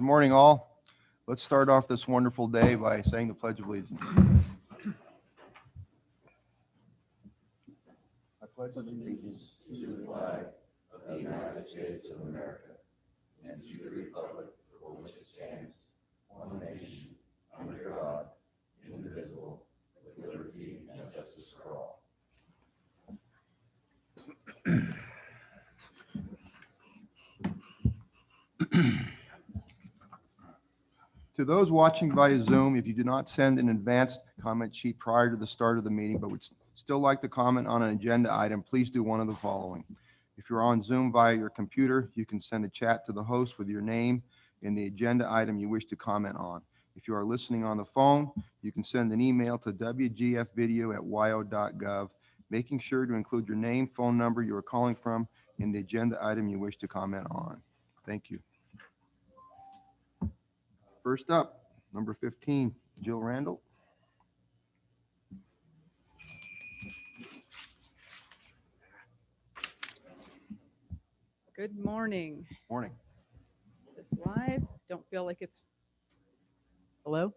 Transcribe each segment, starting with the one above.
Good morning, all. Let's start off this wonderful day by saying the Pledge of Allegiance. I pledge allegiance to the flag of the United States of America and to the republic for which it stands, one nation, under God, indivisible, with liberty and justice for all. To those watching via Zoom, if you do not send an advanced comment sheet prior to the start of the meeting, but would still like to comment on an agenda item, please do one of the following. If you're on Zoom via your computer, you can send a chat to the host with your name and the agenda item you wish to comment on. If you are listening on the phone, you can send an email to wgfvideo@wyo.gov, making sure to include your name, phone number you are calling from, and the agenda item you wish to comment on. Thank you. First up, number 15, Jill Randall. Good morning. Morning. Is this live? Don't feel like it's. Hello?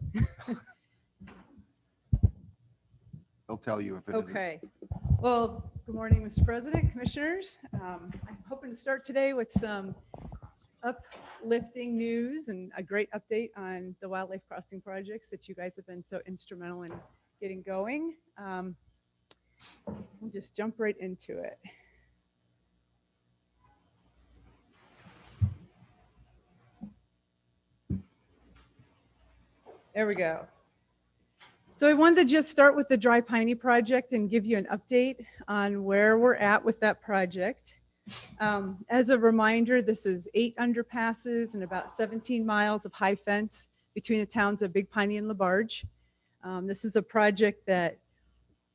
They'll tell you if it isn't. Okay. Well, good morning, Mr. President, Commissioners. I'm hoping to start today with some uplifting news and a great update on the wildlife crossing projects that you guys have been so instrumental in getting going. We'll just jump right into it. There we go. So I wanted to just start with the Dry Piney project and give you an update on where we're at with that project. As a reminder, this is 8 underpasses and about 17 miles of high fence between the towns of Big Piney and LaBarge. This is a project that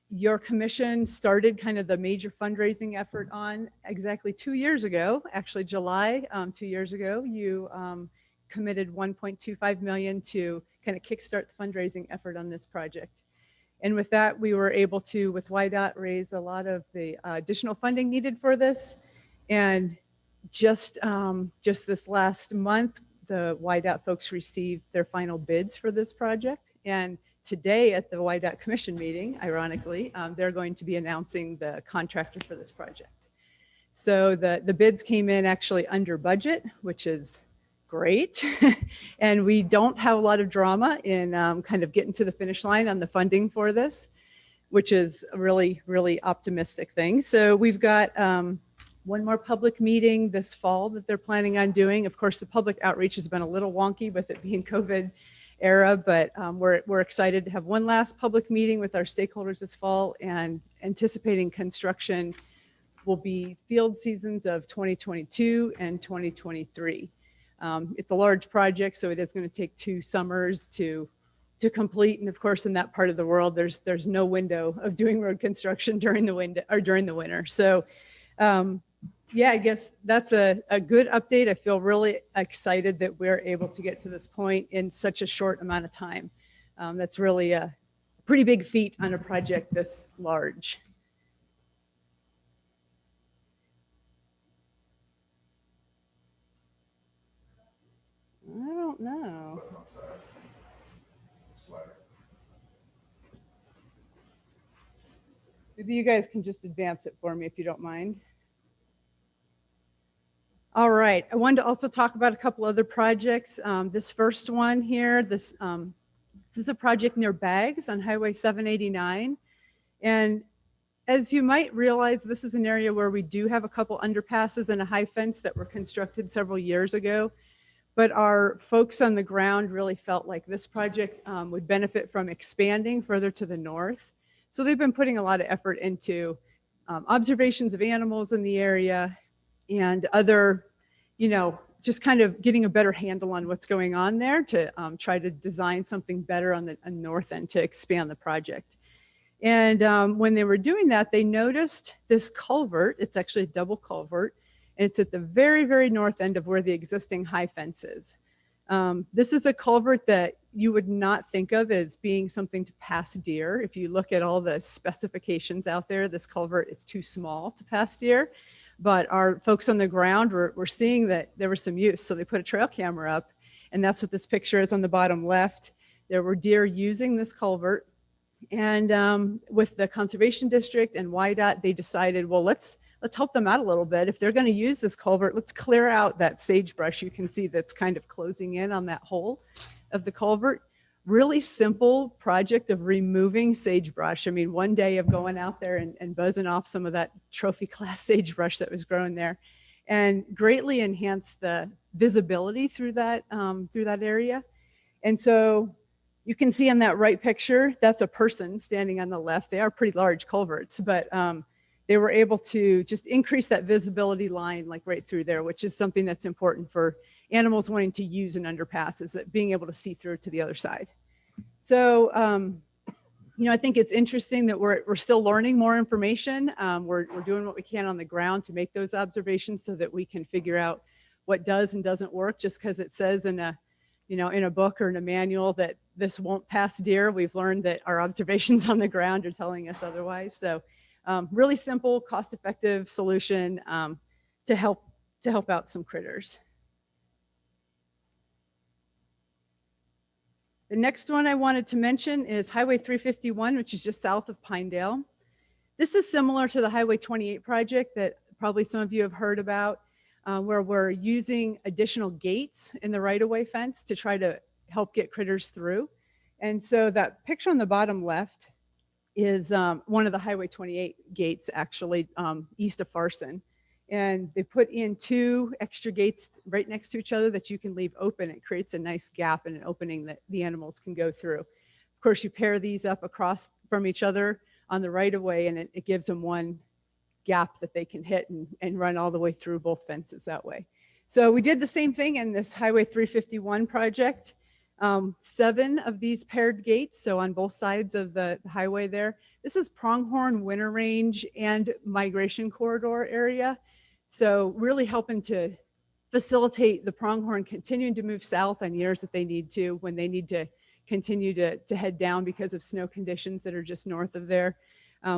your commission started kind of the major fundraising effort on exactly 2 years ago, actually July 2 years ago. You committed $1.25 million to kind of kickstart the fundraising effort on this project. And with that, we were able to, with YDOT, raise a lot of the additional funding needed for this. And just this last month, the YDOT folks received their final bids for this project. And today at the YDOT Commission meeting, ironically, they're going to be announcing the contractor for this project. So the bids came in actually under budget, which is great. And we don't have a lot of drama in kind of getting to the finish line on the funding for this, which is a really, really optimistic thing. So we've got one more public meeting this fall that they're planning on doing. Of course, the public outreach has been a little wonky with it being COVID era, but we're excited to have one last public meeting with our stakeholders this fall and anticipating construction will be field seasons of 2022 and 2023. It's a large project, so it is going to take 2 summers to complete. And of course, in that part of the world, there's no window of doing road construction during the winter. So yeah, I guess that's a good update. I feel really excited that we're able to get to this point in such a short amount of time. That's really a pretty big feat on a project this large. I don't know. Maybe you guys can just advance it for me if you don't mind. All right, I wanted to also talk about a couple other projects. This first one here, this is a project near Baggs on Highway 789. And as you might realize, this is an area where we do have a couple underpasses and a high fence that were constructed several years ago. But our folks on the ground really felt like this project would benefit from expanding further to the north. So they've been putting a lot of effort into observations of animals in the area and other, just kind of getting a better handle on what's going on there to try to design something better on the north end to expand the project. And when they were doing that, they noticed this culvert. It's actually a double culvert. And it's at the very, very north end of where the existing high fence is. This is a culvert that you would not think of as being something to pass deer. If you look at all the specifications out there, this culvert is too small to pass deer. But our folks on the ground were seeing that there was some use. So they put a trail camera up And that's what this picture is on the bottom left. There were deer using this culvert. And with the Conservation District and WYDOT, they decided, well, let's help them out a little bit. If they're going to use this culvert, let's clear out that sagebrush you can see that's kind of closing in on that hole of the culvert. Really simple project of removing sagebrush. I mean, one day of going out there and buzzing off some of that trophy class sagebrush that was growing there, and greatly enhanced the visibility through that area. And so you can see on that right picture, that's a person standing on the left. They are pretty large culverts, but they were able to just increase that visibility line like right through there, which is something that's important for animals wanting to use an underpass, is that being able to see through to the other side. So, I think it's interesting that we're still learning more information. We're doing what we can on the ground to make those observations so that we can figure out what does and doesn't work. Just because it says in a book or in a manual that this won't pass deer, we've learned that our observations on the ground are telling us otherwise. So really simple, cost-effective solution to help out some critters. The next one I wanted to mention is Highway 351, which is just south of Pinedale. This is similar to the Highway 28 project that probably some of you have heard about, where we're using additional gates in the right-of-way fence to try to help get critters through. And so that picture on the bottom left is one of the Highway 28 gates, actually, east of Farson. And they put in 2 extra gates right next to each other that you can leave open. It creates a nice gap and an opening that the animals can go through. Of course, you pair these up across from each other on the right-of-way, and it gives them one gap that they can hit and run all the way through both fences that way. So we did the same thing in this Highway 351 project. 7 of these paired gates, so on both sides of the highway there. This is pronghorn, winter range, and migration corridor area. So really helping to facilitate the pronghorn continuing to move south on years that they need to, when they need to continue to head down because of snow conditions that are just north of there.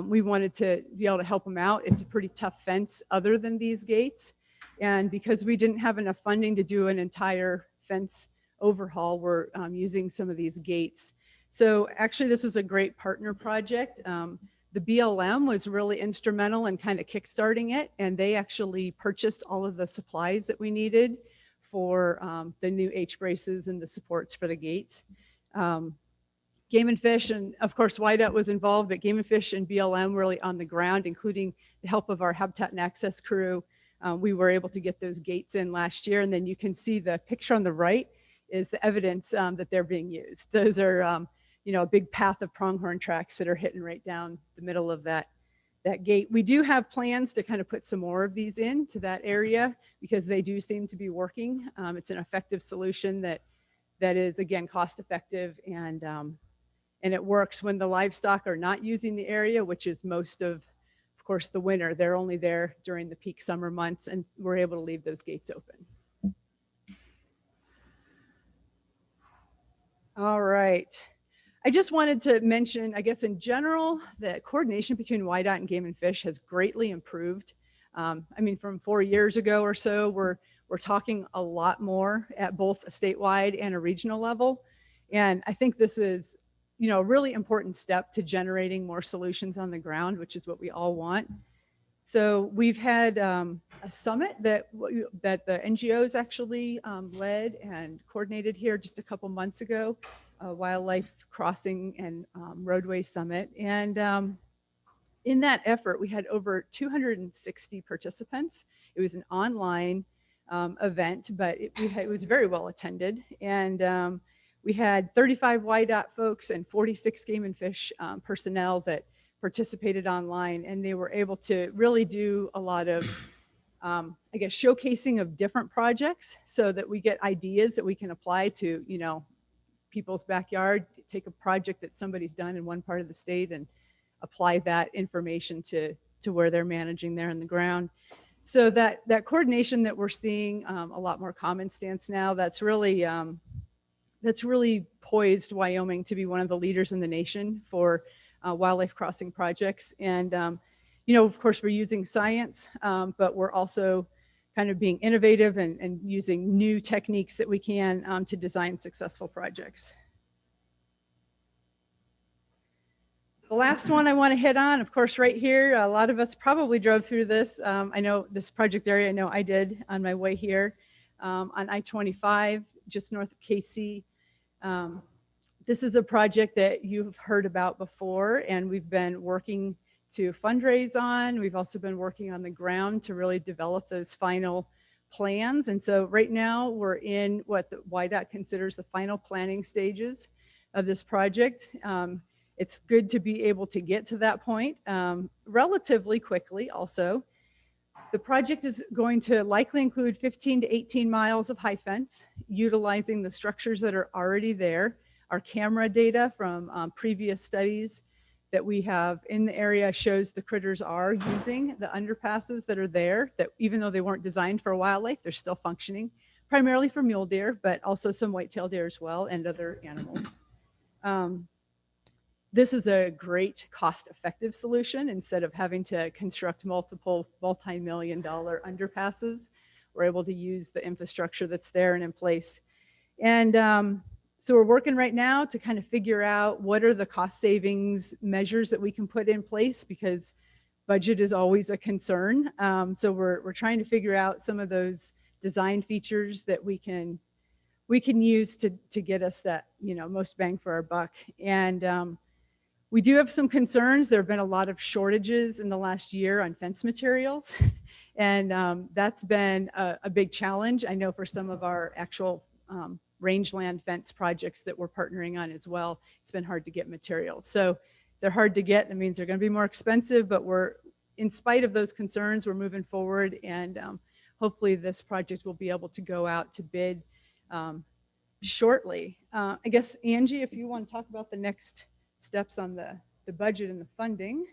We wanted to be able to help them out. It's a pretty tough fence other than these gates. And because we didn't have enough funding to do an entire fence overhaul, we're using some of these gates. So actually this was a great partner project. The BLM was really instrumental in kind of kickstarting it, and they actually purchased all of the supplies that we needed for the new H braces and the supports for the gates. Game and Fish, and of course WYDOT was involved, but Game and Fish and BLM really on the ground, including the help of our Habitat and Access crew. We were able to get those gates in last year, and then you can see the picture on the right is the evidence that they're being used. Those are, a big path of pronghorn tracks that are hitting right down the middle of that gate. We do have plans to kind of put some more of these into that area because they do seem to be working. It's an effective solution that is, again, cost effective, and it works when the livestock are not using the area, which is most of course, the winter. They're only there during the peak summer months, and we're able to leave those gates open. All right. I just wanted to mention, I guess in general, that coordination between WYDOT and Game and Fish has greatly improved. I mean, from 4 years ago or so, we're talking a lot more at both a statewide and a regional level. And I think this is, a really important step to generating more solutions on the ground, which is what we all want. So we've had a summit that the NGOs actually led and coordinated here just a couple months ago, a wildlife crossing and roadway summit. And in that effort, we had over 260 participants. It was an online event, but it was very well attended. And we had 35 WYDOT folks and 46 Game and Fish personnel that participated online, and they were able to really do a lot of, I guess, showcasing of different projects so that we get ideas that we can apply to, people's backyard, take a project that somebody's done in one part of the state and apply that information to where they're managing there on the ground. So that coordination that we're seeing, a lot more common stance now, that's really poised Wyoming to be one of the leaders in the nation for wildlife crossing projects. And, of course, we're using science, but we're also kind of being innovative and using new techniques that we can to design successful projects. The last one I want to hit on, of course, right here, a lot of us probably drove through this. I know this project area, I know I did on my way here on I-25, just north of KC. This is a project that you've heard about before, and we've been working to fundraise on. We've also been working on the ground to really develop those final plans. And so right now we're in what the YDOT considers the final planning stages of this project. It's good to be able to get to that point relatively quickly also. The project is going to likely include 15 to 18 miles of high fence, utilizing the structures that are already there. Our camera data from previous studies that we have in the area shows the critters are using the underpasses that are there, that even though they weren't designed for wildlife, they're still functioning, primarily for mule deer, but also some white-tailed deer as well and other animals. This is a great cost-effective solution. Instead of having to construct multiple multi-million-dollar underpasses, we're able to use the infrastructure that's there and in place. And so we're working right now to kind of figure out what are the cost savings measures that we can put in place, because budget is always a concern. So we're trying to figure out some of those design features that we can use to get us that, you know, most bang for our buck. And we do have some concerns. There have been a lot of shortages in the last year on fence materials. And that's been a big challenge, I know, for some of our actual rangeland fence projects that we're partnering on as well. It's been hard to get materials. So they're hard to get. That means they're going to be more expensive, but in spite of those concerns, we're moving forward, and hopefully this project will be able to go out to bid shortly. I guess, Angie, if you want to talk about the next steps on the budget and the funding.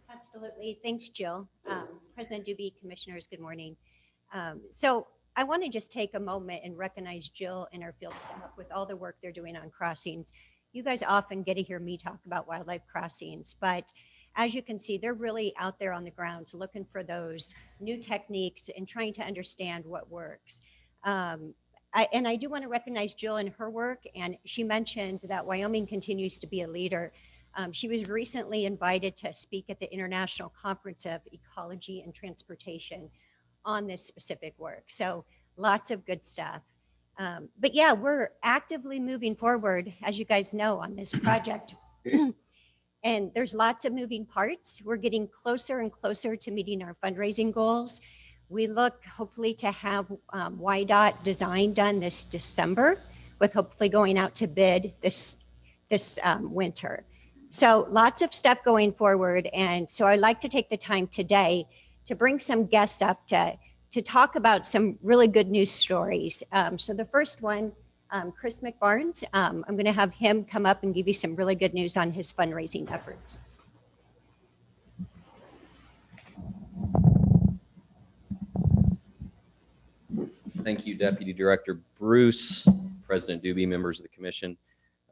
Absolutely. Thanks, Jill. President Doobie, commissioners, good morning. So I want to just take a moment and recognize Jill and our field staff with all the work they're doing on crossings. You guys often get to hear me talk about wildlife crossings, but as you can see, they're really out there on the grounds looking for those new techniques and trying to understand what works. I do want to recognize Jill and her work, and she mentioned that Wyoming continues to be a leader. She was recently invited to speak at the International Conference of Ecology and Transportation on this specific work. So lots of good stuff. But yeah, we're actively moving forward, as you guys know, on this project. And there's lots of moving parts. We're getting closer and closer to meeting our fundraising goals. We look hopefully to have YDOT design done this December, with hopefully going out to bid this winter. So lots of stuff going forward. And so I'd like to take the time today to bring some guests up to talk about some really good news stories. So the first one, Chris McBarnes, I'm going to have him come up and give you some really good news on his fundraising efforts. Thank you, Deputy Director Bruce, President Doobie, members of the commission.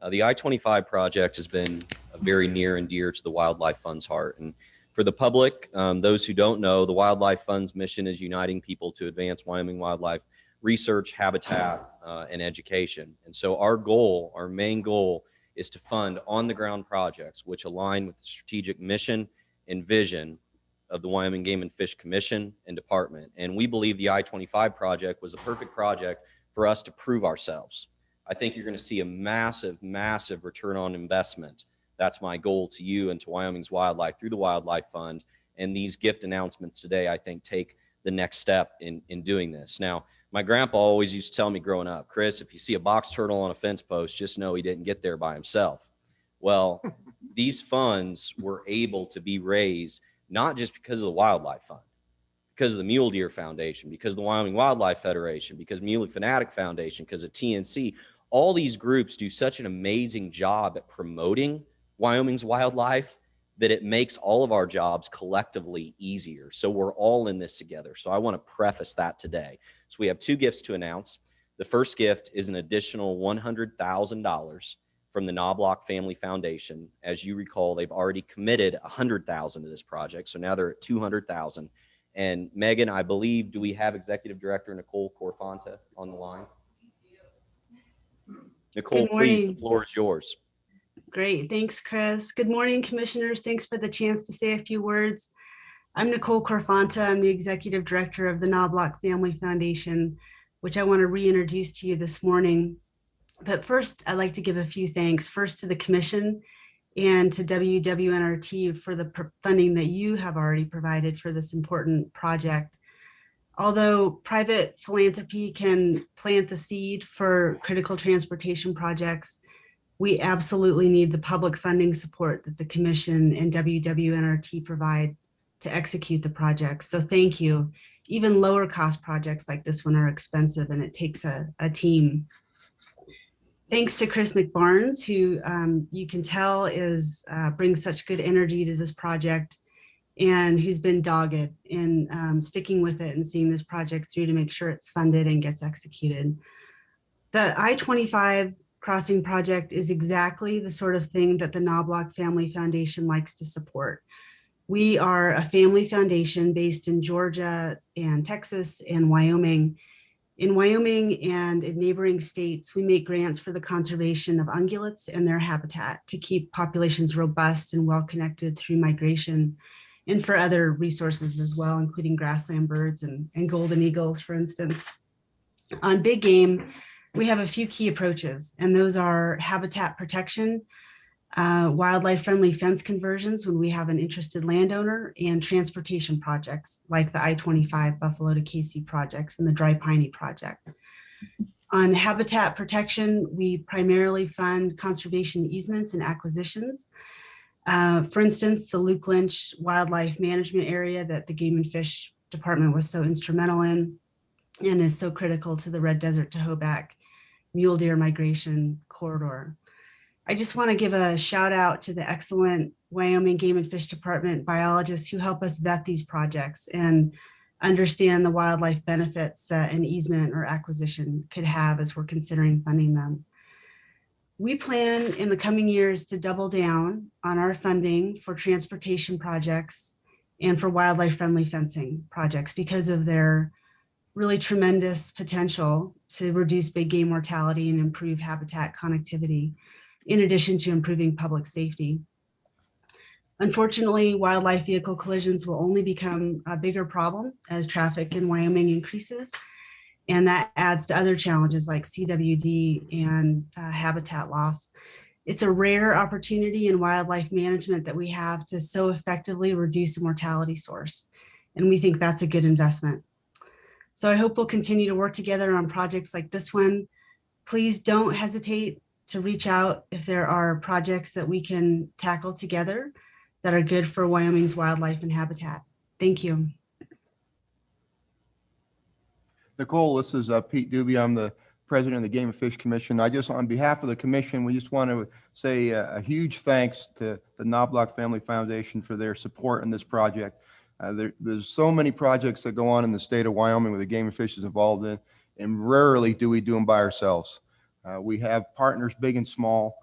The I-25 project has been very near and dear to the Wildlife Fund's heart. And for the public, those who don't know, the Wildlife Fund's mission is uniting people to advance Wyoming wildlife research, habitat, and education. And so our goal, our main goal, is to fund on-the-ground projects which align with the strategic mission and vision of the Wyoming Game and Fish Commission and Department. And we believe the I-25 project was the perfect project for us to prove ourselves. I think you're going to see a massive, massive return on investment. That's my goal to you and to Wyoming's wildlife through the Wildlife Fund. And these gift announcements today, I think, take the next step in doing this. Now, my grandpa always used to tell me growing up, Chris, if you see a box turtle on a fence post, just know he didn't get there by himself. Well, these funds were able to be raised not just because of the Wildlife Fund, because of the Mule Deer Foundation, because of the Wyoming Wildlife Federation, because Muley Fanatic Foundation, because of TNC. All these groups do such an amazing job at promoting Wyoming's wildlife that it makes all of our jobs collectively easier. So we're all in this together. So I want to preface that today. So we have two gifts to announce. The first gift is an additional $100,000 from the Knobloch Family Foundation. As you recall, they've already committed $100,000 to this project. So now they're at $200,000. And Megan, I believe, do we have Executive Director Nicole Corfonta on the line? Nicole, Good morning. please, the floor is yours. Great. Thanks, Chris. Good morning, commissioners. Thanks for the chance to say a few words. I'm Nicole Corfonta. I'm the Executive Director of the Knobloch Family Foundation, which I want to reintroduce to you this morning. But first, I'd like to give a few thanks. First to the Commission and to WWNRT for the funding that you have already provided for this important project. Although private philanthropy can plant the seed for critical transportation projects, we absolutely need the public funding support that the Commission and WWNRT provide to execute the project. So thank you. Even lower cost projects like this one are expensive, and it takes a team. Thanks to Chris McBarnes, who you can tell brings such good energy to this project, and who's been dogged in sticking with it and seeing this project through to make sure it's funded and gets executed. The I-25 crossing project is exactly the sort of thing that the Knobloch Family Foundation likes to support. We are a family foundation based in Georgia and Texas and Wyoming. In Wyoming and in neighboring states, we make grants for the conservation of ungulates and their habitat to keep populations robust and well-connected through migration, and for other resources as well, including grassland birds and golden eagles, for instance. On big game, we have a few key approaches, and those are habitat protection, wildlife-friendly fence conversions when we have an interested landowner, and transportation projects like the I-25 Buffalo to KC projects and the Dry Piney project. On habitat protection, we primarily fund conservation easements and acquisitions. For instance, the Luke Lynch Wildlife Management Area that the Game and Fish Department was so instrumental in and is so critical to the Red Desert to Hoback mule deer migration corridor. I just want to give a shout out to the excellent Wyoming Game and Fish Department biologists who help us vet these projects and understand the wildlife benefits that an easement or acquisition could have as we're considering funding them. We plan in the coming years to double down on our funding for transportation projects and for wildlife-friendly fencing projects because of their really tremendous potential to reduce big game mortality and improve habitat connectivity, in addition to improving public safety. Unfortunately, wildlife vehicle collisions will only become a bigger problem as traffic in Wyoming increases, and that adds to other challenges like CWD and habitat loss. It's a rare opportunity in wildlife management that we have to so effectively reduce a mortality source, and we think that's a good investment. So I hope we'll continue to work together on projects like this one. Please don't hesitate to reach out if there are projects that we can tackle together that are good for Wyoming's wildlife and habitat. Thank you. Nicole, this is Pete Doobie. I'm the president of the Game and Fish Commission. I just, on behalf of the commission, we just want to say a huge thanks to the Knobloch Family Foundation for their support in this project. There's so many projects that go on in the state of Wyoming where the Game and Fish is involved in, and rarely do we do them by ourselves. We have partners big and small,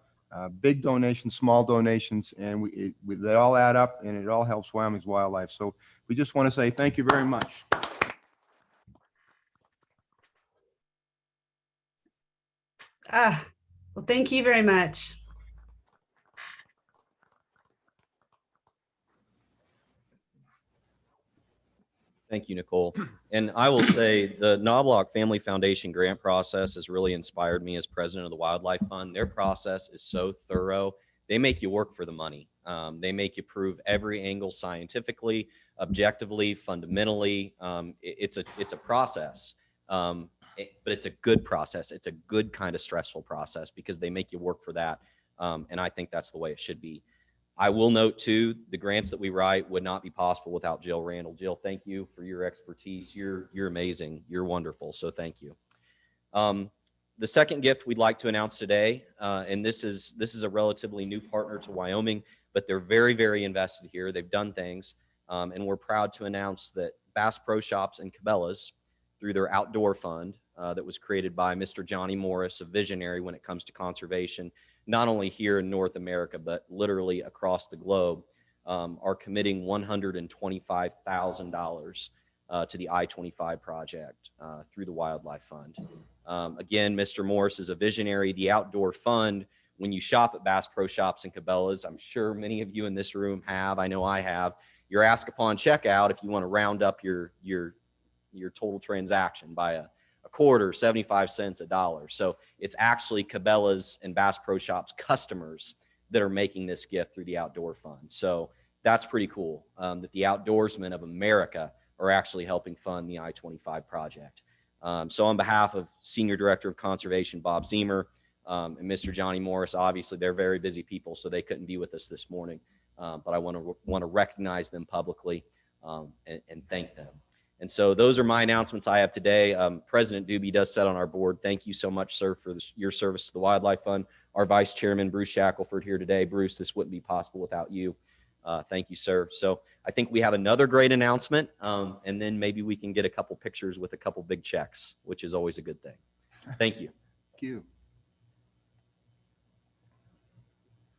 big donations, small donations, and they all add up, and it all helps Wyoming's wildlife. So we just want to say thank you very much. Well, thank you very much. Thank you, Nicole. And I will say the Knobloch Family Foundation grant process has really inspired me as president of the Wildlife Fund. Their process is so thorough. They make you work for the money. They make you prove every angle scientifically, objectively, fundamentally. It's a process, but it's a good process. It's a good kind of stressful process because they make you work for that. And I think that's the way it should be. I will note too, the grants that we write would not be possible without Jill Randall. Jill, thank you for your expertise. You're amazing. You're wonderful. So thank you. The second gift we'd like to announce today, and this is a relatively new partner to Wyoming, but they're very, very invested here. They've done things, and we're proud to announce that Bass Pro Shops and Cabela's, through their outdoor fund that was created by Mr. Johnny Morris, a visionary when it comes to conservation, not only here in North America, but literally across the globe, are committing $125,000 to the I-25 project through the Wildlife Fund. Again, Mr. Morris is a visionary. The Outdoor Fund, when you shop at Bass Pro Shops and Cabela's, I'm sure many of you in this room have, I know I have, you're asked upon checkout if you want to round up your total transaction by a quarter, 75 cents, $1. So it's actually Cabela's and Bass Pro Shops customers that are making this gift through the Outdoor Fund. So that's pretty cool that the outdoorsmen of America are actually helping fund the I-25 project. So on behalf of Senior Director of Conservation, Bob Zemer, and Mr. Johnny Morris, obviously they're very busy people, so they couldn't be with us this morning. But I want to recognize them publicly and thank them. And so those are my announcements I have today. President Doobie does sit on our board. Thank you so much, sir, for your service to the Wildlife Fund. Our Vice Chairman, Bruce Shackelford, here today. Bruce, this wouldn't be possible without you. Thank you, sir. So I think we have another great announcement, and then maybe we can get a couple pictures with a couple big checks, which is always a good thing. Thank you. Thank you.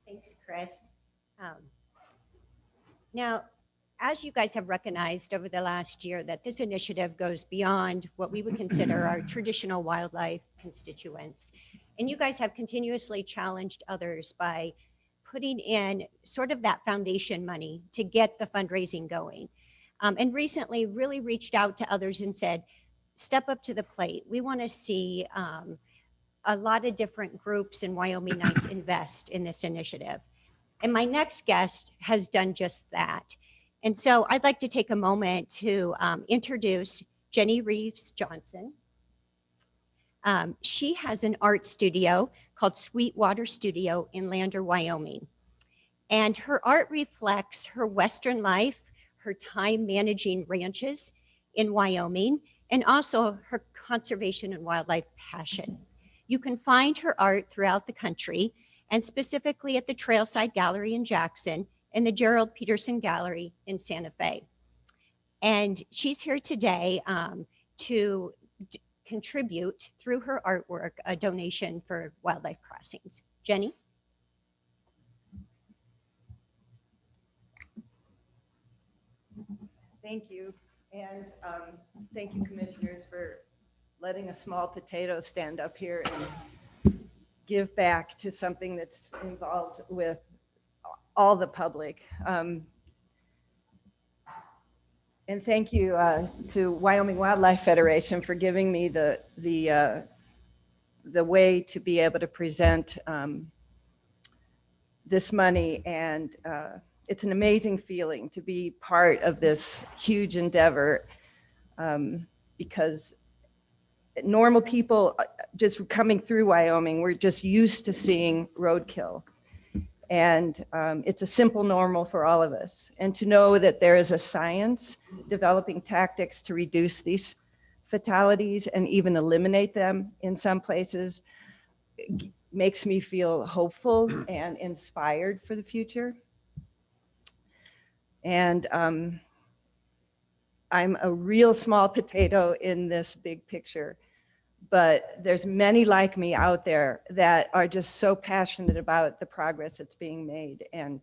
Thanks, Chris. Now, as you guys have recognized over the last year, that this initiative goes beyond what we would consider our traditional wildlife constituents. And you guys have continuously challenged others by putting in sort of that foundation money to get the fundraising going. And recently really reached out to others and said, step up to the plate. We want to see a lot of different groups and Wyomingites invest in this initiative. And my next guest has done just that. And so I'd like to take a moment to introduce Jenny Reeves Johnson. She has an art studio called Sweetwater Studio in Lander, Wyoming. And her art reflects her Western life, her time managing ranches in Wyoming, and also her conservation and wildlife passion. You can find her art throughout the country, and specifically at the Trailside Gallery in Jackson and the Gerald Peterson Gallery in Santa Fe. And she's here today to contribute through her artwork a donation for wildlife crossings. Jenny? Thank you. And thank you, commissioners, for letting a small potato stand up here and give back to something that's involved with all the public. And thank you to Wyoming Wildlife Federation for giving me the way to be able to present this money. And it's an amazing feeling to be part of this huge endeavor because normal people just coming through Wyoming, we're just used to seeing roadkill. And it's a simple normal for all of us. And to know that there is a science developing tactics to reduce these fatalities and even eliminate them in some places makes me feel hopeful and inspired for the future. And I'm a real small potato in this big picture, but there's many like me out there that are just so passionate about the progress that's being made and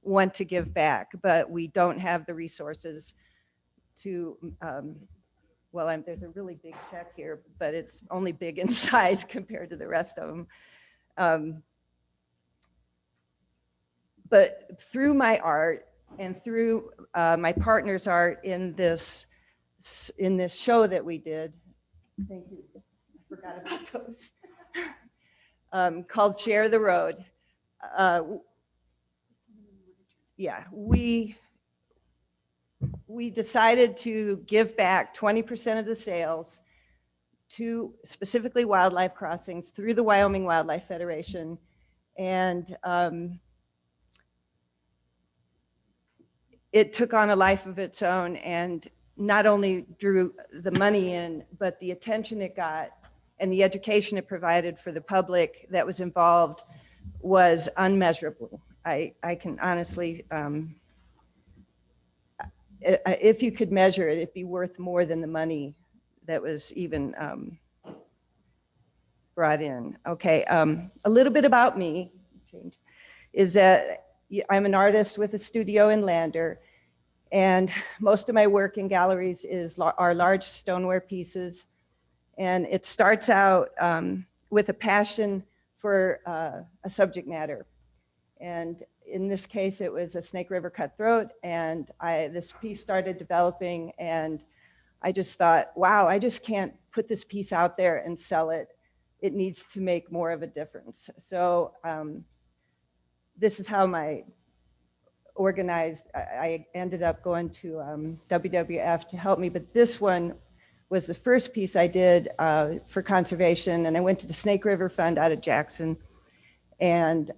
want to give back, but we don't have the resources to, well, there's a really big check here, but it's only big in size compared to the rest of them. But through my art and through my partner's art in this show that we did, thank you, I forgot about those, called Share the Road. Yeah, we decided to give back 20% of the sales to specifically wildlife crossings through the Wyoming Wildlife Federation. And it took on a life of its own and not only drew the money in, but the attention it got and the education it provided for the public that was involved was unmeasurable. I can honestly, if you could measure it, it'd be worth more than the money that was even brought in. Okay, a little bit about me is that I'm an artist with a studio in Lander, and most of my work in galleries are large stoneware pieces. And it starts out with a passion for a subject matter. And in this case, it was a Snake River cutthroat. And this piece started developing, and I just thought, wow, I just can't put this piece out there and sell it. It needs to make more of a difference. So this is how I ended up going to WWF to help me. But this one was the first piece I did for conservation. And I went to the Snake River Fund out of Jackson. And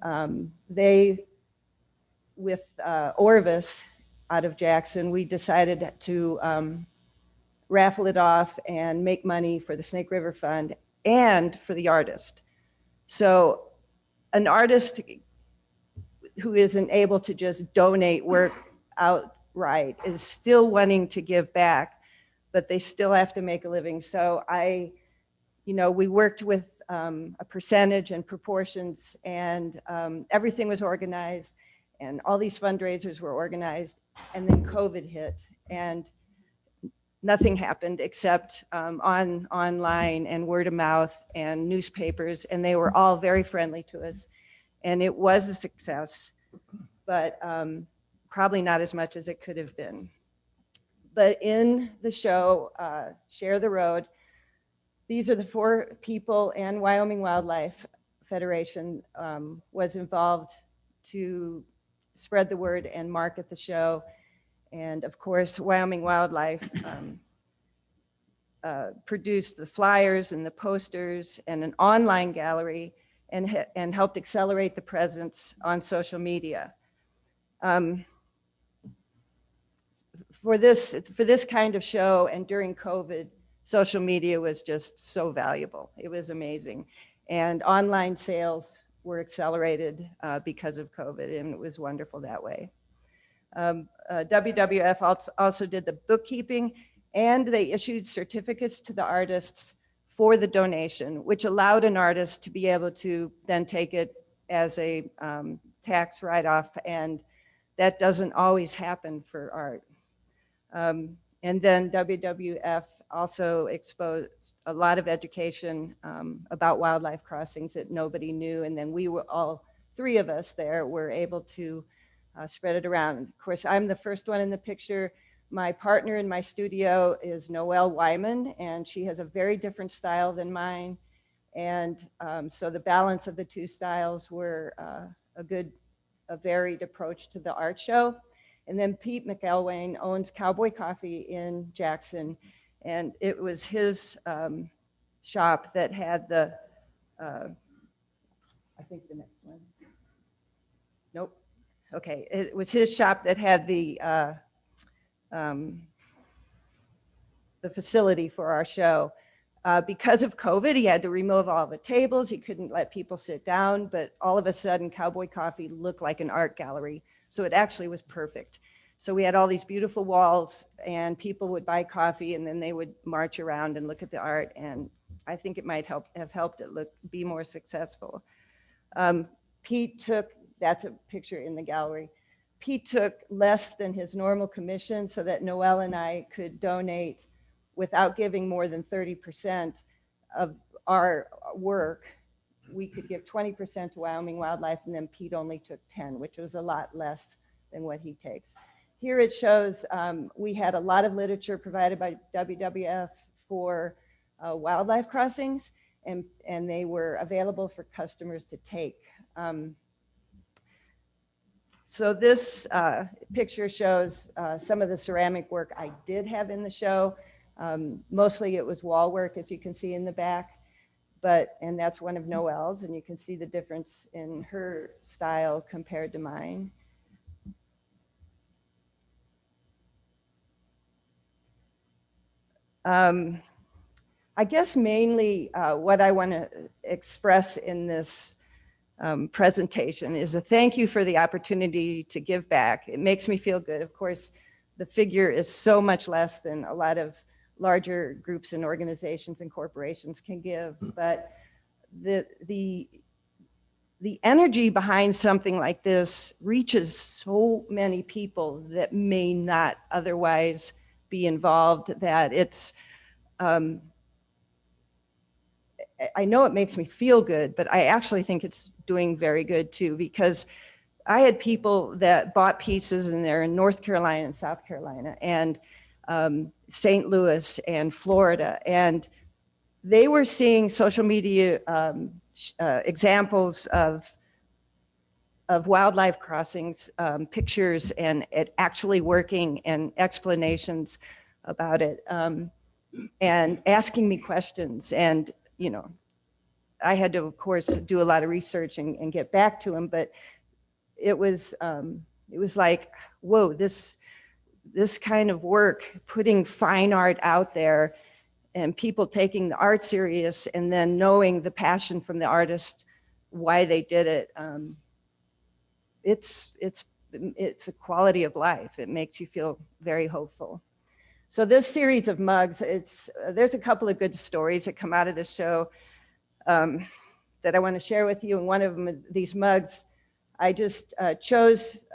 they, with Orvis out of Jackson, we decided to raffle it off and make money for the Snake River Fund and for the artist. So an artist who isn't able to just donate work outright is still wanting to give back, but they still have to make a living. So we worked with a percentage and proportions, and everything was organized, and all these fundraisers were organized, and then COVID hit, and nothing happened except online and word of mouth and newspapers, and they were all very friendly to us. And it was a success, but probably not as much as it could have been. But in the show, Share the Road, these are the 4 people, and Wyoming Wildlife Federation was involved to spread the word and market the show. And of course, Wyoming Wildlife produced the flyers and the posters and an online gallery, and helped accelerate the presence on social media. For this kind of show, and during COVID, social media was just so valuable. It was amazing. And online sales were accelerated because of COVID, and it was wonderful that way. WWF also did the bookkeeping, and they issued certificates to the artists for the donation, which allowed an artist to be able to then take it as a tax write-off, and that doesn't always happen for art. And then WWF also exposed a lot of education about wildlife crossings that nobody knew, and then we were all 3 of us there were able to spread it around. Of course, I'm the first one in the picture. My partner in my studio is Noelle Wyman, and she has a very different style than mine. And so the balance of the 2 styles were a varied approach to the art show. And then Pete McElwain owns Cowboy Coffee in Jackson, and it was his shop that had the, I think the next one. Nope. Okay, it was his shop that had the facility for our show. Because of COVID, he had to remove all the tables. He couldn't let people sit down, but all of a sudden, Cowboy Coffee looked like an art gallery. So it actually was perfect. So we had all these beautiful walls, and people would buy coffee, and then they would march around and look at the art. And I think it might have helped it be more successful. Pete took, that's a picture in the gallery. Pete took less than his normal commission so that Noelle and I could donate without giving more than 30% of our work. We could give 20% to Wyoming Wildlife, and then Pete only took 10, which was a lot less than what he takes. Here it shows we had a lot of literature provided by WWF for wildlife crossings, and they were available for customers to take. So this picture shows some of the ceramic work I did have in the show. Mostly it was wall work, as you can see in the back. And that's one of Noelle's, and you can see the difference in her style compared to mine. I guess mainly what I want to express in this presentation is a thank you for the opportunity to give back. It makes me feel good. Of course, the figure is so much less than a lot of larger groups and organizations and corporations can give, but the energy behind something like this reaches so many people that may not otherwise be involved, that it's, I know it makes me feel good, but I actually think it's doing very good too, because I had people that bought pieces and they're in North Carolina and South Carolina and St. Louis and Florida, and they were seeing social media examples of wildlife crossings, pictures, and it actually working, and explanations about it, and asking me questions. And, you know, I had to, of course, do a lot of research and get back to them, but it was like, whoa, this kind of work, putting fine art out there and people taking the art serious, and then knowing the passion from the artist, why they did it. It's a quality of life. It makes you feel very hopeful. So this series of mugs, there's a couple of good stories that come out of this show that I want to share with you. And one of them, these mugs, I just chose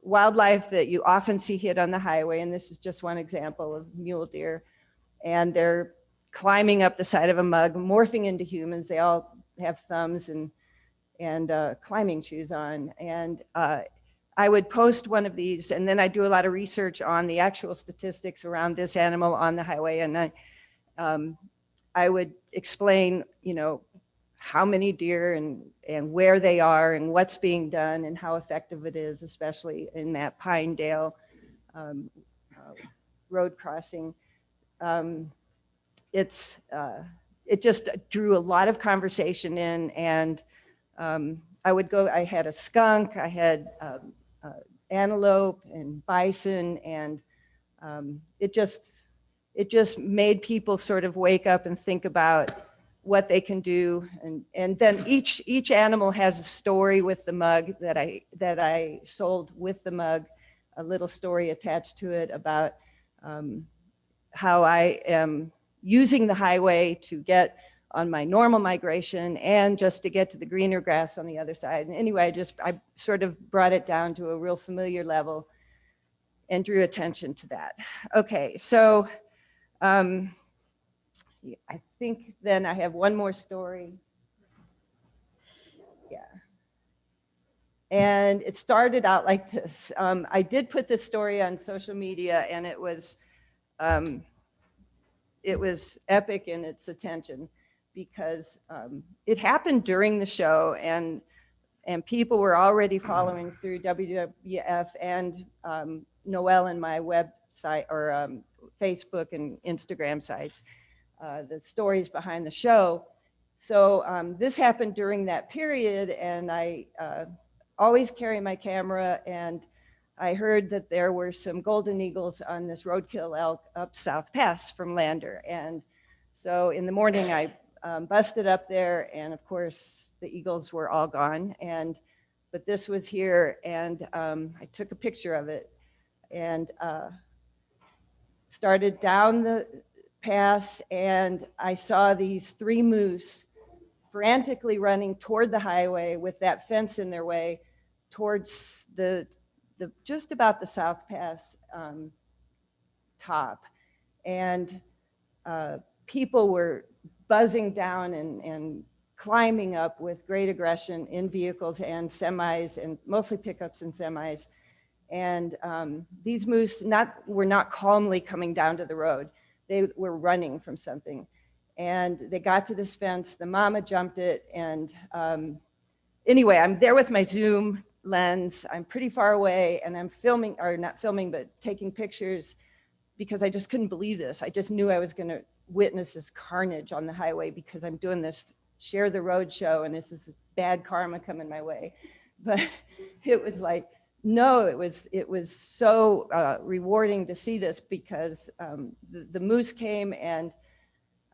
wildlife that you often see hit on the highway. And this is just one example of mule deer. And they're climbing up the side of a mug, morphing into humans. They all have thumbs and climbing shoes on. And I would post one of these, and then I do a lot of research on the actual statistics around this animal on the highway. And I would explain, you know, how many deer and where they are and what's being done and how effective it is, especially in that Pinedale road crossing. It just drew a lot of conversation in, and I had a skunk, I had antelope and bison, and it just made people sort of wake up and think about what they can do. And then each animal has a story with the mug that I sold with the mug, a little story attached to it about how I am using the highway to get on my normal migration and just to get to the greener grass on the other side. And anyway, I sort of brought it down to a real familiar level and drew attention to that. Okay, so I think then I have one more story. Yeah. And it started out like this. I did put this story on social media, and it was epic in its attention, because it happened during the show, and people were already following through WGF and Noel and my website, or Facebook and Instagram sites, the stories behind the show. So this happened during that period, and I always carry my camera, and I heard that there were some golden eagles on this roadkill elk up South Pass from Lander. And so in the morning, I busted up there, and of course, the eagles were all gone. But this was here, and I took a picture of it, and started down the pass, and I saw these 3 moose frantically running toward the highway with that fence in their way towards the just about the South Pass top. And people were buzzing down and climbing up with great aggression in vehicles and semis, and mostly pickups and semis. And these moose were not calmly coming down to the road. They were running from something. And they got to this fence, the mama jumped it, and anyway, I'm there with my Zoom lens. I'm pretty far away, and I'm filming, or not filming, but taking pictures, because I just couldn't believe this. I just knew I was gonna witness this carnage on the highway, because I'm doing this Share the Road show, and this is bad karma coming my way. But it was like, no, it was so rewarding to see this, because the moose came, and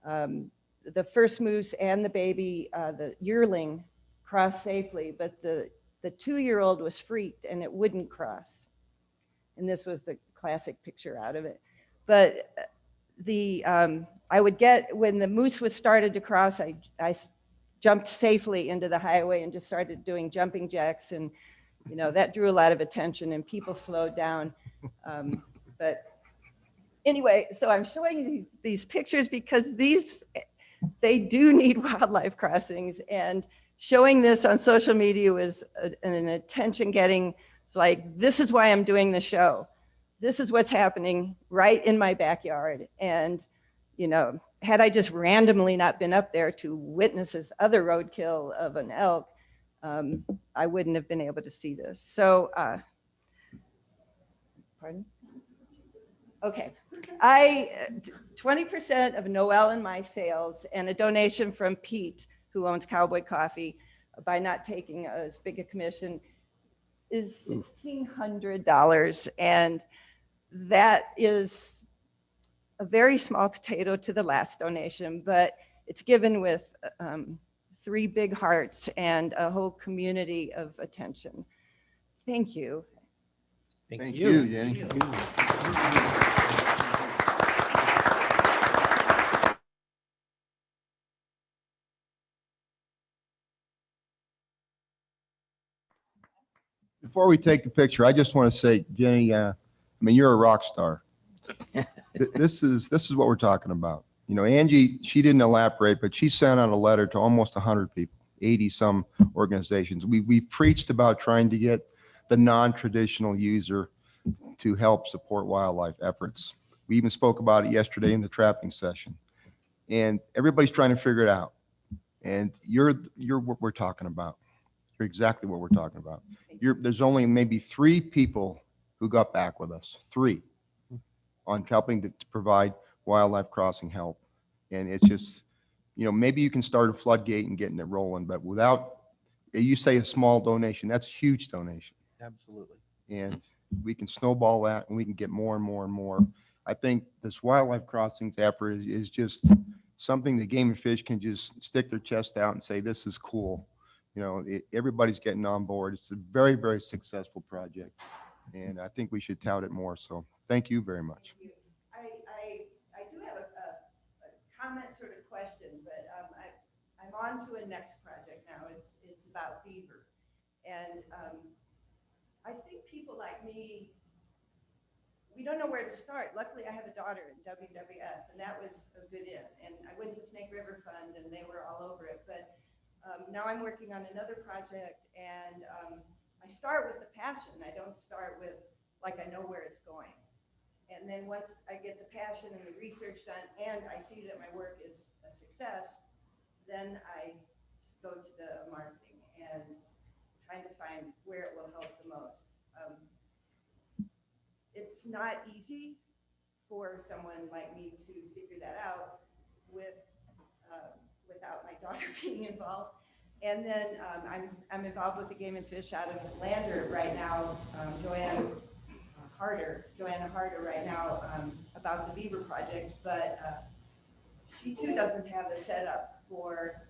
the first moose and the baby, the yearling, crossed safely, but the 2-year-old was freaked and it wouldn't cross. And this was the classic picture out of it. But I would get, when the moose was started to cross, I jumped safely into the highway and just started doing jumping jacks. And, you know, that drew a lot of attention and people slowed down. But anyway, so I'm showing you these pictures because they do need wildlife crossings, and showing this on social media was an attention getting. It's like, this is why I'm doing the show. This is what's happening right in my backyard. And, you know, had I just randomly not been up there to witness this other roadkill of an elk, I wouldn't have been able to see this. So, pardon? Okay, 20% of Noel and my sales and a donation from Pete, who owns Cowboy Coffee, by not taking as big a commission, is $1,600. And that is a very small potato to the last donation, but it's given with 3 big hearts and a whole community of attention. Thank you. Thank you, Jenny. Before we take the picture, I just want to say, Jenny, I mean, you're a rock star. This is what we're talking about. You know, Angie, she didn't elaborate, but she sent out a letter to almost 100 people, 80 some organizations. We've preached about trying to get the non-traditional user to help support wildlife efforts. We even spoke about it yesterday in the trapping session, and everybody's trying to figure it out. And you're what we're talking about. You're exactly what we're talking about. There's only maybe 3 people who got back with us, 3, on helping to provide wildlife crossing help. And it's just, you know, maybe you can start a floodgate and getting it rolling, but without, you say a small donation, that's a huge donation. Absolutely. And we can snowball that and we can get more and more and more. I think this wildlife crossings effort is just something that Game and Fish can just stick their chest out and say, this is cool. You know, everybody's getting on board. It's a very, very successful project. And I think we should tout it more. So thank you very much. I do have a comment sort of question, but I'm on to a next project now. It's about beaver. And I think people like me, we don't know where to start. Luckily, I have a daughter in WWF, and that was a good in. And I went to Snake River Fund, and they were all over it. But now I'm working on another project, and I start with the passion. I don't start with, like, I know where it's going. And then once I get the passion and the research done, and I see that my work is a success, then I go to the marketing and trying to find where it will help the most. It's not easy for someone like me to figure that out without my daughter being involved. And then I'm involved with the Game and Fish out of Lander right now, Joanna Harder right now about the beaver project, but she too doesn't have a setup for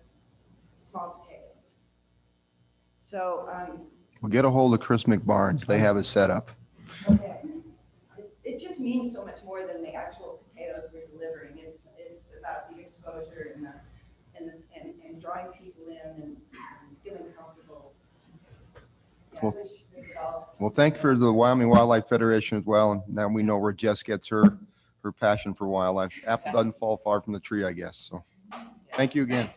small potatoes. So We'll get a hold of Chris McBarnes. They have a setup. okay. It just means so much more than the actual potatoes we're delivering. It's about the exposure and drawing people in and feeling comfortable. Yeah, Well, thank you for the Wyoming Wildlife Federation as well. And now we know where Jess gets her passion for wildlife. Apple doesn't fall far from the tree, I guess. So thank you again.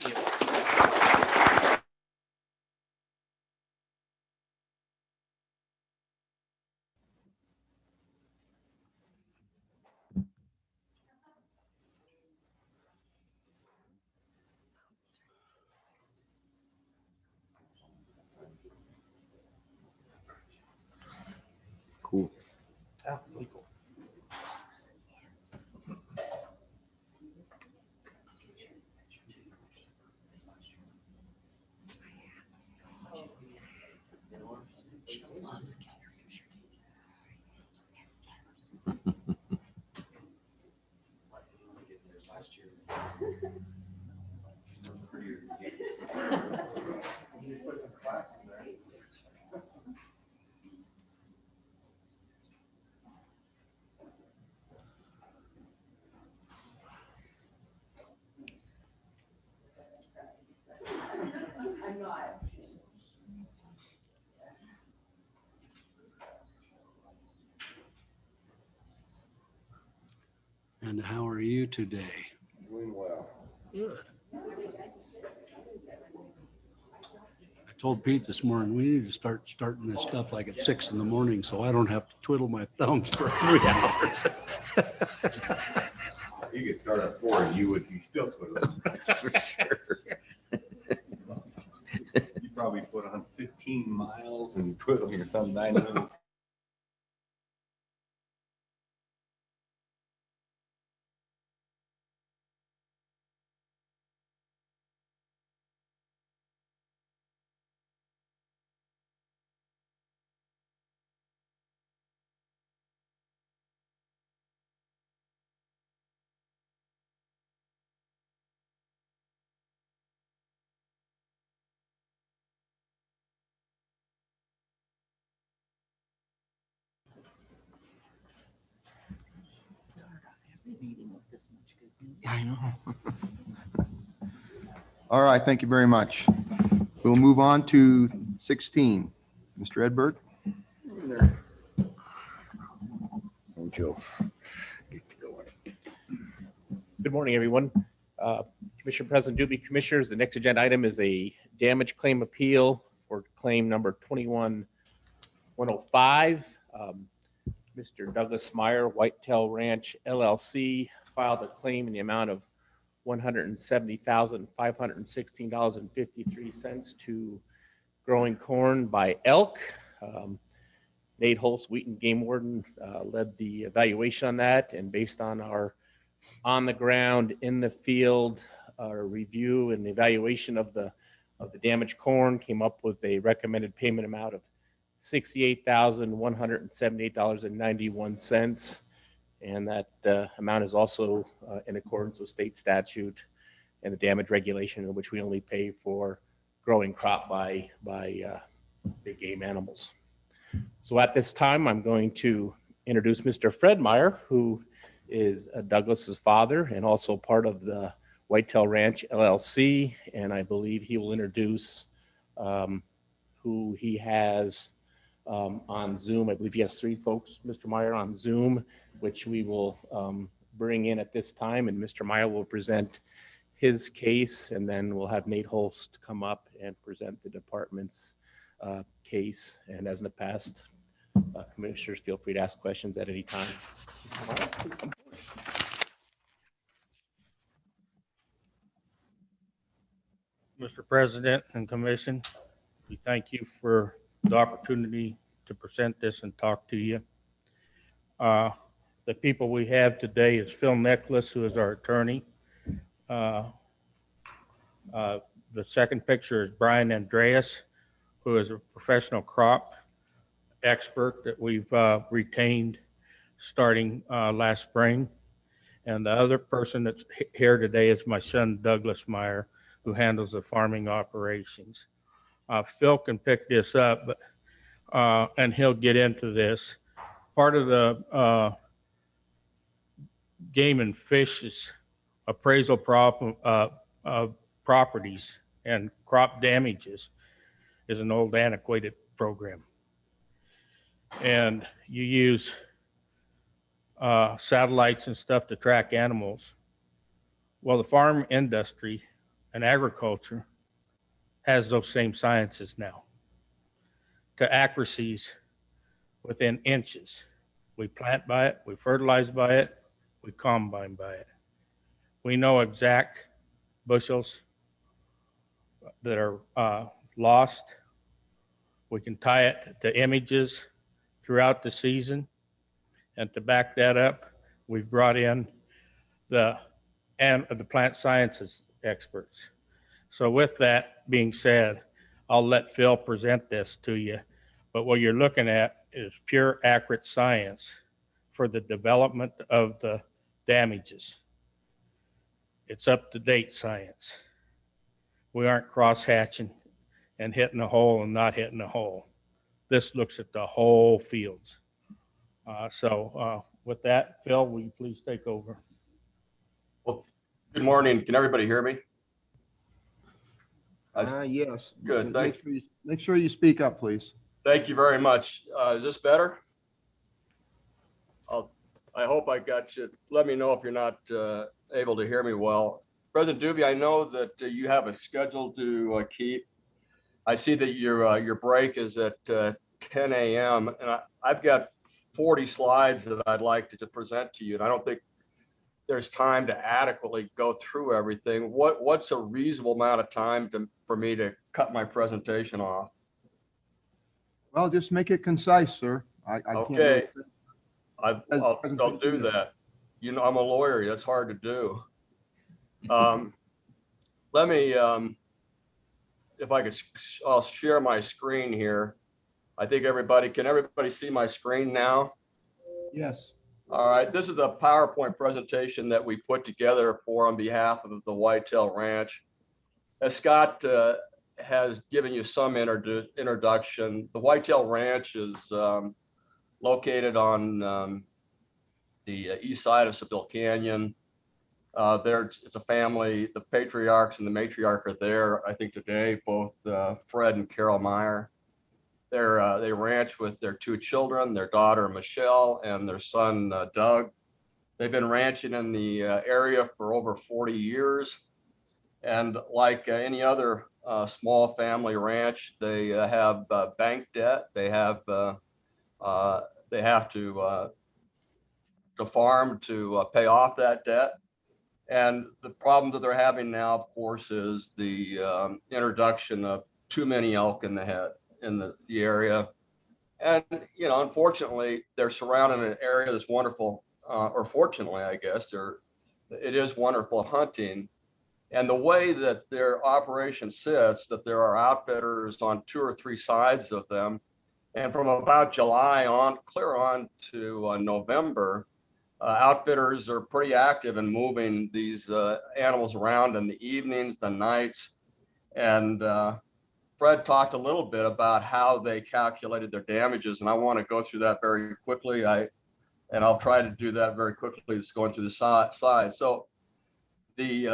Cool. Oh, really cool. And how are you today? Doing well. Good. I told Pete this morning, we need to starting this stuff like at 6 in the morning so I don't have to twiddle my thumbs for 3 hours. You could start at 4 and you would be still twiddling. For sure. You probably put on 15 miles and twiddle your thumb 9 minutes. I know. All right, thank you very much. We'll move on to 16. Mr. Edberg? Oh, Joe. Good morning, everyone. Commissioner President Doobie, Commissioners, the next agenda item is a damage claim appeal for claim number 21105. Mr. Douglas Meyer, Whitetail Ranch LLC, filed a claim in the amount of $170,516.53 to growing corn by elk. Nate Holst, Wheaton Game Warden, led the evaluation on that, and based on our on the ground, in the field, review and evaluation of the damaged corn, came up with a recommended payment amount of $68,178.91. And that amount is also in accordance with state statute and the damage regulation, in which we only pay for growing crop by big game animals. So at this time, I'm going to introduce Mr. Fred Meyer, who is Douglas's father and also part of the Whitetail Ranch LLC. And I believe he will introduce who he has on Zoom. I believe he has 3 folks, Mr. Meyer, on Zoom, which we will bring in at this time. And Mr. Meyer will present his case, and then we'll have Nate Holst come up and present the department's case. And as in the past, commissioners, feel free to ask questions at any time. Mr. President and Commission, we thank you for the opportunity to present this and talk to you. The people we have today is Phil Nicholas, who is our attorney. The second picture is Brian Andreas, who is a professional crop expert that we've retained starting last spring. And the other person that's here today is my son, Douglas Meyer, who handles the farming operations. Phil can pick this up, but, and he'll get into this. Part of the Game and Fish's appraisal properties and crop damages is an old antiquated program. And you use satellites and stuff to track animals. Well, the farm industry and agriculture has those same sciences now to accuracies within inches. We plant by it, we fertilize by it, we combine by it. We know exact bushels that are lost. We can tie it to images throughout the season. And to back that up, we've brought in the plant sciences experts. So with that being said, I'll let Phil present this to you. But what you're looking at is pure accurate science for the development of the damages. It's up-to-date science. We aren't cross-hatching and hitting a hole and not hitting a hole. This looks at the whole fields. With that, Phil, will you please take over? Well, good morning. Can everybody hear me? Yes. Good. Make sure you speak up, please. Thank you very much. Is this better? I hope I got you. Let me know if you're not able to hear me well. President Doobie, I know that you have a schedule to keep. I see that your break is at 10 a.m. and I've got 40 slides that I'd like to present to you, and I don't think there's time to adequately go through everything. What's a reasonable amount of time for me to cut my presentation off? Well, just make it concise, sir. I can't really Okay. say- I'll do that. You know, I'm a lawyer. That's hard to do. Let me, if I could, I'll share my screen here. I think can everybody see my screen now? Yes. All right, this is a PowerPoint presentation that we put together on behalf of the Whitetail Ranch. As Scott has given you some introduction, the Whitetail Ranch is located on the east side of Sibyl Canyon. It's a family. The patriarchs and the matriarch are there, I think, today, both Fred and Carol Meyer. They ranch with their 2 children, their daughter Michelle and their son Doug. They've been ranching in the area for over 40 years. And like any other small family ranch, they have bank debt. They have to farm to pay off that debt. And the problem that they're having now, of course, is the introduction of too many elk in the area. And, you know, unfortunately, they're surrounded in an area that's wonderful, or fortunately, I guess, it is wonderful hunting. And the way that their operation sits, that there are outfitters on 2 or 3 sides of them. And from about July on, clear on to November, outfitters are pretty active in moving these animals around in the evenings, the nights. And Fred talked a little bit about how they calculated their damages, and I want to go through that very quickly. And I'll try to do that very quickly, just going through the slides. So they've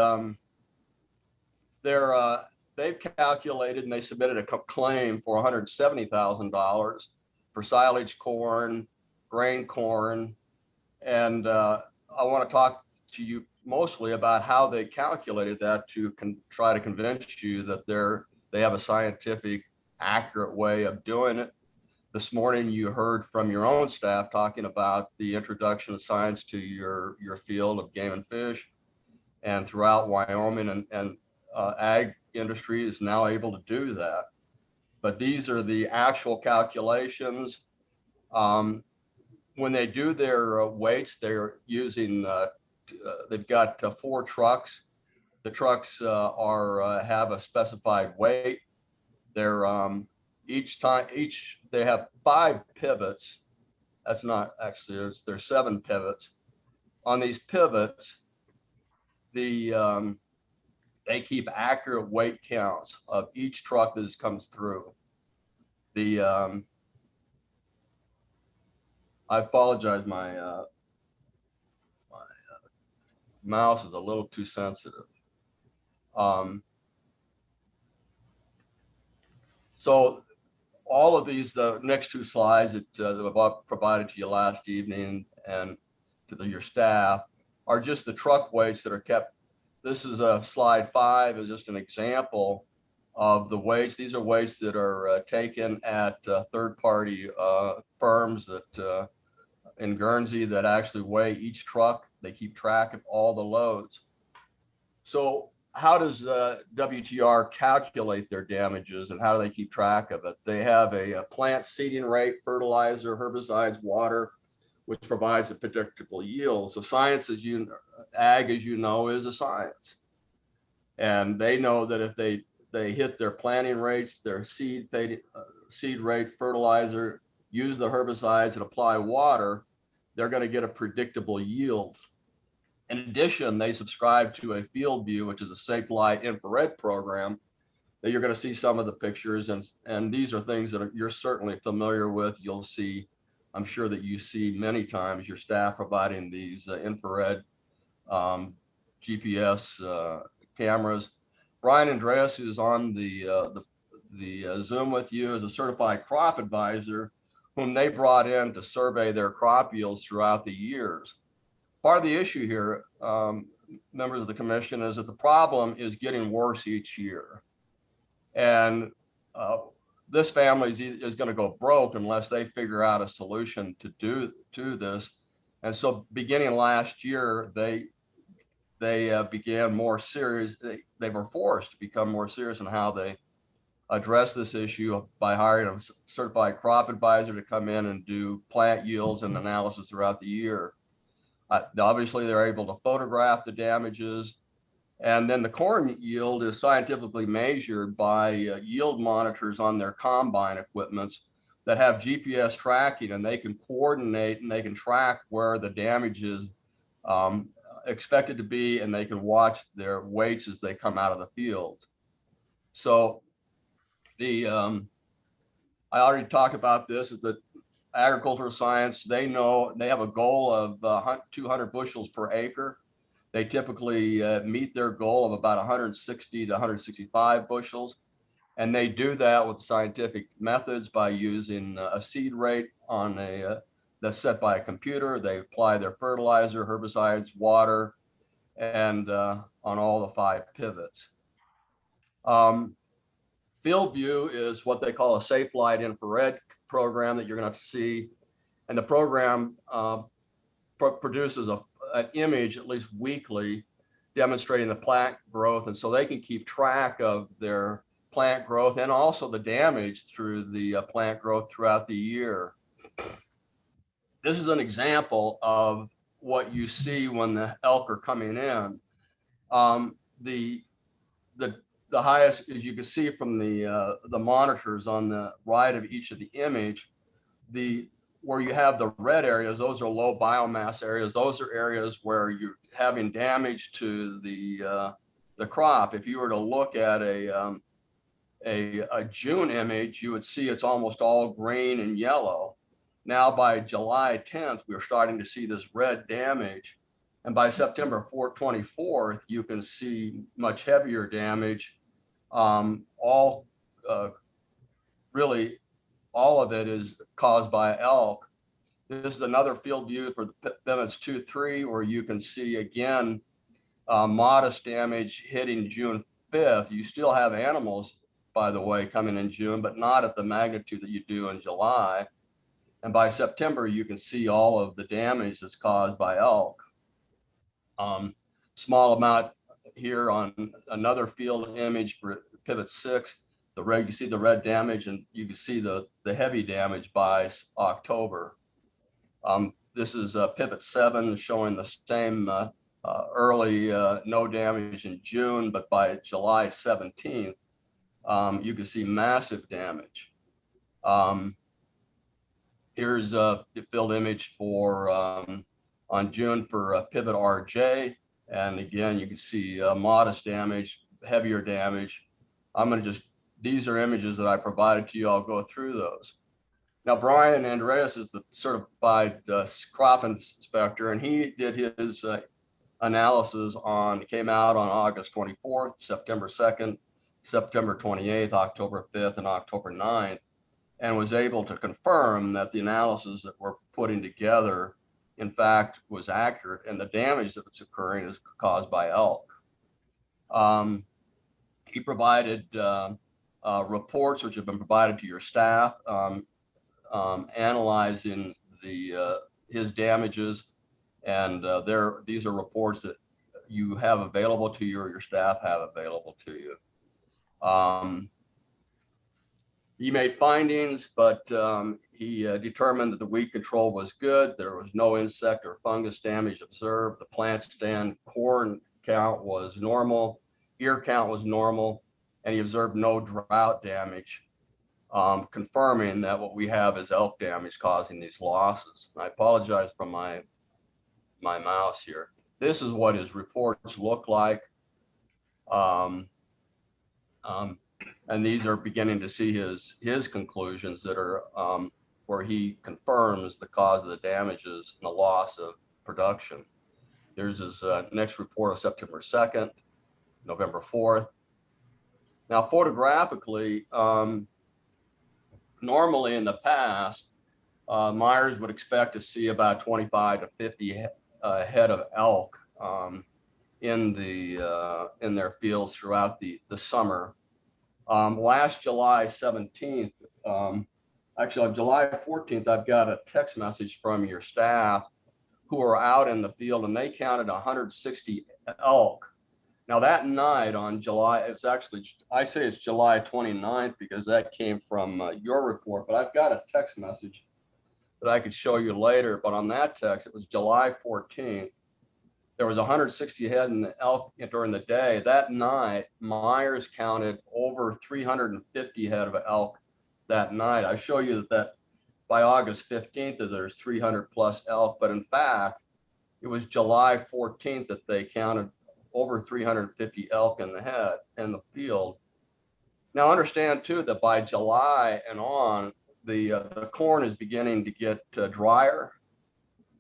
calculated and they submitted a claim for $170,000 for silage corn, grain corn, and I want to talk to you mostly about how they calculated that to try to convince you that they have a scientific, accurate way of doing it. This morning, you heard from your own staff talking about the introduction of science to your field of game and fish, and throughout Wyoming, and ag industry is now able to do that. But these are the actual calculations. When they do their weights, they're using, they've got 4 trucks. The trucks have a specified weight. They're they have 5 pivots. That's not actually, there's 7 pivots. On these pivots, they keep accurate weight counts of each truck that comes through. I apologize, my mouse is a little too sensitive. So all of these, the next 2 slides that I've provided to you last evening and to your staff are just the truck weights that are kept. This is slide 5 is just an example of the weights. These are weights that are taken at third-party firms that in Guernsey that actually weigh each truck. They keep track of all the loads. So how does WGR calculate their damages, and how do they keep track of it? They have a plant seeding rate, fertilizer, herbicides, water, which provides a predictable yield. So science, ag, as you know, is a science. And they know that if they hit their planting rates, their seed rate, fertilizer, use the herbicides and apply water, they're going to get a predictable yield. In addition, they subscribe to a field view, which is a safe light infrared program that you're going to see some of the pictures. And these are things that you're certainly familiar with. You'll see, I'm sure that you see many times your staff providing these infrared GPS cameras. Brian Andreas, who's on the Zoom with you, is a certified crop advisor whom they brought in to survey their crop yields throughout the years. Part of the issue here, members of the commission, is that the problem is getting worse each year. And this family is going to go broke unless they figure out a solution to do this. And so beginning last year, they began more serious. They were forced to become more serious in how they address this issue by hiring a certified crop advisor to come in and do plant yields and analysis throughout the year. Obviously, they're able to photograph the damages, and then the corn yield is scientifically measured by yield monitors on their combine equipments that have GPS tracking, and they can coordinate and they can track where the damage is expected to be, and they can watch their weights as they come out of the field. So I already talked about this, is that agricultural science, they know they have a goal of 200 bushels per acre. They typically meet their goal of about 160 to 165 bushels. And they do that with scientific methods by using a seed rate on that's set by a computer. They apply their fertilizer, herbicides, water, and on all the 5 pivots. Field view is what they call a safe light infrared program that you're going to see. And the program produces an image at least weekly demonstrating the plant growth. And so they can keep track of their plant growth and also the damage through the plant growth throughout the year. This is an example of what you see when the elk are coming in. The highest, as you can see from the monitors on the right of each of the image, where you have the red areas, those are low biomass areas. Those are areas where you're having damage to the crop. If you were to look at a June image, you would see it's almost all green and yellow. Now by July 10th, we're starting to see this red damage. And by September 24th, you can see much heavier damage. Really, all of it is caused by elk. This is another field view for the pivots 2-3, where you can see again modest damage hitting June 5th. You still have animals, by the way, coming in June, but not at the magnitude that you do in July. And by September, you can see all of the damage that's caused by elk. Small amount here on another field image for pivot 6. You see the red damage, and you can see the heavy damage by October. This is pivot 7 showing the same early no damage in June, but by July 17th, you can see massive damage. Here's the field image for on June for pivot RJ. And again, you can see modest damage, heavier damage. These are images that I provided to you. I'll go through those. Now, Brian Andreas is the certified crop inspector, and he did his analysis came out on August 24th, September 2nd, September 28th, October 5th, and October 9th, and was able to confirm that the analysis that we're putting together, in fact, was accurate, and the damage that's occurring is caused by elk. He provided reports which have been provided to your staff, analyzing his damages, and these are reports that you have available to you or your staff have available to you. He made findings, but he determined that the weed control was good. There was no insect or fungus damage observed. The plant stand corn count was normal, ear count was normal, and he observed no drought damage, confirming that what we have is elk damage causing these losses. And I apologize for my mouse here. This is what his reports look like. And these are beginning to see his conclusions that are where he confirms the cause of the damages and the loss of production. There's his next report of September 2nd, November 4th. Now, photographically, normally in the past, Myers would expect to see about 25 to 50 head of elk in their fields throughout the summer. Last July 17th, actually on July 14th, I've got a text message from your staff who are out in the field, and they counted 160 elk. Now that night on July, it's actually, I say it's July 29th because that came from your report, but I've got a text message that I could show you later. But on that text, it was July 14th. There was 160 head in the elk during the day. That night, Myers counted over 350 head of elk that night. I show you that by August 15th, there's 300 plus elk, but in fact, it was July 14th that they counted over 350 elk in the field. Now understand too that by July and on, the corn is beginning to get drier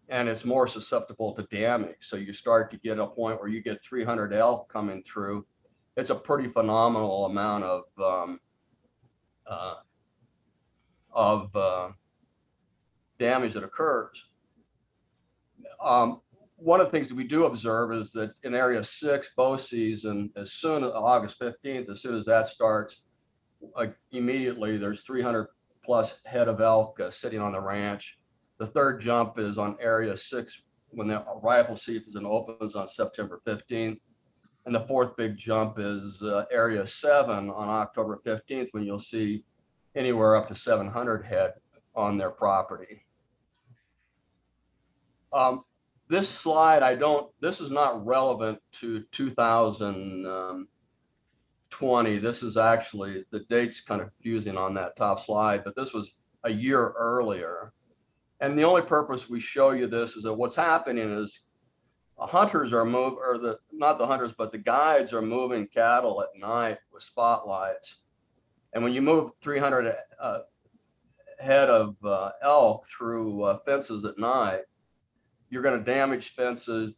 and it's more susceptible to damage. So you start to get a point where you get 300 elk coming through. It's a pretty phenomenal amount of damage that occurs. One of the things that we do observe is that in area 6 bow season, as soon as August 15th, as soon as that starts, immediately there's 300 plus head of elk sitting on the ranch. The third jump is on area 6 when the rifle season opens on September 15th. And the fourth big jump is area 7 on October 15th, when you'll see anywhere up to 700 head on their property. This slide, this is not relevant to 2020. This is actually, the date's kind of confusing on that top slide, but this was a year earlier. And the only purpose we show you this is that what's happening is hunters are not the hunters, but the guides are moving cattle at night with spotlights. And when you move 300 head of elk through fences at night, you're going to damage fences.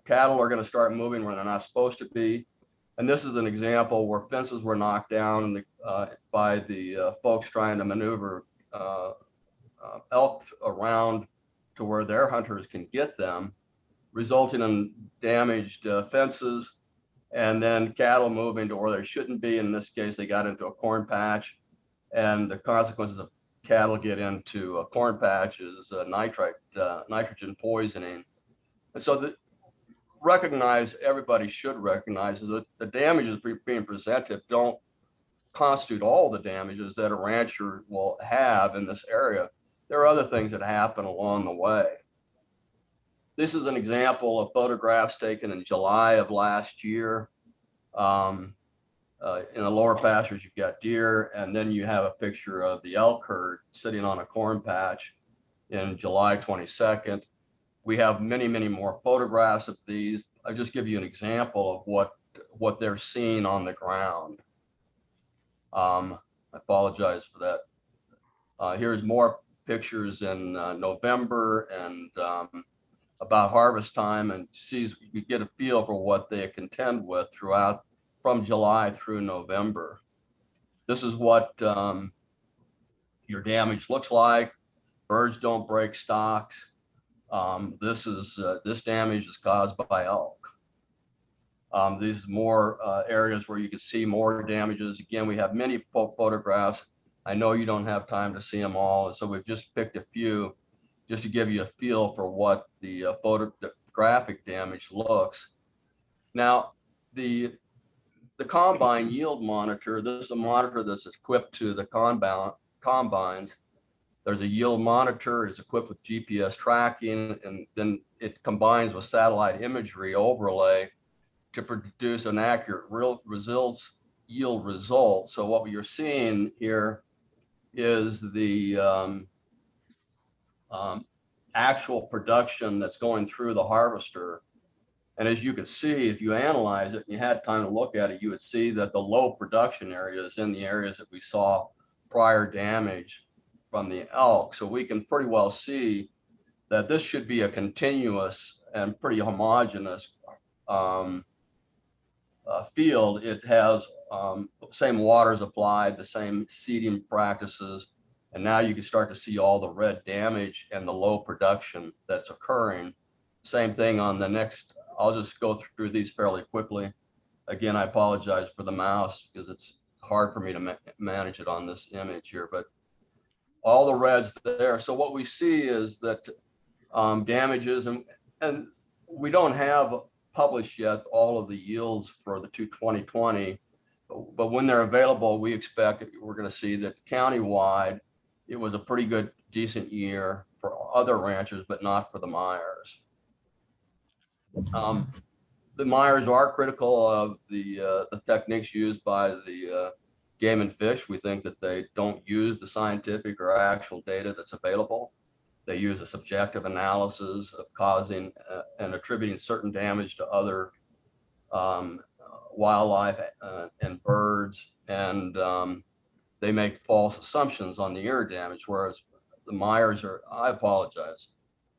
Cattle are going to start moving where they're not supposed to be. And this is an example where fences were knocked down by the folks trying to maneuver elk around to where their hunters can get them, resulting in damaged fences, and then cattle moving to where they shouldn't be. In this case, they got into a corn patch, and the consequences of cattle get into corn patches, nitrogen poisoning. And so everybody should recognize that the damages being presented don't constitute all the damages that a rancher will have in this area. There are other things that happen along the way. This is an example of photographs taken in July of last year. In the lower pastures, you've got deer, and then you have a picture of the elk herd sitting on a corn patch in July 22nd. We have many, many more photographs of these. I'll just give you an example of what they're seeing on the ground. I apologize for that. Here's more pictures in November and about harvest time, and you get a feel for what they contend with throughout from July through November. This is what your damage looks like. Birds don't break stalks. This damage is caused by elk. These more areas where you can see more damages. Again, we have many photographs. I know you don't have time to see them all, and so we've just picked a few just to give you a feel for what the photographic damage looks. Now, the combine yield monitor, this is a monitor that's equipped to the combines. There's a yield monitor, it's equipped with GPS tracking, and then it combines with satellite imagery overlay to produce an accurate yield result. So what you're seeing here is the actual production that's going through the harvester. And as you can see, if you analyze it and you had time to look at it, you would see that the low production areas in the areas that we saw prior damage from the elk. So we can pretty well see that this should be a continuous and pretty homogeneous field. It has the same waters applied, the same seeding practices, And now you can start to see all the red damage and the low production that's occurring. Same thing on the next. I'll just go through these fairly quickly. Again, I apologize for the mouse because it's hard for me to manage it on this image here, but all the reds there. So what we see is that damages, and we don't have published yet all of the yields for the 2020, but when they're available, we expect we're going to see that countywide, it was a pretty good, decent year for other ranchers, but not for the Myers. The Myers are critical of the techniques used by the Game and Fish. We think that they don't use the scientific or actual data that's available. They use a subjective analysis of causing and attributing certain damage to other wildlife and birds, and they make false assumptions on the ear damage, whereas the Myers are, I apologize,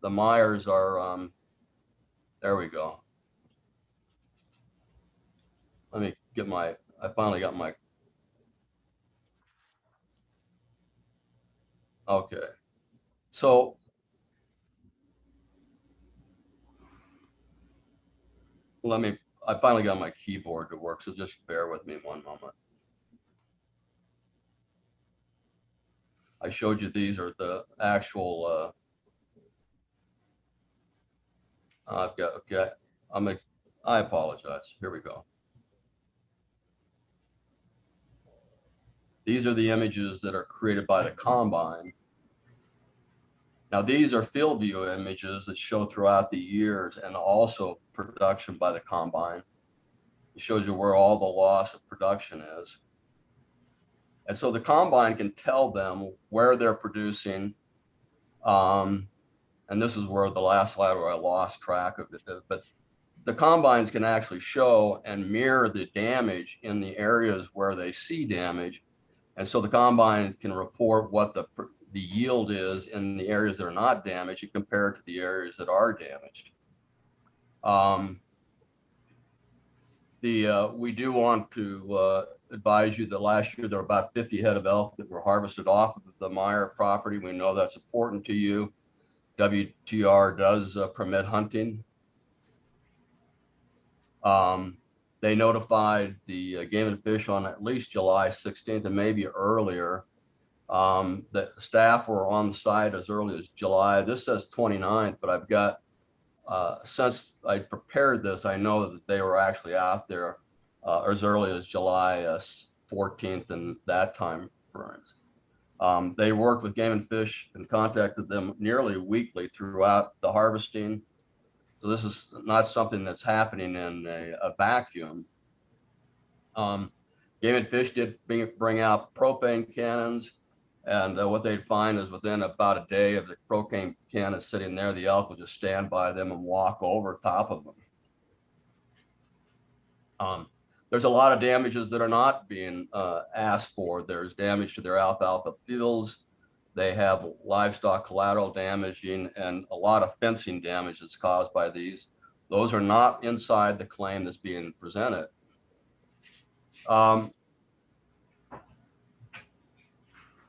the Myers are, there we go. Let me get my, I finally got my, okay. So I finally got my keyboard to work, so just bear with me one moment. I showed you these are the actual, I've got, okay, I apologize. Here we go. These are the images that are created by the combine. Now, these are field view images that show throughout the years and also production by the combine. It shows you where all the loss of production is. And so the combine can tell them where they're producing. And this is where the last slide where I lost track of it. But the combines can actually show and mirror the damage in the areas where they see damage. And so the combine can report what the yield is in the areas that are not damaged and compare it to the areas that are damaged. We do want to advise you that last year there were about 50 head of elk that were harvested off of the Meyer property. We know that's important to you. WGR does permit hunting. They notified the Game and Fish on at least July 16th and maybe earlier that staff were on site as early as July. This says 29th, but I've got, since I prepared this, I know that they were actually out there as early as July 14th and that time frames. They worked with Game and Fish and contacted them nearly weekly throughout the harvesting. So this is not something that's happening in a vacuum. Game and Fish did bring out propane cannons, and what they'd find is within about a day of the propane cannons sitting there, the elk will just stand by them and walk over top of them. There's a lot of damages that are not being asked for. There's damage to their alfalfa fields. They have livestock collateral damaging and a lot of fencing damage that's caused by these. Those are not inside the claim that's being presented.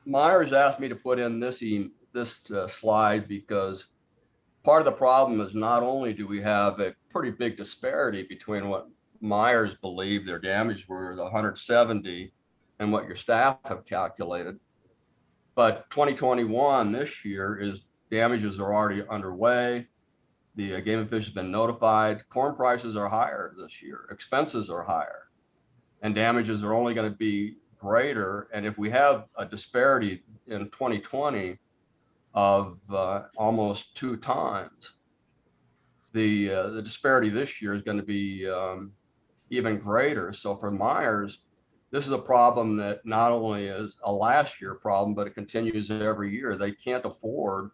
Myers asked me to put in this slide because part of the problem is not only do we have a pretty big disparity between what Myers believed their damage were, the 170, and what your staff have calculated, but 2021 this year is damages are already underway. The Game and Fish has been notified. Corn prices are higher this year. Expenses are higher, and damages are only going to be greater. And if we have a disparity in 2020 of almost 2 times, the disparity this year is going to be even greater. So for Myers, this is a problem that not only is a last year problem, but it continues every year. They can't afford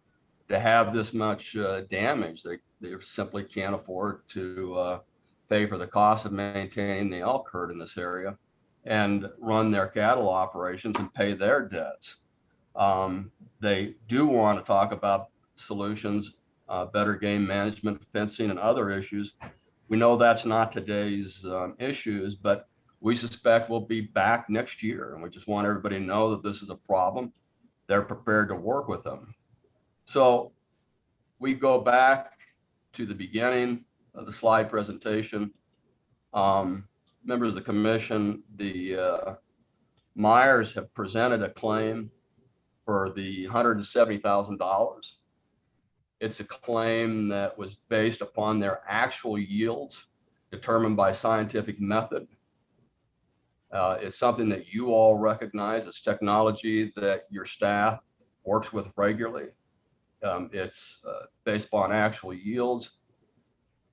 to have this much damage. They simply can't afford to pay for the cost of maintaining the elk herd in this area and run their cattle operations and pay their debts. They do want to talk about solutions, better game management, fencing, and other issues. We know that's not today's issues, but we suspect we'll be back next year. And we just want everybody to know that this is a problem. they're prepared to work with them. So we go back to the beginning of the slide presentation. Members of the commission, the Myers have presented a claim for the $170,000. It's a claim that was based upon their actual yields determined by scientific method. It's something that you all recognize. It's technology that your staff works with regularly. It's based upon actual yields.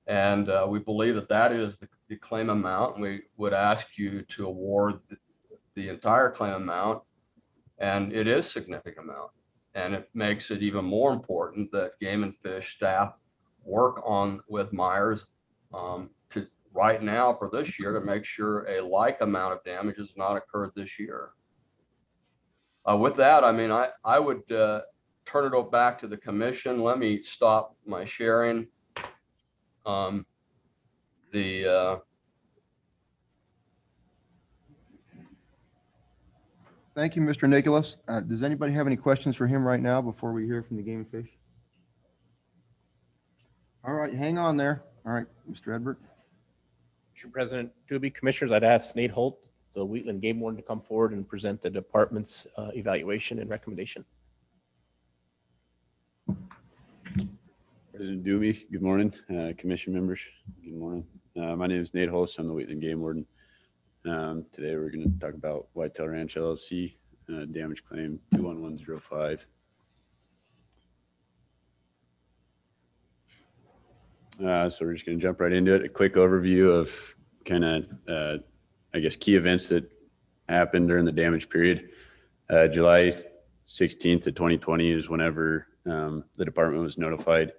And we believe that that is the claim amount. And we would ask you to award the entire claim amount. And it is a significant amount. And it makes it even more important that Game and Fish staff work on with Myers to right now for this year to make sure a like amount of damage has not occurred this year. With that, I mean, I would turn it back to the commission. Let me stop my sharing. Thank you, Mr. Nicholas. Does anybody have any questions for him right now before we hear from the Game and Fish? All right, hang on there. All right, Mr. Edbert. Mr. President, Doobie, Commissioners, I'd ask Nate Holt, the Wheatland Game Warden, to come forward and present the department's evaluation and recommendation. President Doobie, good morning. Commission members, good morning. My name is Nate Holt. I'm the Wheatland Game Warden. Today we're going to talk about Whitetail Ranch LLC, damage claim 21105. So we're just going to jump right into it. A quick overview of kind of, I guess, key events that happened during the damage period. July 16th of 2020 is whenever the department was notified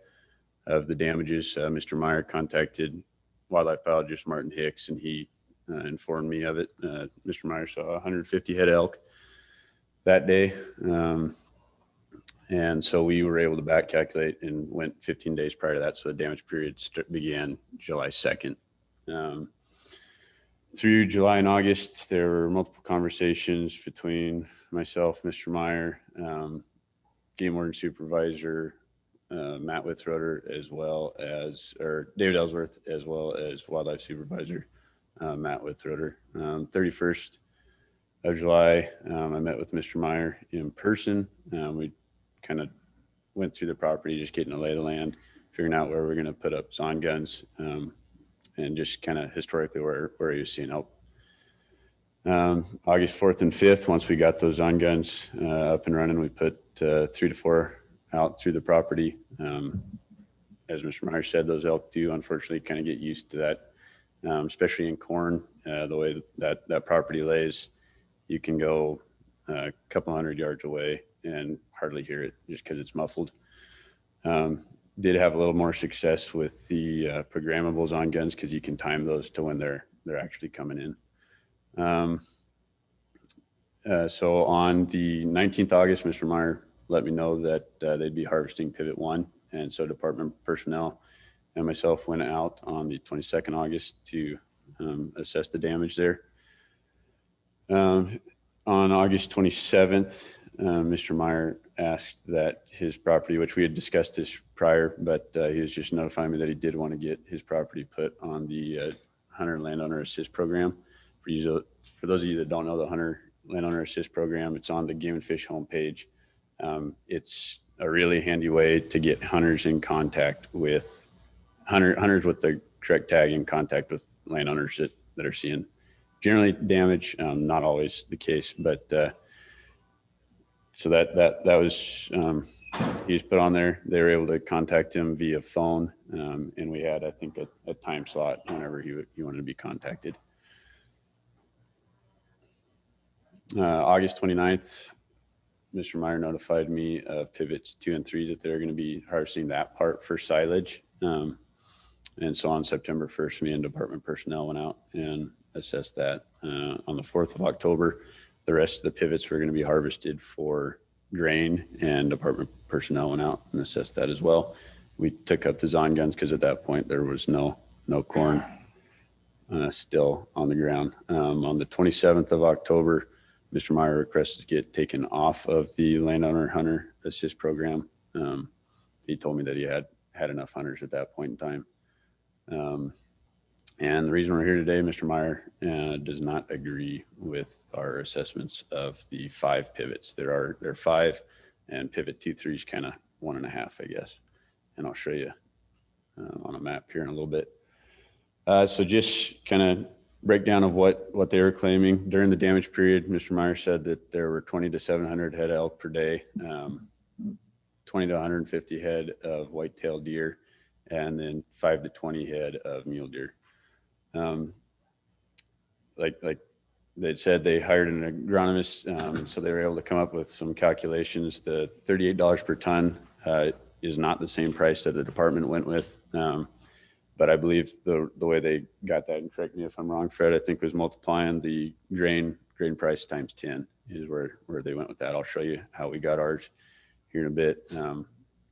of the damages. Mr. Meyer contacted wildlife biologist Martin Hicks, and he informed me of it. Mr. Meyer saw 150 head elk that day. And so we were able to back calculate and went 15 days prior to that. So the damage period began July 2nd. Through July and August, there were multiple conversations between myself, Mr. Meyer, Game Warden Supervisor, Matt Withroder, as well as, or David Ellsworth, as well as Wildlife Supervisor, Matt Withroder. 31st of July, I met with Mr. Meyer in person. We kind of went through the property, just getting a lay of the land, figuring out where we're going to put up zon guns, and just kind of historically where he was seeing elk. August 4th and 5th, once we got those zon guns up and running, we put 3 to 4 out through the property. As Mr. Meyer said, those elk do unfortunately kind of get used to that, especially in corn, the way that property lays. You can go a couple hundred yards away and hardly hear it just because it's muffled. Did have a little more success with the programmables on guns because you can time those to when they're actually coming in. So on the 19th August, Mr. Meyer let me know that they'd be harvesting pivot 1. And so department personnel and myself went out on the 22nd August to assess the damage there. On August 27th, Mr. Meyer asked that his property, which we had discussed this prior, but he was just notifying me that he did want to get his property put on the Hunter Landowner Assist Program. For those of you that don't know the Hunter Landowner Assist Program, it's on the Game and Fish homepage. It's a really handy way to get hunters in contact with hunters with the correct tag in contact with landowners that are seeing generally damage. Not always the case, but so that was he was put on there. They were able to contact him via phone, and we had, I think, a time slot whenever he wanted to be contacted. August 29th, Mr. Meyer notified me of pivots 2 and 3 that they're going to be harvesting that part for silage. And so on September 1st, me and department personnel went out and assessed that. On the 4th of October, the rest of the pivots were going to be harvested for grain, and department personnel went out and assessed that as well. We took up the zon guns because at that point there was no corn still on the ground. On the 27th of October, Mr. Meyer requested to get taken off of the landowner hunter assist program. He told me that he had enough hunters at that point in time. And the reason we're here today, Mr. Meyer does not agree with our assessments of the 5 pivots. There are 5, and pivot 2-3 is kind of 1.5, I guess. And I'll show you on a map here in a little bit. So just kind of breakdown of what they were claiming during the damage period. Mr. Meyer said that there were 20 to 700 head of elk per day, 20 to 150 head of white-tailed deer, and then 5 to 20 head of mule deer. Like they said, they hired an agronomist, so they were able to come up with some calculations. The $38 per ton is not the same price that the department went with. But I believe the way they got that, and correct me if I'm wrong, Fred, I think was multiplying the grain price times 10 is where they went with that. I'll show you how we got ours here in a bit.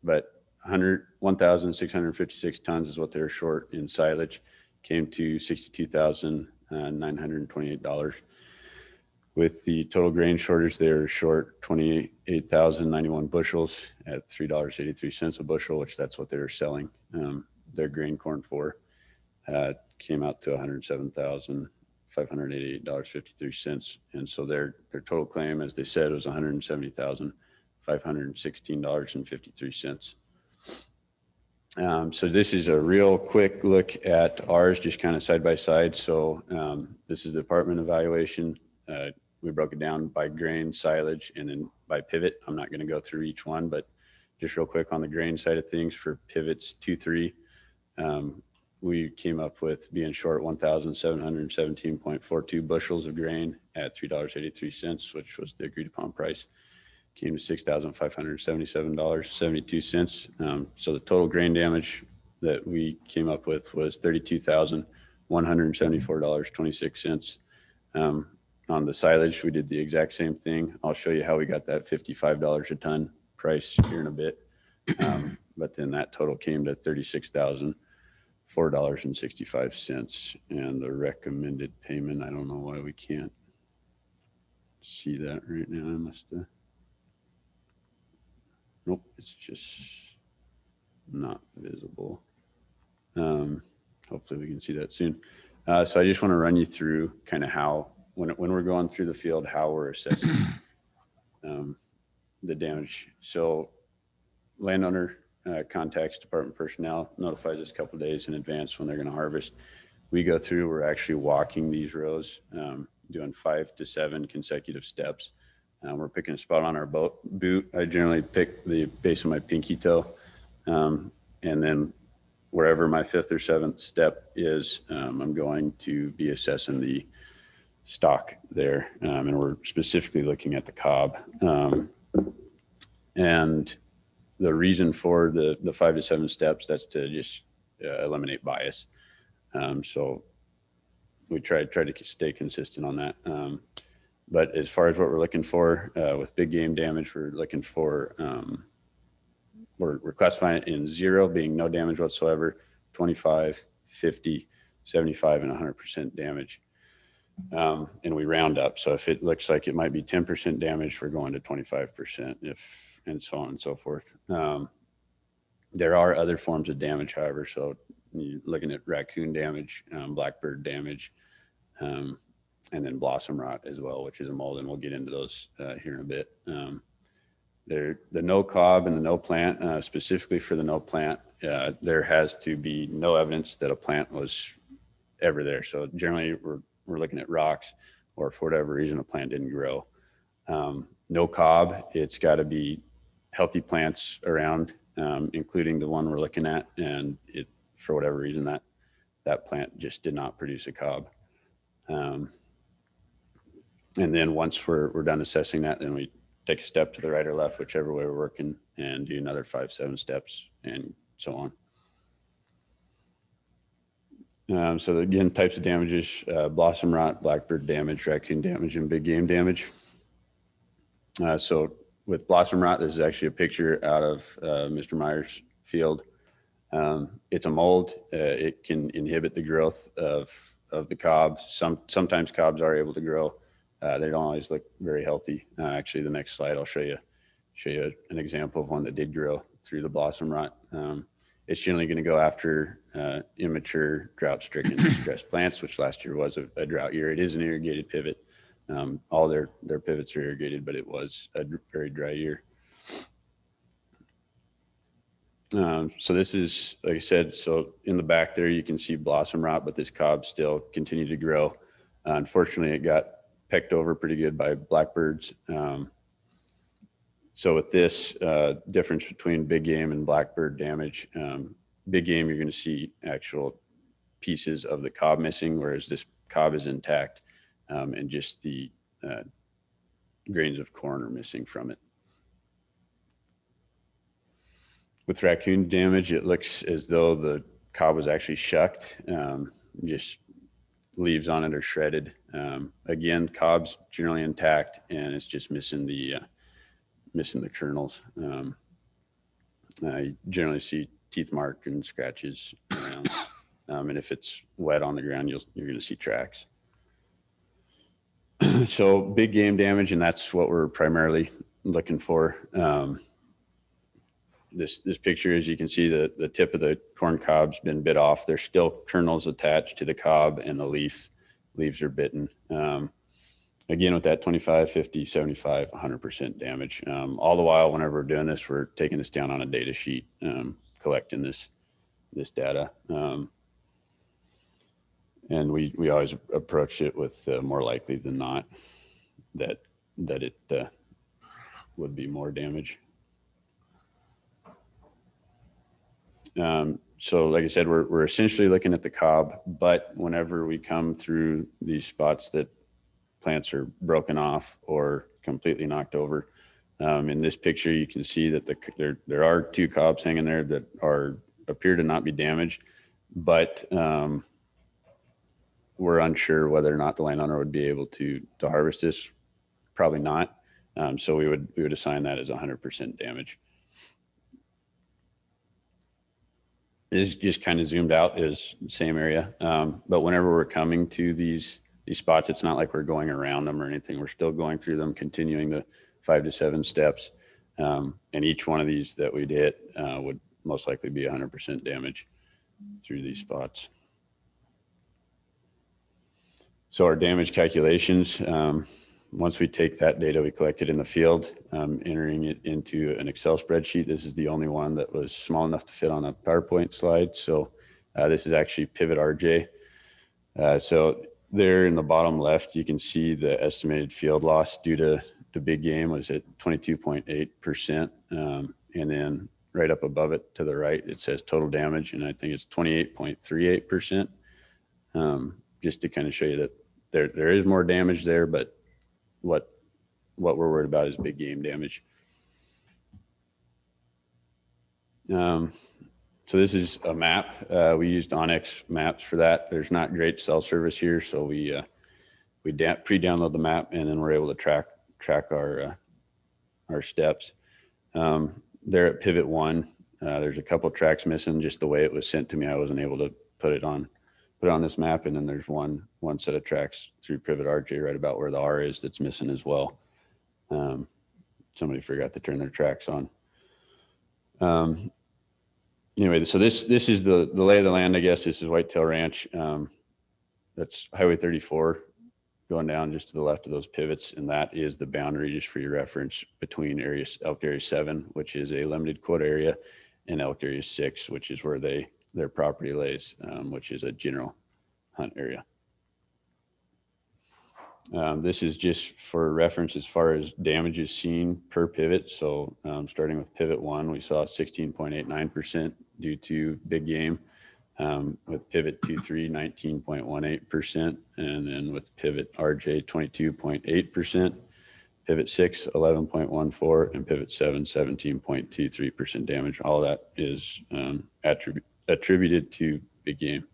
But 1,656 tons is what they were short in silage, came to $62,928. With the total grain shortage, they were short 28,091 bushels at $3.83 a bushel, which that's what they were selling their grain corn for. Came out to $107,588.53. And so their total claim, as they said, was $170,516.53. So this is a real quick look at ours, just kind of side by side. So this is the department evaluation. We broke it down by grain, silage, and then by pivot. I'm not going to go through each one, but just real quick on the grain side of things for pivots 2-3, we came up with being short 1,717.42 bushels of grain at $3.83, which was the agreed upon price. Came to $6,577.72. So the total grain damage that we came up with was $32,174.26. On the silage, we did the exact same thing. I'll show you how we got that $55 a ton price here in a bit. But then that total came to $36,004.65. And the recommended payment, I don't know why we can't see that right now. I must have. Nope, it's just not visible. Hopefully we can see that soon. So I just want to run you through kind of how, when we're going through the field, how we're assessing the damage. So landowner contacts department personnel, notifies us a couple of days in advance when they're going to harvest. We go through, we're actually walking these rows, doing 5 to 7 consecutive steps. We're picking a spot on our boot. I generally pick the base of my pinky toe. And then wherever my 5th or 7th step is, I'm going to be assessing the stock there. And we're specifically looking at the cob. And the reason for the 5 to 7 steps, that's to just eliminate bias. So we try to stay consistent on that. But as far as what we're looking for with big game damage, we're looking for, we're classifying it in 0 being no damage whatsoever, 25, 50, 75, and 100% damage. And we round up. So if it looks like it might be 10% damage, we're going to 25%, and so on and so forth. There are other forms of damage, however. So you're looking at raccoon damage, blackbird damage, and then blossom rot as well, which is a mold, and we'll get into those here in a bit. The no cob and the no plant, specifically for the no plant, there has to be no evidence that a plant was ever there. So generally we're looking at rocks, or for whatever reason a plant didn't grow. No cob, it's got to be healthy plants around, including the one we're looking at, and it, for whatever reason, that plant just did not produce a cob. And then once we're done assessing that, then we take a step to the right or left, whichever way we're working, and do another 5, 7 steps, and so on. So again, types of damages, blossom rot, blackbird damage, raccoon damage, and big game damage. So with blossom rot, this is actually a picture out of Mr. Meyer's field. It's a mold. It can inhibit the growth of the cob. Sometimes cobs are able to grow. They don't always look very healthy. Actually, the next slide, I'll show you an example of one that did grow through the blossom rot. It's generally going to go after immature, drought-stricken, stressed plants, which last year was a drought year. It is an irrigated pivot. All their pivots are irrigated, but it was a very dry year. So this is, like I said, so in the back there, you can see blossom rot, but this cob still continued to grow. Unfortunately, it got pecked over pretty good by blackbirds. So with this difference between big game and blackbird damage, big game, you're going to see actual pieces of the cob missing, whereas this cob is intact, and just the grains of corn are missing from it. With raccoon damage, it looks as though the cob was actually shucked. Just leaves on it are shredded. Again, cob's generally intact, and it's just missing the kernels. You generally see teeth mark and scratches around. And if it's wet on the ground, you're going to see tracks. So big game damage, and that's what we're primarily looking for. This picture, as you can see, the tip of the corn cob's been bit off. There's still kernels attached to the cob, and the leaves are bitten. Again, with that 25, 50, 75, 100% damage. All the while, whenever we're doing this, we're taking this down on a data sheet, collecting this data. And we always approach it with more likely than not that it would be more damage. So like I said, we're essentially looking at the cob, but whenever we come through these spots that plants are broken off or completely knocked over, in this picture, you can see that there are 2 cobs hanging there that appear to not be damaged, but we're unsure whether or not the landowner would be able to harvest this. Probably not. So we would assign that as 100% damage. This is just kind of zoomed out is the same area. But whenever we're coming to these spots, it's not like we're going around them or anything. We're still going through them, continuing the 5 to 7 steps. And each one of these that we'd hit would most likely be 100% damage through these spots. So our damage calculations, once we take that data we collected in the field, entering it into an Excel spreadsheet. This is the only one that was small enough to fit on a PowerPoint slide. So this is actually pivot RJ. So there in the bottom left, you can see the estimated field loss due to big game was at 22.8%. And then right up above it to the right, it says total damage, and I think it's 28.38%. Just to kind of show you that there is more damage there, but what we're worried about is big game damage. So this is a map. We used Onyx maps for that. There's not great cell service here, so we pre-download the map, and then we're able to track our steps. There at pivot 1, there's a couple tracks missing. Just the way it was sent to me, I wasn't able to put it on this map. And then there's one set of tracks through pivot RJ right about where the R is that's missing as well. Somebody forgot to turn their tracks on. Anyway, so this is the lay of the land, I guess. This is Whitetail Ranch. That's Highway 34 going down just to the left of those pivots. And that is the boundary, just for your reference, between Elk Area 7, which is a limited quota area, and Elk Area 6, which is where their property lays, which is a general hunt area. This is just for reference as far as damages seen per pivot. So starting with pivot 1, we saw 16.89% due to big game. With pivot 2-3, 19.18%. And then with pivot RJ, 22.8%. Pivot 6, 11.14%, and pivot 7, 17.23% damage. All that is attributed to big game.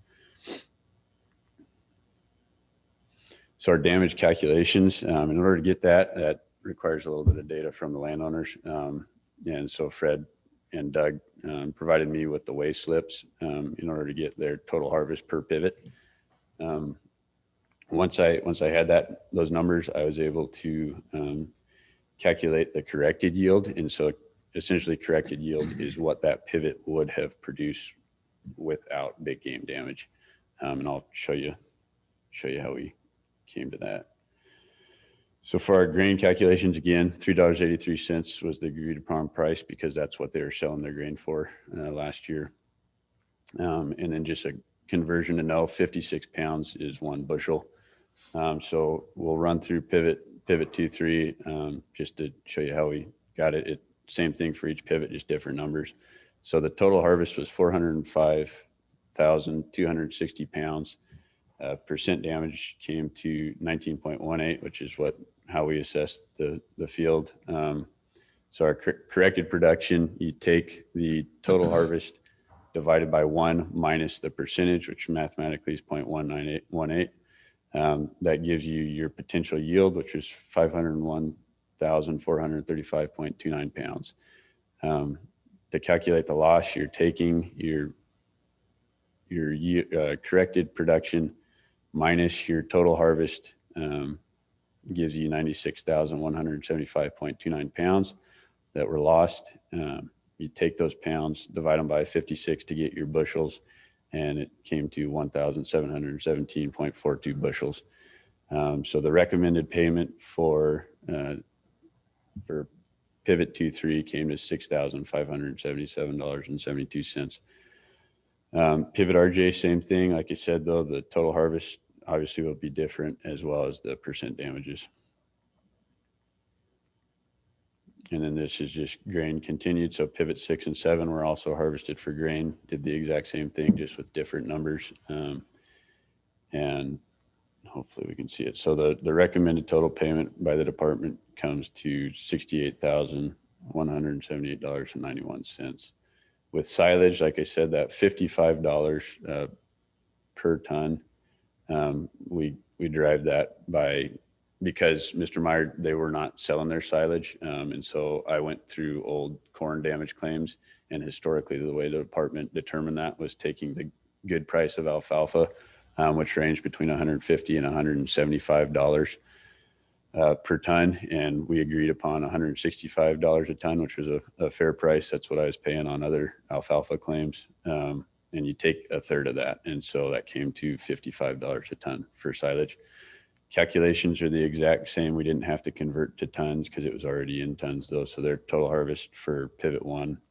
So our damage calculations, in order to get that requires a little bit of data from the landowners. And so Fred and Doug provided me with the weigh slips in order to get their total harvest per pivot. Once I had those numbers, I was able to calculate the corrected yield. And so essentially corrected yield is what that pivot would have produced without big game damage. And I'll show you how we came to that. So for our grain calculations, again, $3.83 was the agreed upon price because that's what they were selling their grain for last year. And then just a conversion to know 56 pounds is 1 bushel. So we'll run through pivot 2-3 just to show you how we got it. Same thing for each pivot, just different numbers. So the total harvest was 405,260 pounds. Percent damage came to 19.18, which is how we assessed the field. So our corrected production, you take the total harvest divided by 1 minus the percentage, which mathematically is 0.1918. That gives you your potential yield, which is 501,435.29 pounds. To calculate the loss, you're taking your corrected production minus your total harvest, gives you 96,175.29 pounds that were lost. You take those pounds, divide them by 56 to get your bushels, and it came to 1,717.42 bushels. So the recommended payment for pivot 2-3 came to $6,577.72. Pivot RJ, same thing. Like I said, though, the total harvest obviously will be different as well as the percent damages. And then this is just grain continued. So pivot 6 and 7 were also harvested for grain, did the exact same thing, just with different numbers. And hopefully we can see it. So the recommended total payment by the department comes to $68,178.91. With silage, like I said, that $55 per ton, we derive that by, because Mr. Meyer, they were not selling their silage. And so I went through old corn damage claims, and historically the way the department determined that was taking the good price of alfalfa, which ranged between $150 and $175 per ton. And we agreed upon $165 a ton, which was a fair price. That's what I was paying on other alfalfa claims. And you take a third of that. And so that came to $55 a ton for silage. Calculations are the exact same. We didn't have to convert to tons because it was already in tons though. So their total harvest for pivot 1,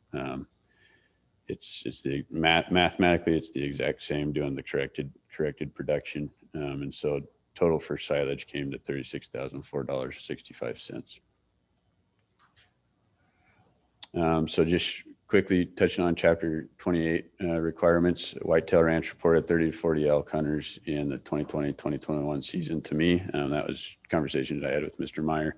it's the mathematically, it's the exact same doing the corrected production. And so total for silage came to $36,004.65. So just quickly touching on chapter 28 requirements, Whitetail Ranch reported 30 to 40 elk hunters in the 2020-2021 season to me. That was conversations I had with Mr. Meyer,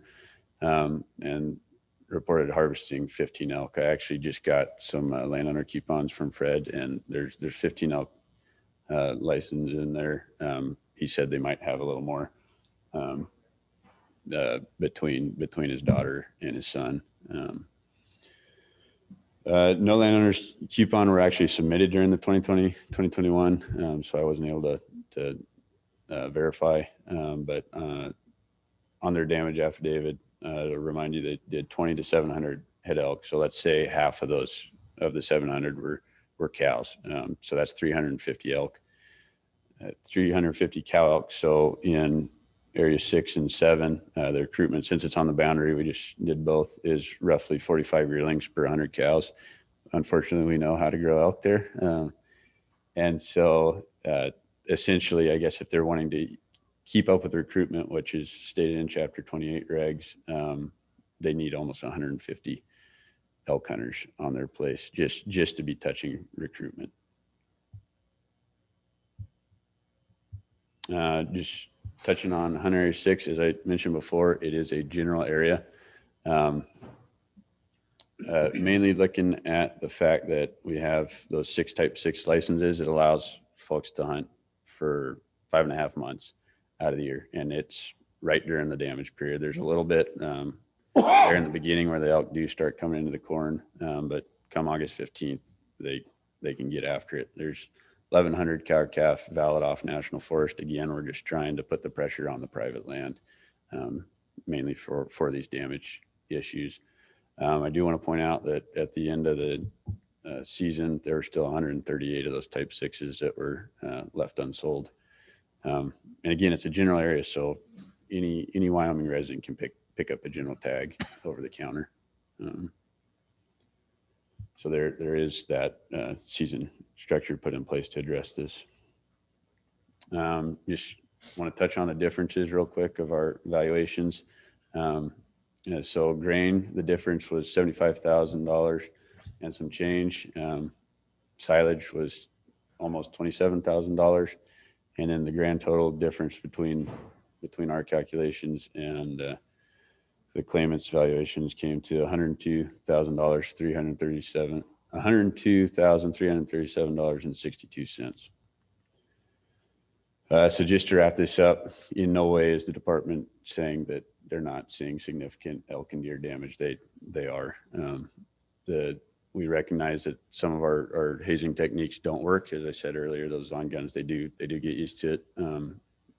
and reported harvesting 15 elk. I actually just got some landowner coupons from Fred, and there's 15 elk license in there. He said they might have a little more between his daughter and his son. No landowners coupon were actually submitted during the 2020-2021, so I wasn't able to verify. But on their damage affidavit, to remind you, they did 20 to 700 head elk. So let's say half of those of the 700 were cows. So that's 350 elk, 350 cow elk. So in area 6 and 7, the recruitment, since it's on the boundary, we just did both, is roughly 45 yearlings per 100 cows. Unfortunately, we know how to grow elk there. And so essentially, I guess if they're wanting to keep up with recruitment, which is stated in chapter 28 regs, they need almost 150 elk hunters on their place just to be touching recruitment. Just touching on Hunt Area 6, as I mentioned before, it is a general area. Mainly looking at the fact that we have those type 6 licenses. It allows folks to hunt for 5.5 months out of the year, and it's right during the damage period. There's a little bit there in the beginning where the elk do start coming into the corn, but come August 15th, they can get after it. There's 1100 cow-calf valid off national forest. Again, we're just trying to put the pressure on the private land, mainly for these damage issues. I do want to point out that at the end of the season, there were still 138 of those type 6s that were left unsold. And again, it's a general area, so any Wyoming resident can pick up a general tag over the counter. So there is that season structure put in place to address this. Just want to touch on the differences real quick of our valuations. So grain, the difference was $75,000 and some change. Silage was almost $27,000. And then the grand total difference between our calculations and the claimant's valuations came to $102,337.62. So just to wrap this up, in no way is the department saying that they're not seeing significant elk and deer damage. They are. We recognize that some of our hazing techniques don't work. As I said earlier, those on guns, they do get used to it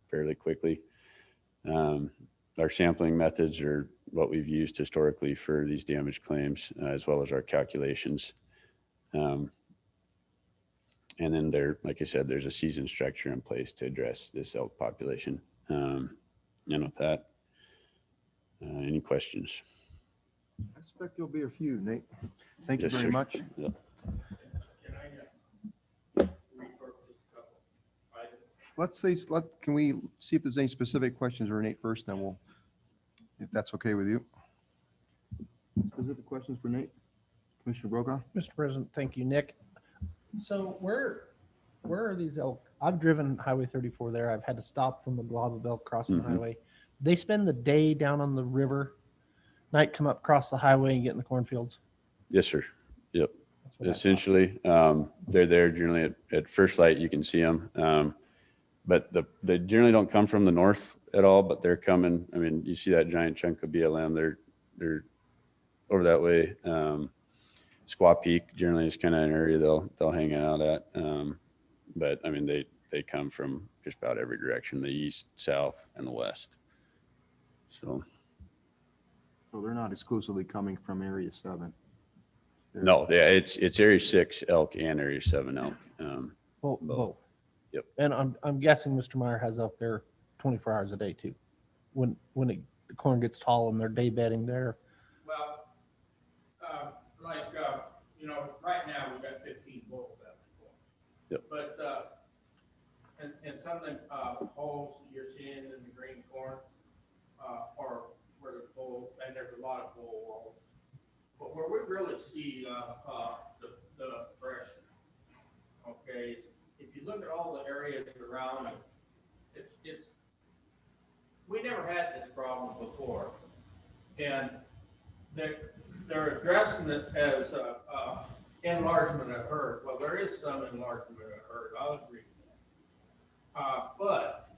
fairly quickly. Our sampling methods are what we've used historically for these damage claims, as well as our calculations. And then like I said, there's a season structure in place to address this elk population. And with that, any questions? I expect there'll be a few, Nate. Thank you Yes, very sir. much. Yep. Can we see if there's any specific questions for Nate first, then we'll, if that's okay with you. Specific questions for Nate? Commissioner Brokaw? Mr. President, thank you, Nick. So where are these elk? I've driven Highway 34 there. I've had to stop from the blob of elk crossing the highway. They spend the day down on the river, night come up across the highway and get in the cornfields. Yes, sir. Yep. That's what I thought. Essentially, they're there generally at first light. You can see them, but they generally don't come from the north at all. But they're coming. I mean, you see that giant chunk of BLM. They're over that way. Squaw Peak generally is kind of an area they'll hang out at. But I mean, they come from just about every direction: the east, south, and the west. So they're not exclusively coming from Area 7. no, yeah, it's Area 6 elk and Area 7 elk. Both. Yep. And I'm guessing Mr. Meyer has up there 24 hours a day too. When the corn gets tall and they're day bedding there. Well, right now we've got 15 bulls out there. Yep. But, and some of the holes that you're seeing in the green corn are where there's bull, and there's a lot of bull walls. But where we really see the aggression, okay, if you look at all the areas around it, we never had this problem before. And they're addressing it as enlargement of herd. Well, there is some enlargement of herd, I'll agree with that. But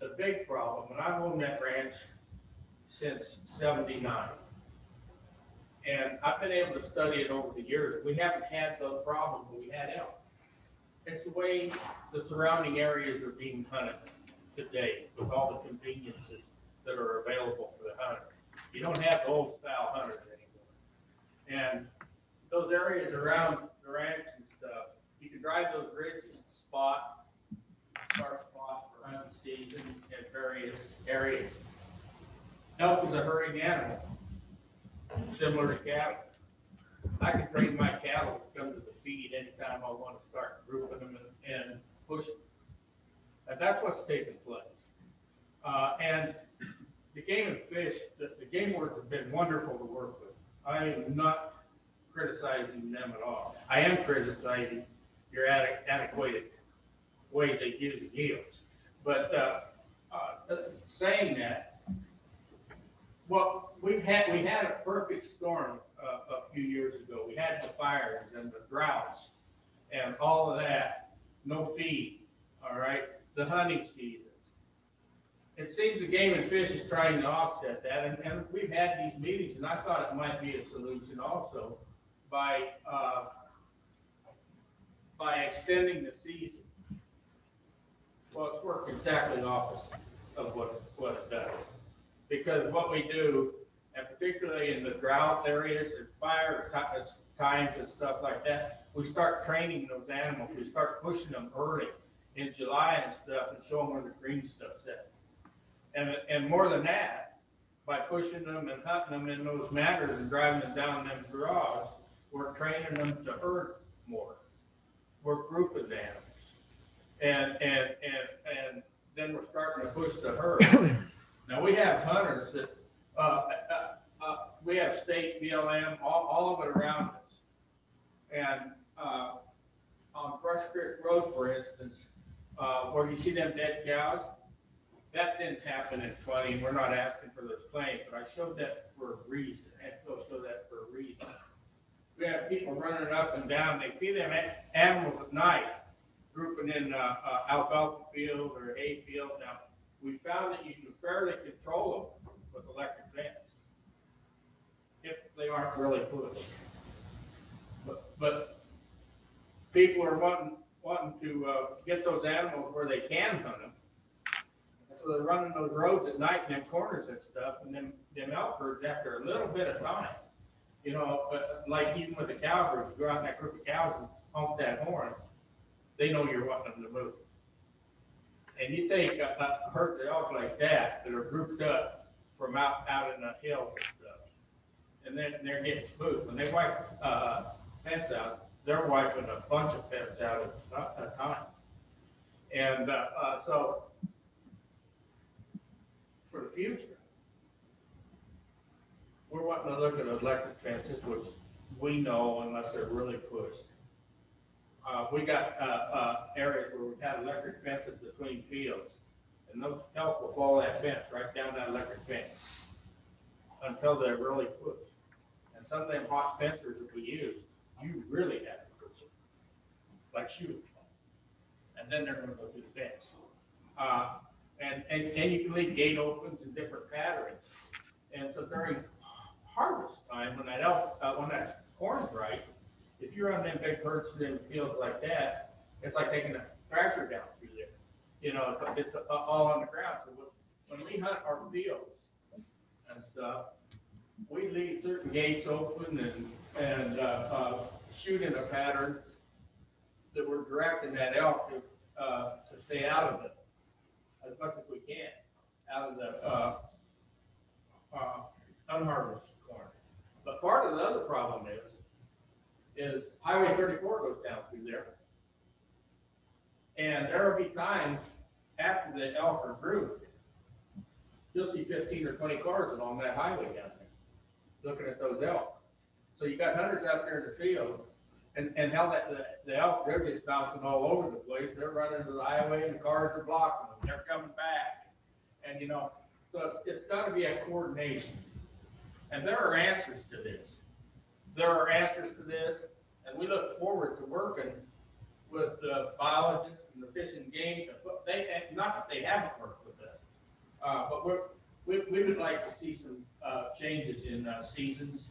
the big problem, and I've owned that ranch since '79, and I've been able to study it over the years. We haven't had those problems when we had elk. It's the way the surrounding areas are being hunted today with all the conveniences that are available for the hunters. You don't have the old style hunters anymore. And those areas around the ranch and stuff, you can drive those ridges to spot, start spots for hunting season at various areas. Elk is a herding animal, similar to cattle. I can train my cattle to come to the feed anytime I want to start grouping them and pushing. And that's what's taking place. And the game and fish, the game wardens have been wonderful to work with. I am not criticizing them at all. I am criticizing your antiquated ways they use the yields. But saying that, well, we had a perfect storm a few years ago. We had the fires and the droughts and all of that. No feed, all right? The hunting seasons. It seems the game and fish is trying to offset that, and we've had these meetings, and I thought it might be a solution also by by extending the season, well, it's worked exactly opposite of what it does. Because what we do, and particularly in the drought areas and fire times and stuff like that, we start training those animals. We start pushing them early in July and stuff and show them where the green stuff's at. And more than that, by pushing them and hunting them in those matters and driving them down them draws, we're training them to herd more. We're grouping the animals. And then we're starting to push the herd. Now we have hunters that, we have state BLM, all of it around us. And on Brush Creek Road, for instance, where you see them dead cows, that didn't happen in 20. We're not asking for those claims, but I showed that for a reason. I had to go show that for a reason. We have people running up and down. They see them animals at night, grouping in alfalfa field or hay field. Now, we found that you can fairly control them with electric fence if they aren't really pushed. But people are wanting to get those animals where they can hunt them. So they're running those roads at night in them corners and stuff, and them elk herds, after a little bit of time, you know, but like even with the cow group, you go out in that group of cows and honk that horn, they know you're wanting them to move. And you take a herd of elk like that are grouped up from out in the hills and stuff, and then they're getting spooked. When they wipe fence out, they're wiping a bunch of fence out at a time. And so for the future, we're wanting to look at electric fences, which we know unless they're really pushed. We got areas where we've had electric fences between fields, and those elk will follow that fence right down that electric fence until they're really pushed. And some of them hot fencers that we use, you really have to push them, like shoot, and then they're going to go through the fence. And you can leave gate opens in different patterns. And so during harvest time, when that corn's right, if you're on them big herds in fields like that, it's like taking a thrasher down through there. You know, it's all on the ground. So when we hunt our fields and stuff, we leave certain gates open and shoot in a pattern that we're directing that elk to stay out of it as much as we can, out of the unharvested corn. But part of the other problem is Highway 34 goes down through there. And there will be times after the elk are grouped, you'll see 15 or 20 cars along that highway down there, looking at those elk. So you got hunters out there in the field, and how the elk, they're just bouncing all over the place. They're running to the highway and the cars are blocking them. They're coming back. And you know, so it's got to be a coordination. And there are answers to this. There are answers to this, and we look forward to working with the biologists and the Fish and Game. Not that they haven't worked with us, but we would like to see some changes in seasons,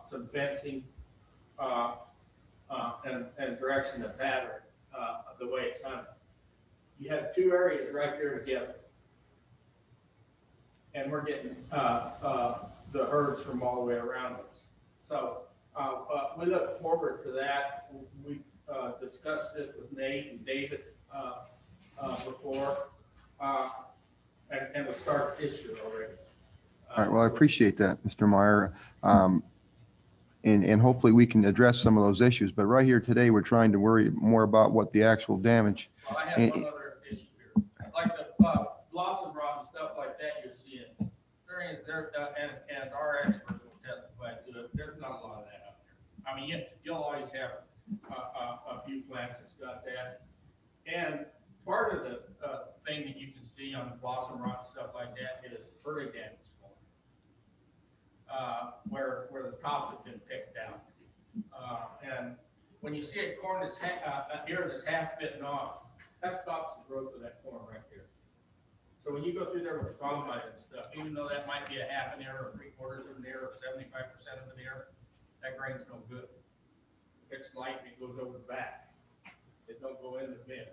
some fencing, and direction of pattern, the way it's hunted. You have two areas right there together, and we're getting the herds from all the way around us. So we look forward to that. We discussed this with Nate and David before, and we start this year already. All right, well, I appreciate that, Mr. Meyer. And hopefully we can address some of those issues. But right here today, we're trying to worry more about what the actual damage. Well, I have one other issue here. Like the blossom rot and stuff like that you're seeing, and our experts will testify to it, there's not a lot of that out there. I mean, you'll always have a few plants that's got that. And part of the thing that you can see on the blossom rot and stuff like that is early damage. Where the top has been picked out. And when you see a corn that's ear that's half bitten off, that stops the growth of that corn right there. So when you go through there with combine and stuff, even though that might be a half an ear or 3/4 of an ear or 75% of an ear, that grain's no good. It's light and it goes over the back. that don't go in the bins.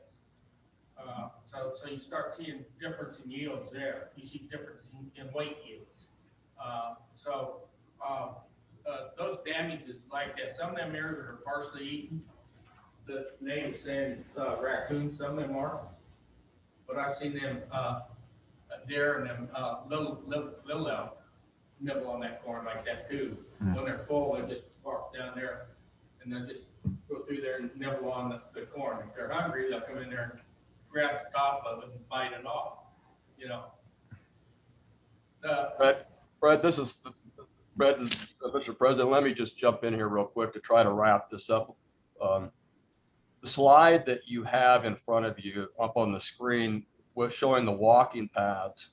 So you start seeing difference in yields there. You see difference in weight yields. Those damages like that, some of them areas are partially eaten. The natives saying raccoons, some of them are. But I've seen them deer and them little elk nibble on that corn like that too. When they're full, they just walk down there and then just go through there and nibble on the corn. If they're hungry, they'll come in there and grab the top of it and bite it off, you know. Fred, this is Fred, Mr. President. Let me just jump in here real quick to try to wrap this up. The slide that you have in front of you up on the screen was showing the walking paths.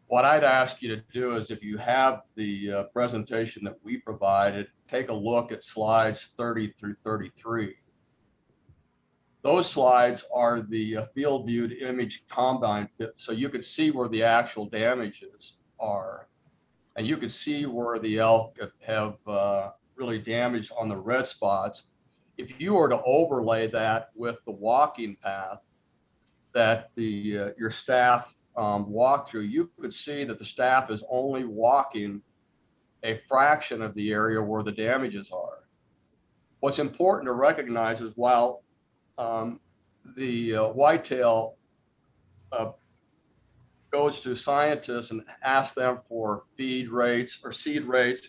What I'd ask you to do is, if you have the presentation that we provided, take a look at slides 30 through 33. Those slides are the field viewed image combine pit, so you could see where the actual damages are. And you could see where the elk have really damaged on the red spots. If you were to overlay that with the walking path that your staff walk through, you could see that the staff is only walking a fraction of the area where the damages are. What's important to recognize is while the whitetail goes to scientists and asks them for feed rates or seed rates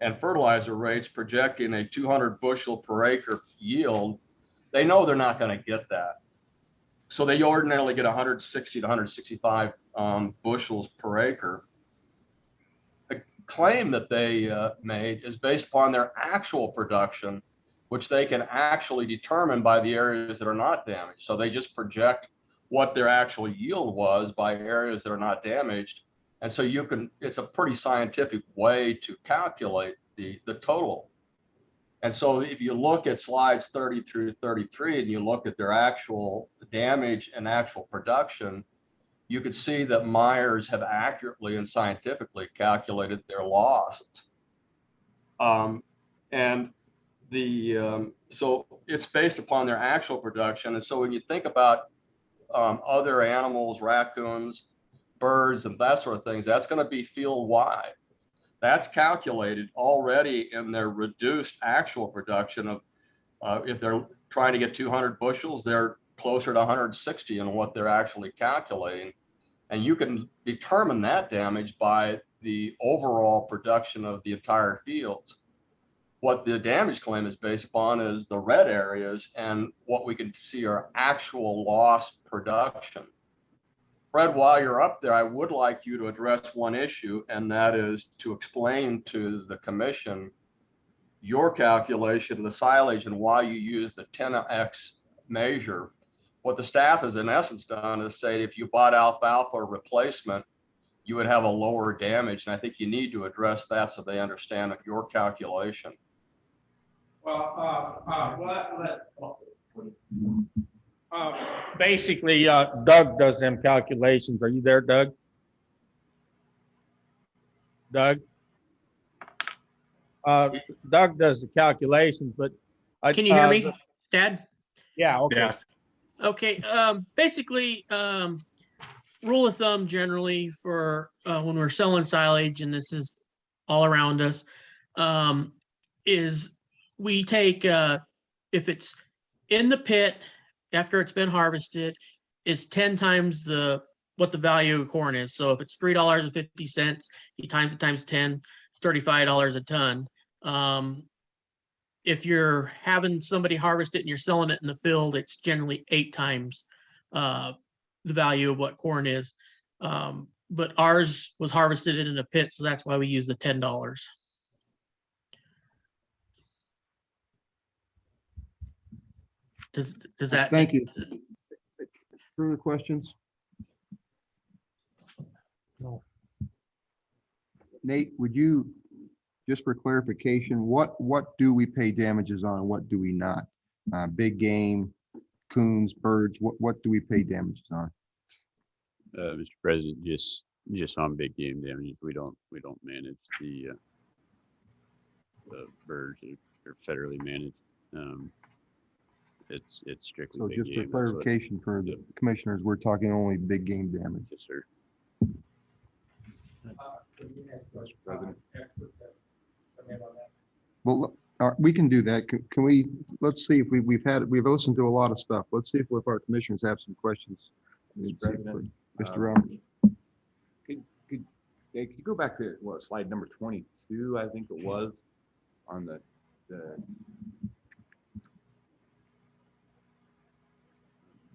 and fertilizer rates projecting a 200 bushel per acre yield, they know they're not going to get that. So they ordinarily get 160 to 165 bushels per acre. The claim that they made is based upon their actual production, which they can actually determine by the areas that are not damaged. So they just project what their actual yield was by areas that are not damaged. And so you can, it's a pretty scientific way to calculate the total. And so if you look at slides 30 through 33 and you look at their actual damage and actual production, you could see that Myers have accurately and scientifically calculated their losses. So it's based upon their actual production. And so when you think about other animals, raccoons, birds, and that sort of things, that's going to be field wide. That's calculated already in their reduced actual production of, if they're trying to get 200 bushels, they're closer to 160 in what they're actually calculating. And you can determine that damage by the overall production of the entire fields. What the damage claim is based upon is the red areas, and what we can see are actual lost production. Fred, while you're up there, I would like you to address one issue, and that is to explain to the commission your calculation of the silage and why you use the 10x measure. What the staff has in essence done is say if you bought alfalfa replacement, you would have a lower damage. And I think you need to address that so they understand your calculation. Basically, Doug does them calculations. Are you there, Doug? Doug? Doug does the calculations, but can you hear me, Dad? Yeah. Okay. Yes. Okay. Basically, rule of thumb generally for when we're selling silage, and this is all around us, is we take if it's in the pit after it's been harvested, it's 10 times what the value of corn is. So if it's $3.50, you times it times 10, it's $35 a ton. If you're having somebody harvest it and you're selling it in the field, it's generally 8 times the value of what corn is. But ours was harvested in a pit, so that's why we use the $10. Does that? Thank you. Further questions? No. Nate, would you, just for clarification, what do we pay damages on? What do we not? Big game, coons, birds, what do we pay damages on? Mr. President, just on big game damages. We don't manage the birds. They're federally managed. It's strictly So big just for game. That's what- clarification for the commissioners, we're talking only big game damage. Yes, sir. Mr. President. Well, we can do that. Can we, let's see if we've listened to a lot of stuff. Let's see if our commissioners have some questions. Mr. President, Mr. Roberts. Could you go back to what, slide number 22, I think it was, on the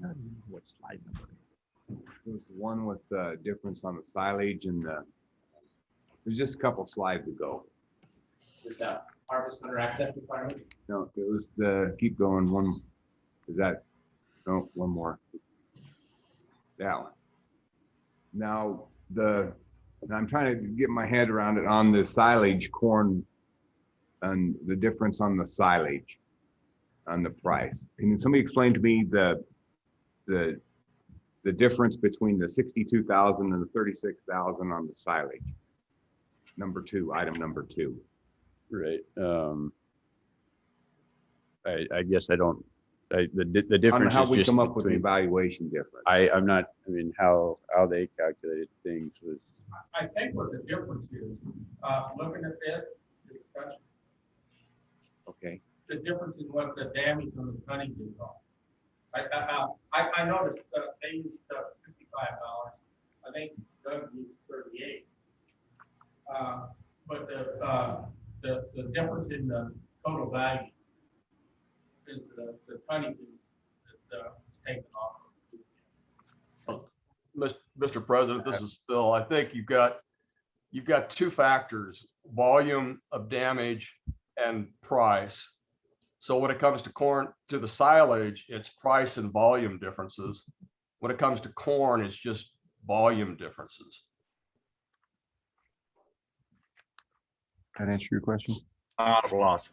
I don't remember what slide number. It was the one with the difference on the silage and the, it was just a couple slides ago. Is that harvest under access requirement? No, it was the, keep going, one, is that, no, one more. That one. Now, and I'm trying to get my head around it on the silage corn and the difference on the silage on the price. Can somebody explain to me the difference between the 62,000 and the 36,000 on the silage? Number two, item number two. Right. I guess I don't, the I don't difference know how is we just come up with the between, evaluation difference. I'm not, I mean, how they calculated things was, I think what the difference is, looking at this, Okay. the difference in what the damage on the tonnage is on. I noticed they used $55. I think Doug used 38. But the difference in the total value is the tonnage is taken off. Mr. President, this is Phil. I think you've got two factors, volume of damage and price. So when it comes to corn, to the silage, it's price and volume differences. When it comes to corn, it's just volume differences. That answer your question? Honorable loss.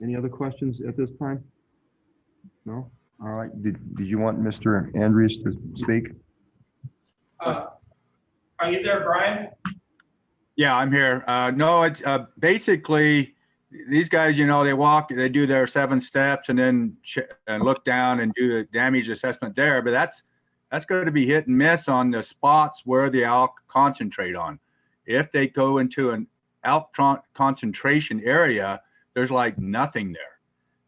Any other questions at this time? No? All right. Did you want Mr. Andrews to speak? Are you there, Brian? Yeah, I'm here. No, it's basically these guys, you know, they do their 7 steps and then look down and do the damage assessment there. But that's going to be hit and miss on the spots where the elk concentrate on. If they go into an elk concentration area, there's like nothing there.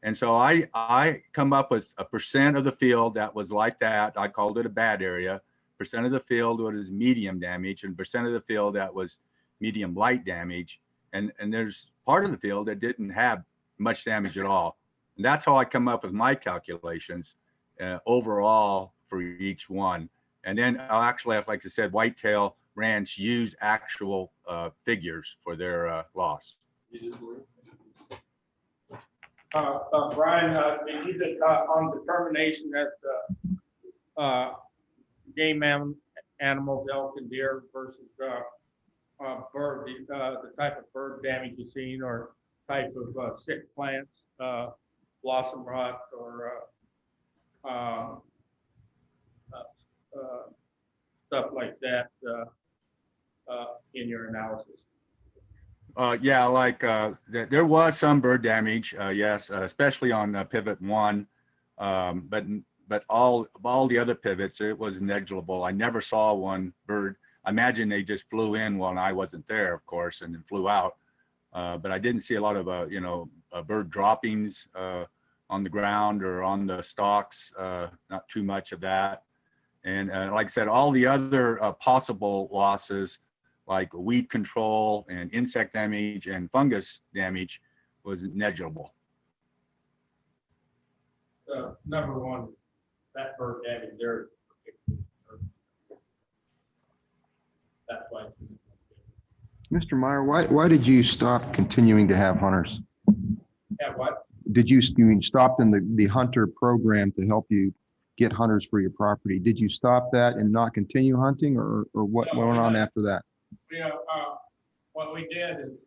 And so I come up with a percent of the field that was like that. I called it a bad area. Percent of the field was medium damage and percent of the field that was medium light damage. And there's part of the field that didn't have much damage at all. And that's how I come up with my calculations overall for each one. And then I'll actually, like I said, Whitetail Ranch use actual figures for their loss. Brian, you did on determination that game animals, elk and deer versus bird, the type of bird damage you've seen or type of sick plants, blossom rot or stuff like that in your analysis. Yeah, like there was some bird damage, yes, especially on pivot 1, but all the other pivots, it was negligible. I never saw one bird. I imagine they just flew in when I wasn't there, of course, and then flew out. But I didn't see a lot of bird droppings on the ground or on the stalks. Not too much of that. And like I said, all the other possible losses, like weed control and insect damage and fungus damage, was negligible. Number one, that bird damage there. That's why. Mr. Meyer, why did you stop continuing to have hunters? Yeah, what? Did you stopped in the hunter program to help you get hunters for your property? Did you stop that and not continue hunting, or what went on after that? What we did is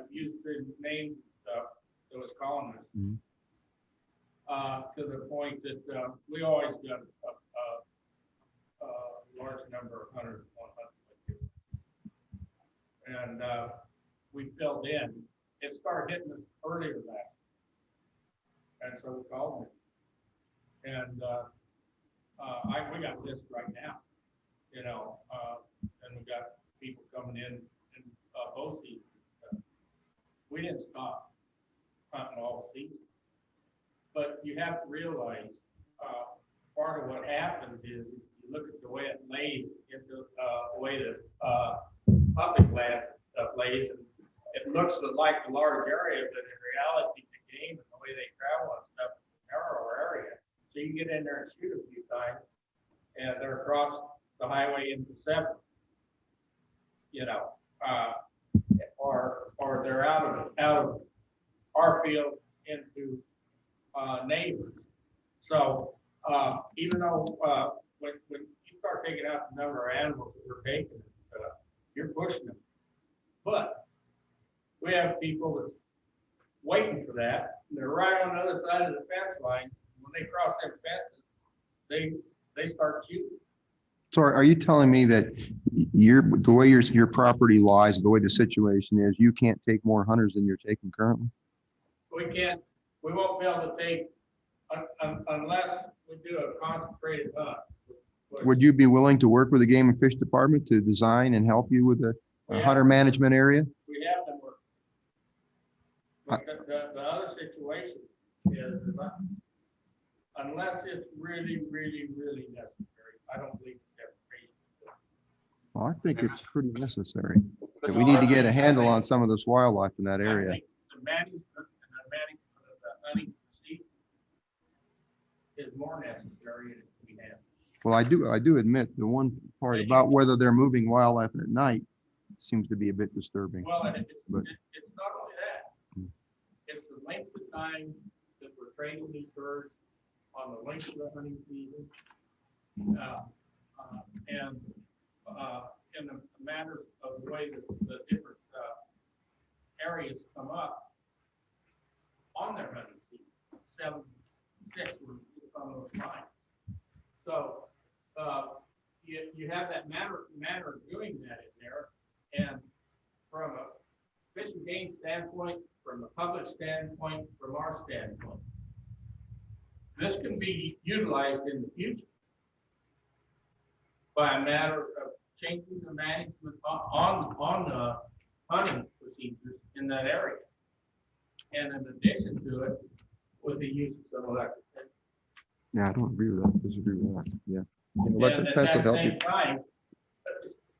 use the names stuff that was calling us to the point that we always got a large number of hunters on hunt. And we filled in it started hitting us earlier than that. And so we called me. And we got a list right now, you know, and we got people coming in both seasons. We didn't stop hunting all season. But you have to realize, part of what happens is you look at the way it lays, the way the public land stuff lays, and it looks like the large areas, but in reality, the game and the way they travel and stuff, is a narrower area. So you get in there and shoot a few times, and they're across the highway into 7, you know, or they're out of our field into neighbors. So even though when you start taking out the number of animals that we're taking, you're pushing them. But we have people that's waiting for that. They're right on the other side of the fence line. When they cross their fences, they start shooting. So are you telling me that the way your property lies, the way the situation is, you can't take more hunters than you're taking currently? We won't be able to take unless we do a concentrated hunt. Would you be willing to work with the Game and Fish Department to design and help you with a hunter management area? We have to work. But the other situation is unless it's really, really, really necessary, I don't believe that's crazy. Well, I think it's pretty necessary. That we need to get a handle on some of this wildlife in that I area. think the management and the management of the hunting season is more necessary than we have. Well, I do admit the one part about whether they're moving wildlife at night seems to be a bit disturbing. Well, and it's But- not only that. It's the length of time that we're training these birds on the length of the hunting season. And in the matter of the way that the different areas come up on their hunting season. 7, 6 were just on those lines. So you have that manner of doing that in there. And from a fish and game standpoint, from a public standpoint, from our standpoint, this can be utilized in the future by a matter of changing the management on the hunting procedures in that area. And in addition to it, with the use of some electric fence. Yeah, I don't agree with that. Disagree with that. Yeah. And Electric at fence would that help you. same time,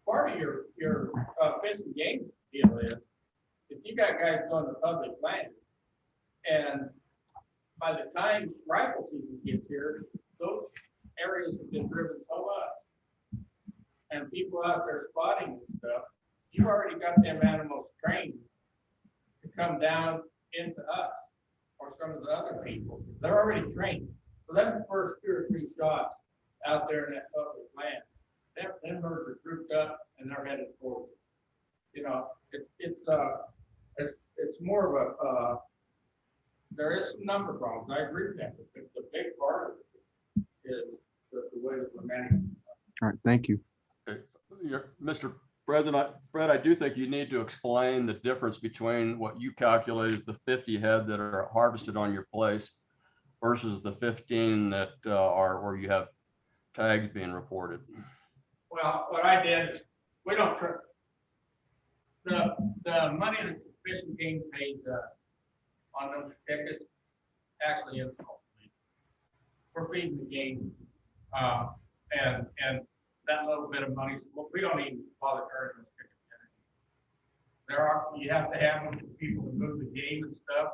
part of your fish and game deal is, if you got guys going to public land, and by the time rifle season gets here, those areas have been driven so much, and people out there spotting and stuff, you've already got them animals trained to come down into us or some of the other people. They're already trained. So that's the first 2 or 3 shots out there in that public land. Them birds are grouped up and they're headed forward. You know, it's more of a there is some number problems. I agree with that. The big part of it is the way that we're managing. All right, thank you. Mr. President, Fred, I do think you need to explain the difference between what you calculate as the 50 head that are harvested on your place versus the 15 that are where you have tags being reported. Well, what I did is, we don't, the money that the Fish and Game pays on those tickets actually is we're feeding the game. And that little bit of money, we don't even bother turning those tickets in. You have to have them for people to move the game and stuff.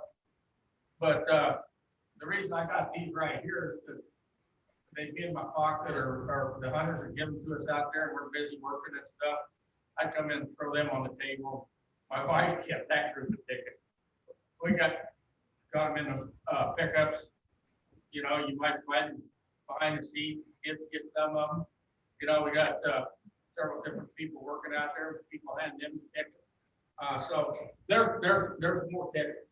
But the reason I got these right here is because they be in my pocket, or the hunters are giving to us out there and we're busy working and stuff. I come in and throw them on the table. My wife kept that group of tickets. We got them in the pickups. You know, you might find behind the scenes, get some of them. You know, we got several different people working out there, people handing them tickets. So there's more tickets.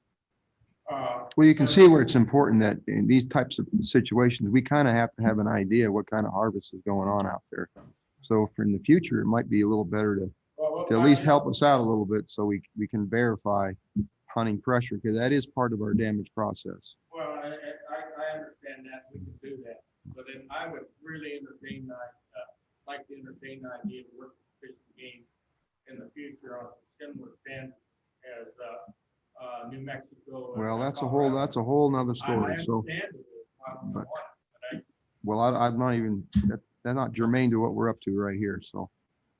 Well, you can see where it's important that in these types of situations, we kind of have to have an idea what kind of harvest is going on out there. So for in the future, it might be a little better to at least help us out a little bit so we can verify hunting pressure, because that is part of our damage process. Well, I understand that, we can do that, but then I would really entertain that, like to entertain the idea of working Fish and Game in the future on similar standards as, New Mexico. and Well, that's a Colorado. whole nother I story, so. understand it, but- but Well, I'm not even, that's not germane to what we're up to right here, so.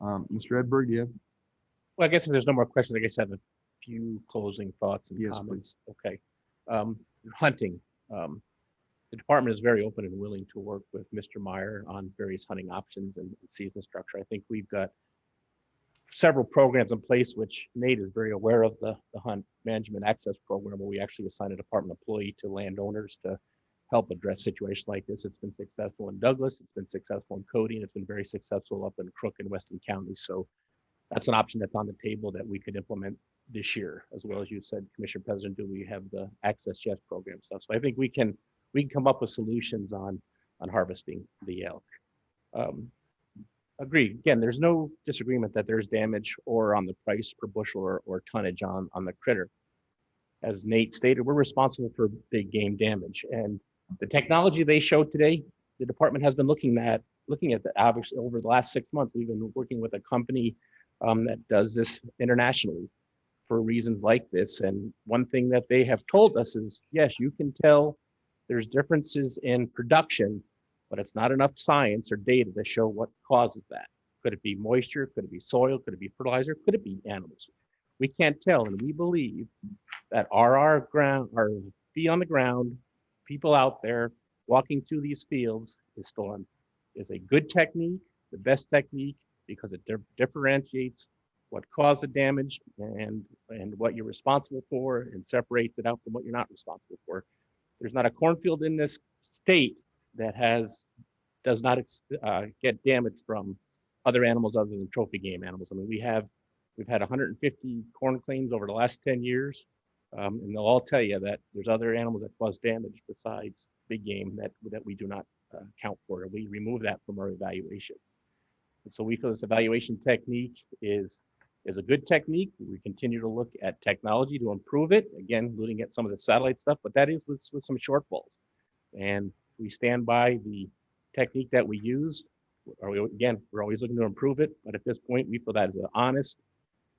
Mr. Edberg, do you have? Well, I guess if there's no more questions, I guess I have a few closing thoughts and Yes, comments. Okay. Hunting. The department is very open and willing to work with Mr. Meyer on various hunting options and season structure. I think we've got several programs in place, which Nate is very aware of, the Hunt Management Access Program, where we actually assign a department employee to landowners to help address situations like this. It's been successful in Douglas, it's been successful in Cody, and it's been very successful up in Crook and Weston counties. So that's an option that's on the table that we could implement this year, as well as you said, Commissioner President, do we have the Access Yes program stuff. So I think we can come up with solutions on harvesting the elk. Agreed. Again, there's no disagreement that there's damage or on the price per bushel or tonnage on the critter. As Nate stated, we're responsible for big game damage, and the technology they showed today, the department has been looking at the average over the last 6 months. We've been working with a company that does this internationally for reasons like this. And one thing that they have told us is, yes, you can tell there's differences in production, but it's not enough science or data to show what causes that. Could it be moisture? Could it be soil? Could it be fertilizer? Could it be animals? We can't tell. And we believe that our feet on the ground, people out there walking through these fields is a good technique, the best technique, because it differentiates what caused the damage and what you're responsible for, and separates it out from what you're not responsible for. There's not a cornfield in this state that does not get damage from other animals other than trophy game animals. I mean, we've had 150 corn claims over the last 10 years, and they'll all tell you that there's other animals that cause damage besides big game that we do not count for. We remove that from our evaluation. And so we feel this evaluation technique is a good technique. We continue to look at technology to improve it, again, looking at some of the satellite stuff, but that is with some shortfalls. And we stand by the technique that we use. We're always looking to improve it, but at this point, we feel that is an honest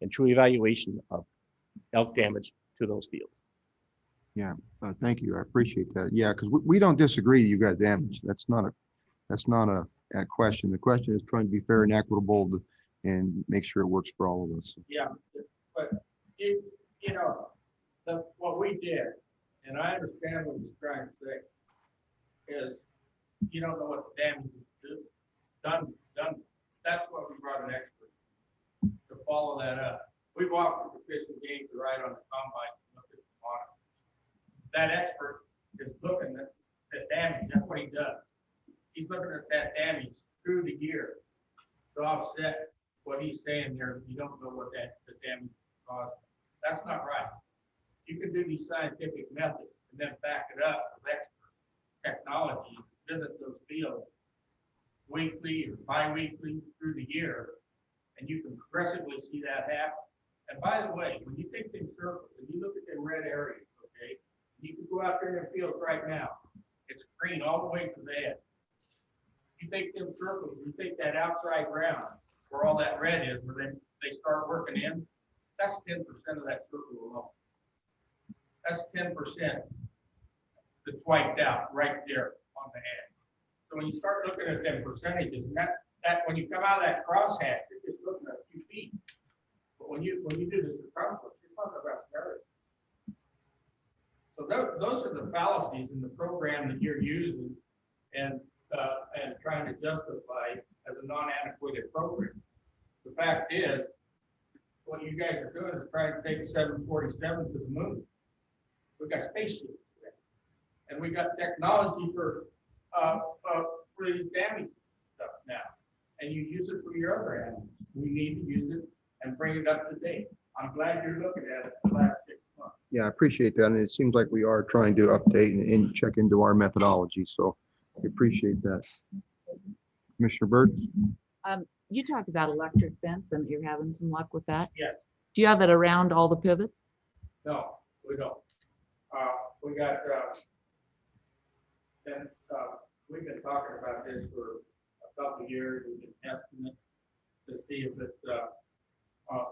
and true evaluation of elk damage to those fields. Yeah, thank you. I appreciate that. Yeah, because we don't disagree you got damage. That's not a question. The question is trying to be fair and equitable and make sure it works for all of us. yeah, but what we did, and I understand what he's trying to say, is you don't know what the damage is done. That's what we brought an expert to follow that up. We walked with the Fish and Game to ride on the combine and look at the monitor. That expert is looking at damage. That's what he does. He's looking at that damage through the year to offset what he's saying there. You don't know what the damage caused. That's not right. You can do these scientific methods and then back it up with expert technology, visit those fields weekly or bi-weekly through the year, and you can progressively see that happen. And by the way, when you take things circles and you look at the red areas, okay, you can go out there in the field right now. It's green all the way to the edge. You take them circles, you take that outside ground where all that red is, where they start working in, that's 10% of that circle alone. That's 10% that's wiped out right there on the edge. So when you start looking at them percentages, that when you come out of that crosshatch, you're just looking at a few feet. But when you do the circumference, you're talking about areas. So those are the fallacies in the program that you're using and trying to justify as a non-adequate program. The fact is, what you guys are doing is trying to take 747 to the moon. We've got spaceships today, and we got technology for these damage stuff now, and you use it for your other animals. We need to use it and bring it up to date. I'm glad you're looking at it the last 6 months. Yeah, I appreciate that. And it seems like we are trying to update and check into our methodology. So we appreciate that. Commissioner Byrd? You talked about electric fence and you're having some luck with that. Yes. Do you have it around all the pivots? No, We don't. We got, and we've been talking about this for a couple of years. We've been testing it to see if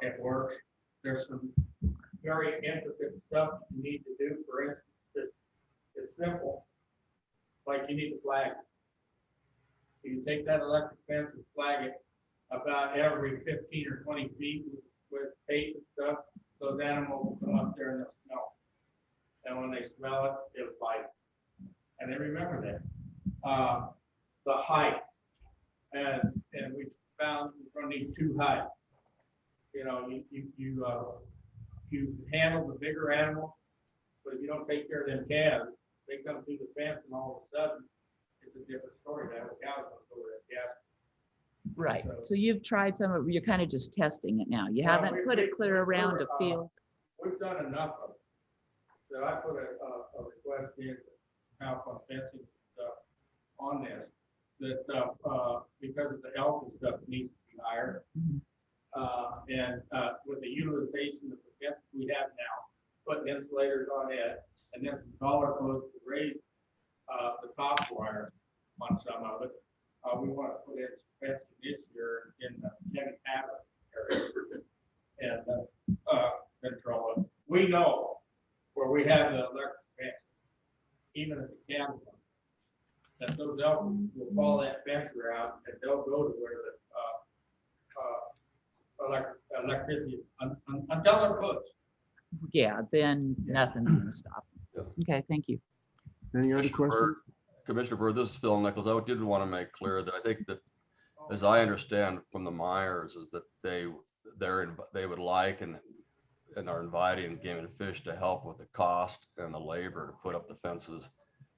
it works. There's some very intricate stuff you need to do. For instance, it's simple. Like you need to flag it. You take that electric fence and flag it about every 15 or 20 feet with tape and stuff. Those animals will come up there and they'll smell. And when they smell it, they'll bite. And they remember that. The height. And we found we're going to need 2 heights. You know, you handle the bigger animals, but if you don't take care of them calves, they come through the fence and all of a sudden it's a different story. Now the cows don't go where that calf. Right. So you've tried some of, you're kind of just testing it now. You haven't put it clear around a field. We've done enough of it. So I put a request in help on fencing stuff on this, that because of the health and stuff needs to be higher. And with the utilization of the fence we have now, putting insulators on it, and then some taller posts to raise the top wire on some of it. We want to put in some fencing this year in the Kevin Abbott area and control it. We know where we have the electric fence, even if the cattle come, that those elk will follow that fence around and they'll go to where the electricity until they're pushed. Yeah, then nothing's going to stop. Okay, thank you. Any other questions? Commissioner Bird, this is Phil Nichols. I did want to make clear that I think that, as I understand from the Myers, is that they would like and are inviting Game and Fish to help with the cost and the labor to put up the fences.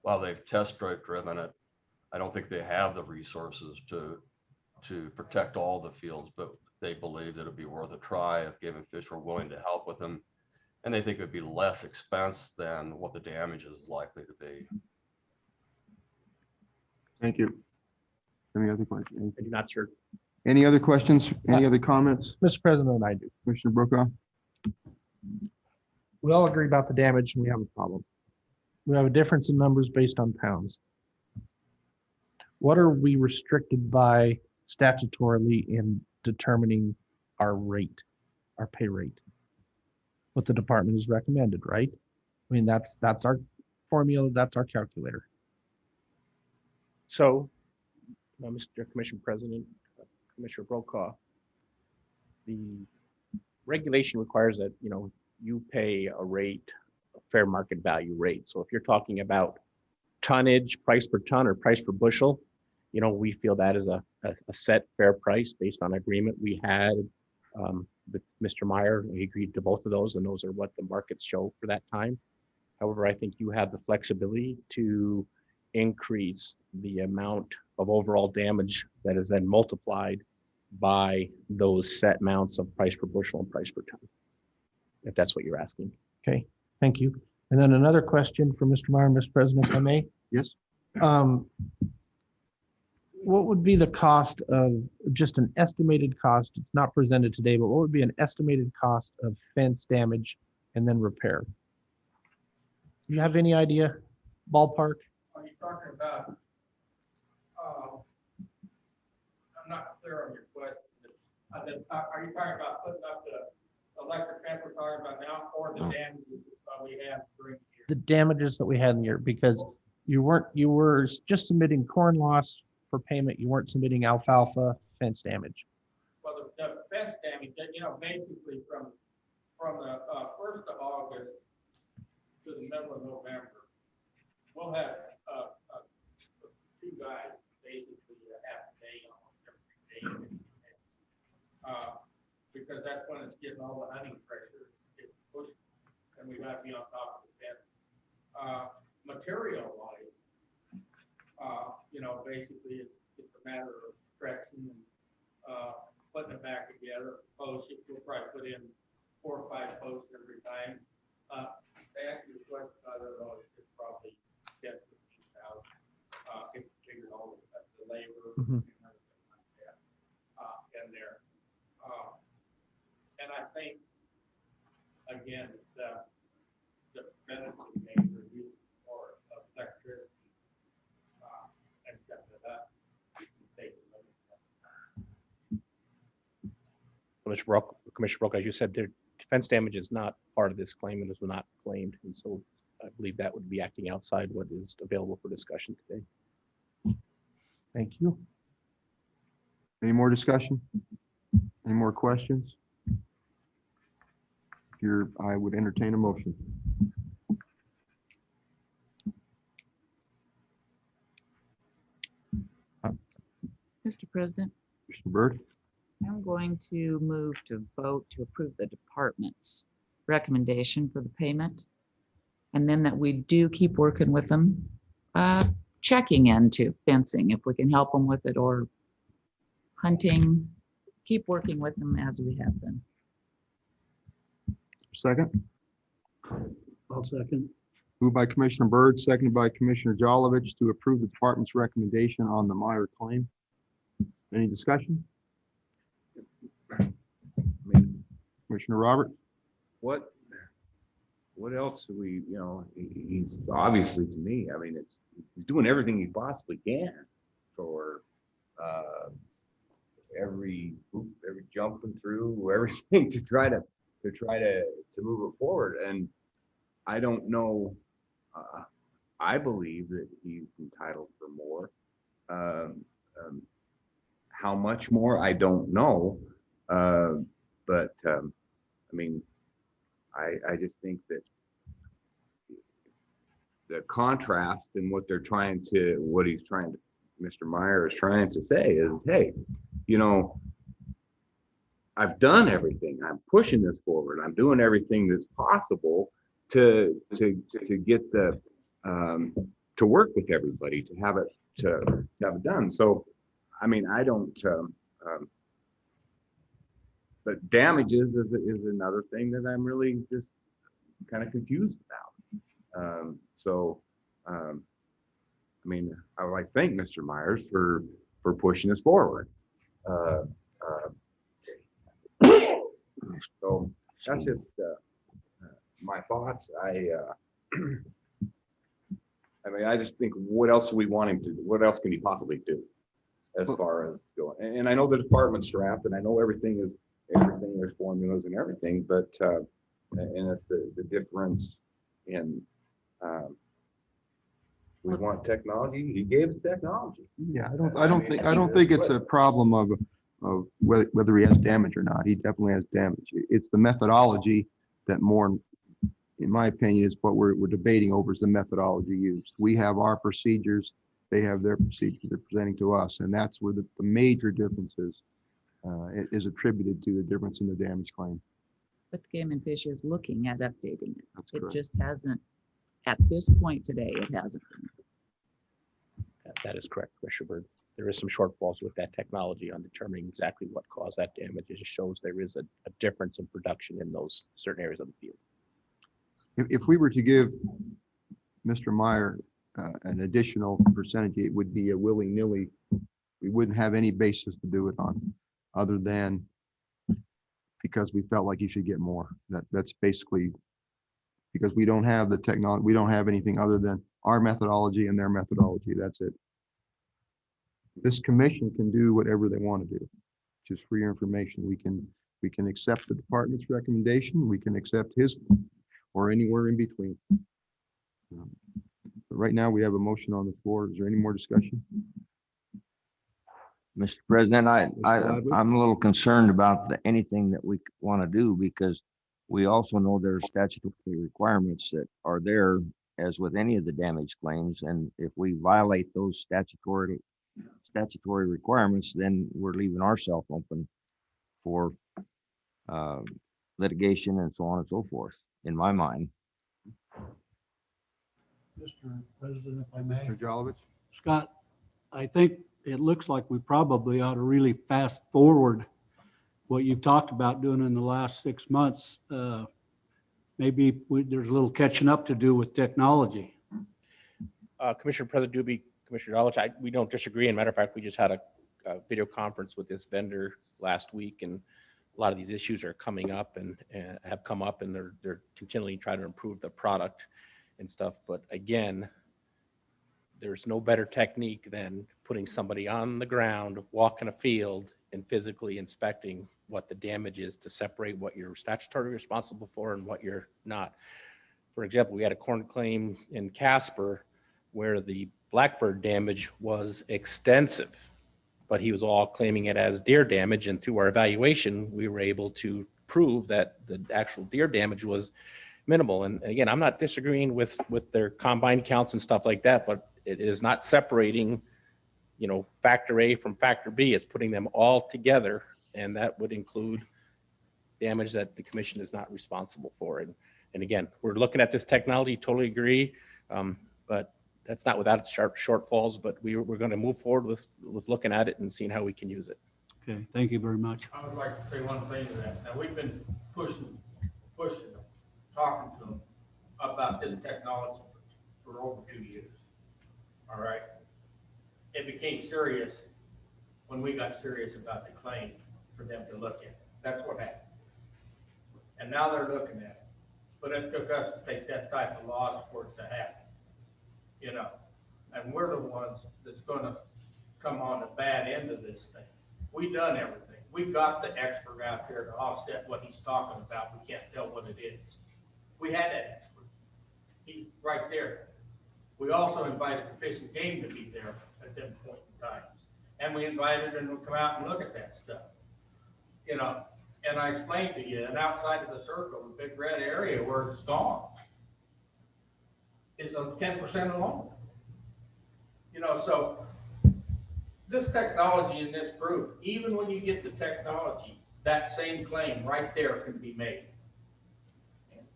While they've test driven it, I don't think they have the resources to protect all the fields, but they believe that it'd be worth a try if Game and Fish were willing to help with them. And they think it'd be less expense than what the damage is likely to be. Thank you. Any other questions? I'm not sure. Any other questions? Any other comments? Mr. President, I do. Commissioner Brokaw? We all agree about the damage and we have a problem. We have a difference in numbers based on pounds. What are we restricted by statutorily in determining our rate, our pay rate? What the department has recommended, right? I mean, that's our formula, that's our calculator. So, Mr. Commission President, Commissioner Brokaw, the regulation requires that, you pay a rate, a fair market value rate. So if you're talking about tonnage, price per ton or price per bushel, we feel that is a set fair price based on agreement we had with Mr. Meyer. He agreed to both of those, and those are what the markets show for that time. However, I think you have the flexibility to increase the amount of overall damage that is then multiplied by those set amounts of price per bushel and price per ton, if that's what you're asking. Okay, thank you. And then another question for Mr. Meyer, Mr. President, if I may. Yes. What would be the cost of, just an estimated cost, it's not presented today, but what would be an estimated cost of fence damage and then repair? Do you have any idea, ballpark? Are you talking about, I'm not clear on your question. Are you talking about putting up the electric fence we're talking about now, or the damages we have during the year? The damages that we had in the year, because you were just submitting corn loss for payment. You weren't submitting alfalfa fence damage. Well, the fence damage, basically from the 1st of August to the middle of November, we'll have two guys basically half a day, almost every day. Because that's when it's getting all the hunting pressure, it's pushed, and we got to be on top of the fence. Material wise, basically it's a matter of stretching and putting it back together. Posts, we'll probably put in 4 or 5 posts every time. To answer your question, I don't know, it's probably 10,000 to 15,000. If you figured all the labor and everything like that in there. And I think, again, Commissioner Brook, as you said, their defense damage is not part of this claim and is not claimed. And so I believe that would be acting outside what is available for discussion today. Thank you. Any more discussion? Any more questions? I would entertain a motion. Mr. President, Mr. Byrd, I'm going to move to vote to approve the department's recommendation for the payment. And then that we do keep working with them, checking into fencing, if we can help them with it, or hunting, keep working with them as we have been. second. I'll second. Moved by Commissioner Byrd, seconded by Commissioner Jolovich to approve the department's recommendation on the Meyer claim. Any discussion? Commissioner Robert? What else do we, he's obviously, to me, I mean, he's doing everything he possibly can for every hoop, every jumping through, everything to try to move it forward. And I don't know, I believe that he's entitled for more. How much more, I don't know. But I mean, I just think that the contrast in what Mr. Meyer is trying to say is, hey, I've done everything. I'm pushing this forward. I'm doing everything that's possible to get the to work with everybody to have it done. So, I mean, I don't. But damages is another thing that I'm really just kind of confused about. I mean, I would like to thank Mr. Myers for pushing us forward. So that's just my thoughts. I mean, I just think, what else do we want him to do? What else can he possibly do as far as going? And I know the department's strapped, and I know everything, there's formulas and everything, but and it's the difference in we want technology. He gave us technology. Yeah, I don't think it's a problem of whether he has damage or not. He definitely has damage. It's the methodology that more, in my opinion, is what we're debating over, is the methodology used. We have our procedures, they have their procedures they're presenting to us, and that's where the major difference is attributed to the difference in the damage claim. But the Game and Fish is looking at updating it. That's It correct. just hasn't, at this point today, it hasn't been. That is correct, Commissioner Byrd. There is some shortfalls with that technology on determining exactly what caused that damage. It just shows there is a difference in production in those certain areas of the field. If we were to give Mr. Meyer an additional percentage, it would be a willy-nilly. We wouldn't have any basis to do it on, other than because we felt like he should get more. That's basically because we don't have the technology. We don't have anything other than our methodology and their methodology. That's it. This commission can do whatever they want to do. Just for your information, we can accept the department's recommendation. We can accept his, or anywhere in between. But right now, we have a motion on the floor. Is there any more discussion? Mr. President, I'm a little concerned about anything that we want to do, because we also know there are statutory requirements that are there, as with any of the damage claims. And if we violate those statutory requirements, then we're leaving ourselves open for litigation and so on and so forth, in my mind. Mr. President, if I may. Mr. Jolovich? Scott, I think it looks like we probably ought to really fast forward what you've talked about doing in the last 6 months. Maybe there's a little catching up to do with technology. Commissioner President Doobie, Commissioner Jolovich, we don't disagree. As a matter of fact, we just had a video conference with this vendor last week, and a lot of these issues are coming up and have come up, and they're continually trying to improve the product and stuff. But again, there's no better technique than putting somebody on the ground, walking a field, and physically inspecting what the damage is to separate what you're statutorily responsible for and what you're not. For example, we had a corn claim in Casper where the blackbird damage was extensive, but he was all claiming it as deer damage. And through our evaluation, we were able to prove that the actual deer damage was minimal. And again, I'm not disagreeing with their combine counts and stuff like that, but it is not separating, you know, factor A from factor B. It's putting them all together, and that would include damage that the commission is not responsible for. And again, we're looking at this technology, totally agree, but that's not without its shortfalls, but we're going to move forward with looking at it and seeing how we can use it. Okay, thank you very much. I would like to say one thing to that. Now, we've been pushing them, talking to them about this technology for over 2 years. All right. It became serious when we got serious about the claim for them to look at. That's what happened. And now they're looking at it. But it took us to take that type of laws for it to happen. You know, and we're the ones that's going to come on the bad end of this thing. We've done everything. We've got the expert out there to offset what he's talking about. We can't tell what it is. We had that expert. He's right there. We also invited the Fish and Game to be there at that point in time. And we invited them to come out and look at that stuff. You know, and I explained to you, and outside of the circle, the big red area where it's gone is a 10% alone. You know, so this technology and this proof, even when you get the technology, that same claim right there can be made.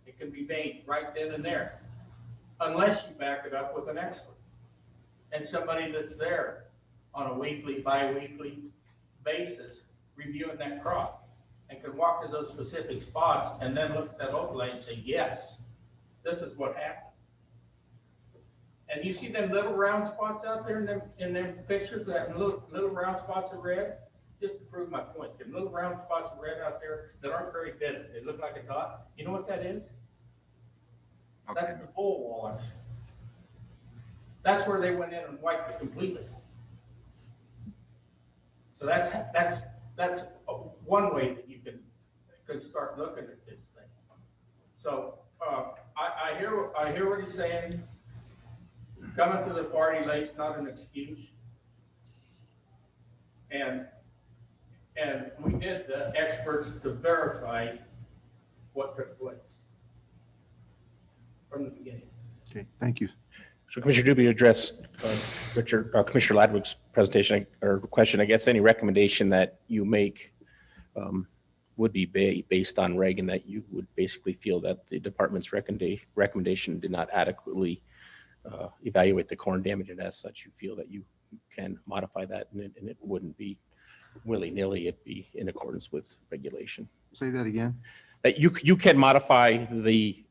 It can be made right then and there, unless you back it up with an expert and somebody that's there on a weekly, bi-weekly basis reviewing that crop and can walk to those specific spots and then look at that overlay and say, yes, this is what happened. And you see them little round spots out there in them pictures, that little round spots of red, just to prove my point. Them little round spots of red out there that aren't very vivid. They look like a dot. You know what that is? Okay. That's the bull wallers. That's where they went in and wiped it completely. So that's one way that you can start looking at this thing. So I hear what he's saying. Coming to the party late's not an excuse. And we did the experts to verify what took place from the beginning. Okay, thank you. So Commissioner Dubey addressed Commissioner Ladwick's presentation or question. I guess any recommendation that you make would be based on reg, and that you would basically feel that the department's recommendation did not adequately evaluate the corn damage, and as such you feel that you can modify that, and it wouldn't be willy-nilly, it'd be in accordance with regulation. Say that again. That you can modify the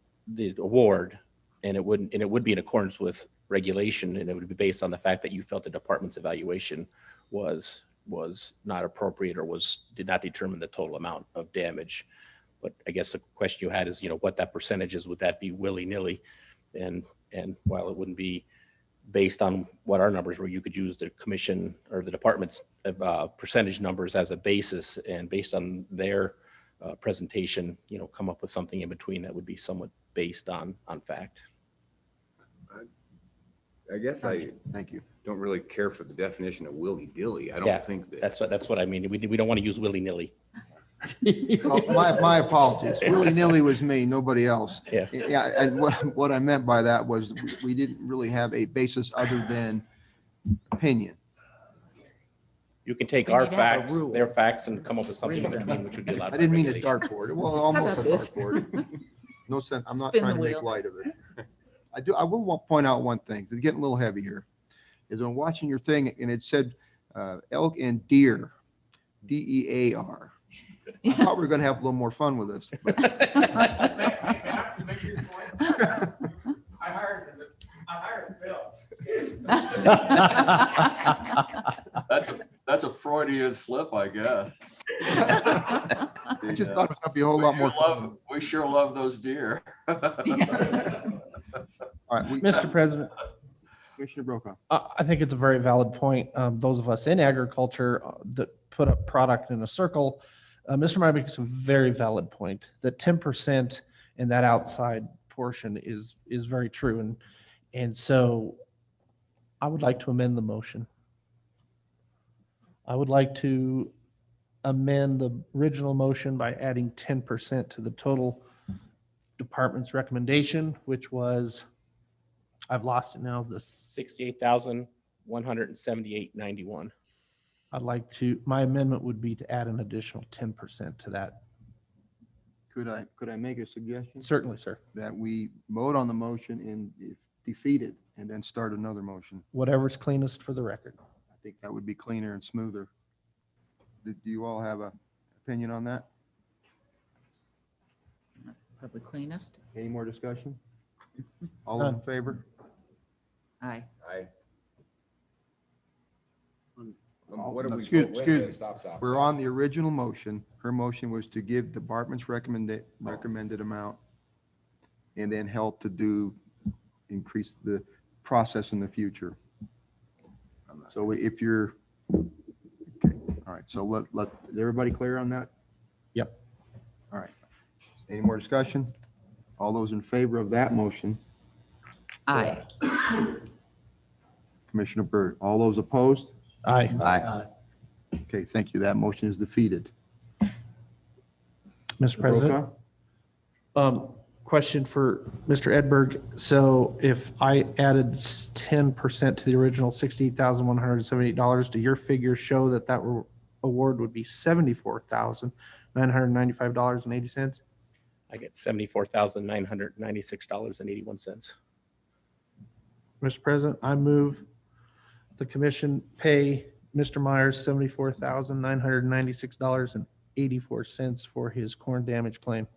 award, and it would be in accordance with regulation, and it would be based on the fact that you felt the department's evaluation was not appropriate or did not determine the total amount of damage. But I guess the question you had is, you know, what that percentage is. Would that be willy-nilly? And while it wouldn't be based on what our numbers were, you could use the commission or the department's percentage numbers as a basis, and based on their presentation, you know, come up with something in between that would be somewhat based on fact. I guess thank you. Don't really care for the definition of willy-dilly. I Yeah, don't think that. That's what I mean. We don't want to use willy-nilly. Oh, my apologies. Willy-nilly was me, nobody else. Yeah. Yeah, and what I meant by that was we didn't really have a basis other than opinion. You can take We our need to have a facts, rule. their facts, and come up with something in between, which would be allowed. I didn't mean a regulation. dartboard. Well, almost a about this? dartboard. No sense. I'm not Spin trying the to make wheel. light of it. I will point out one thing. It's getting a little heavy here. Is when watching your thing and it said elk and deer, DEAR. I thought we were going to have a little more fun with this. But I hired Phil. That's a Freudian slip, I guess. I just thought it was going to be a whole lot more fun. We sure love those deer. All right, Mr. President, Commissioner Brokaw. I think it's a very valid point. Those of us in agriculture that put a product in a circle, Mr. Meyer makes a very valid point. The 10% in that outside portion is very true. And so I would like to amend the motion. I would like to amend the original motion by adding 10% to the total department's recommendation, which was, I've lost it now, the $68,178.91. I'd like to, my amendment would be to add an additional 10% to that. Could I make a suggestion? Certainly, sir. That we vote on the motion and if defeated and then start another motion. Whatever's cleanest for the record. I think that would be cleaner and smoother. Do you all have a opinion on that? Probably cleanest. Any more discussion? All those in favor? Aye. Aye. What do we Excuse vote with? me. Stop. We're on the original motion. Her motion was to give department's recommended amount and then help to increase the process in the future. So if you're, okay, all right, so is everybody clear on that? Yep. All right. Any more discussion? All those in favor of that motion? Aye. Commissioner Byrd. All those opposed? Aye. Aye. Okay, thank you. That motion is defeated. Mr. President. Question for Mr. Edberg. So if I added 10% to the original $68,178, do your figures show that award would be $74,995.80? I get $74,996.81. Mr. President, I move the commission pay Mr. Myers $74,996.84 for his corn damage claim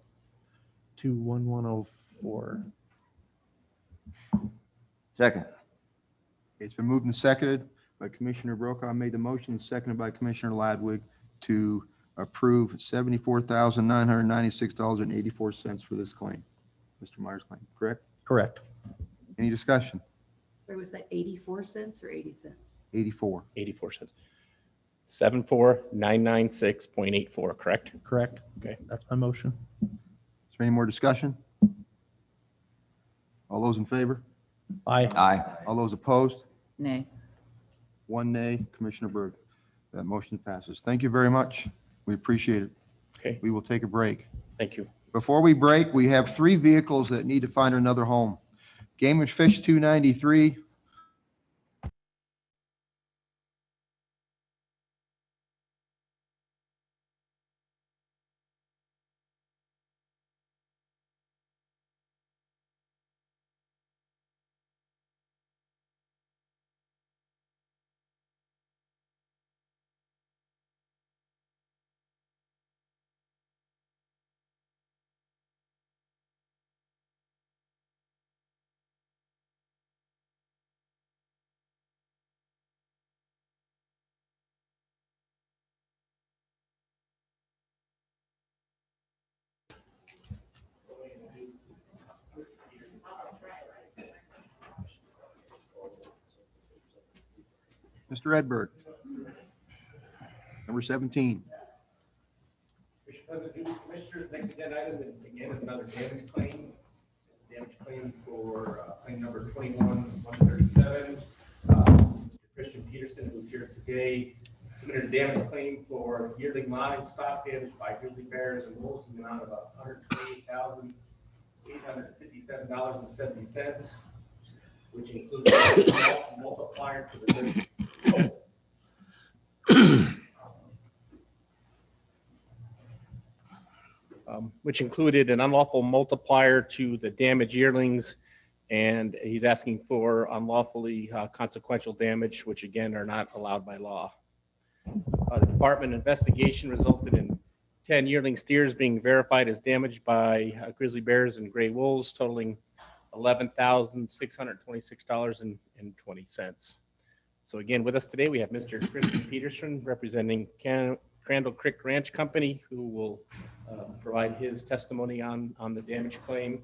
to 1104. Second. It's been moved and seconded by Commissioner Brokaw, made the motion, seconded by Commissioner Ladwig to approve $74,996.84 for this claim. Mr. Myers' claim, correct? Correct. Any discussion? Where was that, 84 cents or 80 cents? 84. 84 cents. 74996.84, correct? Correct. Okay. That's my motion. Is there any more discussion? All those in favor? Aye. Aye. All those opposed? Nay. 1 nay. Commissioner Berg. That motion passes. Thank you very much. We appreciate it. Okay. We will take a break. Thank you. Before we break, we have 3 vehicles that need to find another home. Game and Fish 293. Mr. Edberg. Number 17. Mr. President, Commissioners, next agenda item, again, is another damage claim. Damage claim for claim number 21137. Mr. Christian Peterson, who's here today, submitted a damage claim for yearling live stock damage by grizzly bears and wolves in the amount of $128,857.70, which includes a multiplier for the which included an unlawful multiplier to the damaged yearlings, and he's asking for unlawfully consequential damage, which again are not allowed by law. The department investigation resulted in 10 yearling steers being verified as damaged by grizzly bears and gray wolves, totaling $11,626.20. So again, with us today, we have Mr. Christian Peterson representing Crandall Creek Ranch Company, who will provide his testimony on the damage claim.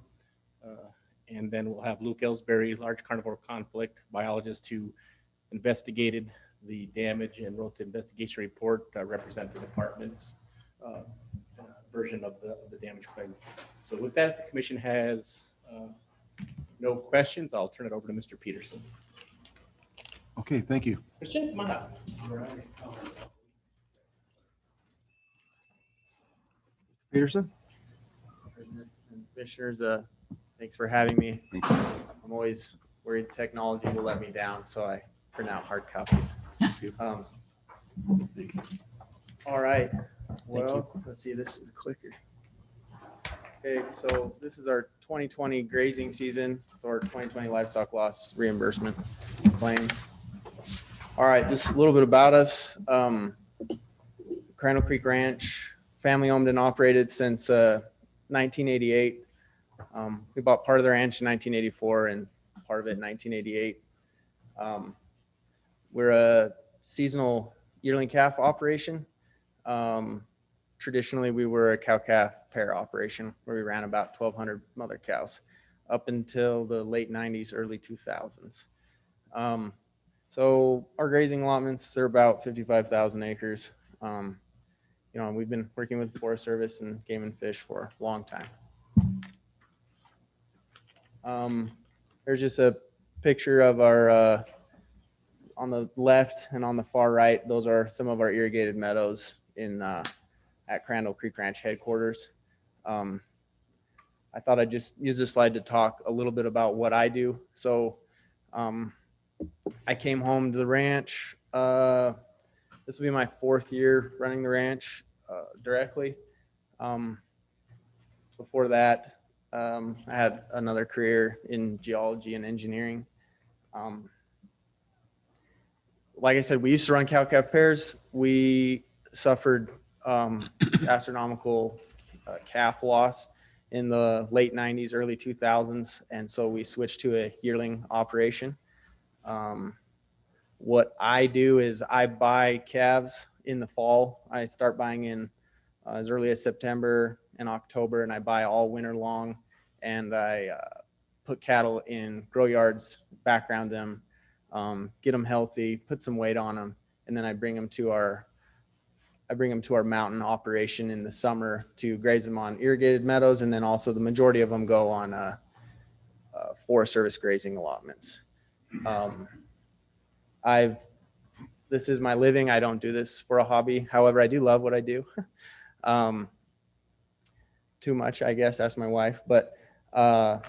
And then we'll have Luke Ellsbury, large carnivore conflict biologist, who investigated the damage and wrote the investigation report, represent the departments. version of the damage claim. So with that, if the commission has no questions, I'll turn it over to Mr. Peterson. Okay, thank you. Christian, come on up. Peterson? President and Commissioners, thanks for having me. I'm always worried technology will let me down, so I print out hard copies. All right. Well, let's see, this is a clicker. Okay, so this is our 2020 grazing season. It's our 2020 livestock loss reimbursement claim. All right, just a little bit about us. Crandall Creek Ranch, family owned and operated since 1988. We bought part of the ranch in 1984 and part of it in 1988. We're a seasonal yearling calf operation. Traditionally, we were a cow-calf pair operation where we ran about 1,200 mother cows up until the late 90s, early 2000s. So our grazing allotments, they're about 55,000 acres. You know, we've been working with the Forest Service and Game and Fish for a long time. There's just a picture of our, on the left and on the far right, those are some of our irrigated meadows in at Crandall Creek Ranch headquarters. I thought I'd just use this slide to talk a little bit about what I do. So I came home to the ranch. This will be my 4th year running the ranch directly. Before that, I had another career in geology and engineering. Like I said, we used to run cow-calf pairs. We suffered astronomical calf loss in the late 90s, early 2000s, and so we switched to a yearling operation. What I do is I buy calves in the fall. I start buying in as early as September and October, and I buy all winter long, and I put cattle in grow yards, background them, get them healthy, put some weight on them, and then I bring them to our mountain operation in the summer to graze them on irrigated meadows, and then also the majority of them go on Forest Service grazing allotments. This is my living. I don't do this for a hobby. However, I do love what I do. Too much, I guess, ask my wife, but I've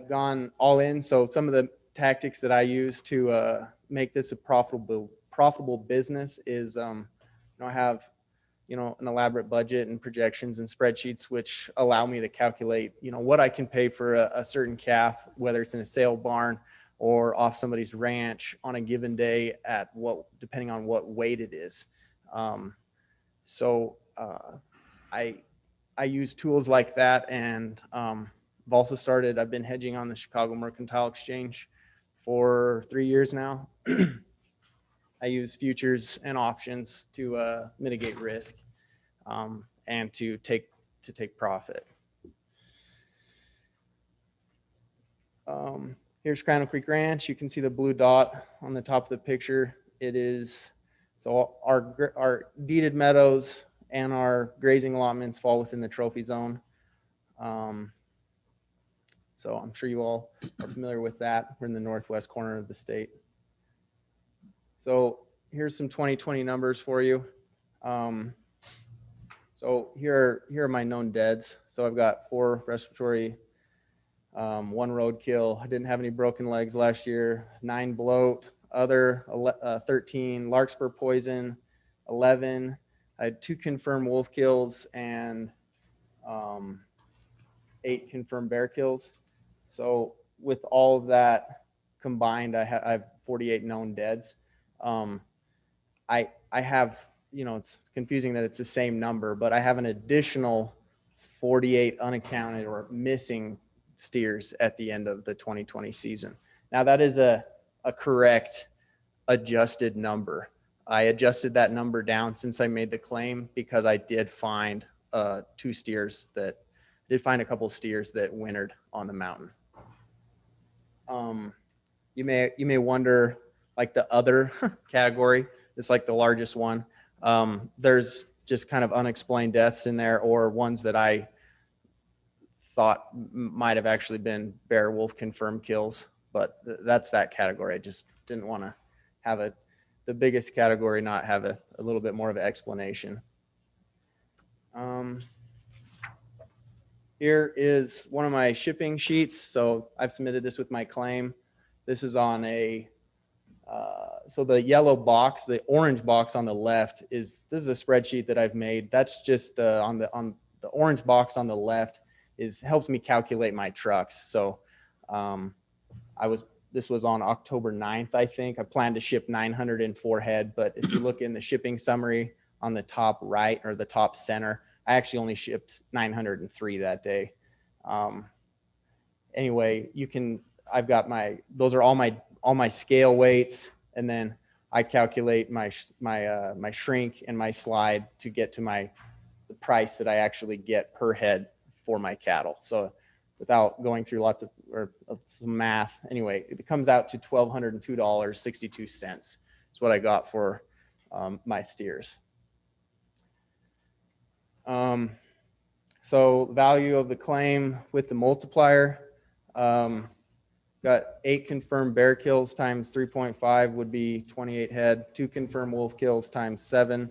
gone all in. So some of the tactics that I use to make this a profitable business is, I have, an elaborate budget and projections and spreadsheets, which allow me to calculate, what I can pay for a certain calf, whether it's in a sale barn or off somebody's ranch on a given day at depending on what weight it is. I use tools like that, and I've been hedging on the Chicago Mercantile Exchange for 3 years now. I use futures and options to mitigate risk and to take profit. Here's Crandall Creek Ranch. You can see the blue dot on the top of the picture. It is, so our deeded meadows and our grazing allotments fall within the trophy zone. So I'm sure you all are familiar with that. We're in the northwest corner of the state. So here's some 2020 numbers for you. So here are my known deads. So I've got 4 respiratory, 1 roadkill. I didn't have any broken legs last year. 9 bloat, other 13 larkspur poison, 11. I had 2 confirmed wolf kills and 8 confirmed bear kills. So with all of that combined, I have 48 known deads. I have, it's confusing that it's the same number, but I have an additional 48 unaccounted or missing steers at the end of the 2020 season. Now that is a correct adjusted number. I adjusted that number down since I made the claim because I did find a couple steers that wintered on the mountain. You may wonder, like the other category is like the largest one. There's just kind of unexplained deaths in there, or ones that I thought might have actually been bear wolf confirmed kills, but that's that category. I just didn't want to have the biggest category not have a little bit more of an explanation. Here is one of my shipping sheets. So I've submitted this with my claim. This is on a, so the yellow box, the orange box on the left this is a spreadsheet that I've made. That's just on the orange box on the left helps me calculate my trucks. So this was on October 9th, I think. I planned to ship 904 head, but if you look in the shipping summary on the top right or the top center, I actually only shipped 903 that day. Anyway, I've got those are all my scale weights, and then I calculate my shrink and my slide to get to the price that I actually get per head for my cattle. So without going through lots of some math, anyway, it comes out to $1,202.62. That's what I got for my steers. So value of the claim with the multiplier, got 8 confirmed bear kills times 3.5 would be 28 head. 2 confirmed wolf kills times 7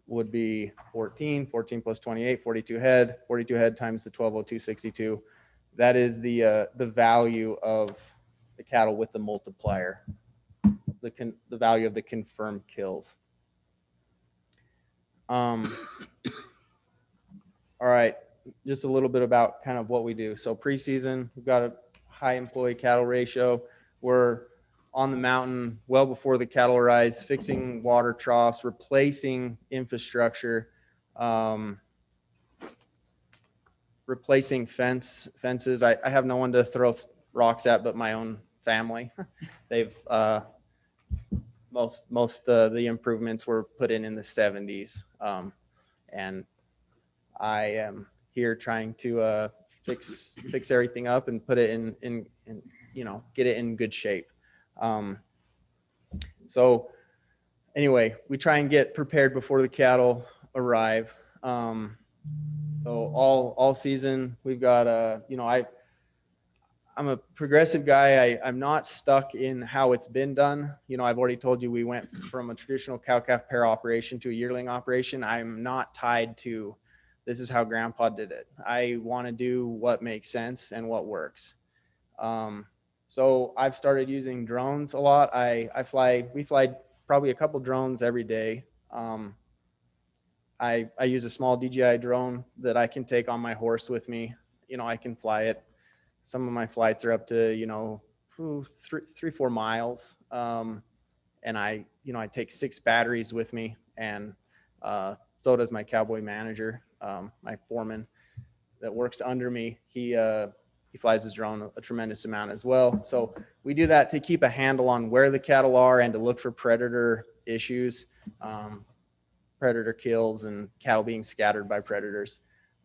would be 14. 14 plus 28, 42 head. 42 head times the 1202.62. That is the value of the cattle with the multiplier. The value of the confirmed kills. All right, just a little bit about kind of what we do. So preseason, we've got a high employee cattle ratio. We're on the mountain well before the cattle rise, fixing water troughs, replacing infrastructure, replacing fences. I have no one to throw rocks at but my own family. They've most the improvements were put in the 70s, and I am here trying to fix everything up and put it in get it in good shape. So anyway, we try and get prepared before the cattle arrive. So all season we've got I'm a progressive guy. I'm not stuck in how it's been done. I've already told you we went from a traditional cow-calf pair operation to a yearling operation. I'm not tied to this is how grandpa did it. I want to do what makes sense and what works. So I've started using drones a lot. We fly probably a couple drones every day. I use a small DJI drone that I can take on my horse with me. I can fly it. Some of my flights are up to, 3-4 miles. And I take 6 batteries with me, and so does my cowboy manager, my foreman that works under me. He flies his drone a tremendous amount as well. So we do that to keep a handle on where the cattle are and to look for predator issues, predator kills and cattle being scattered by predators.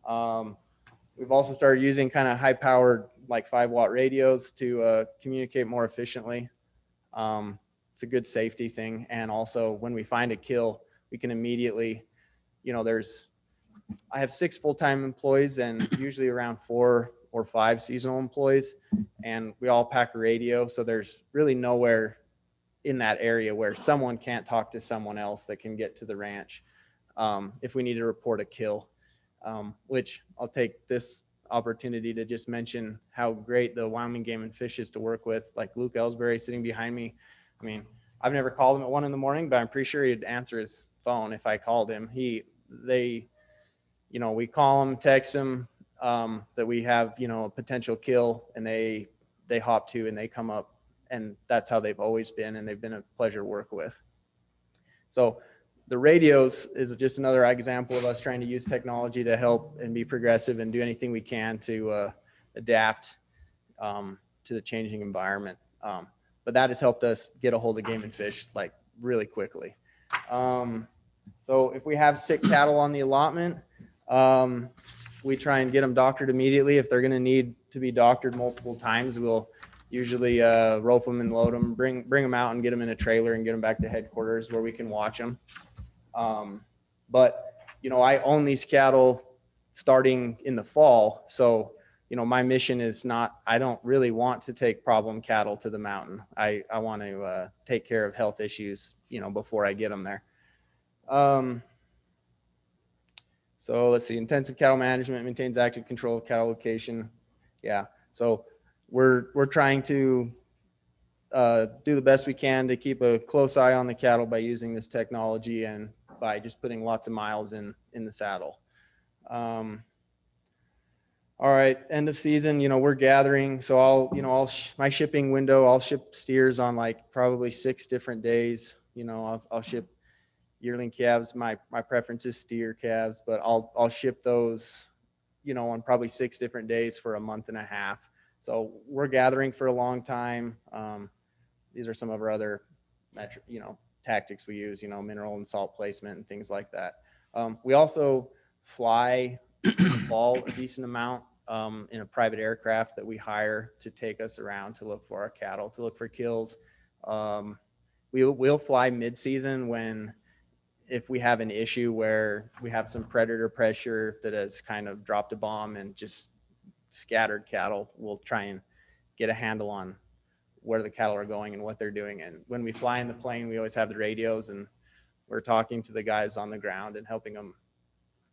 We've also started using kind of high-powered, like 5-watt radios to communicate more efficiently. It's a good safety thing. And also when we find a kill, we can immediately, I have 6 full-time employees and usually around 4 or 5 seasonal employees, and we all pack a radio. So there's really nowhere in that area where someone can't talk to someone else that can get to the ranch if we need to report a kill, which I'll take this opportunity to just mention how great the Wyoming Game and Fish is to work with, like Luke Ellsbury sitting behind me. I mean, I've never called him at 1 a.m, but I'm pretty sure he'd answer his phone if I called him. We call him, text him that we have, a potential kill, and they hop to and they come up, and that's how they've always been, and they've been a pleasure to work with. So the radios is just another example of us trying to use technology to help and be progressive and do anything we can to adapt to the changing environment. But that has helped us get a hold of game and fish like really quickly. So if we have sick cattle on the allotment, we try and get them doctored immediately. If they're going to need to be doctored multiple times, we'll usually rope them and load them, bring them out and get them in a trailer and get them back to headquarters where we can watch them. But, you know, I own these cattle starting in the fall. So, you know, my mission is not, I don't really want to take problem cattle to the mountain. I want to take care of health issues, you know, before I get them there. So let's see, intensive cattle management maintains active control of cattle location. Yeah, so we're trying to do the best we can to keep a close eye on the cattle by using this technology and by just putting lots of miles in the saddle. All right, end of season, you know, we're gathering. So my shipping window, I'll ship steers on like probably 6 different days. You know, I'll ship yearling calves. My preference is steer calves, but I'll ship those, you know, on probably 6 different days for a month and a half. So we're gathering for a long time. These are some of our other tactics we use, you know, mineral and salt placement and things like that. We also fly in the fall a decent amount in a private aircraft that we hire to take us around to look for our cattle, to look for kills. We'll fly mid-season if we have an issue where we have some predator pressure that has kind of dropped a bomb and just scattered cattle, we'll try and get a handle on where the cattle are going and what they're doing. And when we fly in the plane, we always have the radios, and we're talking to the guys on the ground and helping them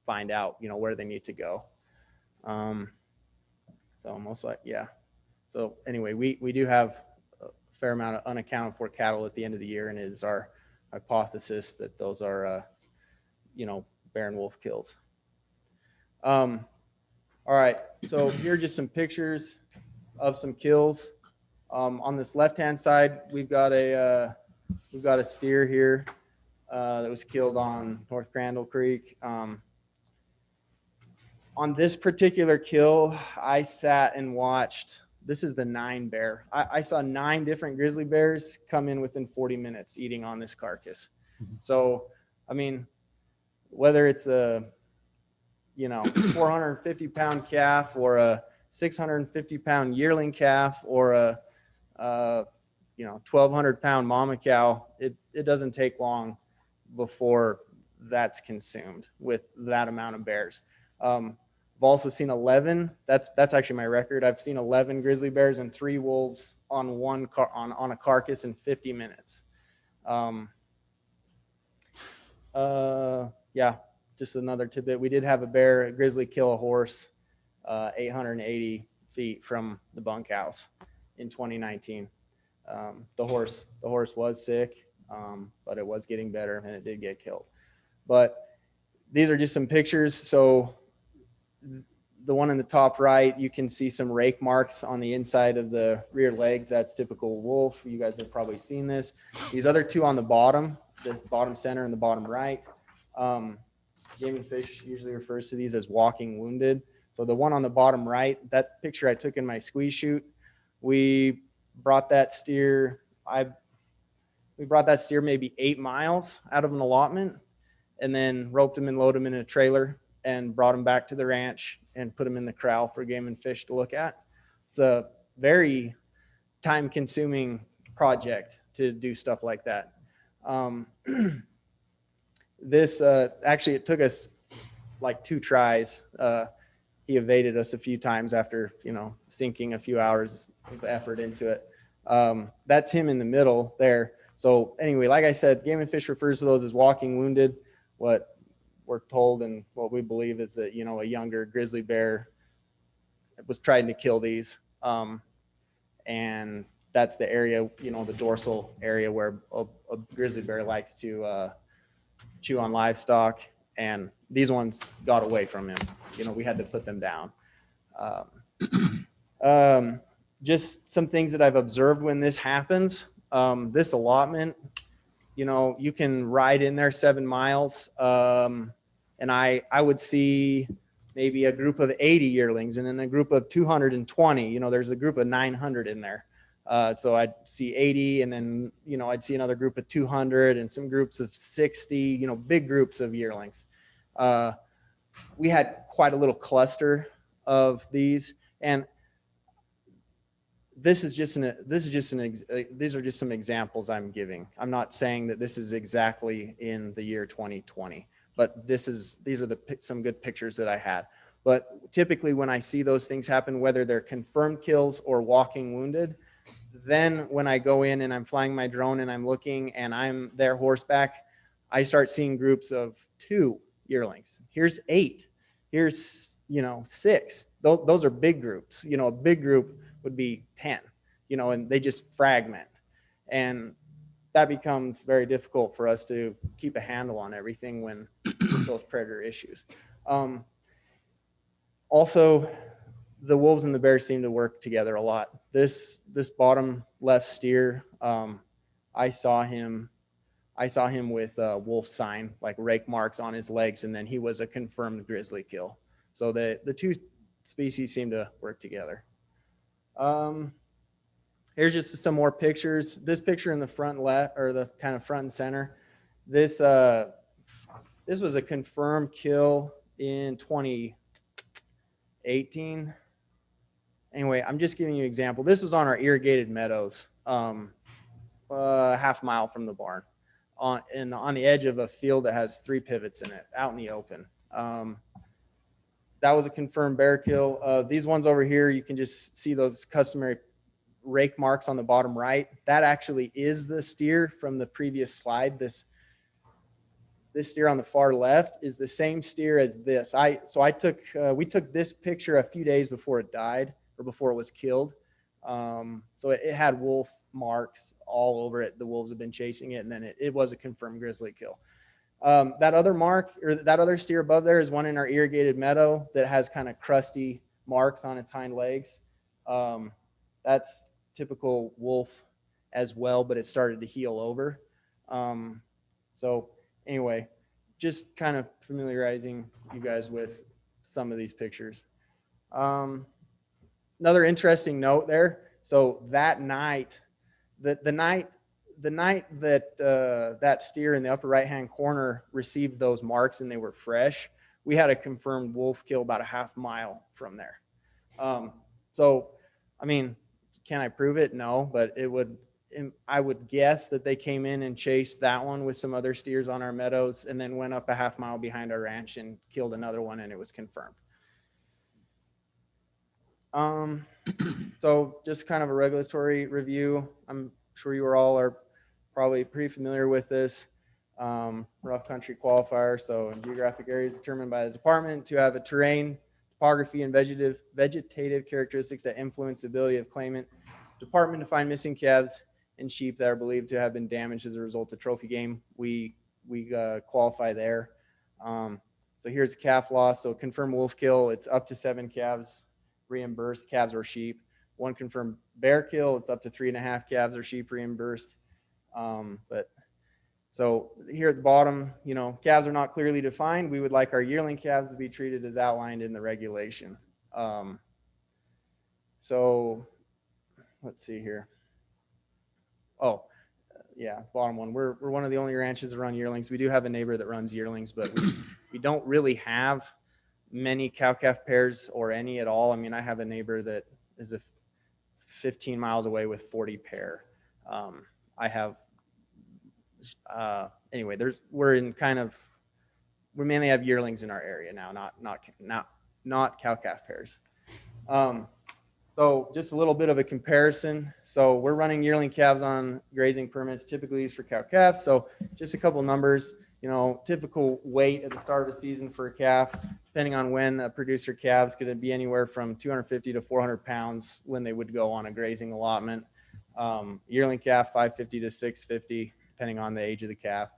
find out, you know, where they need to go. So most like, yeah. So anyway, we do have a fair amount of unaccounted for cattle at the end of the year, and it is our hypothesis that those are, you know, bear and wolf kills. All right, so here are just some pictures of some kills. On this left-hand side, we've got a steer here that was killed on North Crandall Creek. On this particular kill, I sat and watched. This is the 9 bear. I saw 9 different grizzly bears come in within 40 minutes eating on this carcass. So, I mean, whether it's a, you know, 450-pound calf or a 650-pound yearling calf or a, you know, 1,200-pound mama cow, it doesn't take long before that's consumed with that amount of bears. I've also seen 11. That's actually my record. I've seen 11 grizzly bears and 3 wolves on on a carcass in 50 minutes. Yeah, just another tidbit. We did have a grizzly kill a horse 880 feet from the bunkhouse in 2019. The horse was sick, but it was getting better and it did get killed. But these are just some pictures. So the one in the top right, you can see some rake marks on the inside of the rear legs. That's typical wolf. You guys have probably seen this. These other 2 on the bottom center and the bottom right, Game and Fish usually refers to these as walking wounded. So the one on the bottom right, that picture I took in my squeeze chute, we brought that steer maybe 8 miles out of an allotment, and then roped him and loaded him in a trailer and brought him back to the ranch and put him in the corral for Game and Fish to look at. It's a very time-consuming project to do stuff like that. This actually, it took us like 2 tries. He evaded us a few times after, you know, sinking a few hours of effort into it. That's him in the middle there. So anyway, like I said, Game and Fish refers to those as walking wounded. What we're told and what we believe is that, you know, a younger grizzly bear was trying to kill these. And that's the area, you know, the dorsal area where a grizzly bear likes to chew on livestock. And these ones got away from him. You know, we had to put them down. Just some things that I've observed when this happens. This allotment, you know, you can ride in there 7 miles. And I would see maybe a group of 80 yearlings and then a group of 220. You know, there's a group of 900 in there. So I'd see 80 and then, you know, I'd see another group of 200 and some groups of 60, you know, big groups of yearlings. We had quite a little cluster of these. And These are just some examples I'm giving. I'm not saying that this is exactly in the year 2020, but these are some good pictures that I had. But typically when I see those things happen, whether they're confirmed kills or walking wounded, then when I go in and I'm flying my drone and I'm looking and I'm there horseback, I start seeing groups of 2 yearlings. Here's 8. Here's, 6. Those are big groups. A big group would be 10, and they just fragment. And that becomes very difficult for us to keep a handle on everything when with those predator issues. Also, the wolves and the bears seem to work together a lot. This bottom left steer, I saw him with a wolf sign, like rake marks on his legs, and then he was a confirmed grizzly kill. So the 2 species seem to work together. Here's just some more pictures. This picture in the front left, or the kind of front and center, this was a confirmed kill in 2018. Anyway, I'm just giving you an example. This was on our irrigated meadows, half mile from the barn, on the edge of a field that has 3 pivots in it, out in the open. That was a confirmed bear kill. These ones over here, you can just see those customary rake marks on the bottom right. That actually is the steer from the previous slide. This steer on the far left is the same steer as this. We took this picture a few days before it died, or before it was killed. So it had wolf marks all over it. The wolves have been chasing it, and then it was a confirmed grizzly kill. That other mark, or that other steer above there, is one in our irrigated meadow that has kind of crusty marks on its hind legs. That's typical wolf as well, but it started to heal over. So anyway, just kind of familiarizing you guys with some of these pictures. Another interesting note there. So that night, the night that that steer in the upper right-hand corner received those marks and they were fresh, we had a confirmed wolf kill about a half mile from there. So, I mean, can I prove it? No, but I would guess that they came in and chased that one with some other steers on our meadows, and then went up a half mile behind our ranch and killed another one, and it was confirmed. So just kind of a regulatory review. I'm sure you all are probably pretty familiar with this. Rough country qualifier. So geographic areas determined by the department to have a terrain, topography, and vegetative characteristics that influence the ability of claimant department to find missing calves and sheep that are believed to have been damaged as a result of trophy game. We qualify there. So here's the calf loss. So confirmed wolf kill, it's up to 7 calves reimbursed, calves or sheep. 1 confirmed bear kill, it's up to 3.5 calves or sheep reimbursed. But so here at the bottom, calves are not clearly defined. We would like our yearling calves to be treated as outlined in the regulation. So let's see here. Oh, yeah, bottom one. We're one of the only ranches that run yearlings. We do have a neighbor that runs yearlings, but we don't really have many cow-calf pairs or any at all. I mean, I have a neighbor that is 15 miles away with 40 pair. Anyway, we mainly have yearlings in our area now, not cow-calf pairs. So just a little bit of a comparison. So we're running yearling calves on grazing permits, typically used for cow-calves. So just a couple numbers, typical weight at the start of the season for a calf, depending on when a producer calves, could be anywhere from 250 to 400 pounds when they would go on a grazing allotment. Yearling calf, 550 to 650, depending on the age of the calf.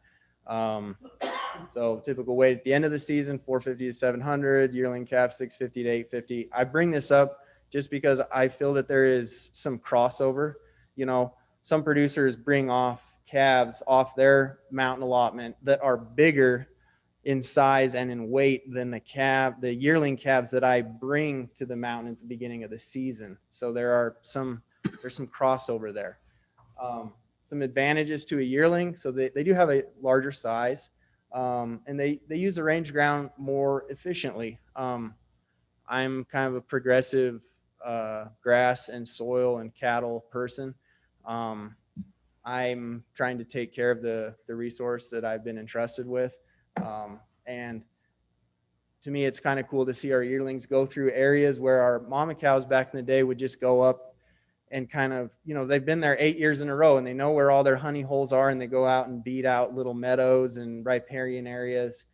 So typical weight at the end of the season, 450 to 700, yearling calf, 650 to 850. I bring this up just because I feel that there is some crossover. Some producers bring off calves off their mountain allotment that are bigger in size and in weight than the yearling calves that I bring to the mountain at the beginning of the season. So there's some crossover there. Some advantages to a yearling. So they do have a larger size, and they use the range ground more efficiently. I'm kind of a progressive grass and soil and cattle person. I'm trying to take care of the resource that I've been entrusted with. And to me, it's kind of cool to see our yearlings go through areas where our mama cows back in the day would just go up and kind of, they've been there 8 years in a row and they know where all their honey holes are, and they go out and beat out little meadows and riparian areas,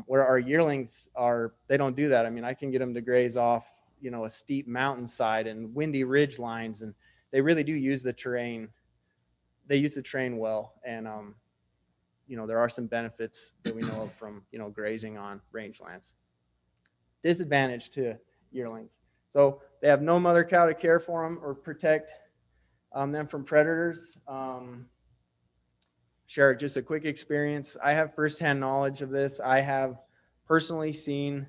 where our yearlings are, they don't do that. I mean, I can get them to graze off, a steep mountainside and windy ridge lines, and they really do use the terrain. They use the terrain well. And, there are some benefits that we know of from, grazing on rangelands. Disadvantage to yearlings. So they have no mother cow to care for them or protect them from predators. Share just a quick experience. I have firsthand knowledge of this. I have personally seen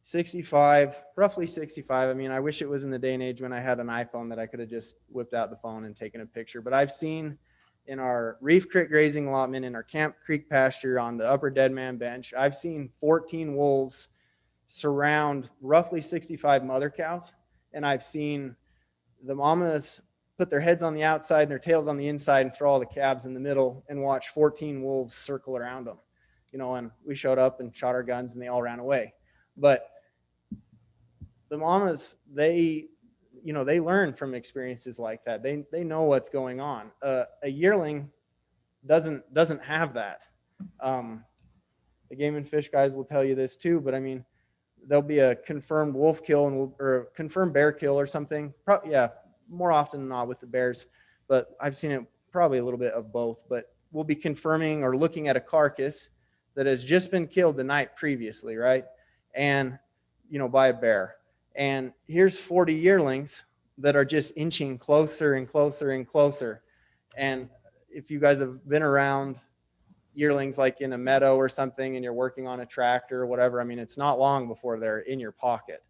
65, roughly 65. I mean, I wish it was in the day and age when I had an iPhone that I could have just whipped out the phone and taken a picture. But I've seen in our Reef Creek grazing allotment, in our Camp Creek pasture on the upper Deadman Bench, I've seen 14 wolves surround roughly 65 mother cows. And I've seen the mamas put their heads on the outside and their tails on the inside and throw all the calves in the middle and watch 14 wolves circle around them. And we showed up and shot our guns and they all ran away. But the mamas, they learn from experiences like that. They know what's going on. A yearling doesn't have that. The Game and Fish guys will tell you this too, but I mean, there'll be a confirmed wolf kill or a confirmed bear kill or something. More often than not with the bears, but I've seen it probably a little bit of both. But we'll be confirming or looking at a carcass that has just been killed the night previously, right? And by a bear. And here's 40 yearlings that are just inching closer and closer and closer. And if you guys have been around yearlings like in a meadow or something and you're working on a tractor or whatever, I mean, it's not long before they're in your pocket.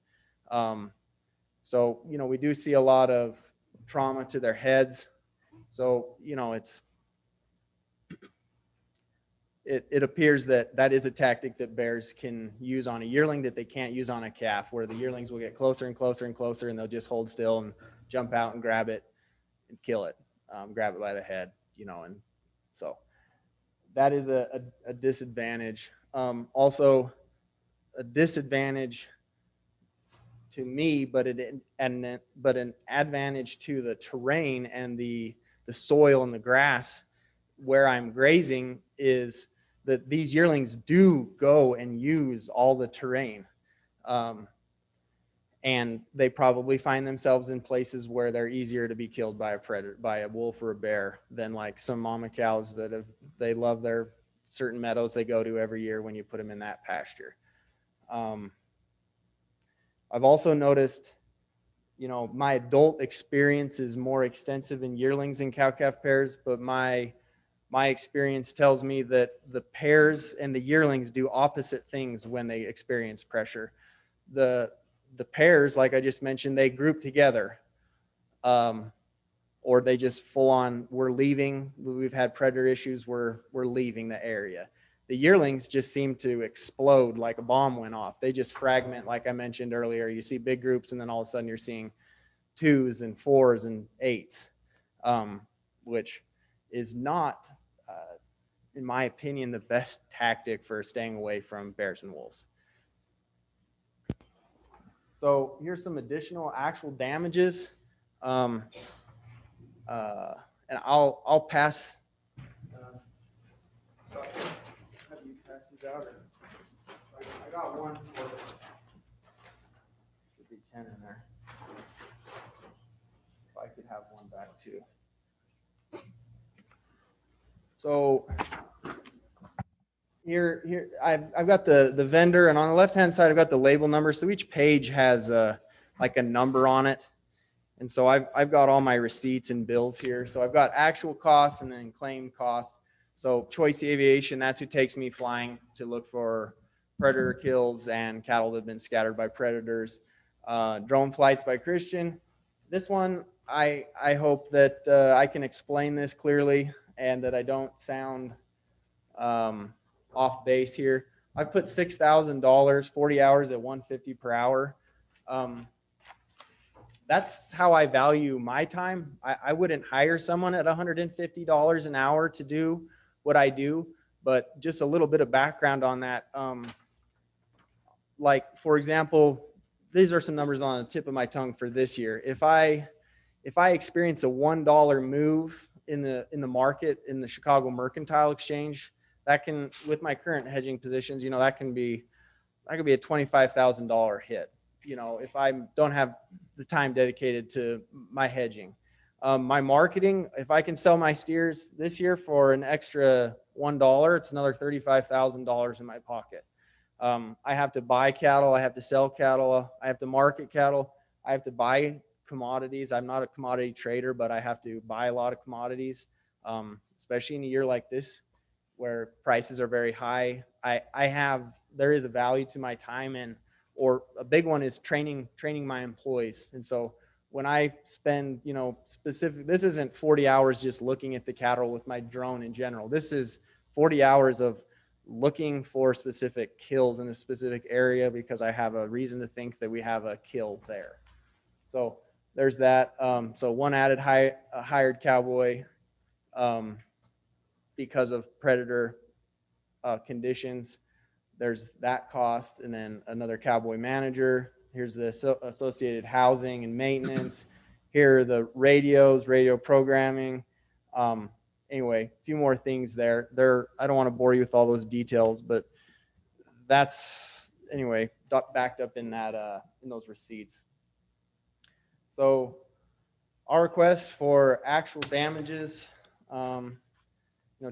So, we do see a lot of trauma to their heads. So, it appears that is a tactic that bears can use on a yearling that they can't use on a calf, where the yearlings will get closer and closer and closer and they'll just hold still and jump out and grab it and kill it, grab it by the head, and so that is a disadvantage. Also a disadvantage to me, but an advantage to the terrain and the soil and the grass where I'm grazing is that these yearlings do go and use all the terrain. And they probably find themselves in places where they're easier to be killed by a predator, by a wolf or a bear, than like some mama cows they love their certain meadows they go to every year when you put them in that pasture. I've also noticed, my adult experience is more extensive in yearlings and cow-calf pairs, but my experience tells me that the pairs and the yearlings do opposite things when they experience pressure. The pairs, like I just mentioned, they group together, or they just full on, we're leaving. We've had predator issues, we're leaving the area. The yearlings just seem to explode like a bomb went off. They just fragment, like I mentioned earlier. You see big groups, and then all of a sudden you're seeing 2s and 4s and 8s, which is not, in my opinion, the best tactic for staying away from bears and wolves. So here's some additional actual damages. And I'll pass. How do you pass these out? I got one for, should be 10 in there. If I could have one back too. So here I've got the vendor, and on the left hand side I've got the label number. So each page has like a number on it. And so I've got all my receipts and bills here. So I've got actual costs and then claim cost. So Choice Aviation, that's who takes me flying to look for predator kills and cattle that have been scattered by predators. Drone Flights by Christian. This one, I hope that I can explain this clearly and that I don't sound off base here. I've put $6,000, 40 hours at $150 per hour. that's how I value my time. I wouldn't hire someone at $150 an hour to do what I do, but just a little bit of background on that. Like, for example, these are some numbers on the tip of my tongue for this year. If I experience a $1 move in the market in the Chicago Mercantile Exchange, that can, with my current hedging positions, that could be a $25,000 hit. If I don't have the time dedicated to my hedging. My marketing, if I can sell my steers this year for an extra $1, it's another $35,000 in my pocket. I have to buy cattle, I have to sell cattle, I have to market cattle, I have to buy commodities. I'm not a commodity trader, but I have to buy a lot of commodities, especially in a year like this where prices are very high. There is a value to my time, or a big one is training my employees. And so when I spend, this isn't 40 hours just looking at the cattle with my drone in general. This is 40 hours of looking for specific kills in a specific area because I have a reason to think that we have a kill there. So there's that. So one added hired cowboy because of predator conditions. There's that cost, and then another cowboy manager. Here's the associated housing and maintenance. Here are the radio programming. Anyway, a few more things there. I don't want to bore you with all those details, but that's anyway backed up in those receipts. So our request for actual damages.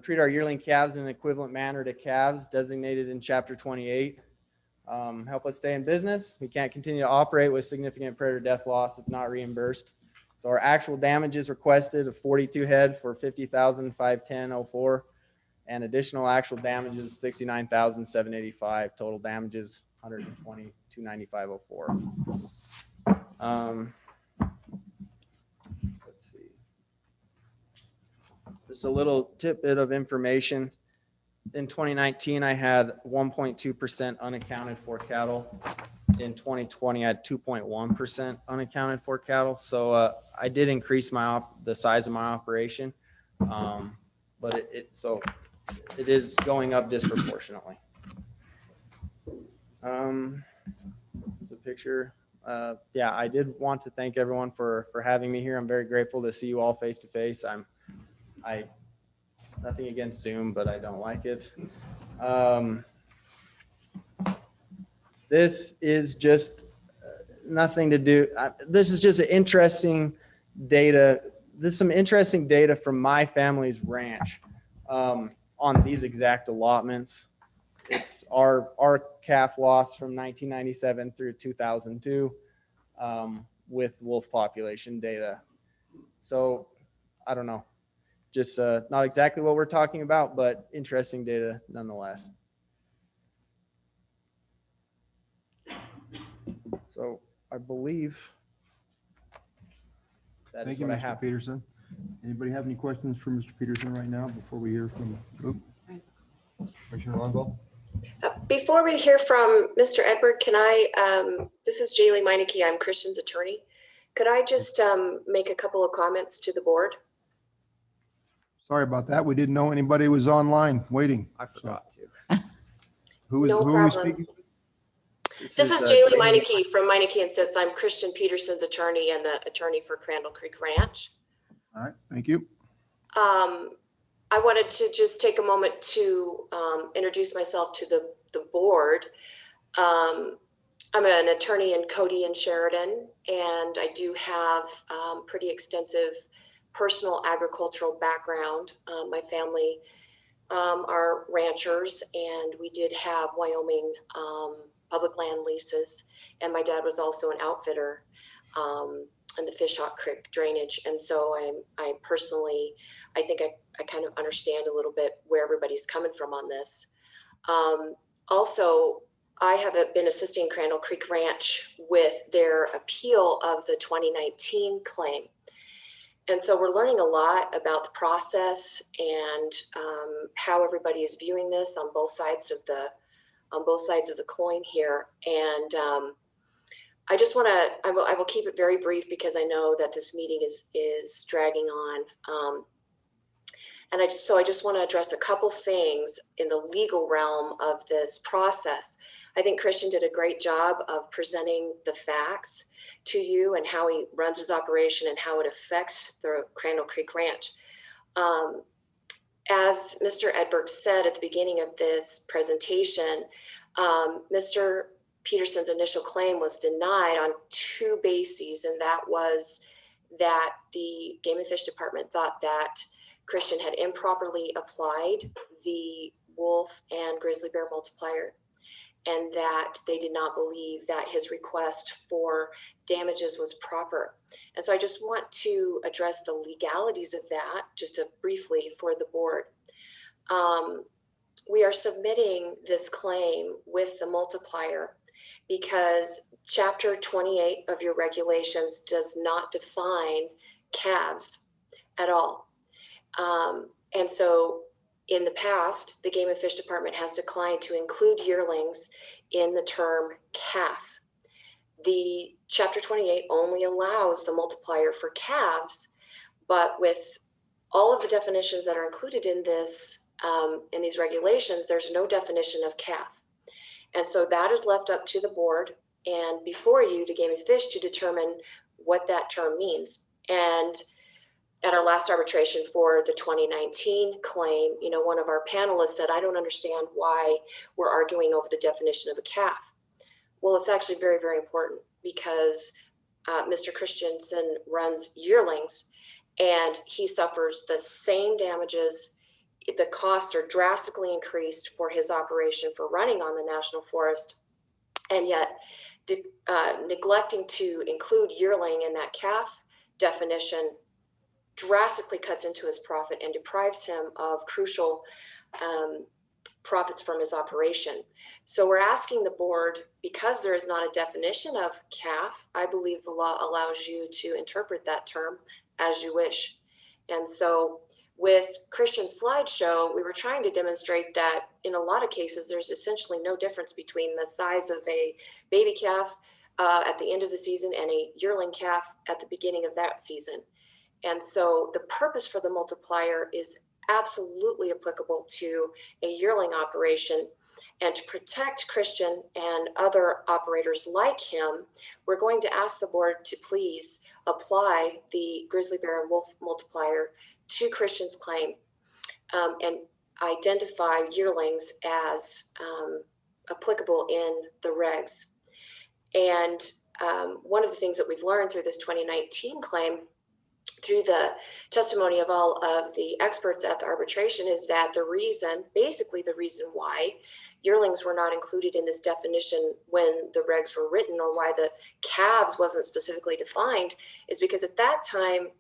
Treat our yearling calves in an equivalent manner to calves designated in Chapter 28. Help us stay in business. We can't continue to operate with significant predator death loss if not reimbursed. So our actual damages requested of 42 head for $50,510.04, and additional actual damages $69,785. Total damages $122,995.04. Just a little tidbit of information. In 2019, I had 1.2% unaccounted for cattle. In 2020, I had 2.1% unaccounted for cattle. So I did increase the size of my operation, but it is going up disproportionately. It's a picture. Yeah, I did want to thank everyone for having me here. I'm very grateful to see you all face to face. Nothing against Zoom, but I don't like it. This is just nothing to do. This is just interesting data. This is some interesting data from my family's ranch on these exact allotments. It's our calf loss from 1997 through 2002 with wolf population data. So I don't know. Just not exactly what we're talking about, but interesting data nonetheless. So I believe that is Thank you, what I Mr. have. Peterson. Anybody have any questions for Mr. Peterson right now before we hear from Commissioner Longo? Before we hear from Mr. Edward, can I, this is Jaylee Meineke, I'm Christian's attorney. Could I just make a couple of comments to the board? Sorry about that. We didn't know anybody was online waiting. I forgot to. Who No are we problem. speaking? This is Jaylee Meineke from Meineke & Sits. I'm Christian Peterson's attorney and the attorney for Crandall Creek Ranch. All right, thank you. I wanted to just take a moment to introduce myself to the board. I'm an attorney in Cody and Sheridan, and I do have pretty extensive personal agricultural background. My family are ranchers, and we did have Wyoming public land leases, and my dad was also an outfitter in the Fishhawk Creek drainage. And so I personally, I think I kind of understand a little bit where everybody's coming from on this. Also, I have been assisting Crandall Creek Ranch with their appeal of the 2019 claim. And so we're learning a lot about the process and how everybody is viewing this on both sides of the coin here. And I just want to, I will keep it very brief because I know that this meeting is dragging on. And I just want to address a couple things in the legal realm of this process. I think Christian did a great job of presenting the facts to you and how he runs his operation and how it affects the Crandall Creek Ranch. As Mr. Edberg said at the beginning of this presentation, Mr. Peterson's initial claim was denied on two bases, and that was that the Game and Fish Department thought that Christian had improperly applied the wolf and grizzly bear multiplier, and that they did not believe that his request for damages was proper. And so I just want to address the legalities of that just briefly for the board. We are submitting this claim with the multiplier because Chapter 28 of your regulations does not define calves at all. And so in the past, the Game and Fish Department has declined to include yearlings in the term calf. The Chapter 28 only allows the multiplier for calves, but with all of the definitions that are included in this, in these regulations, there's no definition of calf. And so that is left up to the board and before you, the Game and Fish, to determine what that term means. And at our last arbitration for the 2019 claim, one of our panelists said, I don't understand why we're arguing over the definition of a calf. Well, it's actually very, very important because Mr. Christensen runs yearlings and he suffers the same damages. The costs are drastically increased for his operation for running on the national forest. And yet neglecting to include yearling in that calf definition drastically cuts into his profit and deprives him of crucial profits from his operation. So we're asking the board, because there is not a definition of calf, I believe the law allows you to interpret that term as you wish. And so with Christian's slideshow, we were trying to demonstrate that in a lot of cases, there's essentially no difference between the size of a baby calf at the end of the season and a yearling calf at the beginning of that season. And so the purpose for the multiplier is absolutely applicable to a yearling operation. And to protect Christian and other operators like him, we're going to ask the board to please apply the grizzly bear and wolf multiplier to Christian's claim and identify yearlings as applicable in the regs. And one of the things that we've learned through this 2019 claim, through the testimony of all of the experts at the arbitration, is that the reason why yearlings were not included in this definition when the regs were written, or why the calves wasn't specifically defined, is because at that time,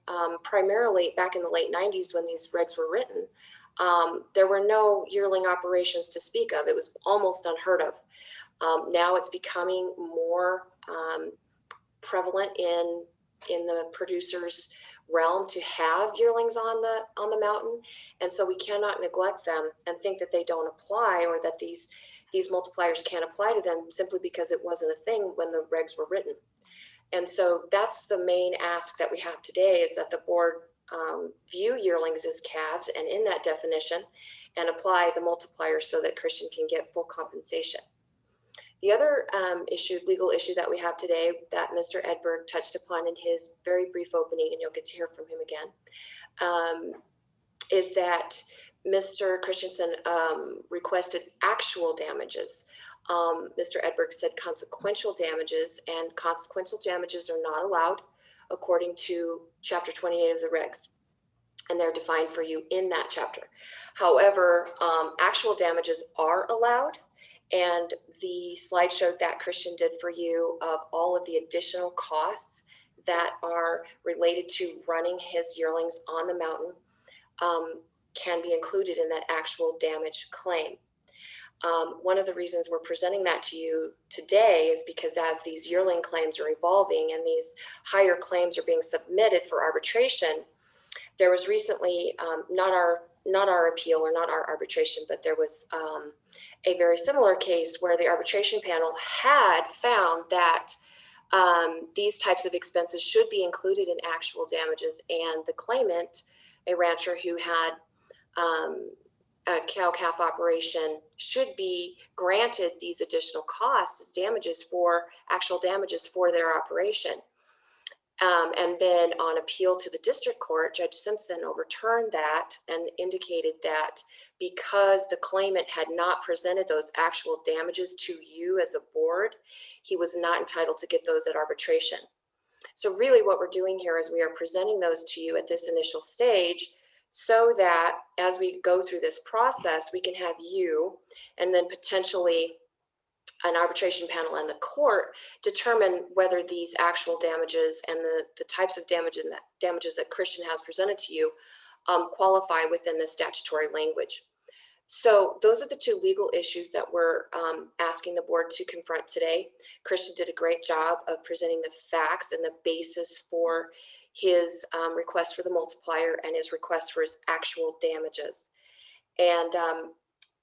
primarily back in the late 90s when these regs were written, there were no yearling operations to speak of. It was almost unheard of. Now it's becoming more prevalent in the producers' realm to have yearlings on the mountain, and so we cannot neglect them and think that they don't apply, or that these multipliers can't apply to them simply because it wasn't a thing when the regs were written. And so that's the main ask that we have today, is that the board view yearlings as calves and in that definition, and apply the multiplier so that Christian can get full compensation. The other legal issue that we have today that Mr. Edberg touched upon in his very brief opening, and you'll get to hear from him again, is that Mr. Christensen requested actual damages. Mr. Edberg said consequential damages, and consequential damages are not allowed according to Chapter 28 of the regs, and they're defined for you in that chapter. However, actual damages are allowed. And the slideshow that Christian did for you of all of the additional costs that are related to running his yearlings on the mountain can be included in that actual damage claim. One of the reasons we're presenting that to you today is because as these yearling claims are evolving and these higher claims are being submitted for arbitration, there was recently, not our appeal or not our arbitration, but there was a very similar case where the arbitration panel had found that these types of expenses should be included in actual damages, and the claimant, a rancher who had a cow-calf operation, should be granted these additional costs as damages for actual damages for their operation. And then on appeal to the district court, Judge Simpson overturned that and indicated that because the claimant had not presented those actual damages to you as a board, he was not entitled to get those at arbitration. So really what we're doing here is we are presenting those to you at this initial stage so that as we go through this process, we can have you and then potentially an arbitration panel and the court determine whether these actual damages and the types of damages that Christian has presented to you qualify within the statutory language. So those are the two legal issues that we're asking the board to confront today. Christian did a great job of presenting the facts and the basis for his request for the multiplier and his request for his actual damages. And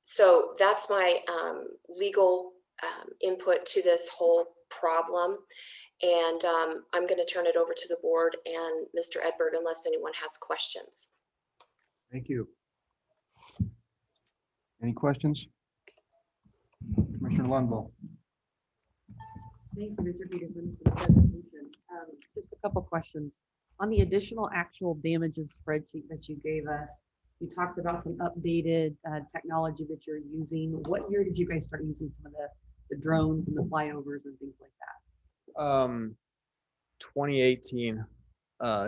so that's my legal input to this whole problem. And I'm going to turn it over to the board and Mr. Edberg unless anyone has questions. Thank you. Any questions? Commissioner Lundvall. Thank you, Mr. Peterson, for the presentation. Just a couple questions. On the additional actual damages spreadsheet that you gave us, you talked about some updated technology that you're using. What year did you guys start using some of the drones and the flyovers and things like that? 2018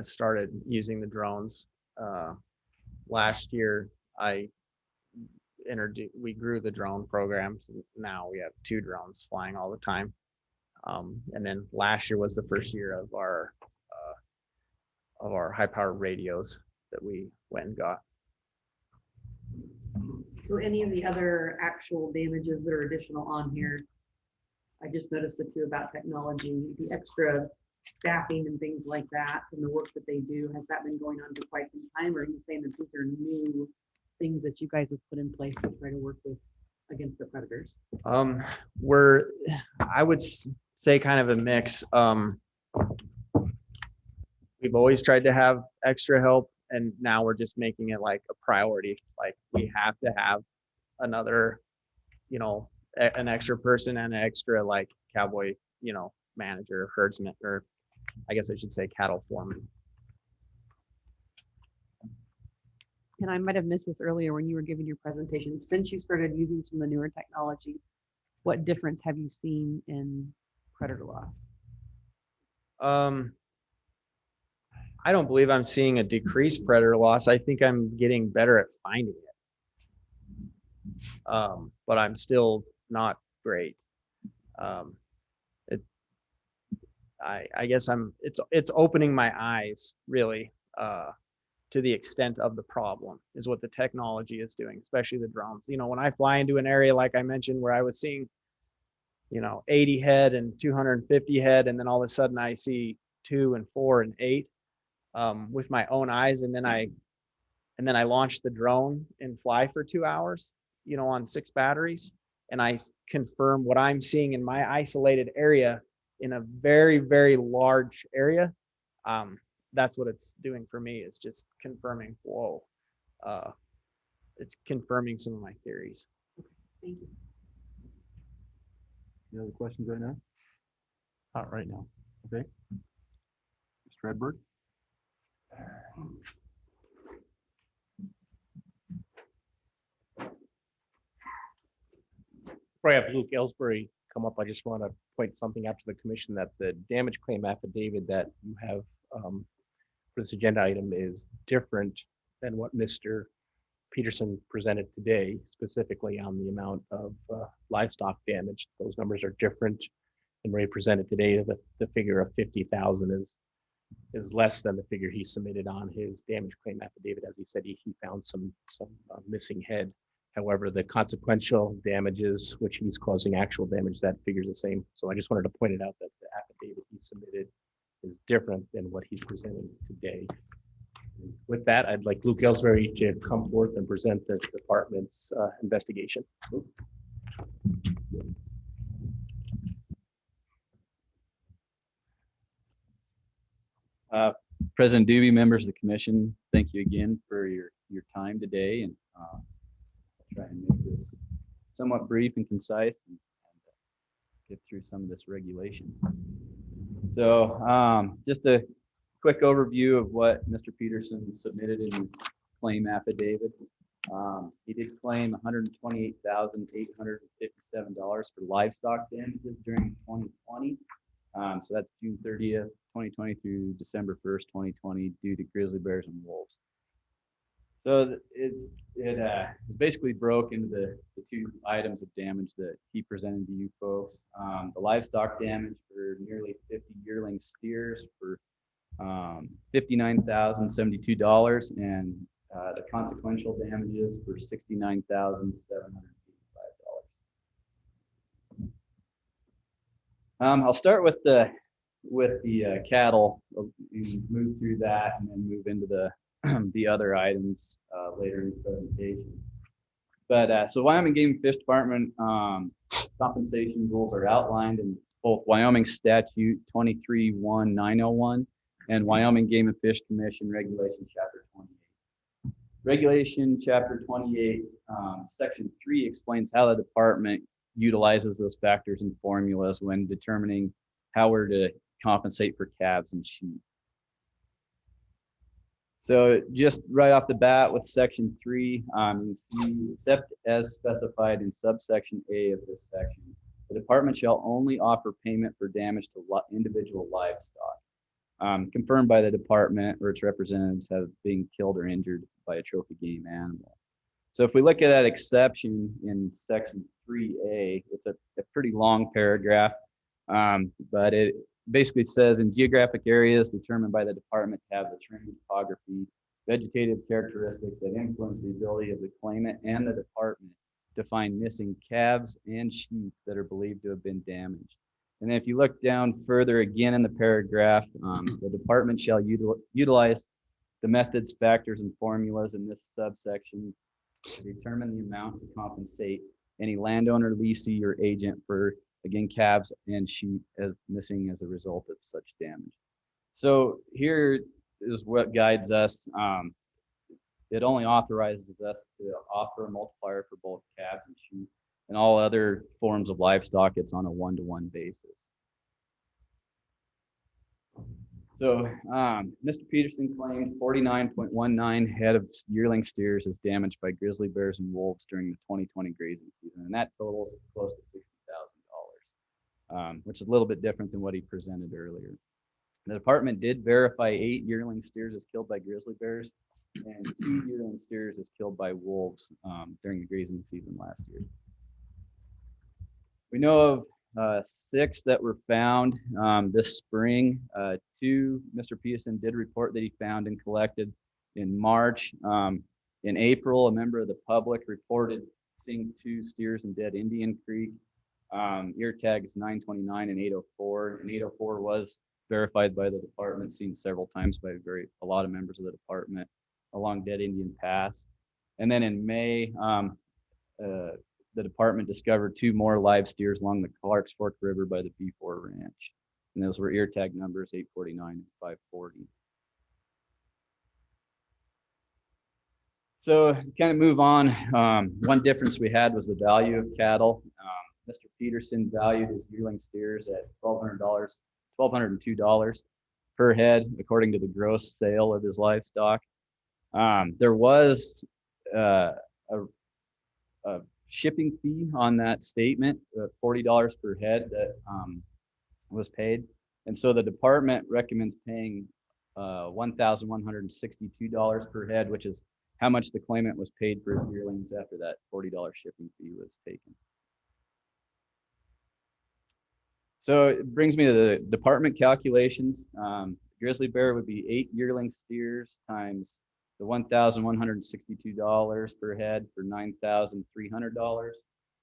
started using the drones. Last year, we grew the drone programs. Now we have 2 drones flying all the time. And then last year was the first year of our high-powered radios that we went and got. So any of the other actual damages that are additional on here, I just noticed the 2 about technology, the extra staffing and things like that, and the work that they do. Has that been going on for quite some time, or are you saying that these are new things that you guys have put in place to try to work with against the predators? I would say kind of a mix. We've always tried to have extra help, and now we're just making it like a priority. Like we have to have another, an extra person and an extra like cowboy, manager, herdsman, or I guess I should say cattle foreman. And I might have missed this earlier when you were giving your presentation. Since you started using some of the newer technology, what difference have you seen in predator loss? I don't believe I'm seeing a decreased predator loss. I think I'm getting better at finding it. But I'm still not great. I guess it's opening my eyes really to the extent of the problem is what the technology is doing, especially the drones. When I fly into an area like I mentioned where I was seeing 80 head and 250 head, and then all of a sudden I see 2 and 4 and 8 with my own eyes, and then I launch the drone and fly for 2 hours, on 6 batteries, and I confirm what I'm seeing in my isolated area in a very, very large area. That's what it's doing for me. It's just confirming, whoa, it's confirming some of my theories. Thank you. Any other questions right now? Not right now. Okay. Mr. Edberg. Before I have Luke Ellsbury come up, I just want to point something out to the commission that the damage claim affidavit that you have for this agenda item is different than what Mr. Peterson presented today, specifically on the amount of livestock damage. Those numbers are different than Ray presented today. The figure of 50,000 is less than the figure he submitted on his damage claim affidavit. As he said, he found some missing head. However, the consequential damages, which he's causing actual damage, that figure is the same. So I just wanted to point it out that the affidavit he submitted is different than what he's presenting today. With that, I'd like Luke Ellsbury to come forth and present the department's investigation. President Doobie, members of the commission, thank you again for your time today, and I'll try and make this somewhat brief and concise and get through some of this regulation. So just a quick overview of what Mr. Peterson submitted in his claim affidavit. He did claim $128,857 for livestock damages during 2020. So that's June 30th, 2020 through December 1st, 2020, due to grizzly bears and wolves. So it basically broke into the two items of damage that he presented to you folks. The livestock damage for nearly 50 yearling steers for $59,072, and the consequential damages for $69,785. I'll start with the cattle, move through that, and then move into the other items later in the presentation. But so Wyoming Game and Fish Department compensation rules are outlined in both Wyoming Statute 23-1901 and Wyoming Game and Fish Commission Regulation Chapter 28. Regulation Chapter 28, Section 3 explains how the department utilizes those factors and formulas when determining how we're to compensate for calves and sheep. So just right off the bat with Section 3, you see, except as specified in subsection A of this section, the department shall only offer payment for damage to individual livestock, confirmed by the department or its representatives have been killed or injured by a trophy game animal. So if we look at that exception in Section 3A, it's a pretty long paragraph, but it basically says in geographic areas determined by the department to have the terrain topography, vegetative characteristics that influence the ability of the claimant and the department to find missing calves and sheep that are believed to have been damaged. And then if you look down further again in the paragraph, the department shall utilize the methods, factors, and formulas in this subsection to determine the amount to compensate any landowner, leasee, or agent for, again, calves and sheep as missing as a result of such damage. So here is what guides us. It only authorizes us to offer a multiplier for both calves and sheep, and all other forms of livestock, it's on a one-to-one basis. So Mr. Peterson claimed 49.19 head of yearling steers is damaged by grizzly bears and wolves during the 2020 grazing season, and that totals close to $60,000, which is a little bit different than what he presented earlier. The department did verify 8 yearling steers as killed by grizzly bears and 2 yearling steers as killed by wolves during the grazing season last year. We know of 6 that were found this spring. 2 Mr. Peterson did report that he found and collected in March. In April, a member of the public reported seeing 2 steers in Dead Indian Creek. Ear tags 929 and 804. And 804 was verified by the department, seen several times by a lot of members of the department along Dead Indian Pass. And then in May, the department discovered 2 more live steers along the Clarks Fork River by the B4 Ranch. And those were ear tag numbers 849 and 540. So kind of move on. One difference we had was the value of cattle. Mr. Peterson valued his yearling steers at $1,202 per head, according to the gross sale of his livestock. There was a shipping fee on that statement, $40 per head that was paid. And so the department recommends paying $1,162 per head, which is how much the claimant was paid for his yearlings after that $40 shipping fee was taken. So it brings me to the department calculations. Grizzly bear would be 8 yearling steers times the $1,162 per head for $9,300.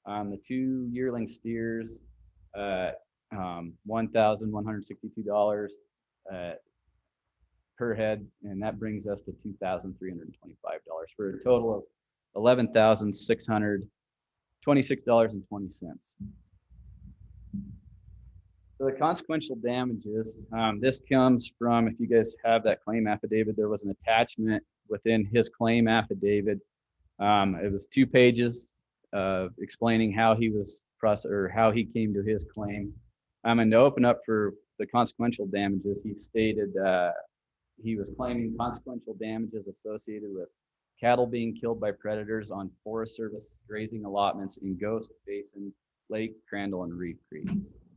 The 2 yearling steers, $1,162 per head, and that brings us to $2,325 for a total of $11,626.20. So the consequential damages, this comes from, if you guys have that claim affidavit, there was an attachment within his claim affidavit. It was 2 pages explaining how he was or how he came to his claim. And to open up for the consequential damages, he stated he was claiming consequential damages associated with cattle being killed by predators on Forest Service grazing allotments in Ghost Basin, Lake Crandall, and Reef Creek.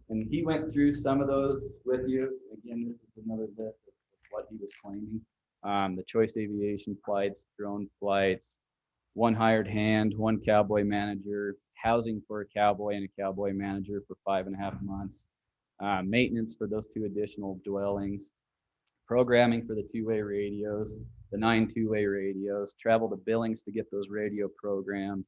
And he went through some of those with you. Again, this is another list of what he was claiming. The choice aviation flights, drone flights, 1 hired hand, 1 cowboy manager, housing for a cowboy and a cowboy manager for 5.5 months, maintenance for those 2 additional dwellings, programming for the 2-way radios, the 9 2-way radios, travel to Billings to get those radio programmed,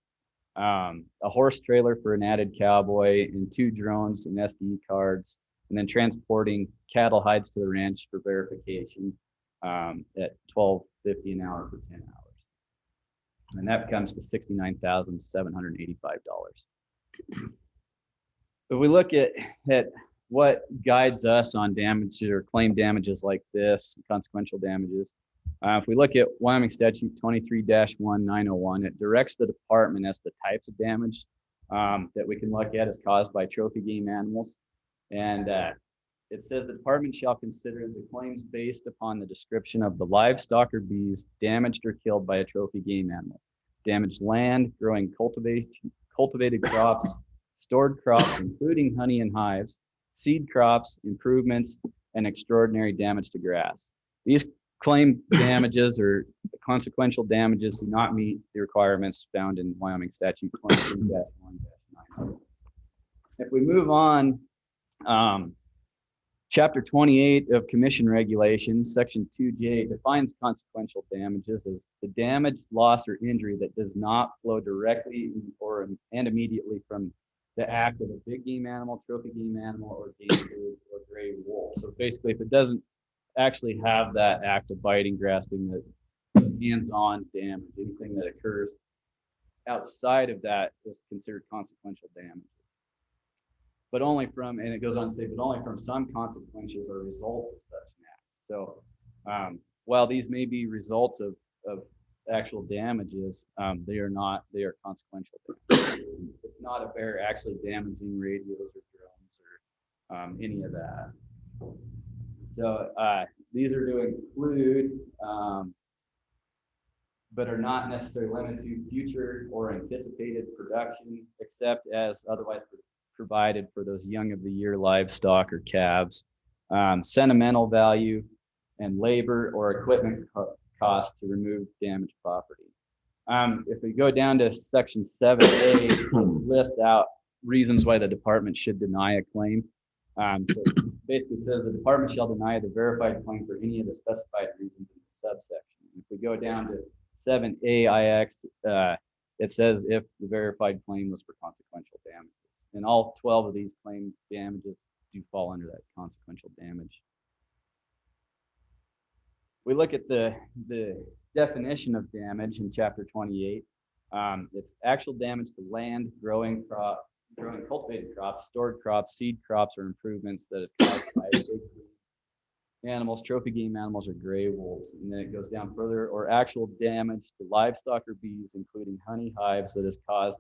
a horse trailer for an added cowboy, and 2 drones and SD cards, and then transporting cattle hides to the ranch for verification at $12.50 an hour for 10 hours. And that comes to $69,785. If we look at what guides us on damage or claim damages like this, consequential damages, if we look at Wyoming Statute 23-1901, it directs the department as the types of damage that we can look at as caused by trophy game animals. And it says the department shall consider the claims based upon the description of the livestock or bees damaged or killed by a trophy game animal, damaged land, growing cultivated crops, stored crops, including honey and hives, seed crops, improvements, and extraordinary damage to grass. These claim damages or consequential damages do not meet the requirements found in Wyoming Statute 23-1-9. If we move on, Chapter 28 of Commission Regulations, Section 2J, defines consequential damages as the damage, loss, or injury that does not flow directly and immediately from the act of a big game animal, trophy game animal, or game bird, or gray wolf. So basically, if it doesn't actually have that act of biting, grasping, that hands-on damage, anything that occurs outside of that is considered consequential damage. But only from, and it goes on to say, but only from some consequences or results of such an act. So while these may be results of actual damages, they are consequential damages. It's not a bear actually damaging radios or drones or any of that. So these are to include, but are not necessarily limited to future or anticipated production, except as otherwise provided for those young of the year livestock or calves, sentimental value, and labor or equipment cost to remove damaged property. If we go down to Section 7A, it lists out reasons why the department should deny a claim. So it basically says the department shall deny the verified claim for any of the specified reasons in the subsection. If we go down to 7AIX, it says if the verified claim was for consequential damages. And all 12 of these claim damages do fall under that consequential damage. We look at the definition of damage in Chapter 28. It's actual damage to land, growing cultivated crops, stored crops, seed crops, or improvements that is caused by big animals, trophy game animals, or gray wolves. And then it goes down further, or actual damage to livestock or bees, including honey hives, that is caused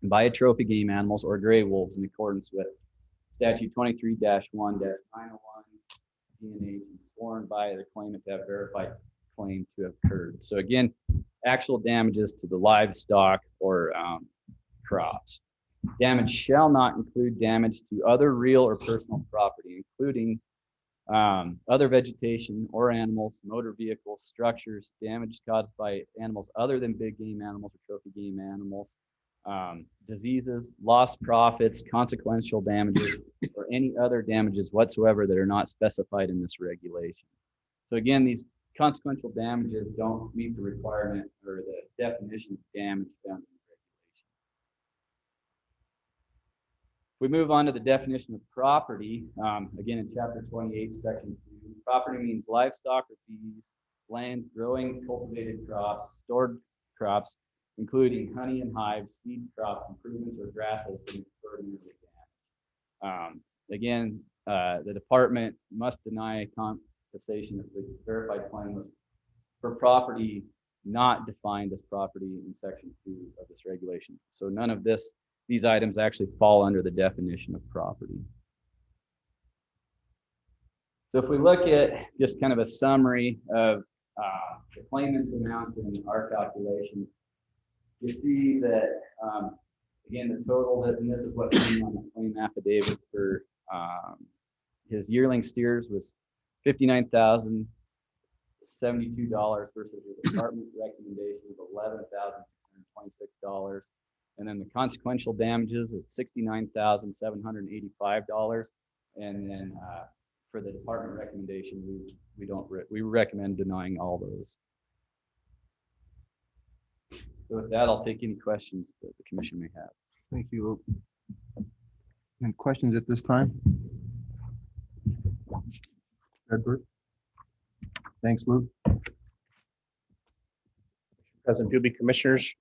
by a trophy game animals or gray wolves in accordance with Statute 23-1-901, DNH, and sworn by the claimant to have verified claim to have occurred. So again, actual damages to the livestock or crops. Damage shall not include damage to other real or personal property, including other vegetation or animals, motor vehicles, structures, damage caused by animals other than big game animals or trophy game animals, diseases, lost profits, consequential damages, or any other damages whatsoever that are not specified in this regulation. So again, these consequential damages don't meet the requirement or the definition of damage found in the regulation. If we move on to the definition of property, again in Chapter 28, Section 2, property means livestock or bees, land, growing, cultivated crops, stored crops, including honey and hives, seed crops, improvements, or grass has been extraordinarily damaged. Again, the department must deny compensation if the verified claim was for property not defined as property in section 2 of this regulation. So none of these items actually fall under the definition of property. So if we look at just kind of a summary of the claimant's amounts and our calculations, you see that, again, the total, and this is what came on the claim affidavit for his yearling steers was $59,072 versus the department recommendation of $11,626. And then the consequential damages at $69,785. And then for the department recommendation, we recommend denying all those. So with that, I'll take any questions that the commission may have. Thank you, Luke. Any questions at this time? Edward? Thanks, Luke. President Doobie, Commissioners.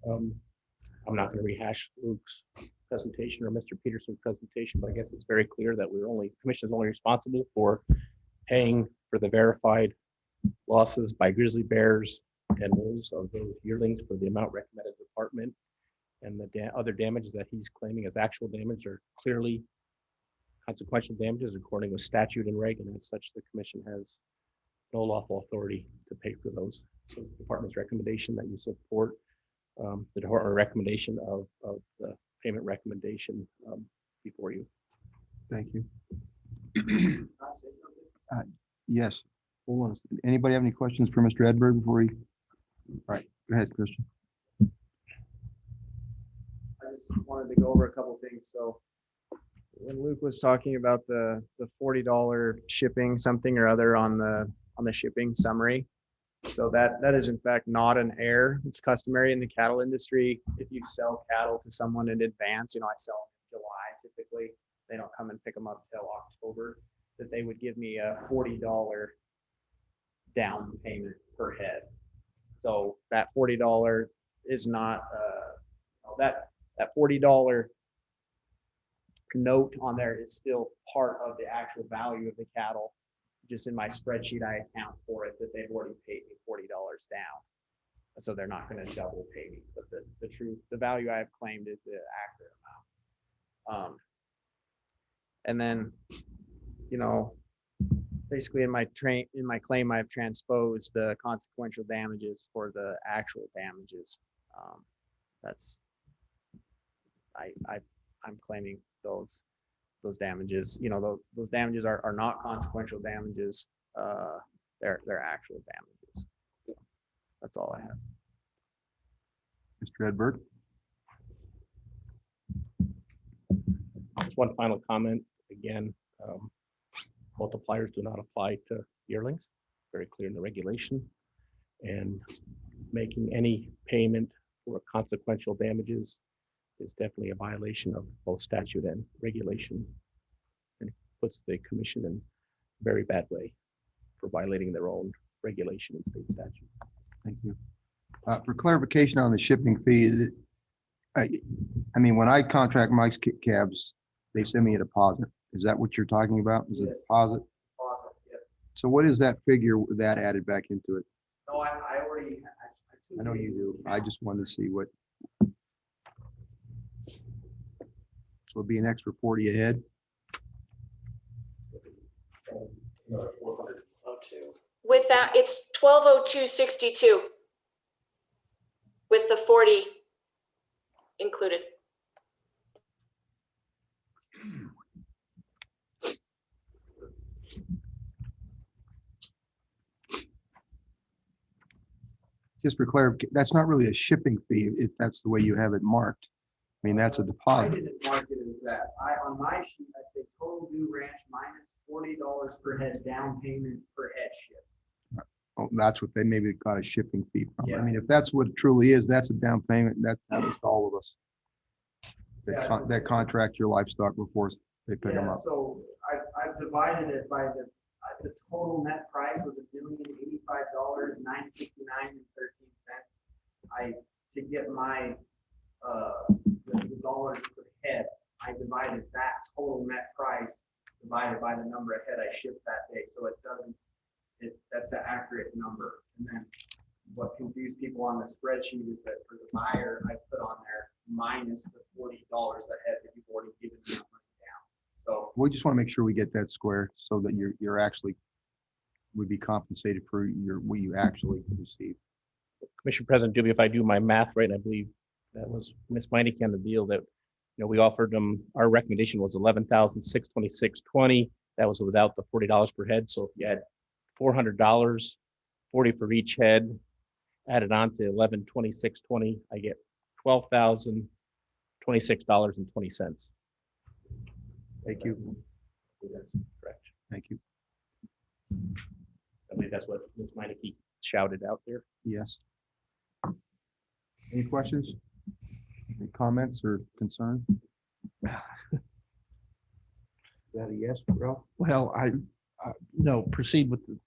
I'm not going to rehash Luke's presentation or Mr. Peterson's presentation, but I guess it's very clear that Commission is only responsible for paying for the verified losses by grizzly bears and wolves of those yearlings for the amount recommended department, and the other damages that he's claiming as actual damage are clearly consequential damages according with statute and reg, and as such, the Commission has no lawful authority to pay for those. So the department's recommendation that you support the department recommendation of the payment recommendation before you. Thank you. Yes. Hold on. Anybody have any questions for Mr. Edberg before he? All right, go ahead, Christian. I just wanted to go over a couple of things. So when Luke was talking about the $40 shipping something or other on the shipping summary, so that is in fact not an error. It's customary in the cattle industry. If you sell cattle to someone in advance, I sell them in July typically. They don't come and pick them up till October. That they would give me a $40 down payment per head. So that $40 is not that $40 note on there is still part of the actual value of the cattle. Just in my spreadsheet, I account for it that they've already paid me $40 down. So they're not going to double pay me. But the value I have claimed is the accurate amount. And then, basically in my claim, I've transposed the consequential damages for the actual damages. I'm claiming those damages. Those damages are not consequential damages. They're actual damages. So that's all I have. Mr. Edberg. Just one final comment. Again, multipliers do not apply to yearlings. Very clear in the regulation. And making any payment for consequential damages is definitely a violation of both statute and regulation, and puts the Commission in a very bad way for violating their own regulation and state statute. Thank you. For clarification on the shipping fee, I mean, when I contract my cabs, they send me a deposit. Is that what you're talking about? Is it a deposit? Deposit, yes. So what is that figure that added back into it? No, I already. I know you do. I just wanted to see what. So it'll be an extra 40 a head. With that, it's 1202.62 with the 40 included. Just for clarification, that's not really a shipping fee if that's the way you have it marked. I mean, that's a I deposit. didn't mark it as that. On my sheet, I say total due ranch minus $40 per head down payment per head ship. Oh, that's what they maybe got a shipping fee from. I Yeah. mean, if that's what it truly is, that's a down payment. That was all of us. That contract your livestock before they pick them Yeah, up. so I've divided it by the total net price was $1,085,969.13. To get my the dollars per head, I divided that total net price divided by the number of head I shipped that day. So it doesn't, that's the accurate number. And then what confused people on the spreadsheet is that for the buyer, I put on there minus the $40 a head that you've already given me money down. So We just want to make sure we get that square so that you're actually would be compensated for what you actually received. Commissioner President Duby, if I do my math right, I believe that was Ms. Meineke on the deal that, we offered them, our recommendation was $11,626.20. That was without the $40 per head. So if you had $400, 40 for each head, added on to $11,2620, I get $12,026.20. Thank you. That's correct. Thank you. I believe that's what Ms. Meineke shouted out there. Yes. Any questions? Any comments or concerns? Is that a yes, Ralph? Well, no, proceed with the.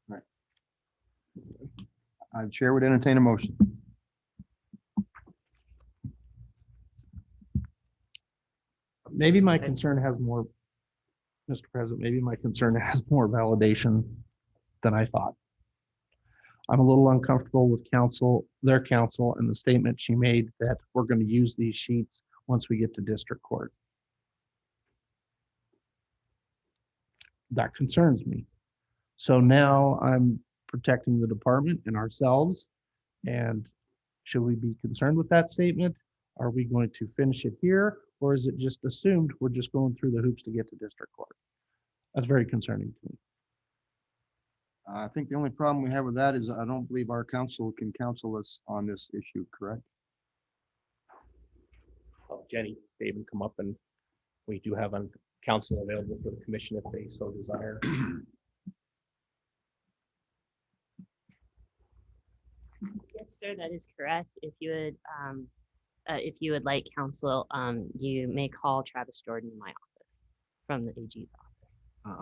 Right. Chair would entertain a motion. Maybe my concern has more, Mr. President, maybe my concern has more validation than I thought. I'm a little uncomfortable with their counsel, and the statement she made that we're going to use these sheets once we get to district court. That concerns me. So now I'm protecting the department and ourselves. And should we be concerned with that statement? Are we going to finish it here? Or is it just assumed we're just going through the hoops to get to district court? That's very concerning to me. I think the only problem we have with that is I don't believe our counsel can counsel us on this issue, correct? Jenny, they even come up, and we do have a counsel available for the commission if they so desire. Yes, sir, that is correct. If you would like counsel, you may call Travis Jordan in my office from the AG's office.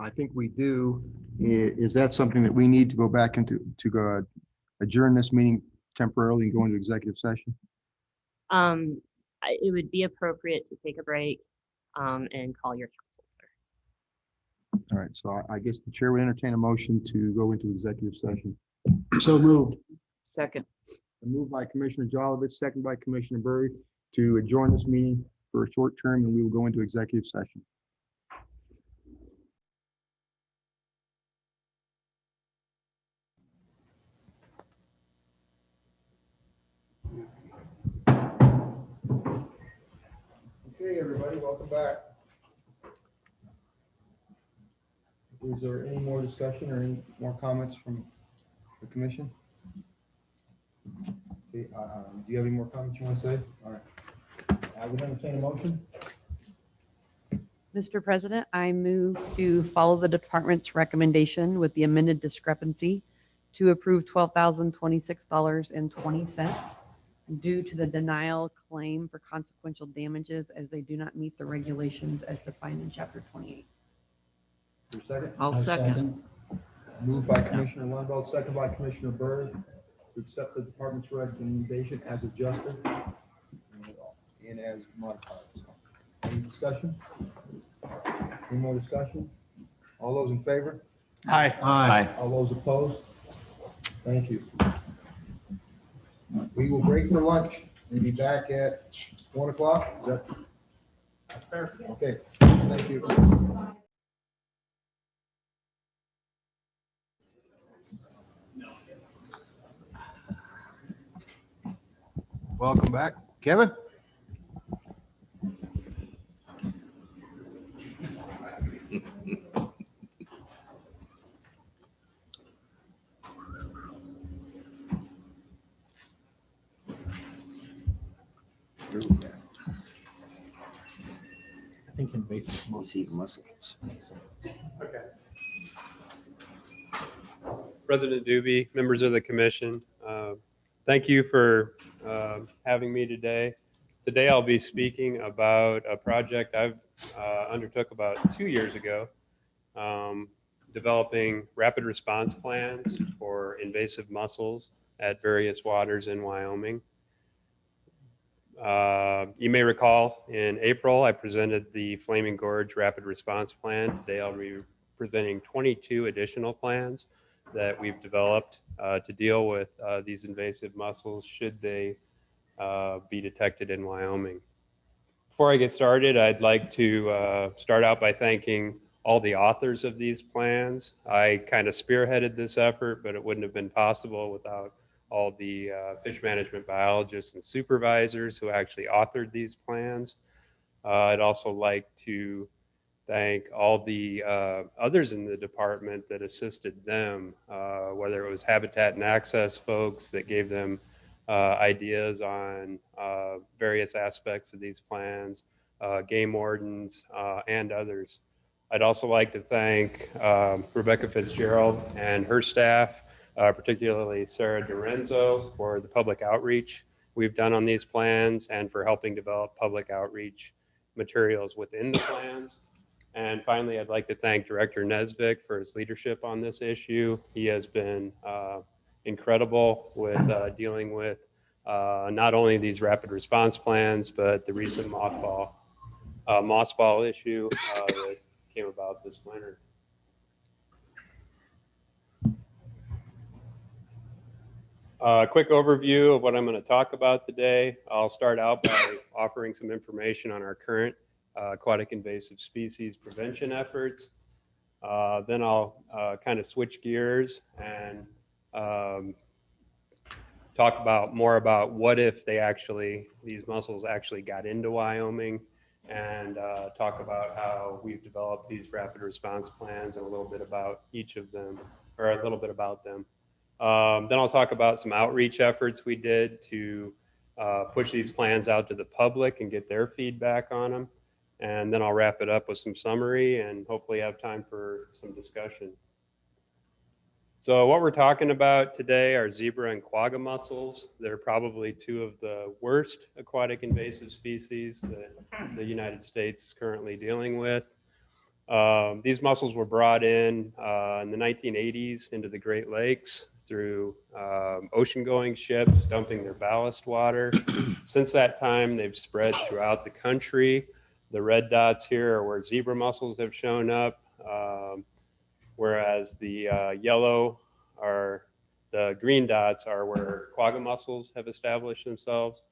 I think we do. Is that something that we need to go back into to go adjourn this meeting temporarily and go into executive session? It would be appropriate to take a break and call your counsel, sir. All right, so I guess the chair would entertain a motion to go into executive session. So moved. Second. Moved by Commissioner Jolovich, second by Commissioner Burry to adjourn this meeting for a short term, and we will go into executive session. Okay, everybody, welcome back. Is there any more discussion or any more comments from the commission? Okay, do you have any more comments you want to say? All right. I would entertain a motion. Mr. President, I move to follow the department's recommendation with the amended discrepancy to approve $12,026.20 due to the denial claim for consequential damages as they do not meet the regulations as defined in Chapter 28. For a second? I'll second. Moved by Commissioner Lundveld, second by Commissioner Byrd to accept the department's recommendation as adjusted and as modified. Any discussion? Any more discussion? All those in favor? Aye. Aye. All those opposed? Thank you. We will break for lunch and be back at 1 o'clock. Is that fair? Okay, thank you. Welcome back. Kevin? I think invasive muscles. Okay. President Doobie, members of the commission, thank you for having me today. Today I'll be speaking about a project I've undertook about 2 years ago, developing rapid response plans for invasive mussels at various waters in Wyoming. You may recall in April, I presented the Flaming Gorge Rapid Response Plan. Today I'll be presenting 22 additional plans that we've developed to deal with these invasive mussels should they be detected in Wyoming. Before I get started, I'd like to start out by thanking all the authors of these plans. I kind of spearheaded this effort, but it wouldn't have been possible without all the fish management biologists and supervisors who actually authored these plans. I'd also like to thank all the others in the department that assisted them, whether it was Habitat and Access folks that gave them ideas on various aspects of these plans, game wardens, and others. I'd also like to thank Rebecca Fitzgerald and her staff, particularly Sarah DiRenzo, for the public outreach we've done on these plans and for helping develop public outreach materials within the plans. And finally, I'd like to thank Director Nesvik for his leadership on this issue. He has been incredible with dealing with not only these rapid response plans, but the recent mothball issue that came about this winter. A quick overview of what I'm going to talk about today. I'll start out by offering some information on our current aquatic invasive species prevention efforts. Then I'll kind of switch gears and talk more about what if these mussels actually got into Wyoming, and talk about how we've developed these rapid response plans and a little bit about each of them, or a little bit about them. Then I'll talk about some outreach efforts we did to push these plans out to the public and get their feedback on them. And then I'll wrap it up with some summary and hopefully have time for some discussion. So what we're talking about today are zebra and quagga mussels. They're probably two of the worst aquatic invasive species that the United States is currently dealing with. These mussels were brought in the 1980s into the Great Lakes through ocean-going ships dumping their ballast water. Since that time, they've spread throughout the country. The red dots here are where zebra mussels have shown up, whereas the yellow are the green dots are where quagga mussels have established themselves.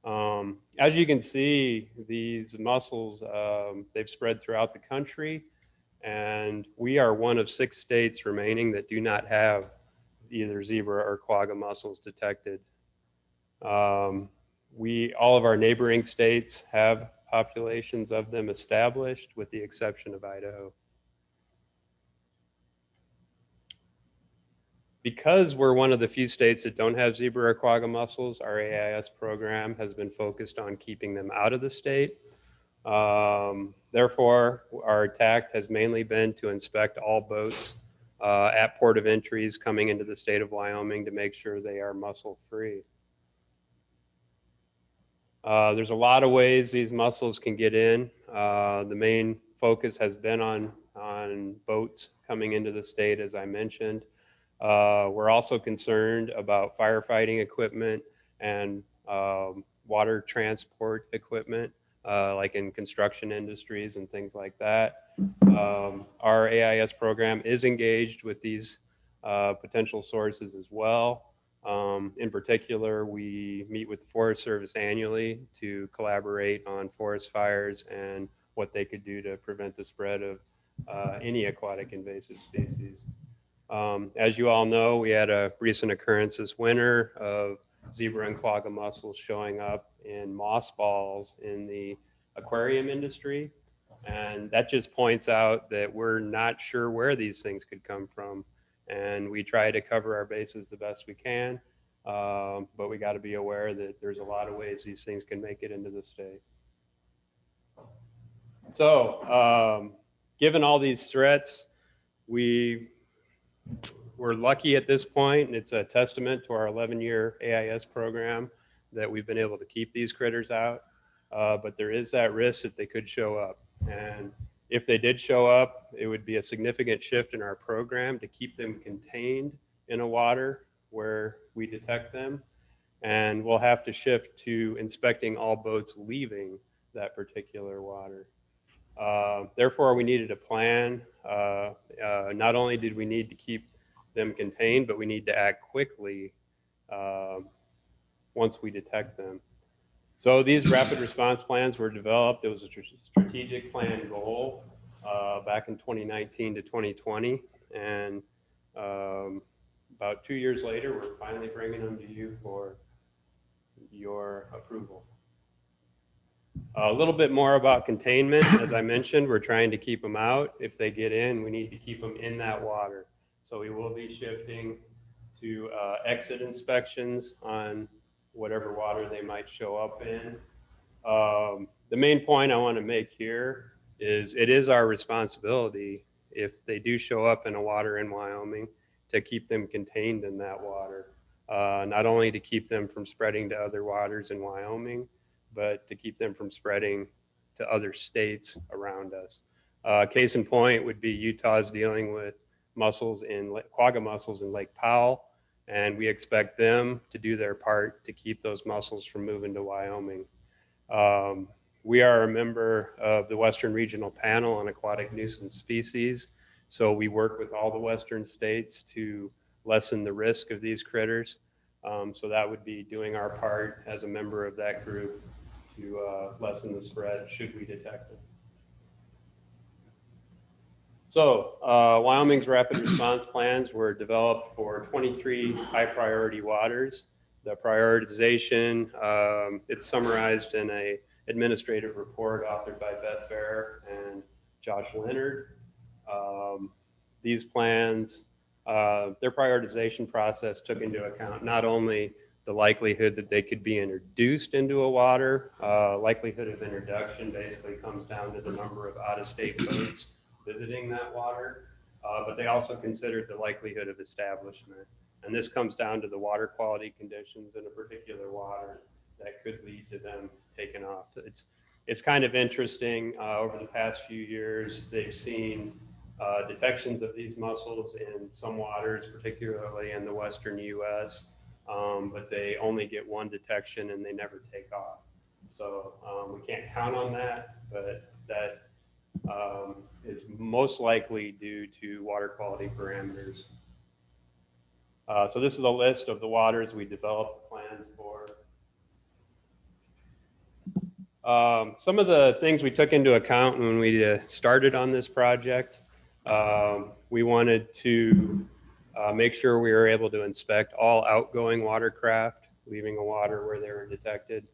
As you can see, these mussels, they've spread throughout the country, and we are one of 6 states remaining that do not have either zebra or quagga mussels detected. All of our neighboring states have populations of them established, with the exception of Idaho. Because we're one of the few states that don't have zebra or quagga mussels, our AIS program has been focused on keeping them out of the state. Therefore, our tact has mainly been to inspect all boats at port of entries coming into the state of Wyoming to make sure they are mussel-free. There's a lot of ways these mussels can get in. The main focus has been on boats coming into the state, as I mentioned. We're also concerned about firefighting equipment and water transport equipment, like in construction industries and things like that. Our AIS program is engaged with these potential sources as well. In particular, we meet with the Forest Service annually to collaborate on forest fires and what they could do to prevent the spread of any aquatic invasive species. As you all know, we had a recent occurrence this winter of zebra and quagga mussels showing up in mossballs in the aquarium industry. And that just points out that we're not sure where these things could come from. And we try to cover our bases the best we can. But we got to be aware that there's a lot of ways these things can make it into the state. So given all these threats, we're lucky at this point, and it's a testament to our 11-year AIS program that we've been able to keep these critters out. But there is that risk that they could show up. And if they did show up, it would be a significant shift in our program to keep them contained in a water where we detect them. And we'll have to shift to inspecting all boats leaving that particular water. Therefore, we needed a plan. Not only did we need to keep them contained, but we need to act quickly once we detect them. So these rapid response plans were developed. It was a strategic plan goal back in 2019 to 2020. And about 2 years later, we're finally bringing them to you for your approval. A little bit more about containment. As I mentioned, we're trying to keep them out. If they get in, we need to keep them in that water. So we will be shifting to exit inspections on whatever water they might show up in. The main point I want to make here is it is our responsibility, if they do show up in a water in Wyoming, to keep them contained in that water. Not only to keep them from spreading to other waters in Wyoming, but to keep them from spreading to other states around us. Case in point would be Utah's dealing with quagga mussels in Lake Powell, and we expect them to do their part to keep those mussels from moving to Wyoming. We are a member of the Western Regional Panel on Aquatic Nuisance Species, so we work with all the Western states to lessen the risk of these critters. So that would be doing our part as a member of that group to lessen the spread should we detect it. So Wyoming's rapid response plans were developed for 23 high priority waters. The prioritization, it's summarized in a administrative report authored by Beth Fair and Josh Leonard. These plans, their prioritization process took into account not only the likelihood that they could be introduced into a water, likelihood of introduction basically comes down to the number of out-of-state boats visiting that water, but they also considered the likelihood of establishment. And this comes down to the water quality conditions in a particular water that could lead to them taking off. It's kind of interesting. Over the past few years, they've seen detections of these mussels in some waters, particularly in the western U.S., but they only get one detection and they never take off. So we can't count on that, but that is most likely due to water quality parameters. So this is a list of the waters we developed plans for. Some of the things we took into account when we started on this project, we wanted to make sure we were able to inspect all outgoing watercraft leaving a water where they were detected.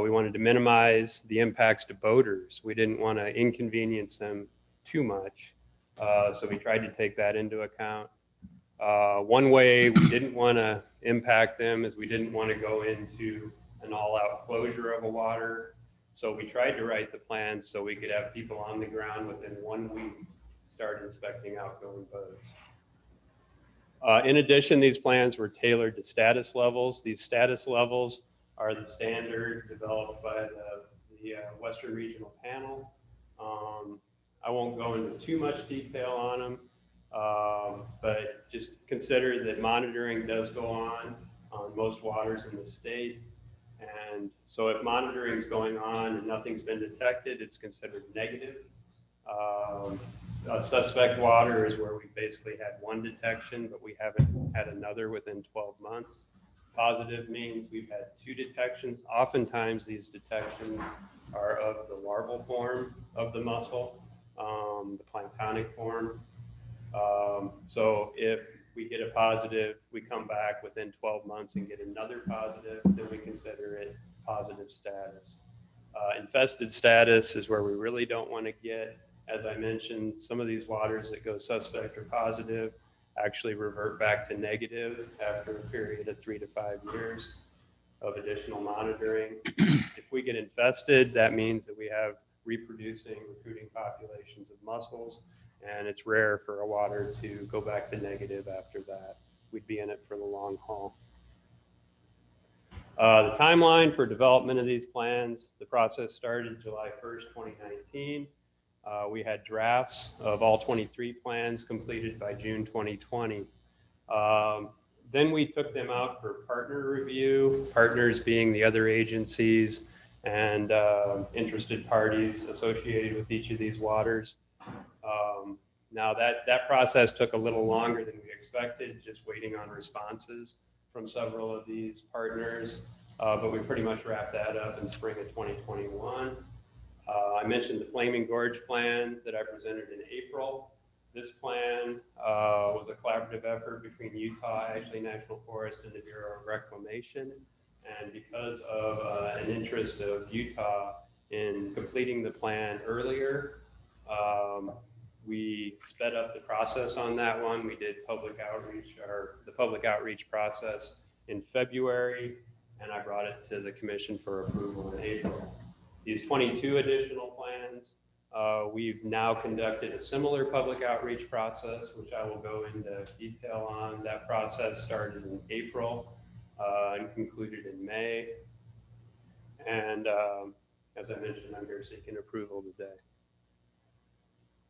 We wanted to minimize the impacts to boaters. We didn't want to inconvenience them too much, so we tried to take that into account. One way we didn't want to impact them is we didn't want to go into an all-out closure of a water. So we tried to write the plans so we could have people on the ground within 1 week start inspecting outgoing boats. In addition, these plans were tailored to status levels. These status levels are the standard developed by the Western Regional Panel. I won't go into too much detail on them, but just consider that monitoring does go on most waters in the state. And so if monitoring is going on and nothing's been detected, it's considered negative. Suspect water is where we basically had one detection, but we haven't had another within 12 months. Positive means we've had 2 detections. Oftentimes these detections are of the larval form of the mussel, the planktonic form. So if we get a positive, we come back within 12 months and get another positive, then we consider it positive status. Infested status is where we really don't want to get. As I mentioned, some of these waters that go suspect or positive actually revert back to negative after a period of 3 to 5 years of additional monitoring. If we get infested, that means that we have reproducing, recruiting populations of mussels, and it's rare for a water to go back to negative after that. We'd be in it for the long haul. The timeline for development of these plans, the process started July 1st, 2019. We had drafts of all 23 plans completed by June 2020. Then we took them out for partner review, partners being the other agencies and interested parties associated with each of these waters. Now that process took a little longer than we expected, just waiting on responses from several of these partners, but we pretty much wrapped that up in spring of 2021. I mentioned the Flaming Gorge plan that I presented in April. This plan was a collaborative effort between Utah, Ashley National Forest, and the Bureau of Reclamation. And because of an interest of Utah in completing the plan earlier, we sped up the process on that one. We did public outreach, or the public outreach process in February, and I brought it to the commission for approval in April. These 22 additional plans, we've now conducted a similar public outreach process, which I will go into detail on. That process started in April and concluded in May. And as I mentioned, I'm here seeking approval today.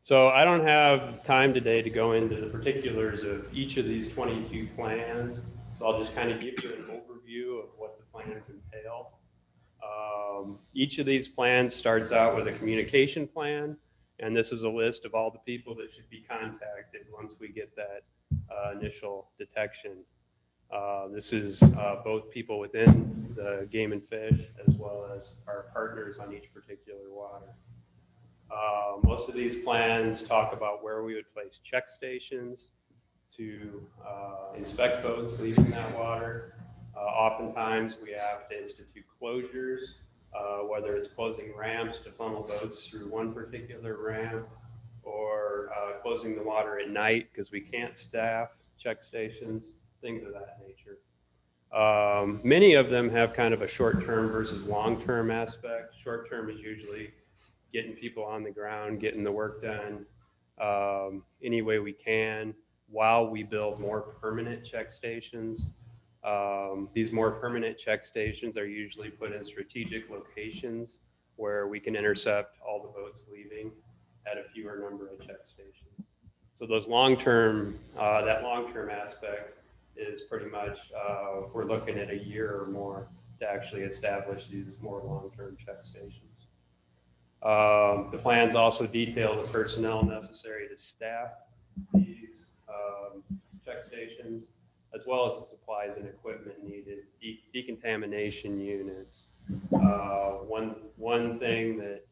So I don't have time today to go into the particulars of each of these 22 plans. So I'll just kind of give you an overview of what the plans entail. Each of these plans starts out with a communication plan, and this is a list of all the people that should be contacted once we get that initial detection. This is both people within the game and fish as well as our partners on each particular water. Most of these plans talk about where we would place check stations to inspect boats leaving that water. Oftentimes we have to institute closures, whether it's closing ramps to funnel boats through one particular ramp, or closing the water at night because we can't staff check stations, things of that nature. Many of them have kind of a short-term versus long-term aspect. Short-term is usually getting people on the ground, getting the work done any way we can while we build more permanent check stations. These more permanent check stations are usually put in strategic locations where we can intercept all the boats leaving at a fewer number of check stations. So those long-term, that long-term aspect is pretty much, we're looking at a year or more to actually establish these more long-term check stations. The plans also detail the personnel necessary to staff these check stations, as well as the supplies and equipment needed, decontamination units. One thing that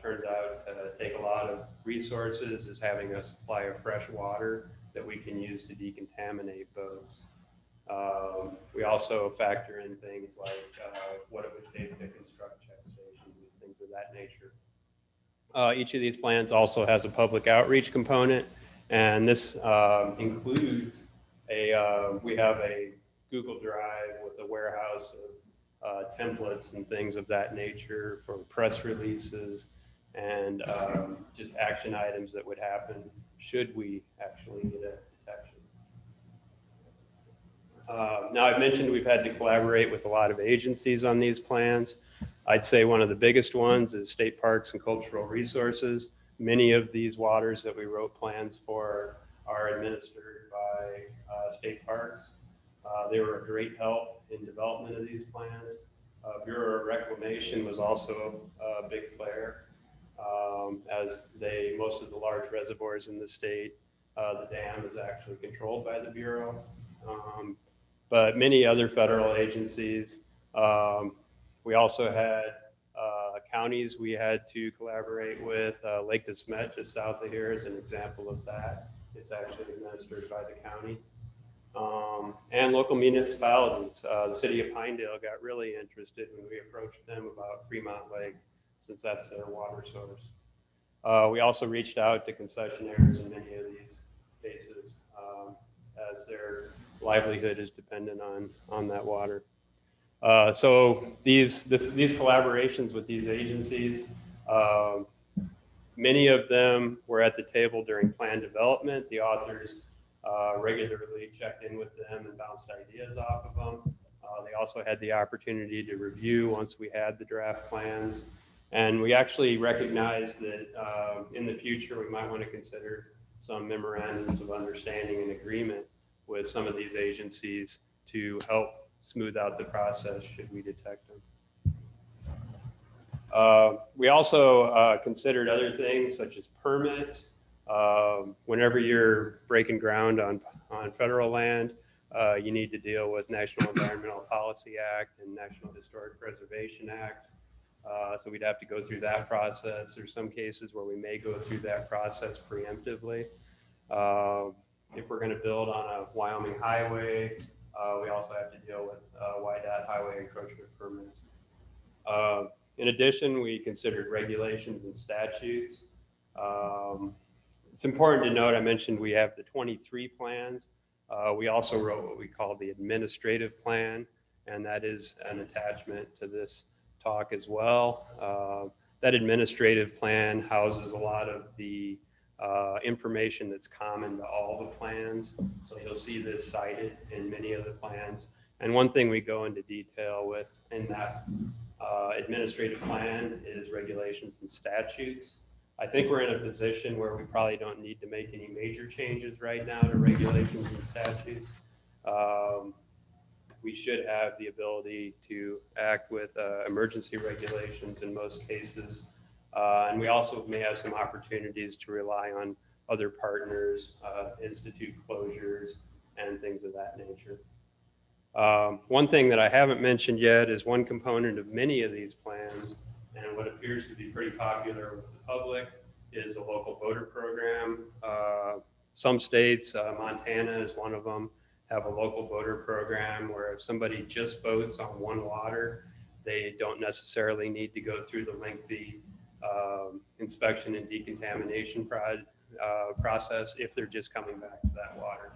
turns out to take a lot of resources is having a supply of fresh water that we can use to decontaminate boats. We also factor in things like what it would take to construct check stations and things of that nature. Each of these plans also has a public outreach component, and this includes we have a Google Drive with a warehouse of templates and things of that nature for press releases and just action items that would happen should we actually get a detection. Now, I've mentioned we've had to collaborate with a lot of agencies on these plans. I'd say one of the biggest ones is State Parks and Cultural Resources. Many of these waters that we wrote plans for are administered by state parks. They were a great help in development of these plans. Bureau of Reclamation was also a big player, as most of the large reservoirs in the state, the dam is actually controlled by the Bureau. But many other federal agencies. We also had counties we had to collaborate with. Lake de Smet, just south of here, is an example of that. It's actually administered by the county. And local municipalities. The city of Pinedale got really interested when we approached them about Fremont Lake, since that's their water source. We also reached out to concessionaires in many of these cases, as their livelihood is dependent on that water. So these collaborations with these agencies, many of them were at the table during plan development. The authors regularly checked in with them and bounced ideas off of them. They also had the opportunity to review once we had the draft plans. And we actually recognized that in the future, we might want to consider some memorandums of understanding and agreement with some of these agencies to help smooth out the process should we detect them. We also considered other things such as permits. Whenever you're breaking ground on federal land, you need to deal with National Environmental Policy Act and National Historic Preservation Act. So we'd have to go through that process. There's some cases where we may go through that process preemptively. If we're going to build on a Wyoming highway, we also have to deal with YDOT highway encroachment permits. In addition, we considered regulations and statutes. It's important to note, I mentioned we have the 23 plans. We also wrote what we call the administrative plan, and that is an attachment to this talk as well. That administrative plan houses a lot of the information that's common to all the plans. So you'll see this cited in many of the plans. And one thing we go into detail with in that administrative plan is regulations and statutes. I think we're in a position where we probably don't need to make any major changes right now to regulations and statutes. We should have the ability to act with emergency regulations in most cases. And we also may have some opportunities to rely on other partners, institute closures, and things of that nature. One thing that I haven't mentioned yet is one component of many of these plans, and what appears to be pretty popular with the public, is the local voter program. Some states, Montana is one of them, have a local voter program where if somebody just votes on one water, they don't necessarily need to go through the lengthy inspection and decontamination process if they're just coming back to that water.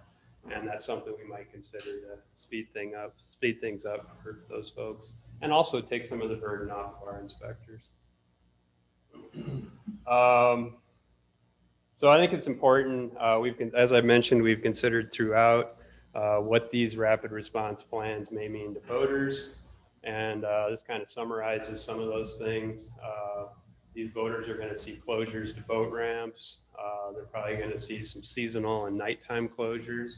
And that's something we might consider to speed things up for those folks, and also take some of the burden off of our inspectors. So I think it's important. As I mentioned, we've considered throughout what these rapid response plans may mean to voters, and this kind of summarizes some of those things. These voters are going to see closures to boat ramps. They're probably going to see some seasonal and nighttime closures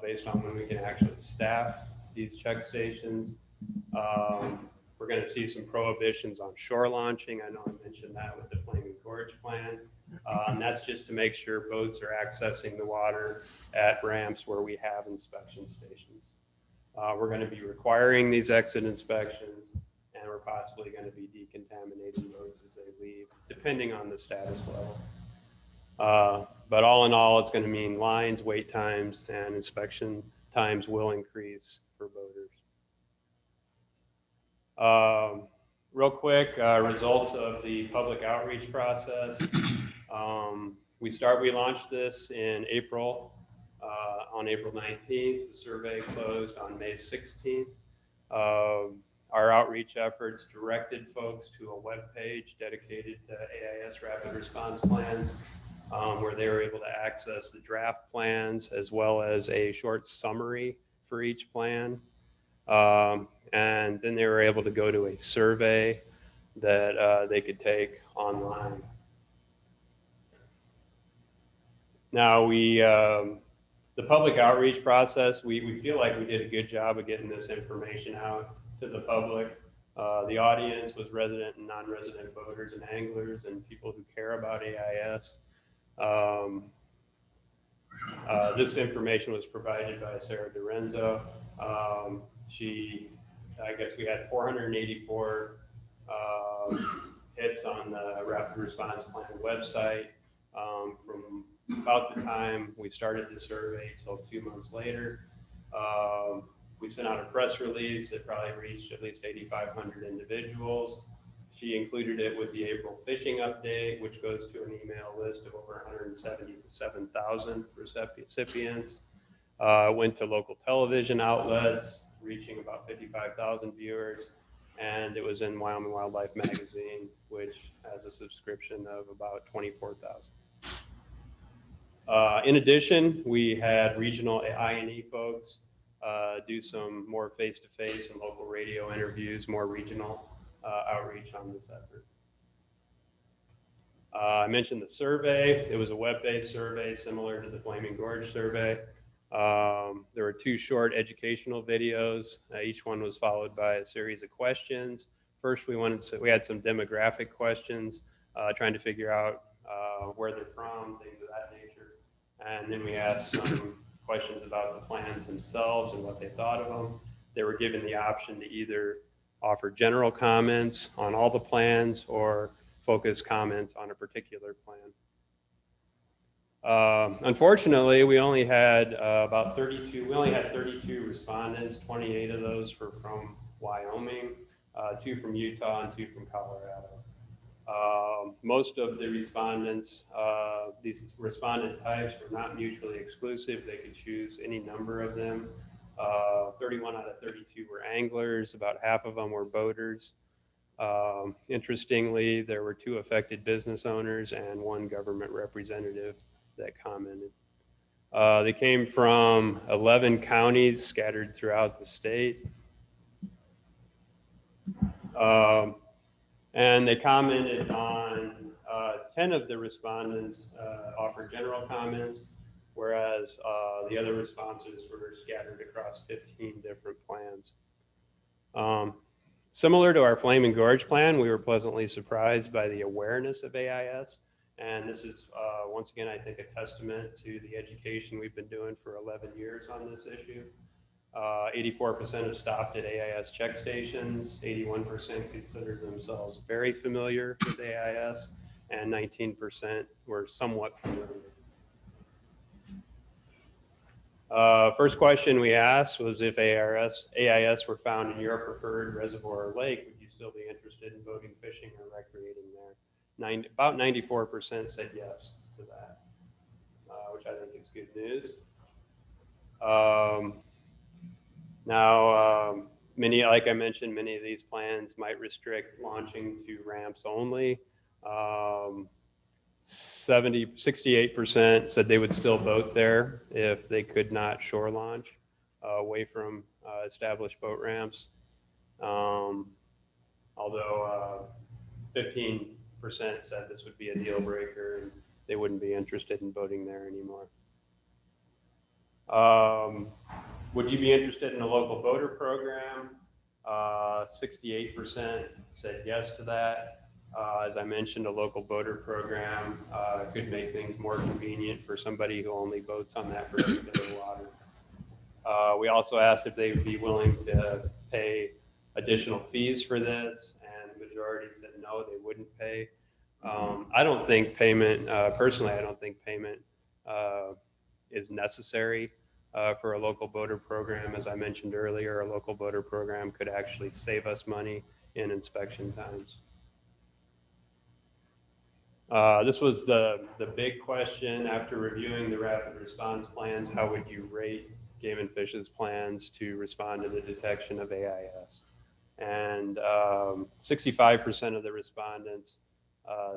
based on when we can actually staff these check stations. We're going to see some prohibitions on shore launching. I know I mentioned that with the Flaming Gorge plan. And that's just to make sure boats are accessing the water at ramps where we have inspection stations. We're going to be requiring these exit inspections, and we're possibly going to be decontaminating boats as they leave, depending on the status level. But all in all, it's going to mean lines, wait times, and inspection times will increase for boaters. Real quick, results of the public outreach process. We launched this in April, on April 19th. The survey closed on May 16th. Our outreach efforts directed folks to a web page dedicated to AIS rapid response plans, where they were able to access the draft plans as well as a short summary for each plan. And then they were able to go to a survey that they could take online. Now the public outreach process, we feel like we did a good job of getting this information out to the public. The audience was resident and non-resident boaters and anglers and people who care about AIS. This information was provided by Sarah DiRenzo. I guess we had 484 hits on the Rapid Response Plan website from about the time we started the survey till 2 months later. We sent out a press release that probably reached at least 8,500 individuals. She included it with the April fishing update, which goes to an email list of over 177,000 recipients. Went to local television outlets, reaching about 55,000 viewers, and it was in Wyoming Wildlife Magazine, which has a subscription of about 24,000. In addition, we had regional I&E folks do some more face-to-face and local radio interviews, more regional outreach on this effort. I mentioned the survey. It was a web-based survey similar to the Flaming Gorge survey. There were 2 short educational videos. Each one was followed by a series of questions. First, we had some demographic questions, trying to figure out where they're from, things of that nature. And then we asked some questions about the plans themselves and what they thought of them. They were given the option to either offer general comments on all the plans or focus comments on a particular plan. Unfortunately, we only had about 32. We only had 32 respondents. 28 of those were from Wyoming, 2 from Utah, and 2 from Colorado. Most of the respondents, these respondent types were not mutually exclusive. They could choose any number of them. 31 out of 32 were anglers. About half of them were boaters. Interestingly, there were 2 affected business owners and 1 government representative that commented. They came from 11 counties scattered throughout the state. And they commented on 10 of the respondents offered general comments, whereas the other responses were scattered across 15 different plans. Similar to our Flaming Gorge plan, we were pleasantly surprised by the awareness of AIS. And this is, once again, I think a testament to the education we've been doing for 11 years on this issue. 84% have stopped at AIS check stations, 81% considered themselves very familiar with AIS, and 19% were somewhat familiar. First question we asked was if AIS were found in your preferred reservoir or lake, would you still be interested in boating, fishing, or recreating there? About 94% said yes to that, which I think is good news. Now, like I mentioned, many of these plans might restrict launching to ramps only. 68% said they would still boat there if they could not shore launch away from established boat ramps. Although 15% said this would be a deal breaker and they wouldn't be interested in boating there anymore. Would you be interested in a local boater program? 68% said yes to that. As I mentioned, a local boater program could make things more convenient for somebody who only boats on that particular water. We also asked if they would be willing to pay additional fees for this, and the majority said no, they wouldn't pay. I don't think payment, personally, I don't think payment is necessary for a local boater program. As I mentioned earlier, a local boater program could actually save us money in inspection times. This was the big question after reviewing the rapid response plans. How would you rate Game and Fish's plans to respond to the detection of AIS? And 65% of the respondents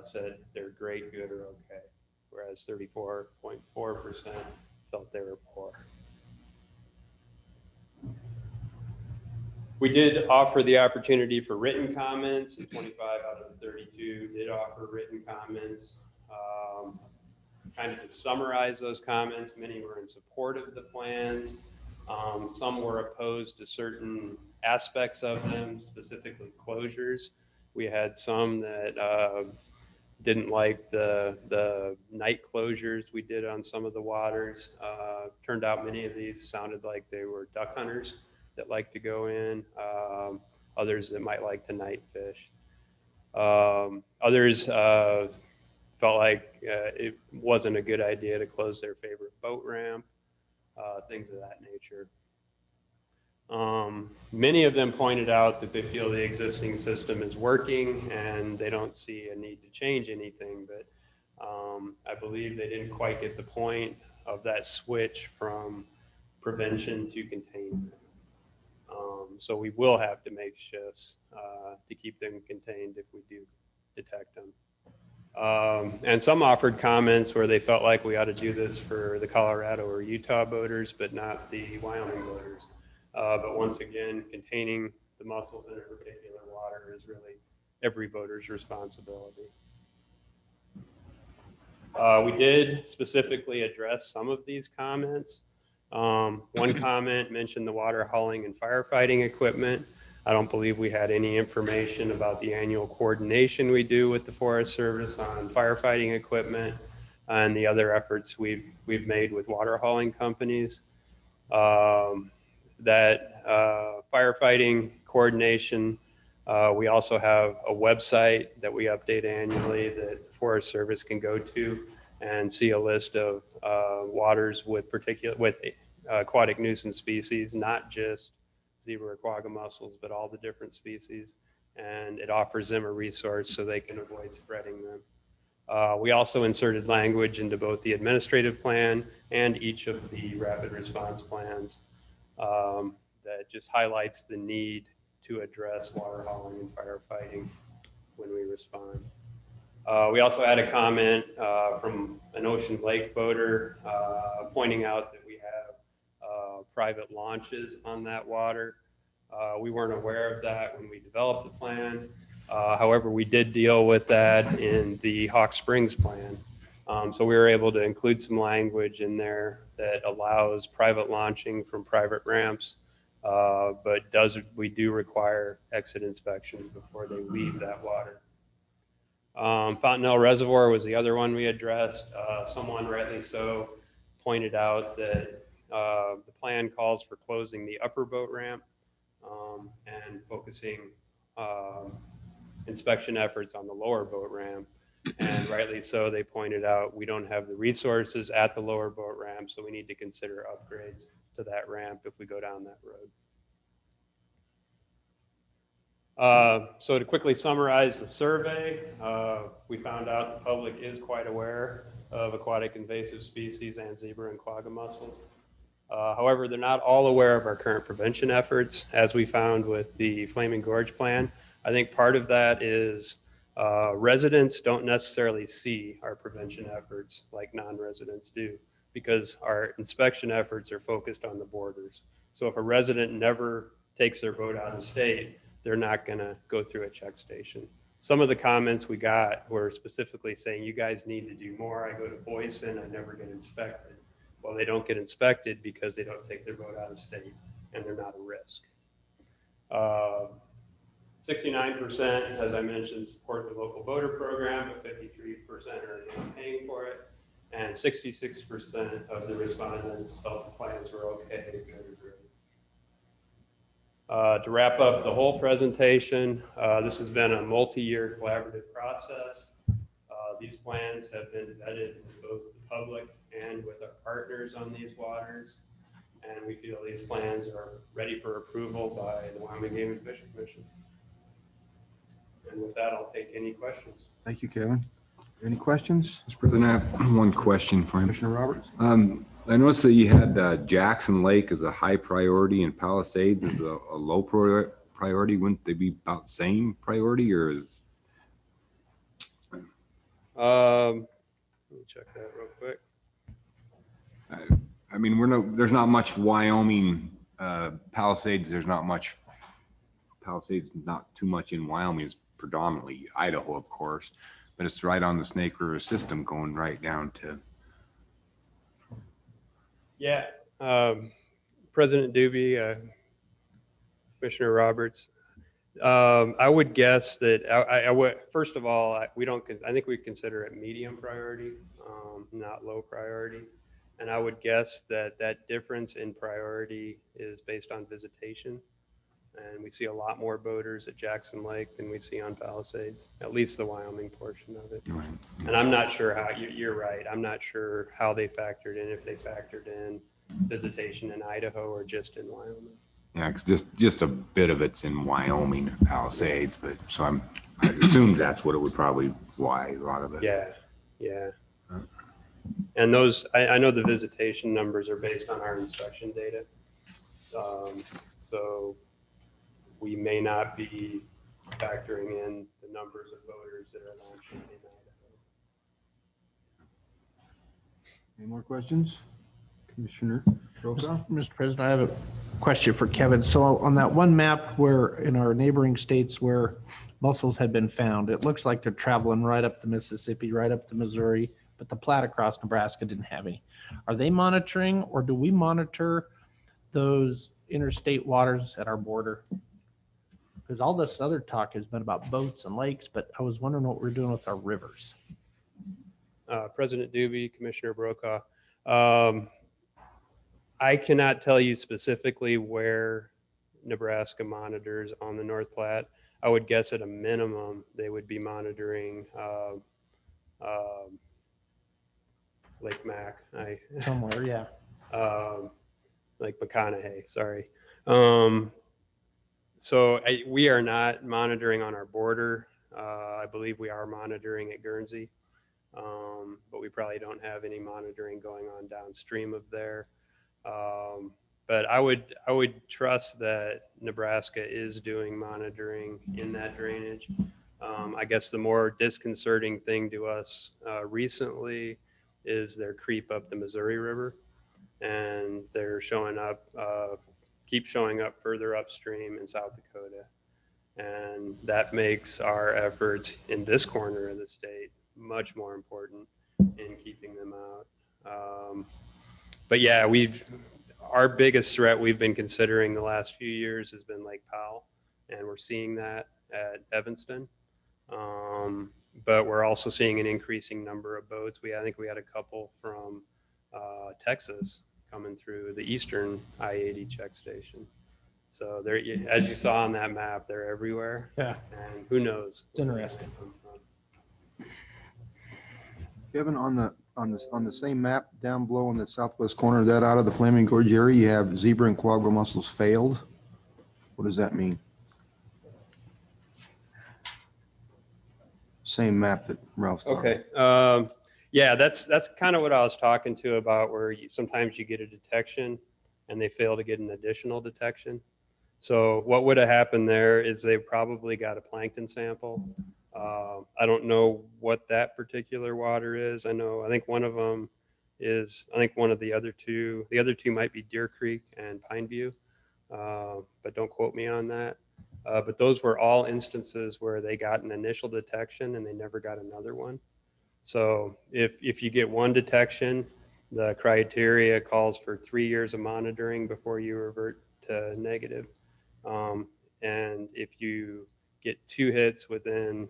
said they're great, good, or okay, whereas 34.4% felt they were poor. We did offer the opportunity for written comments. 25 out of the 32 did offer written comments. Kind of to summarize those comments, many were in support of the plans. Some were opposed to certain aspects of them, specifically closures. We had some that didn't like the night closures we did on some of the waters. Turned out many of these sounded like they were duck hunters that like to go in, others that might like to night fish. Others felt like it wasn't a good idea to close their favorite boat ramp, things of that nature. Many of them pointed out that they feel the existing system is working and they don't see a need to change anything, but I believe they didn't quite get the point of that switch from prevention to containment. So we will have to make shifts to keep them contained if we do detect them. And some offered comments where they felt like we ought to do this for the Colorado or Utah boaters, but not the Wyoming boaters. But once again, containing the mussels in a particular water is really every boater's responsibility. We did specifically address some of these comments. One comment mentioned the water hauling and firefighting equipment. I don't believe we had any information about the annual coordination we do with the Forest Service on firefighting equipment and the other efforts we've made with water hauling companies. Firefighting coordination, we also have a website that we update annually that the Forest Service can go to and see a list of waters with aquatic nuisance species, not just zebra or quagga mussels, but all the different species. And it offers them a resource so they can avoid spreading them. We also inserted language into both the administrative plan and each of the rapid response plans that just highlights the need to address water hauling and firefighting when we respond. We also had a comment from an Ocean Lake boater pointing out that we have private launches on that water. We weren't aware of that when we developed the plan. However, we did deal with that in the Hawk Springs plan. So we were able to include some language in there that allows private launching from private ramps, but we do require exit inspections before they leave that water. Fontenelle Reservoir was the other one we addressed. Someone, rightly so, pointed out that the plan calls for closing the upper boat ramp and focusing inspection efforts on the lower boat ramp. And rightly so, they pointed out we don't have the resources at the lower boat ramp, so we need to consider upgrades to that ramp if we go down that road. So to quickly summarize the survey, we found out the public is quite aware of aquatic invasive species and zebra and quagga mussels. However, they're not all aware of our current prevention efforts, as we found with the Flaming Gorge plan. I think part of that is residents don't necessarily see our prevention efforts like non-residents do, because our inspection efforts are focused on the borders. So if a resident never takes their boat out of state, they're not going to go through a check station. Some of the comments we got were specifically saying, you guys need to do more. I go to Boyson, I never get inspected. Well, they don't get inspected because they don't take their boat out of state and they're not a risk. 69%, as I mentioned, support the local boater program, but 53% are against paying for it. And 66% of the respondents felt the plans were okay, good or great. To wrap up the whole presentation, this has been a multi-year collaborative process. These plans have been vetted with both the public and with our partners on these waters. And we feel these plans are ready for approval by the Wyoming Game and Fish Commission. And with that, I'll take any questions. Thank you, Kevin. Any questions? Mr. President, I have one question for him. Commissioner Roberts? I noticed that you had Jackson Lake as a high priority and Palisades as a low priority. Wouldn't they be about the same priority, or is? Let me check that real quick. I mean, there's not much Wyoming Palisades. There's not much Palisades. Not too much in Wyoming. It's predominantly Idaho, of course, but it's right on the Snake River system, going right down to. Yeah, President Doobie, Commissioner Roberts. I would guess that I would, first of all, I think we consider it medium priority, not low priority. And I would guess that that difference in priority is based on visitation. And we see a lot more boaters at Jackson Lake than we see on Palisades, at least the Wyoming portion of it. Right. And I'm not sure how, you're right, I'm not sure how they factored in, if they factored in visitation in Idaho or just in Wyoming. Yeah, because just a bit of it's in Wyoming Palisades, but so I assume that's what it would probably fly, a lot of it. Yeah, yeah. And those, I know the visitation numbers are based on our inspection data. So we may not be factoring in the numbers of boaters that are launching in Idaho. Any more questions? Commissioner Brokaw? Mr. President, I have a question for Kevin. So on that one map where in our neighboring states where mussels had been found, it looks like they're traveling right up the Mississippi, right up the Missouri, but but the plat across Nebraska didn't have any. Are they monitoring, or do we monitor those interstate waters at our border? Because all this other talk has been about boats and lakes, but I was wondering what we're doing with our rivers. President Doobie, Commissioner Brokaw. I cannot tell you specifically where Nebraska monitors on the North Platte. I would guess at a minimum, they would be monitoring Lake Mac. Somewhere, yeah. Lake McConaughey, sorry. We are not monitoring on our border. I believe we are monitoring at Guernsey, but we probably don't have any monitoring going on downstream of there. But I would trust that Nebraska is doing monitoring in that drainage. I guess the more disconcerting thing to us recently is their creep up the Missouri River, and they're showing up, keep showing up further upstream in South Dakota. And that makes our efforts in this corner of the state much more important in keeping them out. But yeah, our biggest threat we've been considering the last few years has been Lake Powell, and we're seeing that at Evanston. But we're also seeing an increasing number of boats. I think we had a couple from Texas coming through the eastern I-80 check station. So they're, as you saw on that map, they're everywhere. Yeah. And who knows? It's interesting. Kevin, on the same map down below in the southwest corner of that, out of the Flaming Gorge area, you have zebra and quagga mussels failed. What does that mean? Same map that Ralph's talking. Okay. Yeah, that's kind of what I was talking to about, where sometimes you get a detection and they fail to get an additional detection. So what would have happened there is they probably got a plankton sample. I don't know what that particular water is. I think one of them is, I think one of the other two might be Deer Creek and Pine View, but don't quote me on that. But those were all instances where they got an initial detection and they never got another one. So if you get one detection, the criteria calls for 3 years of monitoring before you revert to negative. And if you get 2 hits within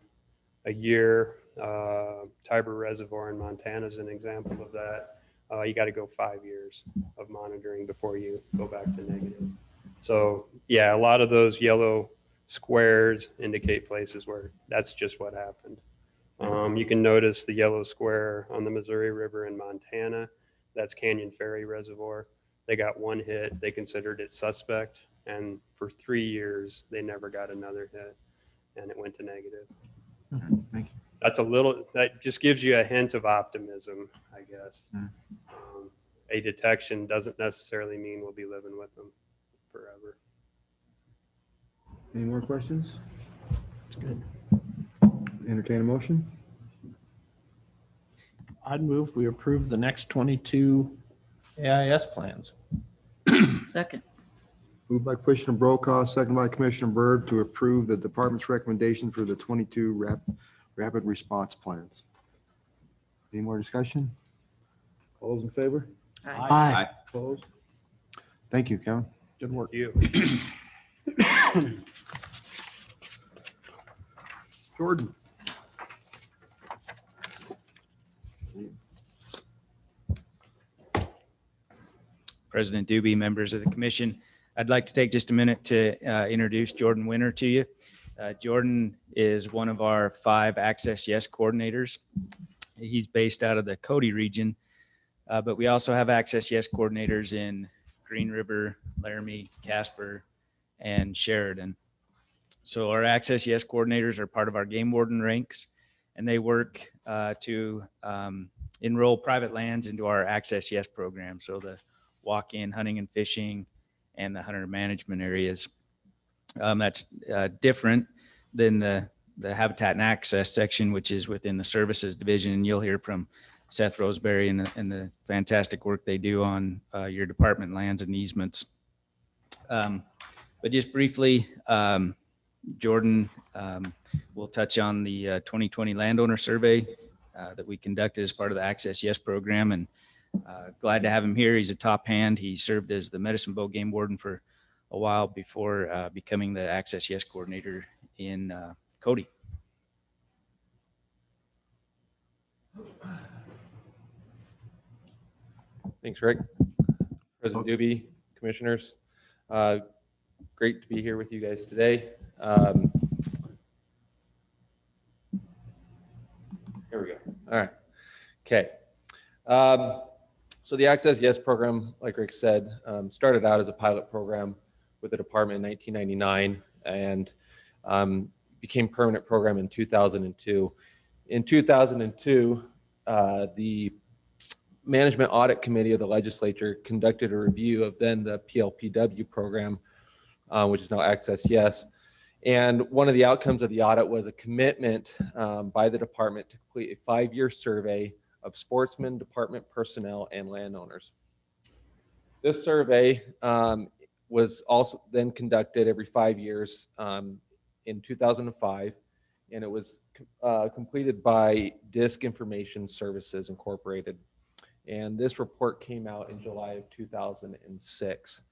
a year, Tiber Reservoir in Montana is an example of that. You got to go 5 years of monitoring before you go back to negative. So yeah, a lot of those yellow squares indicate places where that's just what happened. You can notice the yellow square on the Missouri River in Montana. That's Canyon Ferry Reservoir. They got 1 hit. They considered it suspect. And for 3 years, they never got another hit. And it went to negative. Thank you. That just gives you a hint of optimism, I guess. A detection doesn't necessarily mean we'll be living with them forever. Any more questions? It's good. Entertain a motion? I'd move we approve the next 22 AIS plans. Second. Moved by Commissioner Brokaw, second by Commissioner Byrd, to approve the department's recommendation for the 22 rapid response plans. Any more discussion? All those in favor? Aye. Opposed? Thank you, Kevin. Good work. You. Jordan. President Doobie, members of the commission, I'd like to take just a minute to introduce Jordan Winter to you. Jordan is one of our 5 Access Yes coordinators. He's based out of the Cody region, but we also have Access Yes coordinators in Green River, Laramie, Casper, and Sheridan. So our Access Yes coordinators are part of our game warden ranks, and they work to enroll private lands into our Access Yes program. So the walk-in hunting and fishing and the hunter management areas. That's different than the Habitat and Access section, which is within the services division. And you'll hear from Seth Roseberry and the fantastic work they do on your department lands and easements. But just briefly, Jordan will touch on the 2020 landowner survey that we conducted as part of the Access Yes program, and glad to have him here. He's a top hand. He served as the Medicine Bow game warden for a while before becoming the Access Yes coordinator in Cody. Thanks, Rick. President Doobie, commissioners, great to be here with you guys today. Here we go. All right. Okay. So the Access Yes program, like Rick said, started out as a pilot program with the department in 1999 and became permanent program in 2002. In 2002, the Management Audit Committee of the legislature conducted a review of then the PLPW program, which is now Access Yes. And one of the outcomes of the audit was a commitment by the department to complete a 5-year survey of sportsmen, department personnel, and landowners. This survey was also then conducted every 5 years in 2005, and it was completed by Disc Information Services Incorporated. And this report came out in July of 2006.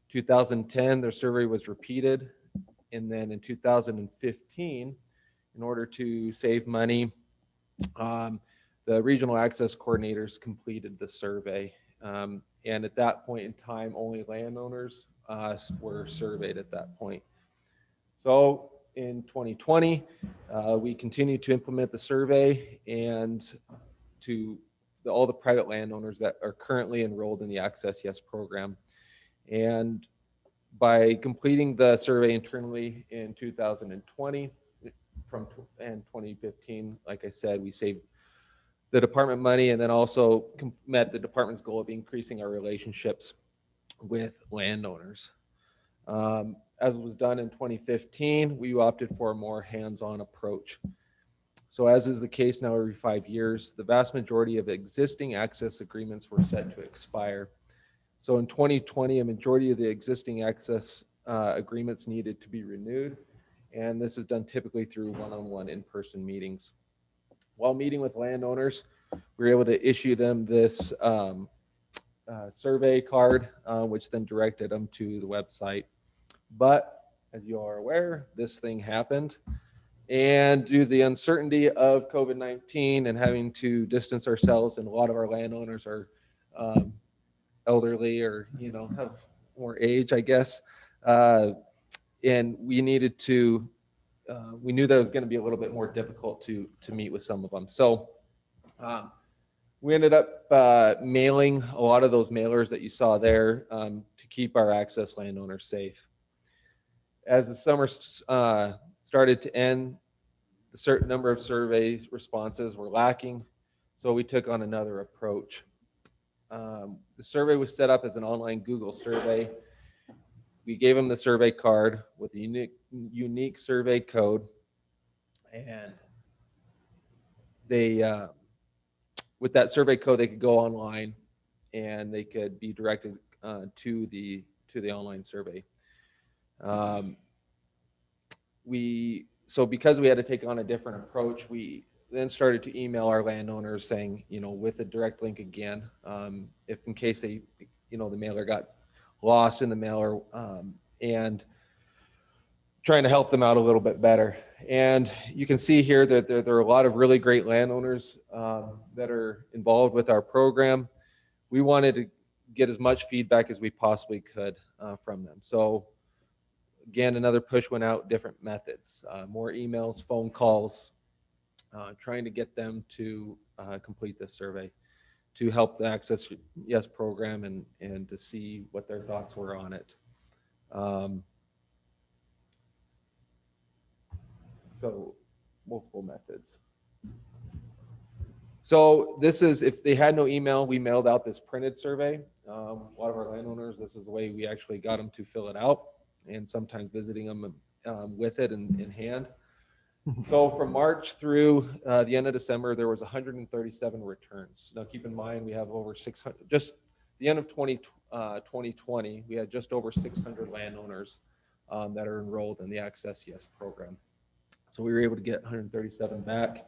2010, their survey was repeated. And then in 2015, in order to save money, the regional access coordinators completed the survey. And at that point in time, only landowners were surveyed at that point. So in 2020, we continued to implement the survey and to all the private landowners that are currently enrolled in the Access Yes program. And by completing the survey internally in 2020 and 2015, like I said, we saved the department money and then also met the department's goal of increasing our relationships with landowners. As was done in 2015, we opted for a more hands-on approach. So as is the case now every 5 years, the vast majority of existing access agreements were set to expire. So in 2020, a majority of the existing access agreements needed to be renewed. And this is done typically through one-on-one in-person meetings. While meeting with landowners, we were able to issue them this survey card, which then directed them to the website. But as you are aware, this thing happened. And due to the uncertainty of COVID-19 and having to distance ourselves, and a lot of our landowners are elderly or, you know, have more age, I guess. And we needed to, we knew that it was going to be a little bit more difficult to meet with some of them. So we ended up mailing a lot of those mailers that you saw there to keep our access landowners safe. As the summer started to end, a certain number of survey responses were lacking, so we took on another approach. The survey was set up as an online Google survey. We gave them the survey card with a unique survey code, and they, with that survey code, they could go online and they could be directed to the online survey. So because we had to take on a different approach, we then started to email our landowners saying, you know, with a direct link again, if in case they, you know, the mailer got lost in the mailer, and trying to help them out a little bit better. And you can see here that there are a lot of really great landowners that are involved with our program. We wanted to get as much feedback as we possibly could from them. So again, another push went out, different methods, more emails, phone calls, trying to get them to complete this survey to help the Access Yes program and to see what their thoughts were on it. So multiple methods. So this is, if they had no email, we mailed out this printed survey. A lot of our landowners, this is the way we actually got them to fill it out, and sometimes visiting them with it in hand. So from March through the end of December, there was 137 returns. Now keep in mind, we have over 600, just the end of 2020, we had just over 600 landowners that are enrolled in the Access Yes program. So we were able to get 137 back.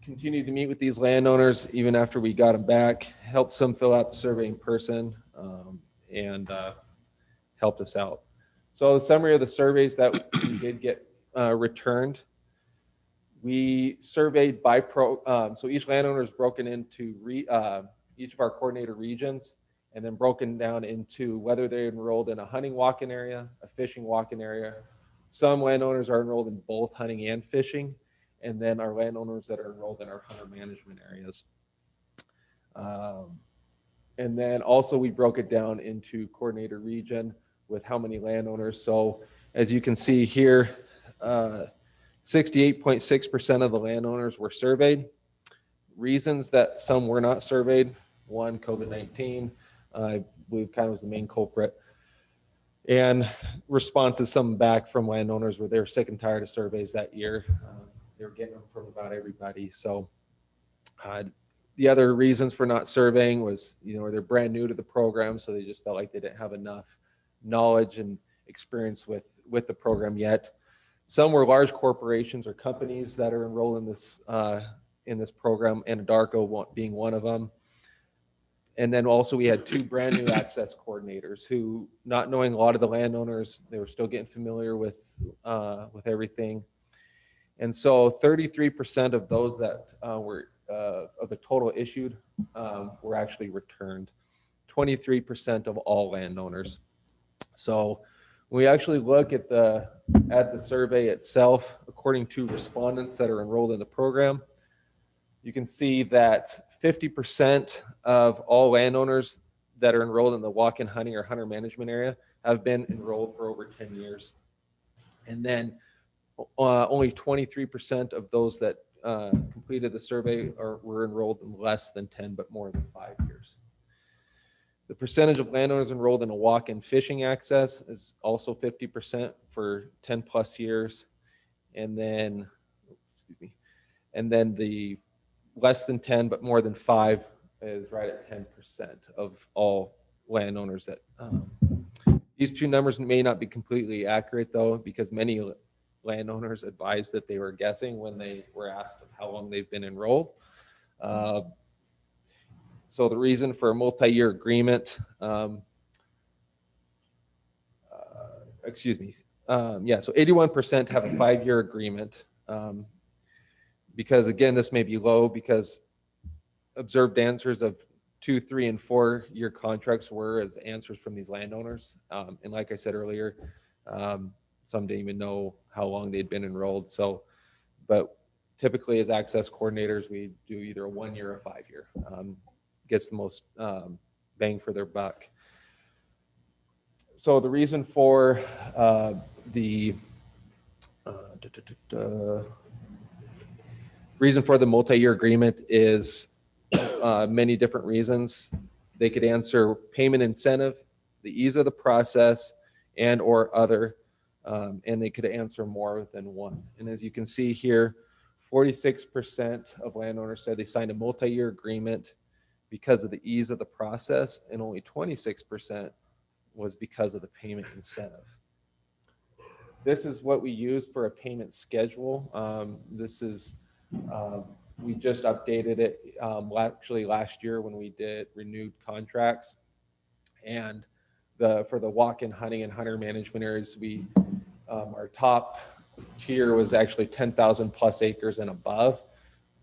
continued to meet with these landowners even after we got them back, helped some fill out the survey in person, and helped us out. So the summary of the surveys that we did get returned, we surveyed by so each landowner is broken into each of our coordinator regions, and then broken down into whether they're enrolled in a hunting walk-in area, a fishing walk-in area. Some landowners are enrolled in both hunting and fishing, and then our landowners that are enrolled in our hunter management areas. And then also we broke it down into coordinator region with how many landowners. So as you can see here, 68.6% of the landowners were surveyed. Reasons that some were not surveyed: one, COVID-19, I believe kind of was the main culprit. And responses some back from landowners where they were sick and tired of surveys that year. They were getting them from about everybody. So the other reasons for not surveying was, they're brand new to the program, so they just felt like they didn't have enough knowledge and experience with the program yet. Some were large corporations or companies that are enrolled in this program, Anadarko being one of them. And then also we had 2 brand new access coordinators who, not knowing a lot of the landowners, they were still getting familiar with everything. And so 33% of those that were of the total issued were actually returned. 23% of all landowners. So when we actually look at the survey itself, according to respondents that are enrolled in the program, you can see that 50% of all landowners that are enrolled in the walk-in hunting or hunter management area have been enrolled for over 10 years. And then only 23% of those that completed the survey were enrolled in less than 10 but more than 5 years. The percentage of landowners enrolled in a walk-in fishing access is also 50% for 10 plus years. And then, the less than 10 but more than 5 is right at 10% of all landowners. That these 2 numbers may not be completely accurate though, because many landowners advised that they were guessing when they were asked how long they've been enrolled. So the reason for a multi-year agreement, so 81% have a 5-year agreement. Because again, this may be low because observed answers of 2, 3, and 4-year contracts were as answers from these landowners. And like I said earlier, some didn't even know how long they'd been enrolled. So, but typically as access coordinators, we do either a 1-year or a 5-year. Gets the most bang for their buck. So the reason for the multi-year agreement is many different reasons. They could answer payment incentive, the ease of the process, and or other, and they could answer more than one. And as you can see here, 46% of landowners said they signed a multi-year agreement because of the ease of the process, and only 26% was because of the payment incentive. This is what we use for a payment schedule. This is, we just updated it actually last year when we did renewed contracts. And for the walk-in hunting and hunter management areas, our top tier was actually 10,000 plus acres and above.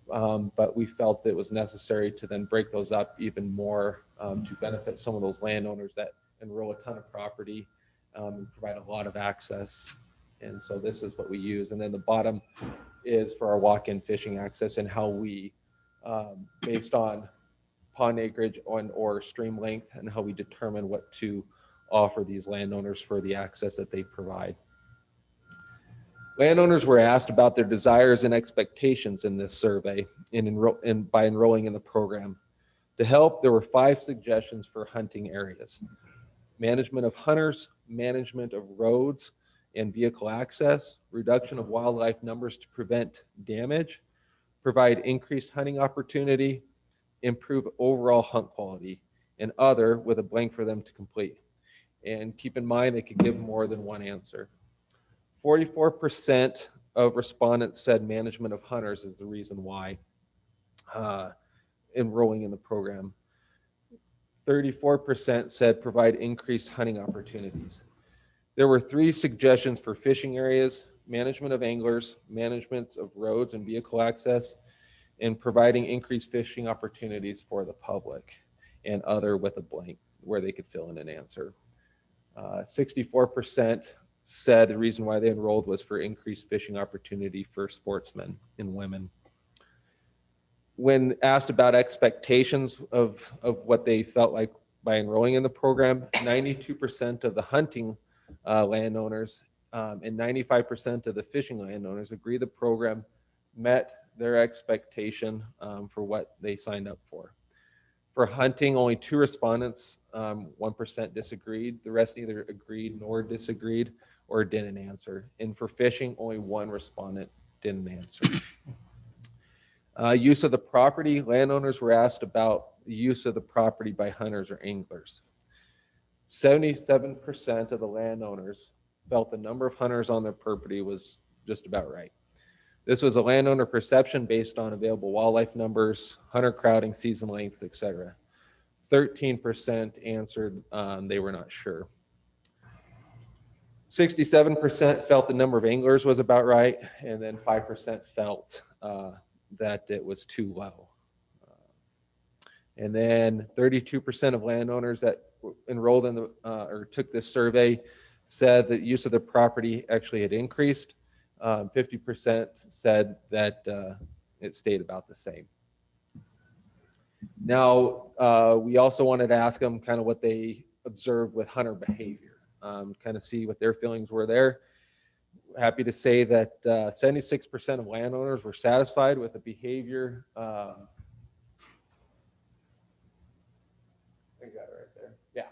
But we felt it was necessary to then break those up even more to benefit some of those landowners that enroll a ton of property and provide a lot of access. And so this is what we use. And then the bottom is for our walk-in fishing access and how we, based on pond acreage or stream length, and how we determine what to offer these landowners for the access that they provide. Landowners were asked about their desires and expectations in this survey by enrolling in the program. To help, there were 5 suggestions for hunting areas: management of hunters, management of roads and vehicle access, reduction of wildlife numbers to prevent damage, provide increased hunting opportunity, improve overall hunt quality, and other, with a blank for them to complete. And keep in mind, they could give more than one answer. 44% of respondents said management of hunters is the reason why. enrolling in the program. 34% said provide increased hunting opportunities. There were 3 suggestions for fishing areas: management of anglers, management of roads and vehicle access, and providing increased fishing opportunities for the public, and other with a blank where they could fill in an answer. 64% said the reason why they enrolled was for increased fishing opportunity for sportsmen and women. When asked about expectations of what they felt like by enrolling in the program, 92% of the hunting landowners and 95% of the fishing landowners agree the program met their expectation for what they signed up for. For hunting, only 2 respondents, 1% disagreed. The rest neither agreed nor disagreed or didn't answer. And for fishing, only 1 respondent didn't answer. Use of the property, landowners were asked about the use of the property by hunters or anglers. 77% of the landowners felt the number of hunters on their property was just about right. This was a landowner perception based on available wildlife numbers, hunter crowding, season lengths, etc. 13% answered they were not sure. 67% felt the number of anglers was about right, and then 5% felt that it was too low. And then 32% of landowners that enrolled in the or took this survey said that use of the property actually had increased. 50% said that it stayed about the same. Now, we also wanted to ask them kind of what they observed with hunter behavior, kind of see what their feelings were there. Happy to say that 76% of landowners were satisfied with the behavior. I got it right there. Yeah,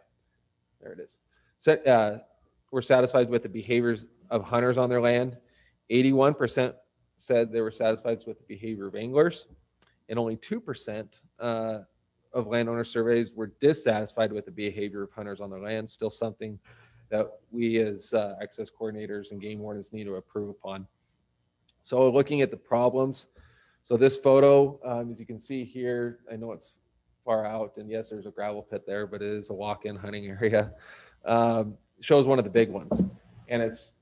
there it is. So, we're satisfied with the behaviors of hunters on their land. 81% said they were satisfied with the behavior of anglers, and only 2% of landowner surveys were dissatisfied with the behavior of hunters on their land. Still something that we as access coordinators and game wardens need to improve upon. So looking at the problems, so this photo, as you can see here, I know it's far out, and yes, there's a gravel pit there, but it is a walk-in hunting area. Shows one of the big ones, and it's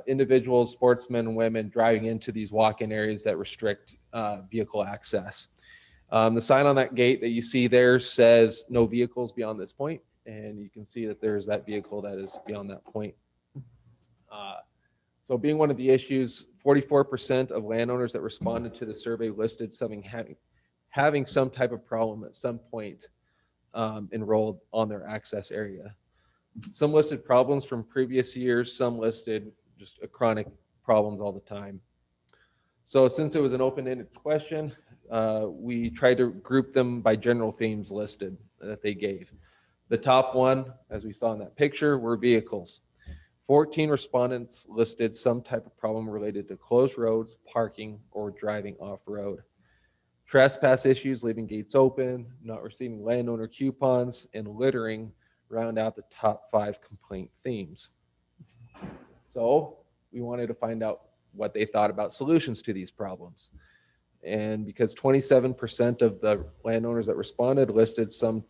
individuals, sportsmen and women driving into these walk-in areas that restrict vehicle access. The sign on that gate that you see there says no vehicles beyond this point, and you can see that there's that vehicle that is beyond that point. So being one of the issues, 44% of landowners that responded to the survey listed something having some type of problem at some point enrolled on their access area. Some listed problems from previous years, some listed just chronic problems all the time. So since it was an open-ended question, we tried to group them by general themes listed that they gave. The top one, as we saw in that picture, were vehicles. 14 respondents listed some type of problem related to closed roads, parking, or driving off-road. Trespass issues, leaving gates open, not receiving landowner coupons, and littering round out the top 5 complaint themes. So we wanted to find out what they thought about solutions to these problems. And because 27% of the landowners that responded listed some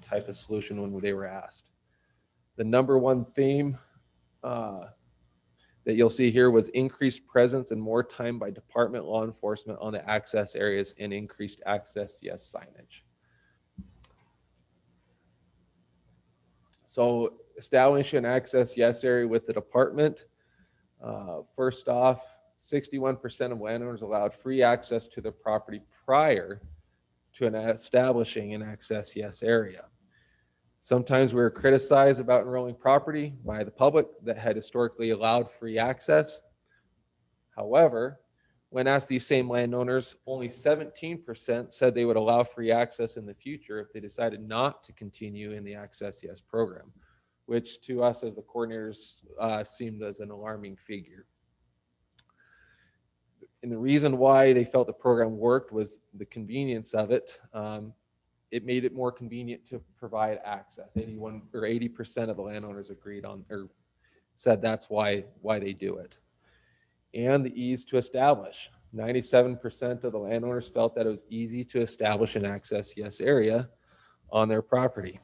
type of solution when they were asked. The number one theme that you'll see here was increased presence and more time by department law enforcement on the access areas and increased access yes signage. So establishing an access yes area with the department. First off, 61% of landowners allowed free access to their property prior to establishing an access yes area. Sometimes we were criticized about enrolling property by the public that had historically allowed free access. However, when asked these same landowners, only 17% said they would allow free access in the future if they decided not to continue in the Access Yes program, which to us as the coordinators seemed as an alarming figure. And the reason why they felt the program worked was the convenience of it. It made it more convenient to provide access. 81 or 80% of the landowners agreed on or said that's why they do it. And the ease to establish. 97% of the landowners felt that it was easy to establish an access yes area on their property.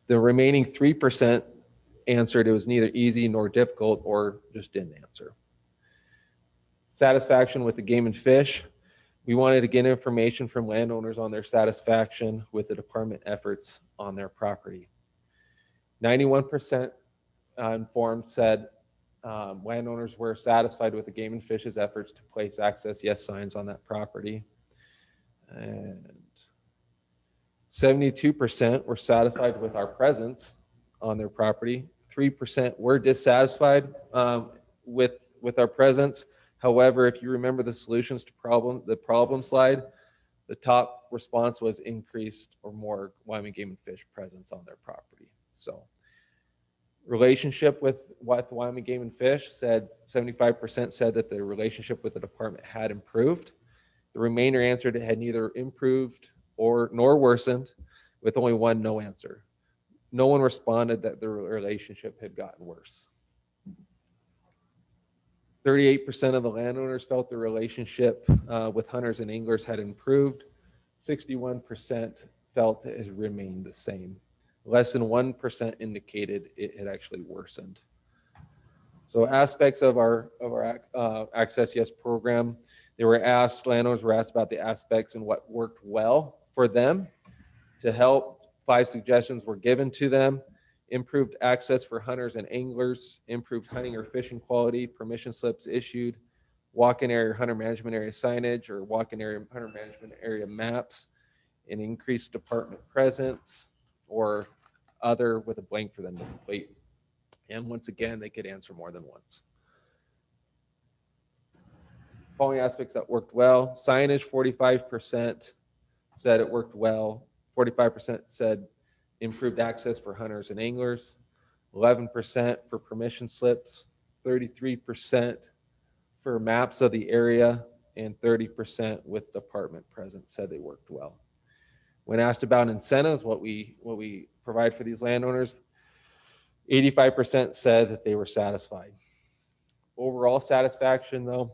The remaining 3% answered it was neither easy nor difficult, or just didn't answer. Satisfaction with the game and fish. We wanted to get information from landowners on their satisfaction with the department efforts on their property. 91% informed said landowners were satisfied with the game and fish's efforts to place access yes signs on that property. And 72% were satisfied with our presence on their property. 3% were dissatisfied with our presence. However, if you remember the solutions to the problem slide, the top response was increased or more Wyoming Game and Fish presence on their property. So relationship with Wyoming Game and Fish said 75% said that the relationship with the department had improved. The remainder answered it had neither improved nor worsened, with only one no answer. No one responded that the relationship had gotten worse. 38% of the landowners felt the relationship with hunters and anglers had improved. 61% felt it had remained the same. Less than 1% indicated it had actually worsened. So aspects of our Access Yes program, landowners were asked about the aspects and what worked well for them to help. 5 suggestions were given to them: improved access for hunters and anglers, improved hunting or fishing quality, permission slips issued, walk-in area hunter management area signage or walk-in area hunter management area maps, and increased department presence, or other with a blank for them to complete. And once again, they could answer more than once. Following aspects that worked well: signage, 45% said it worked well. 45% said improved access for hunters and anglers. 11% for permission slips. 33% for maps of the area, and 30% with department presence said they worked well. When asked about incentives, what we provide for these landowners, 85% said that they were satisfied. Overall satisfaction, though,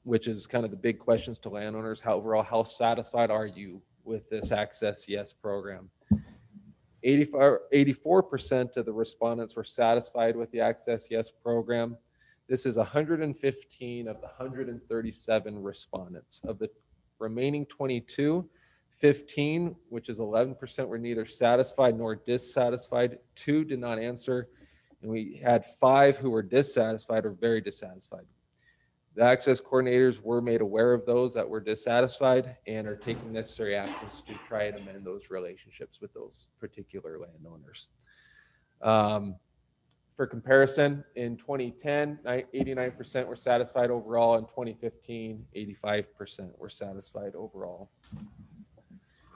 which is kind of the big questions to landowners, how satisfied are you with this Access Yes program? 84% of the respondents were satisfied with the Access Yes program. This is 115 of the 137 respondents. Of the remaining 22, 15, which is 11%, were neither satisfied nor dissatisfied. 2 did not answer, and we had 5 who were dissatisfied or very dissatisfied. The access coordinators were made aware of those that were dissatisfied and are taking necessary actions to try and amend those relationships with those particular landowners. For comparison, in 2010, 89% were satisfied overall. In 2015, 85% were satisfied overall.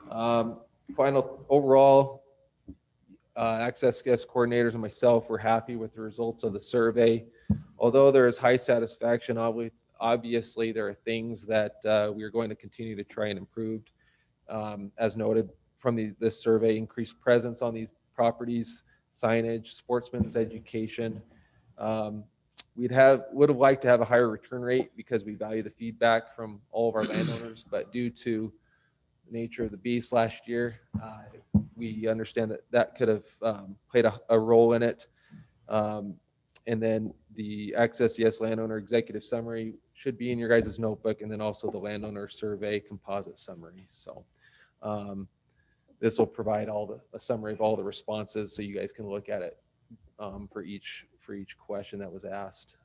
Final overall, Access Yes coordinators and myself were happy with the results of the survey. Although there is high satisfaction, obviously there are things that we are going to continue to try and improve. As noted from this survey, increased presence on these properties, signage, sportsman's education. Would have liked to have a higher return rate because we value the feedback from all of our landowners, but due to the nature of the beast last year, we understand that could have played a role in it. And then the Access Yes landowner executive summary should be in your guys' notebook, and then also the landowner survey composite summary. So this will provide a summary of all the responses, so you guys can look at it for each question that was asked.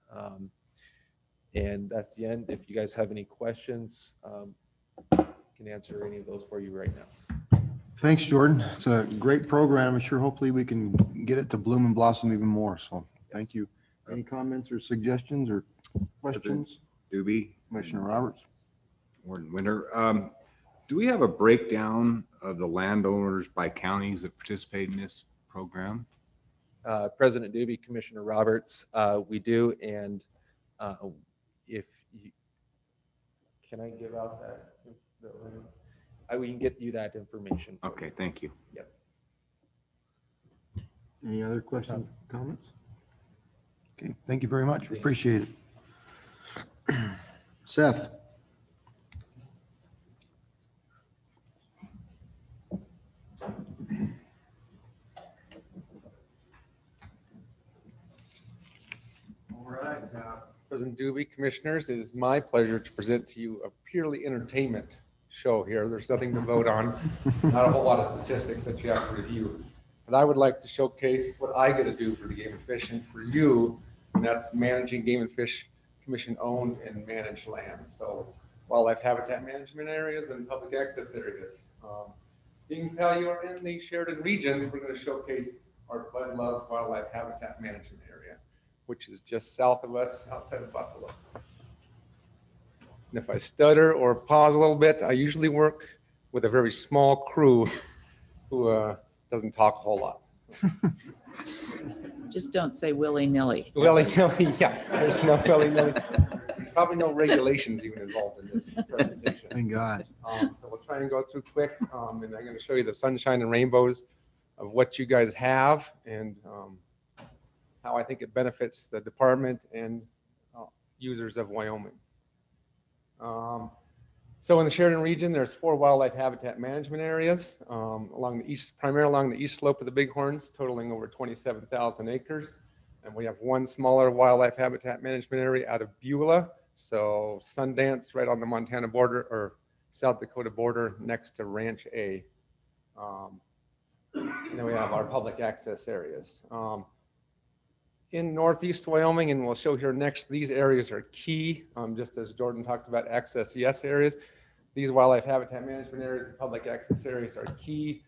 And that's the end. If you guys have any questions, I can answer any of those for you right now. Thanks, Jordan. It's a great program. I'm sure hopefully we can get it to bloom and blossom even more. So thank you. Any comments or suggestions or questions? Doobie. Commissioner Roberts. Warden Winter. Do we have a breakdown of the landowners by counties that participate in this program? President Doobie, Commissioner Roberts, we do. And if you, can I give out that? We can get you that information. Okay, thank you. Yep. Any other questions, comments? Okay, thank you very much. We appreciate it. Seth? All right, President Doobie, Commissioners, it is my pleasure to present to you a purely entertainment show here. There's nothing to vote on, not a whole lot of statistics that you have to review. But I would like to showcase what I get to do for the Game and Fish and for you, and that's managing Game and Fish Commission owned and managed lands. So wildlife habitat management areas and public access areas. Being as how you are in the Sheridan region, we're going to showcase our Bud Love Wildlife Habitat Management Area, which is just south of us, outside of Buffalo. And if I stutter or pause a little bit, I usually work with a very small crew who doesn't talk a whole lot. Just don't say willy-nilly. Willy-nilly, yeah, there's no willy-nilly. There's probably no regulations even involved in this presentation. Thank God. So we'll try and go through quick, and I'm going to show you the sunshine and rainbows of what you guys have and how I think it benefits the department and users of Wyoming. So in the Sheridan region, there's 4 wildlife habitat management areas along the east, primarily along the east slope of the Bighorns, totaling over 27,000 acres. And we have 1 smaller wildlife habitat management area out of Beulah. So Sundance, right on the Montana border or South Dakota border, next to Ranch A. And then we have our public access areas. In northeast Wyoming, and we'll show here next, these areas are key, just as Jordan talked about access yes areas. These wildlife habitat management areas and public access areas are key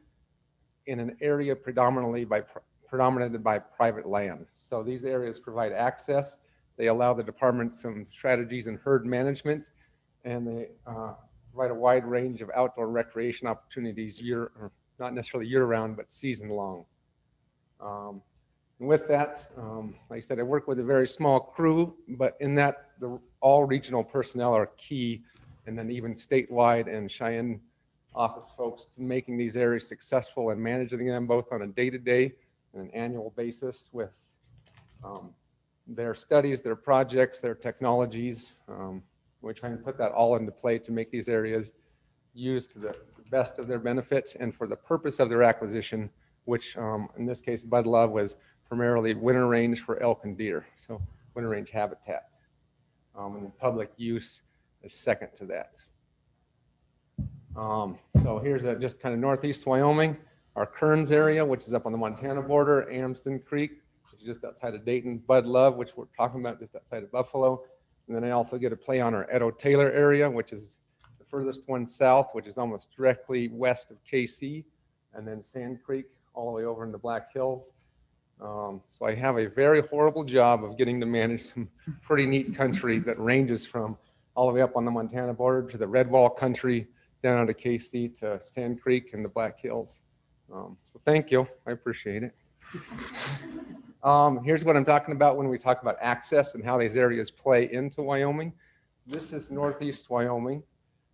in an area predominated by private land. So these areas provide access. They allow the department some strategies in herd management, and they provide a wide range of outdoor recreation opportunities not necessarily year-round, but season-long. And with that, like I said, I work with a very small crew, but in that, all regional personnel are key, and then even statewide and Cheyenne office folks to making these areas successful and managing them both on a day-to-day and an annual basis with their studies, their projects, their technologies. We try and put that all into play to make these areas used to the best of their benefit and for the purpose of their acquisition, which in this case, Bud Love was primarily winter range for elk and deer. So winter range habitat. And the public use is second to that. So here's just kind of northeast Wyoming, our Kearns area, which is up on the Montana border, Amsden Creek, which is just outside of Dayton, Bud Love, which we're talking about just outside of Buffalo. And then I also get a play on our Edo Taylor area, which is the furthest one south, which is almost directly west of KC, and then Sand Creek all the way over in the Black Hills. So I have a very horrible job of getting to manage some pretty neat country that ranges from all the way up on the Montana border to the Redwall country, down to KC to Sand Creek and the Black Hills. So thank you, I appreciate it. Here's what I'm talking about when we talk about access and how these areas play into Wyoming. This is northeast Wyoming.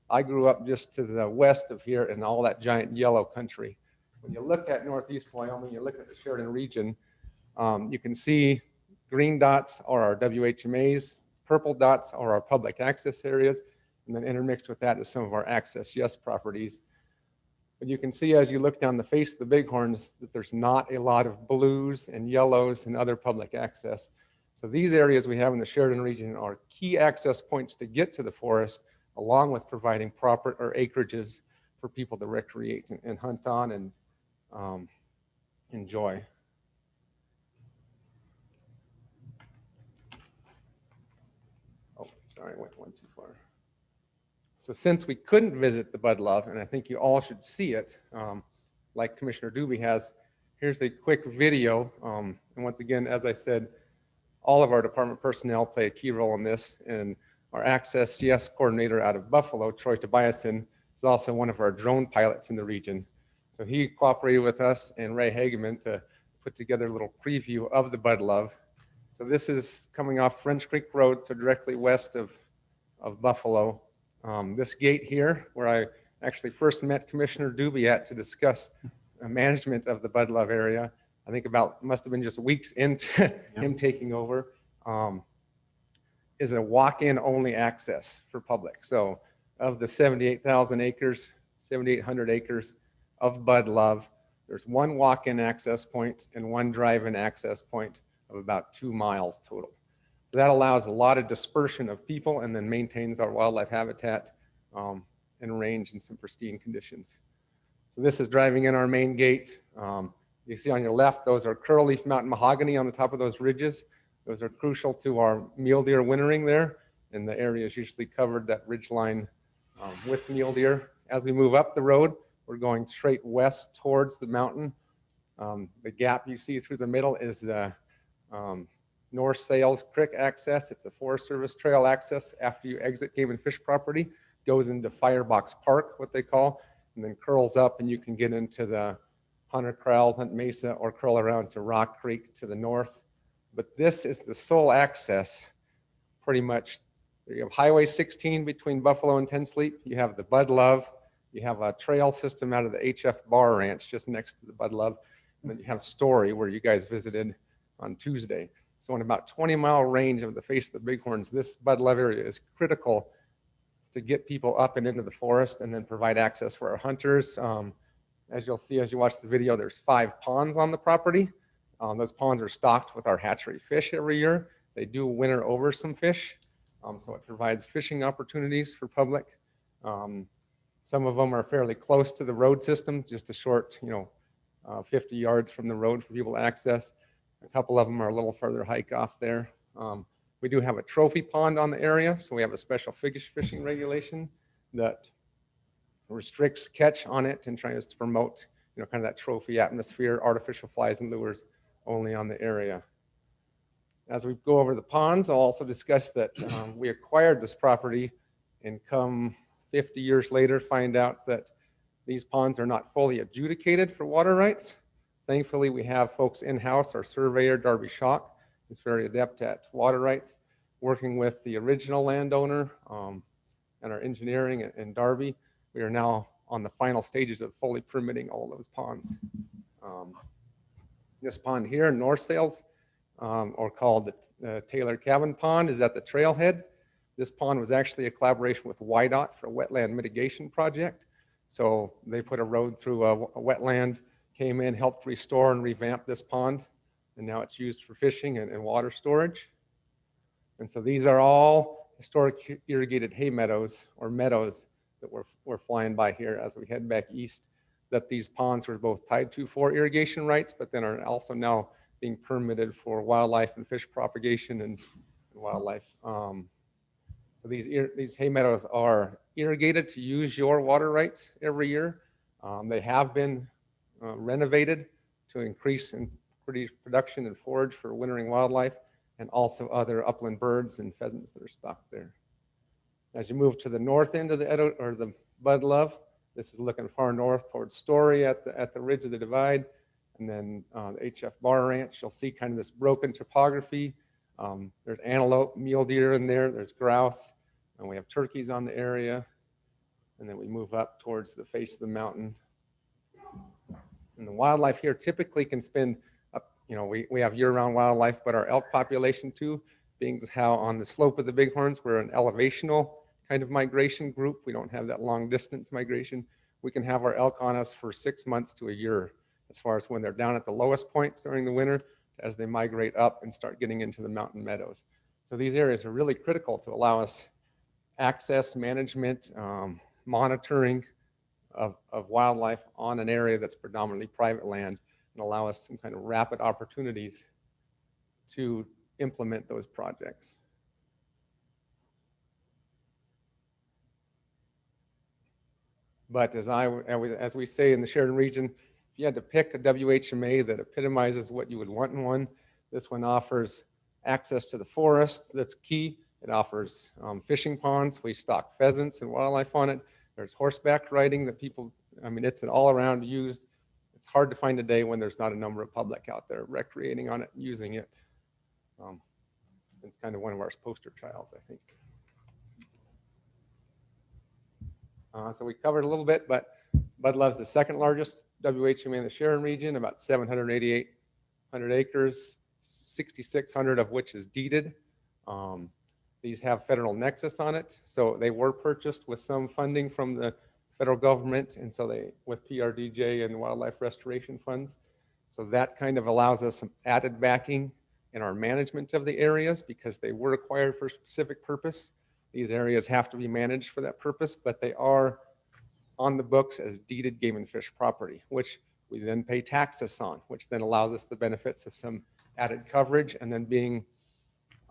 I grew up just to the west of here in all that giant yellow country. When you look at northeast Wyoming, you look at the Sheridan region, you can see green dots are our WHMAs, purple dots are our public access areas, and then intermixed with that is some of our access yes properties. But you can see as you look down the face of the Bighorns that there's not a lot of blues and yellows and other public access. So these areas we have in the Sheridan region are key access points to get to the forest, along with providing proper or acreages for people to recreate and hunt on and enjoy. Oh, sorry, I went one too far. So since we couldn't visit the Bud Love, and I think you all should see it, like Commissioner Doobie has, here's a quick video. And once again, as I said, all of our department personnel play a key role in this, and our Access Yes coordinator out of Buffalo, Troy Tobiasen, is also one of our drone pilots in the region. So he cooperated with us and Ray Hageman to put together a little preview of the Bud Love. So this is coming off French Creek Road, so directly west of Buffalo. This gate here, where I actually first met Commissioner Doobie at to discuss management of the Bud Love area, I think must have been just weeks into him taking over. is a walk-in only access for public. So of the 78,000 acres, 7,800 acres of Bud Love, there's one walk-in access point and one drive-in access point of about 2 miles total. So that allows a lot of dispersion of people and then maintains our wildlife habitat and range in some pristine conditions. So this is driving in our main gate. You see on your left, those are curl-leaf mountain mahogany on the top of those ridges. Those are crucial to our mule deer wintering there, and the area is usually covered, that ridge line, with mule deer. As we move up the road, we're going straight west towards the mountain. The gap you see through the middle is the North Sales Creek access. It's a Forest Service trail access after you exit Game and Fish property. Goes into Firebox Park, what they call, and then curls up, and you can get into the Hunter Corrals, Hunt Mesa, or curl around to Rock Creek to the north. But this is the sole access, pretty much. You have Highway 16 between Buffalo and Ten Sleep. You have the Bud Love. You have a trail system out of the HF Bar Ranch just next to the Bud Love. And then you have Story, where you guys visited on Tuesday. So in about 20-mile range of the face of the Bighorns, this Bud Love area is critical to get people up and into the forest and then provide access for our hunters. As you'll see as you watch the video, there's 5 ponds on the property. Those ponds are stocked with our hatchery fish every year. They do winter over some fish, so it provides fishing opportunities for public. Some of them are fairly close to the road system, just a short, 50 yards from the road for people to access. A couple of them are a little further hike off there. We do have a trophy pond on the area, so we have a special fishing regulation that restricts catch on it and tries to promote, kind of that trophy atmosphere, artificial flies and lures only on the area. As we go over the ponds, I'll also discuss that we acquired this property and come 50 years later find out that these ponds are not fully adjudicated for water rights. Thankfully, we have folks in-house. Our surveyor, Darby Schock, is very adept at water rights, working with the original landowner and our engineering and Darby. We are now on the final stages of fully permitting all those ponds. This pond here, North Sales, or called the Taylor Cabin Pond, is at the trailhead. This pond was actually a collaboration with WYDOT for a wetland mitigation project. So they put a road through a wetland, came in, helped restore and revamp this pond, and now it's used for fishing and water storage. And so these are all historic irrigated hay meadows or meadows that we're flying by here as we head back east, that these ponds were both tied to for irrigation rights, but then are also now being permitted for wildlife and fish propagation and wildlife. So these hay meadows are irrigated to use your water rights every year. They have been renovated to increase in production and forage for wintering wildlife and also other upland birds and pheasants that are stocked there. As you move to the north end of the Bud Love, this is looking far north towards Story at the ridge of the divide, and then the HF Bar Ranch. You'll see kind of this broken topography. There's antelope, mule deer in there. There's grouse, and we have turkeys on the area. And then we move up towards the face of the mountain. And the wildlife here typically can spend up. We have year-round wildlife, but our elk population too, being how on the slope of the Bighorns, we're an elevational kind of migration group. We don't have that long distance migration. We can have our elk on us for 6 months to a year, as far as when they're down at the lowest point during the winter, as they migrate up and start getting into the mountain meadows. So these areas are really critical to allow us access, management, monitoring of wildlife on an area that's predominantly private land, and allow us some kind of rapid opportunities to implement those projects. But as we say in the Sheridan region, if you had to pick a WHMA that epitomizes what you would want in one, this one offers access to the forest. That's key. It offers fishing ponds. We stock pheasants and wildlife on it. There's horseback riding that people, it's an all-around used. It's hard to find a day when there's not a number of public out there recreating on it, using it. It's kind of one of our poster childs, I think. So we covered a little bit, but Bud Love's the second largest WHMA in the Sheridan region, about 788 acres. 6,600 of which is deeded. These have federal nexus on it, so they were purchased with some funding from the federal government, and so they, with PRDJ and wildlife restoration funds. So that kind of allows us some added backing in our management of the areas because they were acquired for a specific purpose. These areas have to be managed for that purpose, but they are on the books as deeded game and fish property, which we then pay taxes on, which then allows us the benefits of some added coverage and then being,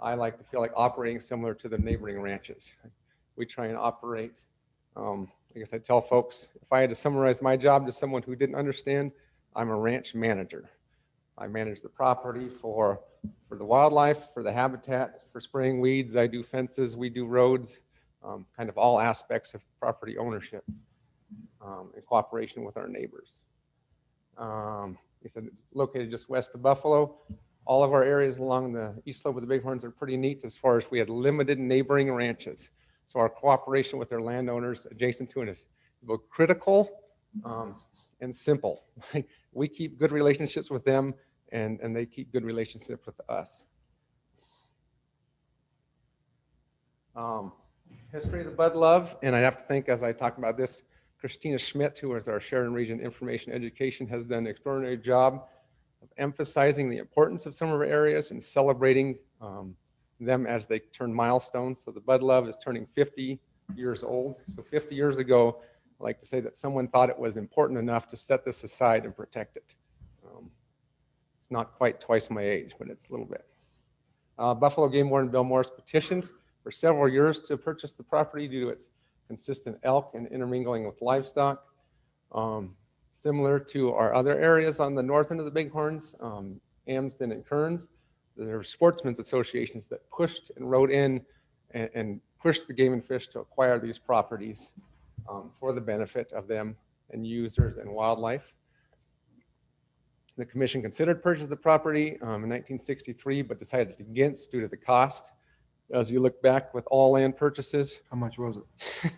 I like to feel like operating similar to the neighboring ranches. We try and operate, I guess I tell folks, if I had to summarize my job to someone who didn't understand, I'm a ranch manager. I manage the property for the wildlife, for the habitat, for spraying weeds. I do fences, we do roads, kind of all aspects of property ownership in cooperation with our neighbors. He said it's located just west of Buffalo. All of our areas along the east slope of the Bighorns are pretty neat as far as we had limited neighboring ranches. So our cooperation with our landowners adjacent to it is both critical and simple. We keep good relationships with them and they keep good relationships with us. History of the Bud Love, and I have to thank, as I talk about this, Christina Schmidt, who is our Sheridan Region Information Education, has done an extraordinary job of emphasizing the importance of some of our areas and celebrating them as they turn milestones. So the Bud Love is turning 50 years old. So 50 years ago, I like to say that someone thought it was important enough to set this aside and protect it. It's not quite twice my age, but it's a little bit. Buffalo Game Warden Bill Morris petitioned for several years to purchase the property due to its consistent elk and intermingling with livestock. Similar to our other areas on the north end of the Bighorns, Amsden and Kearns, there are sportsmen's associations that pushed and wrote in and pushed the Game and Fish to acquire these properties for the benefit of them and users and wildlife. The commission considered purchase of the property in 1963, but decided against due to the cost. As you look back with all land purchases. How much was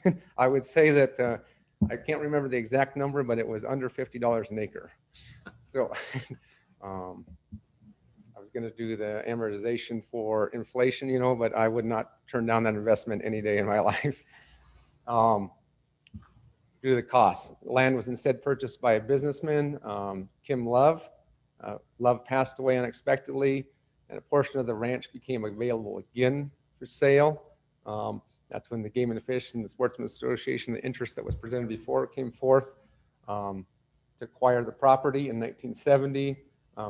it? I would say that I can't remember the exact number, but it was under $50 an acre. So I was going to do the amortization for inflation, you know, but I would not turn down that investment any day in my life. Due to the cost, land was instead purchased by a businessman, Kim Love. Love passed away unexpectedly, and a portion of the ranch became available again for sale. That's when the Game and Fish and the Sportsman's Association, the interest that was presented before, came forth to acquire the property in 1970,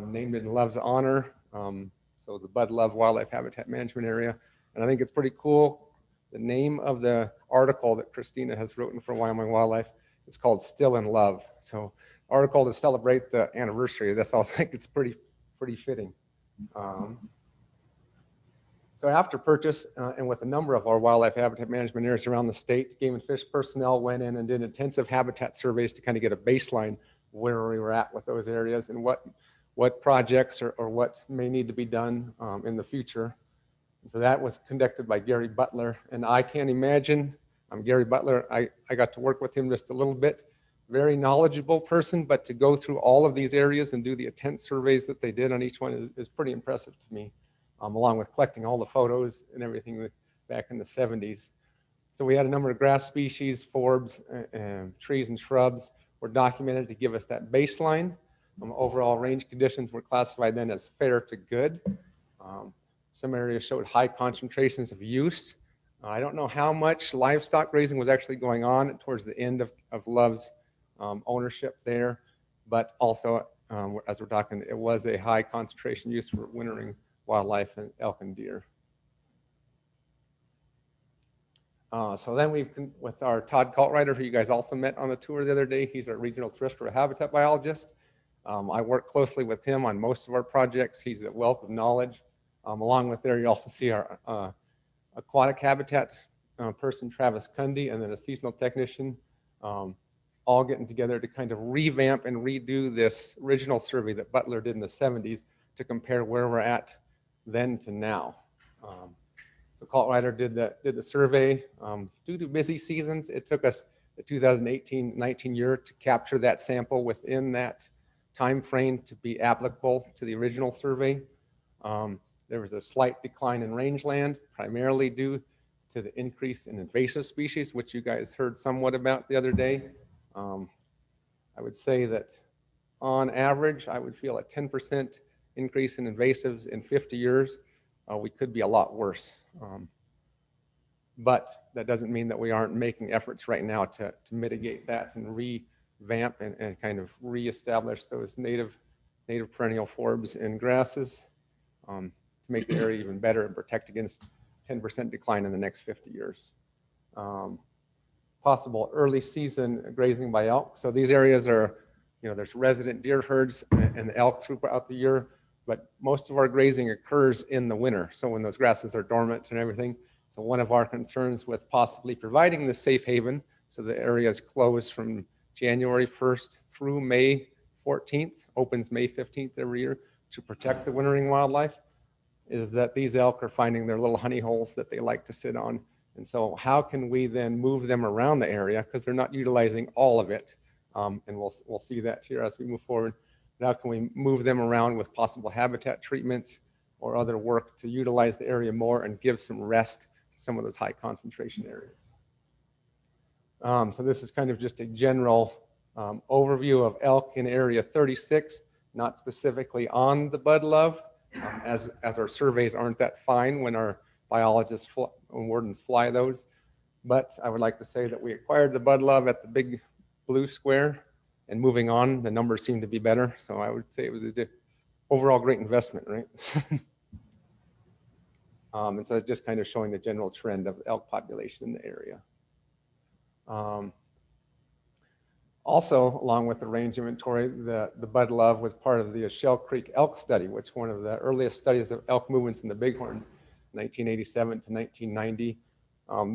named it in Love's honor. So the Bud Love Wildlife Habitat Management Area. And I think it's pretty cool. The name of the article that Christina has written for Wyoming Wildlife is called Still in Love. So article to celebrate the anniversary. That's all. I think it's pretty fitting. So after purchase and with a number of our wildlife habitat management areas around the state, Game and Fish personnel went in and did intensive habitat surveys to kind of get a baseline where we were at with those areas and what projects or what may need to be done in the future. And so that was conducted by Gary Butler. And I can't imagine, Gary Butler, I got to work with him just a little bit. Very knowledgeable person, but to go through all of these areas and do the intent surveys that they did on each one is pretty impressive to me, along with collecting all the photos and everything back in the 70s. So we had a number of grass species, forbs, trees and shrubs were documented to give us that baseline. Overall range conditions were classified then as fair to good. Some areas showed high concentrations of use. I don't know how much livestock grazing was actually going on towards the end of Love's ownership there, but also, as we're talking, it was a high concentration use for wintering wildlife and elk and deer. So then with our Todd Kaltreiter, who you guys also met on the tour the other day, he's our regional terrestrial habitat biologist. I work closely with him on most of our projects. He's a wealth of knowledge. Along with there, you also see our aquatic habitat person, Travis Cundy, and then a seasonal technician, all getting together to kind of revamp and redo this original survey that Butler did in the 70s to compare where we're at then to now. So Kaltreiter did the survey. Due to busy seasons, it took us the 2018-19 year to capture that sample within that time frame to be applicable to the original survey. There was a slight decline in rangeland, primarily due to the increase in invasive species, which you guys heard somewhat about the other day. I would say that on average, I would feel a 10% increase in invasives in 50 years. We could be a lot worse. But that doesn't mean that we aren't making efforts right now to mitigate that and revamp and kind of reestablish those native perennial forbs and grasses to make the area even better and protect against 10% decline in the next 50 years. Possible early season grazing by elk. So these areas are, there's resident deer herds and the elk throughout the year, but most of our grazing occurs in the winter. So when those grasses are dormant and everything. So one of our concerns with possibly providing the safe haven, so the area is closed from January 1st through May 14th, opens May 15th every year to protect the wintering wildlife, is that these elk are finding their little honey holes that they like to sit on. And so how can we then move them around the area, because they're not utilizing all of it. And we'll see that here as we move forward. But how can we move them around with possible habitat treatments or other work to utilize the area more and give some rest to some of those high concentration areas. So this is kind of just a general overview of elk in area 36, not specifically on the Bud Love, as our surveys aren't that fine when our biologists and wardens fly those. But I would like to say that we acquired the Bud Love at the big blue square, and moving on, the numbers seem to be better. So I would say it was an overall great investment, right? And so it's just kind of showing the general trend of elk population in the area. Also, along with the range inventory, the Bud Love was part of the Shell Creek elk study, which one of the earliest studies of elk movements in the Bighorns, 1987 to 1990.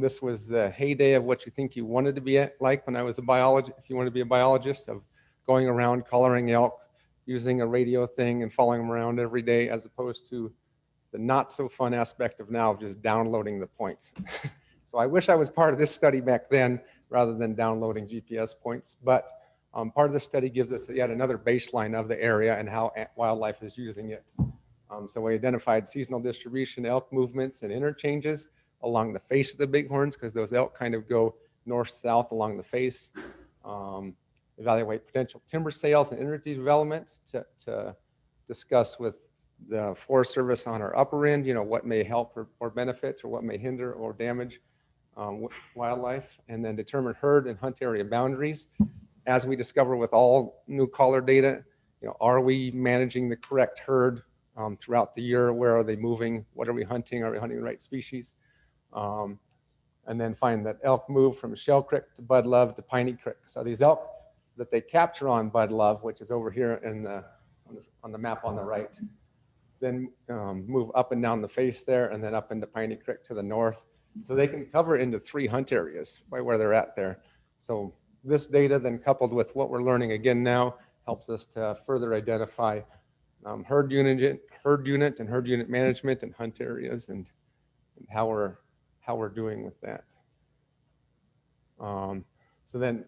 This was the heyday of what you think you wanted to be like when I was a biologist, if you want to be a biologist, of going around collaring elk, using a radio thing and following them around every day, as opposed to the not so fun aspect of now of just downloading the points. So I wish I was part of this study back then rather than downloading GPS points. But part of the study gives us yet another baseline of the area and how wildlife is using it. So we identified seasonal distribution, elk movements and interchanges along the face of the Bighorns, because those elk kind of go north-south along the face. Evaluate potential timber sales and energy development to discuss with the Forest Service on our upper end, what may help or benefit, or what may hinder or damage wildlife, and then determine herd and hunt area boundaries. As we discover with all new collar data, are we managing the correct herd throughout the year? Where are they moving? What are we hunting? Are we hunting the right species? And then find that elk move from Shell Creek to Bud Love to Piney Creek. So these elk that they capture on Bud Love, which is over here on the map on the right, then move up and down the face there, and then up into Piney Creek to the north. So they can cover into 3 hunt areas by where they're at there. So this data then coupled with what we're learning again now helps us to further identify herd unit and herd unit management and hunt areas and how we're doing with that. So then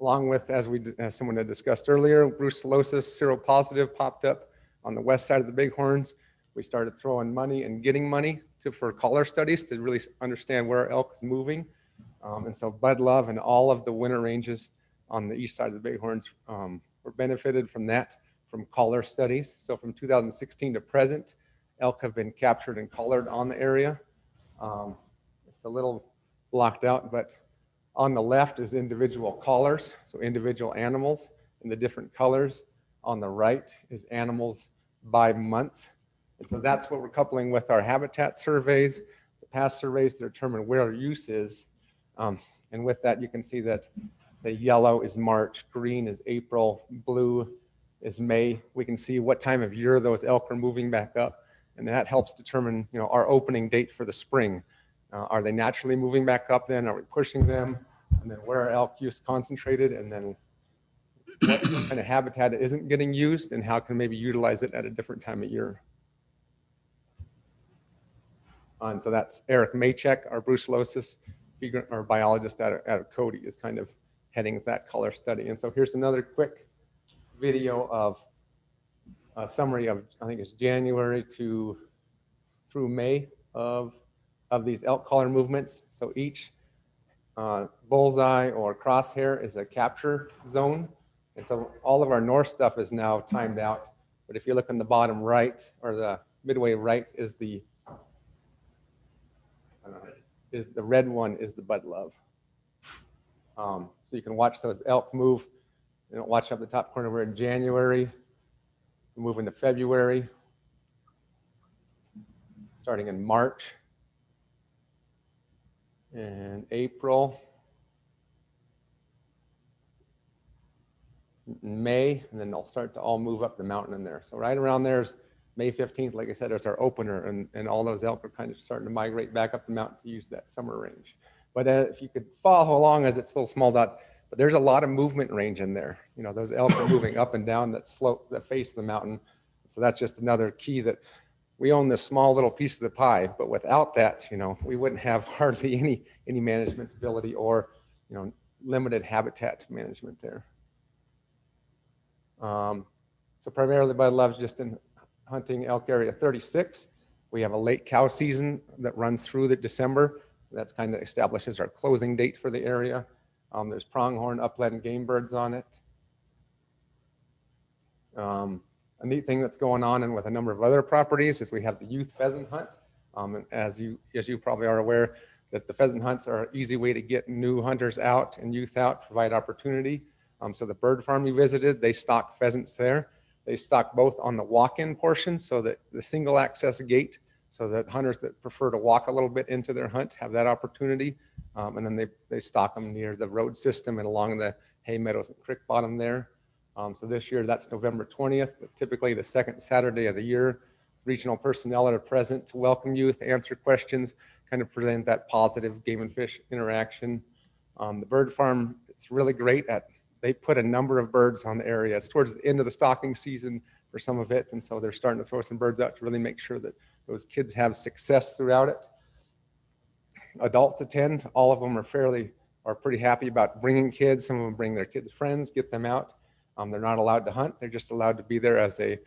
along with, as someone had discussed earlier, brucellosis seropositive popped up on the west side of the Bighorns. We started throwing money and getting money for collar studies to really understand where elk is moving. And so Bud Love and all of the winter ranges on the east side of the Bighorns were benefited from that, from collar studies. So from 2016 to present, elk have been captured and collared on the area. It's a little blocked out, but on the left is individual collars, so individual animals in the different colors. On the right is animals by month. And so that's what we're coupling with our habitat surveys, the past surveys to determine where our use is. And with that, you can see that, say, yellow is March, green is April, blue is May. We can see what time of year those elk are moving back up. And that helps determine, our opening date for the spring. Are they naturally moving back up then? Are we pushing them? And then where are elk use concentrated? And then what kind of habitat isn't getting used, and how can maybe utilize it at a different time of year? And so that's Eric Maychek, our brucellosis, our biologist out of Cody, is kind of heading that color study. And so here's another quick video of a summary of, I think it's January through May of these elk collar movements. So each bullseye or crosshair is a capture zone. And so all of our north stuff is now timed out. But if you look on the bottom right, or the midway right, is the red one is the Bud Love. So you can watch those elk move. You know, watch up the top corner. We're in January. We move into February, starting in March and April, May, and then they'll start to all move up the mountain in there. So right around there's May 15th, like I said, is our opener, and all those elk are kind of starting to migrate back up the mountain to use that summer range. But if you could follow along as it's little small dots, but there's a lot of movement range in there. You know, those elk are moving up and down that slope, that face of the mountain. So that's just another key that we own this small little piece of the pie, but without that, you know, we wouldn't have hardly any management ability or, you know, limited habitat management there. So primarily Bud Love's just in hunting elk area 36. We have a late cow season that runs through the December. That's kind of establishes our closing date for the area. There's pronghorn, upland game birds on it. A neat thing that's going on and with a number of other properties is we have the youth pheasant hunt. And as you probably are aware, that the pheasant hunts are an easy way to get new hunters out and youth out, provide opportunity. So the bird farm we visited, they stock pheasants there. They stock both on the walk-in portion, so that the single access gate, so that hunters that prefer to walk a little bit into their hunt have that opportunity. And then they stock them near the road system and along the hay meadows and creek bottom there. So this year that's November 20th, but typically the second Saturday of the year. Regional personnel are present to welcome youth, answer questions, kind of present that positive game and fish interaction. The bird farm, it's really great at, they put a number of birds on the area. It's towards the end of the stocking season for some of it. And so they're starting to throw some birds out to really make sure that those kids have success throughout it. Adults attend, all of them are pretty happy about bringing kids. Some of them bring their kids' friends, get them out. They're not allowed to hunt. They're just allowed to be there as a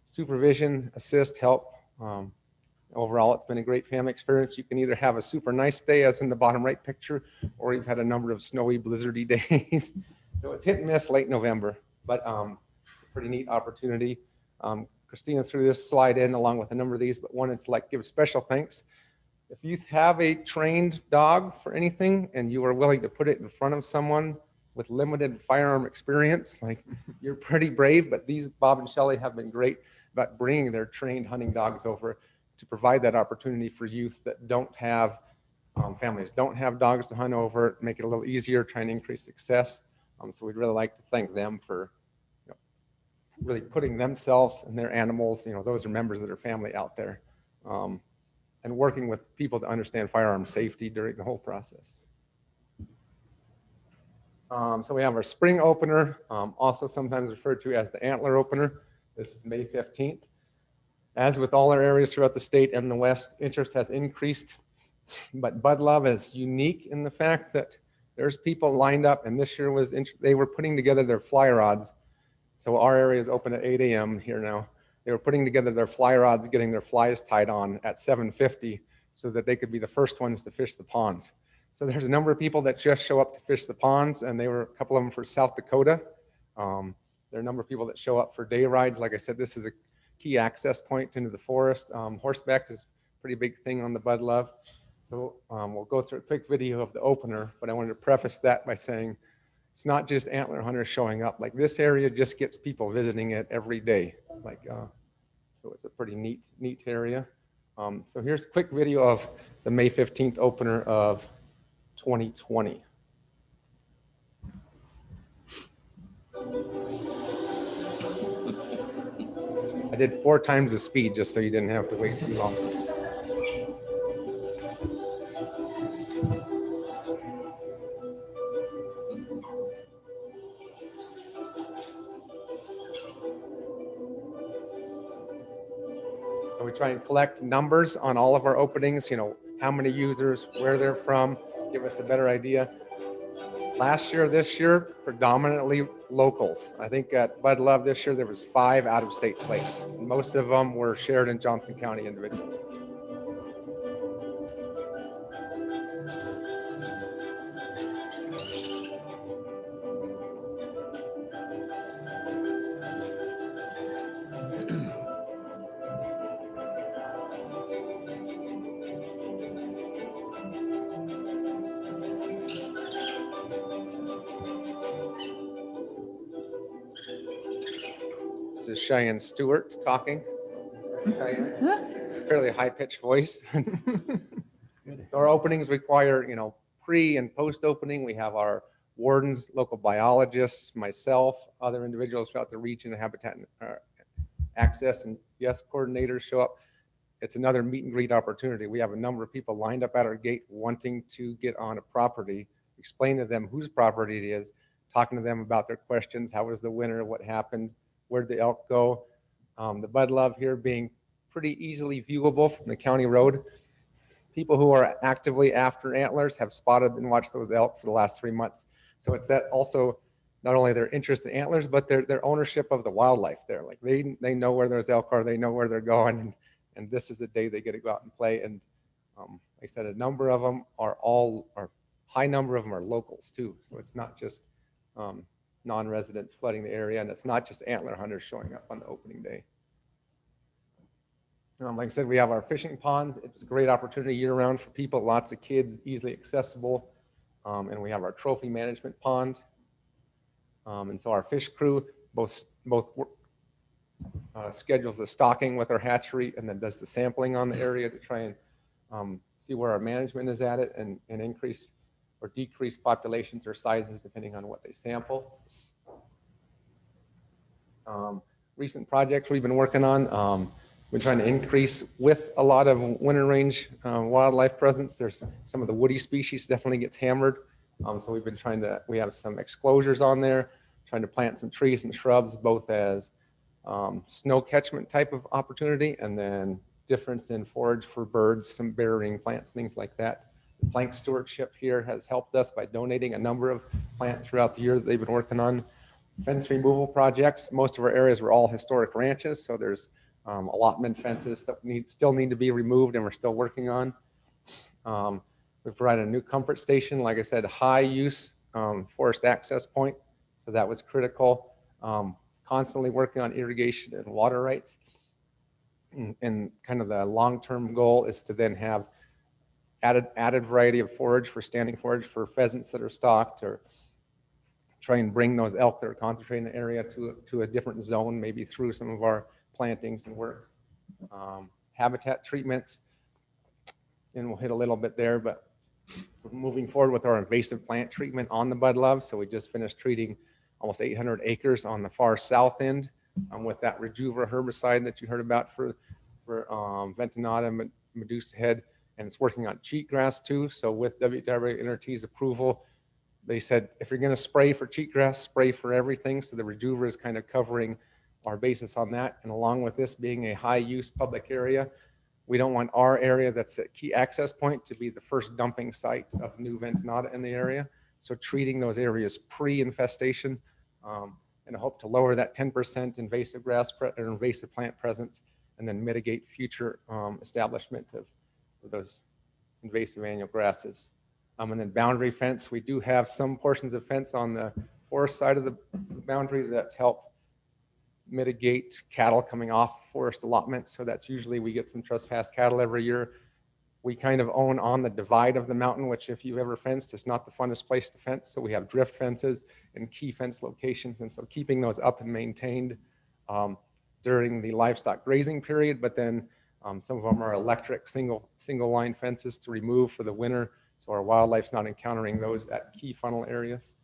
supervision, assist, help. Overall, it's been a great family experience. You can either have a super nice day, as in the bottom right picture, or you've had a number of snowy, blizzardy days. So it's hit and miss late November, but it's a pretty neat opportunity. Christina threw this slide in along with a number of these, but wanted to give special thanks. If you have a trained dog for anything and you are willing to put it in front of someone with limited firearm experience, you're pretty brave, but these Bob and Shelley have been great about bringing their trained hunting dogs over to provide that opportunity for youth that don't have, families don't have dogs to hunt over, make it a little easier, trying to increase success. So we'd really like to thank them for really putting themselves and their animals, those are members of their family out there, and working with people to understand firearm safety during the whole process. So we have our spring opener, also sometimes referred to as the antler opener. This is May 15th. As with all our areas throughout the state and the West, interest has increased, but Bud Love is unique in the fact that there's people lined up, and this year they were putting together their fly rods. So our area is open at 8 a.m. here now. They were putting together their fly rods, getting their flies tied on at 7:50 so that they could be the first ones to fish the ponds. So there's a number of people that just show up to fish the ponds, and they were a couple of them for South Dakota. There are a number of people that show up for day rides. Like I said, this is a key access point into the forest. Horseback is a pretty big thing on the Bud Love. So we'll go through a quick video of the opener, but I wanted to preface that by saying it's not just antler hunters showing up. This area just gets people visiting it every day. So it's a pretty neat area. So here's a quick video of the May 15th opener of 2020. I did 4 times the speed just so you didn't have to wait too long. So we try and collect numbers on all of our openings, how many users, where they're from, give us a better idea. Last year, this year, predominantly locals. I think at Bud Love this year, there was 5 out-of-state plates. Most of them were Sheridan, Johnson County individuals. This is Cheyenne Stewart talking. Fairly high-pitched voice. Our openings require, pre and post opening. We have our wardens, local biologists, myself, other individuals throughout the region, habitat access and yes coordinators show up. It's another meet and greet opportunity. We have a number of people lined up at our gate wanting to get on a property, explain to them whose property it is, talking to them about their questions. How was the winter? What happened? Where'd the elk go? The Bud Love here being pretty easily viewable from the county road. People who are actively after antlers have spotted and watched those elk for the last 3 months. So it's that also not only their interest in antlers, but their ownership of the wildlife there. Like they know where those elk are, they know where they're going, and this is the day they get to go out and play. And like I said, a number of them high number of them are locals too. So it's not just non-residents flooding the area, and it's not just antler hunters showing up on the opening day. Like I said, we have our fishing ponds. It's a great opportunity year-round for people, lots of kids, easily accessible. And we have our trophy management pond. And so our fish crew both schedules the stocking with our hatchery and then does the sampling on the area to try and see where our management is at it and increase or decrease populations or sizes depending on what they sample. Recent projects we've been working on. We're trying to increase with a lot of winter range wildlife presence. There's some of the woody species definitely gets hammered. So we've been we have some exclosures on there, trying to plant some trees and shrubs, both as snow catchment type of opportunity and then difference in forage for birds, some burying plants, things like that. The plank stewardship here has helped us by donating a number of plants throughout the year that they've been working on. Fence removal projects. Most of our areas were all historic ranches, so there's allotment fences that still need to be removed and we're still working on. We've provided a new comfort station, like I said, high use forest access point. So that was critical. Constantly working on irrigation and water rights. And kind of the long-term goal is to then have added variety of forage for standing forage for pheasants that are stocked, or try and bring those elk that are concentrated in the area to a different zone, maybe through some of our plantings and work. Habitat treatments, and we'll hit a little bit there, but we're moving forward with our invasive plant treatment on the Bud Love. So we just finished treating almost 800 acres on the far south end with that Rejuva herbicide that you heard about for Ventonata, Medusa head, and it's working on cheatgrass too. So with WWNRT's approval, they said, if you're going to spray for cheatgrass, spray for everything. So the Rejuva is kind of covering our basis on that. And along with this being a high use public area, we don't want our area that's a key access point to be the first dumping site of new Ventonata in the area. So treating those areas pre-infestation and hope to lower that 10% invasive grass or invasive plant presence and then mitigate future establishment of those invasive annual grasses. And then boundary fence, we do have some portions of fence on the forest side of the boundary that help mitigate cattle coming off forest allotments. So that's usually we get some trespass cattle every year. We kind of own on the divide of the mountain, which if you've ever fenced, is not the funnest place to fence. So we have drift fences and key fence locations. And so keeping those up and maintained during the livestock grazing period, but then some of them are electric single line fences to remove for the winter. So our wildlife's not encountering those at key funnel areas.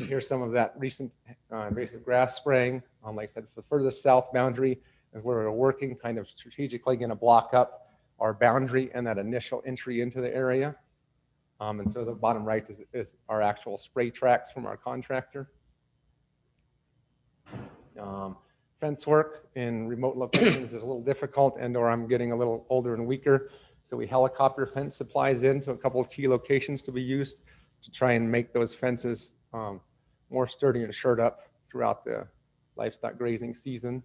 Here's some of that recent invasive grass spraying. Like I said, for the furthest south boundary is where we're working, kind of strategically going to block up our boundary and that initial entry into the area. And so the bottom right is our actual spray tracks from our contractor. Fence work in remote locations is a little difficult, and or I'm getting a little older and weaker. So we helicopter fence supplies into a couple of key locations to be used to try and make those fences more sturdy and shored up throughout the livestock grazing season.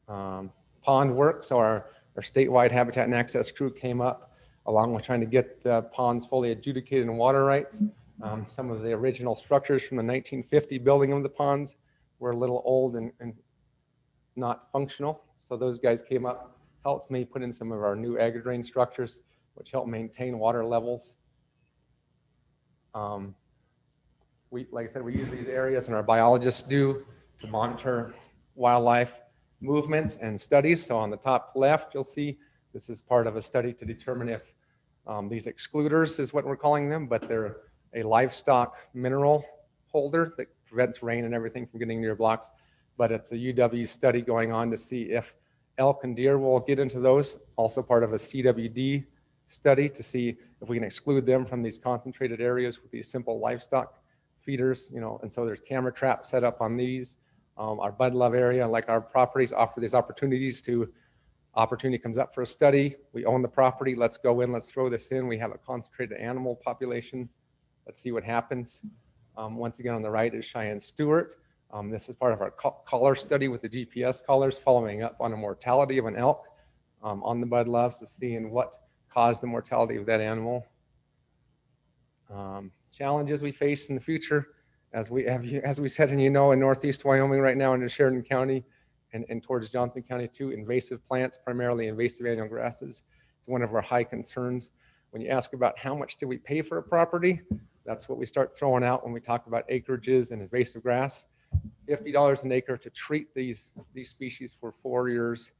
Pond work, so our statewide habitat and access crew came up along with trying to get the ponds fully adjudicated in water rights. Some of the original structures from the 1950 building of the ponds were a little old and not functional. So those guys came up, helped me put in some of our new agri-drain structures, which help maintain water levels. Like I said, we use these areas, and our biologists do, to monitor wildlife movements and studies. So on the top left, you'll see this is part of a study to determine if these excluders is what we're calling them, but they're a livestock mineral holder that prevents rain and everything from getting near blocks. But it's a UW study going on to see if elk and deer will get into those. Also part of a CWD study to see if we can exclude them from these concentrated areas with these simple livestock feeders, and so there's camera traps set up on these. Our Bud Love area, like our properties, offer these opportunities opportunity comes up for a study. We own the property. Let's go in, let's throw this in. We have a concentrated animal population. Let's see what happens. Once again, on the right is Cheyenne Stewart. This is part of our collar study with the GPS collars, following up on a mortality of an elk on the Bud Loves to seeing what caused the mortality of that animal. Challenges we face in the future, as we said, and in Northeast Wyoming right now, into Sheridan County and towards Johnson County too, invasive plants, primarily invasive annual grasses. It's one of our high concerns. When you ask about how much do we pay for a property, that's what we start throwing out when we talk about acreages and invasive grass. $50 an acre to treat these species for 4 years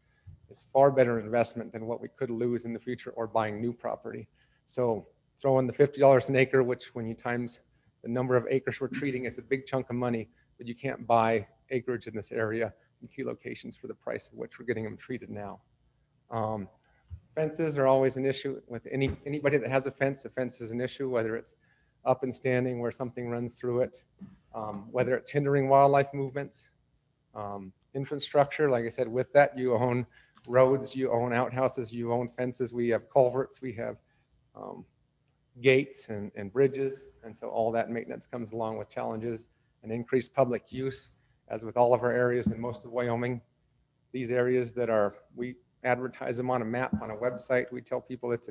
is far better investment than what we could lose in the future or buying new property. So throw in the $50 an acre, which when you times the number of acres we're treating, is a big chunk of money, but you can't buy acreage in this area in key locations for the price of which we're getting them treated now. Fences are always an issue with anybody that has a fence. A fence is an issue, whether it's up and standing where something runs through it, whether it's hindering wildlife movements. Infrastructure, like I said, with that you own roads, you own outhouses, you own fences, we have culverts, we have gates and bridges, and so all that maintenance comes along with challenges and increased public use. As with all of our areas in most of Wyoming, these areas that we advertise them on a map, on a website, we tell people it's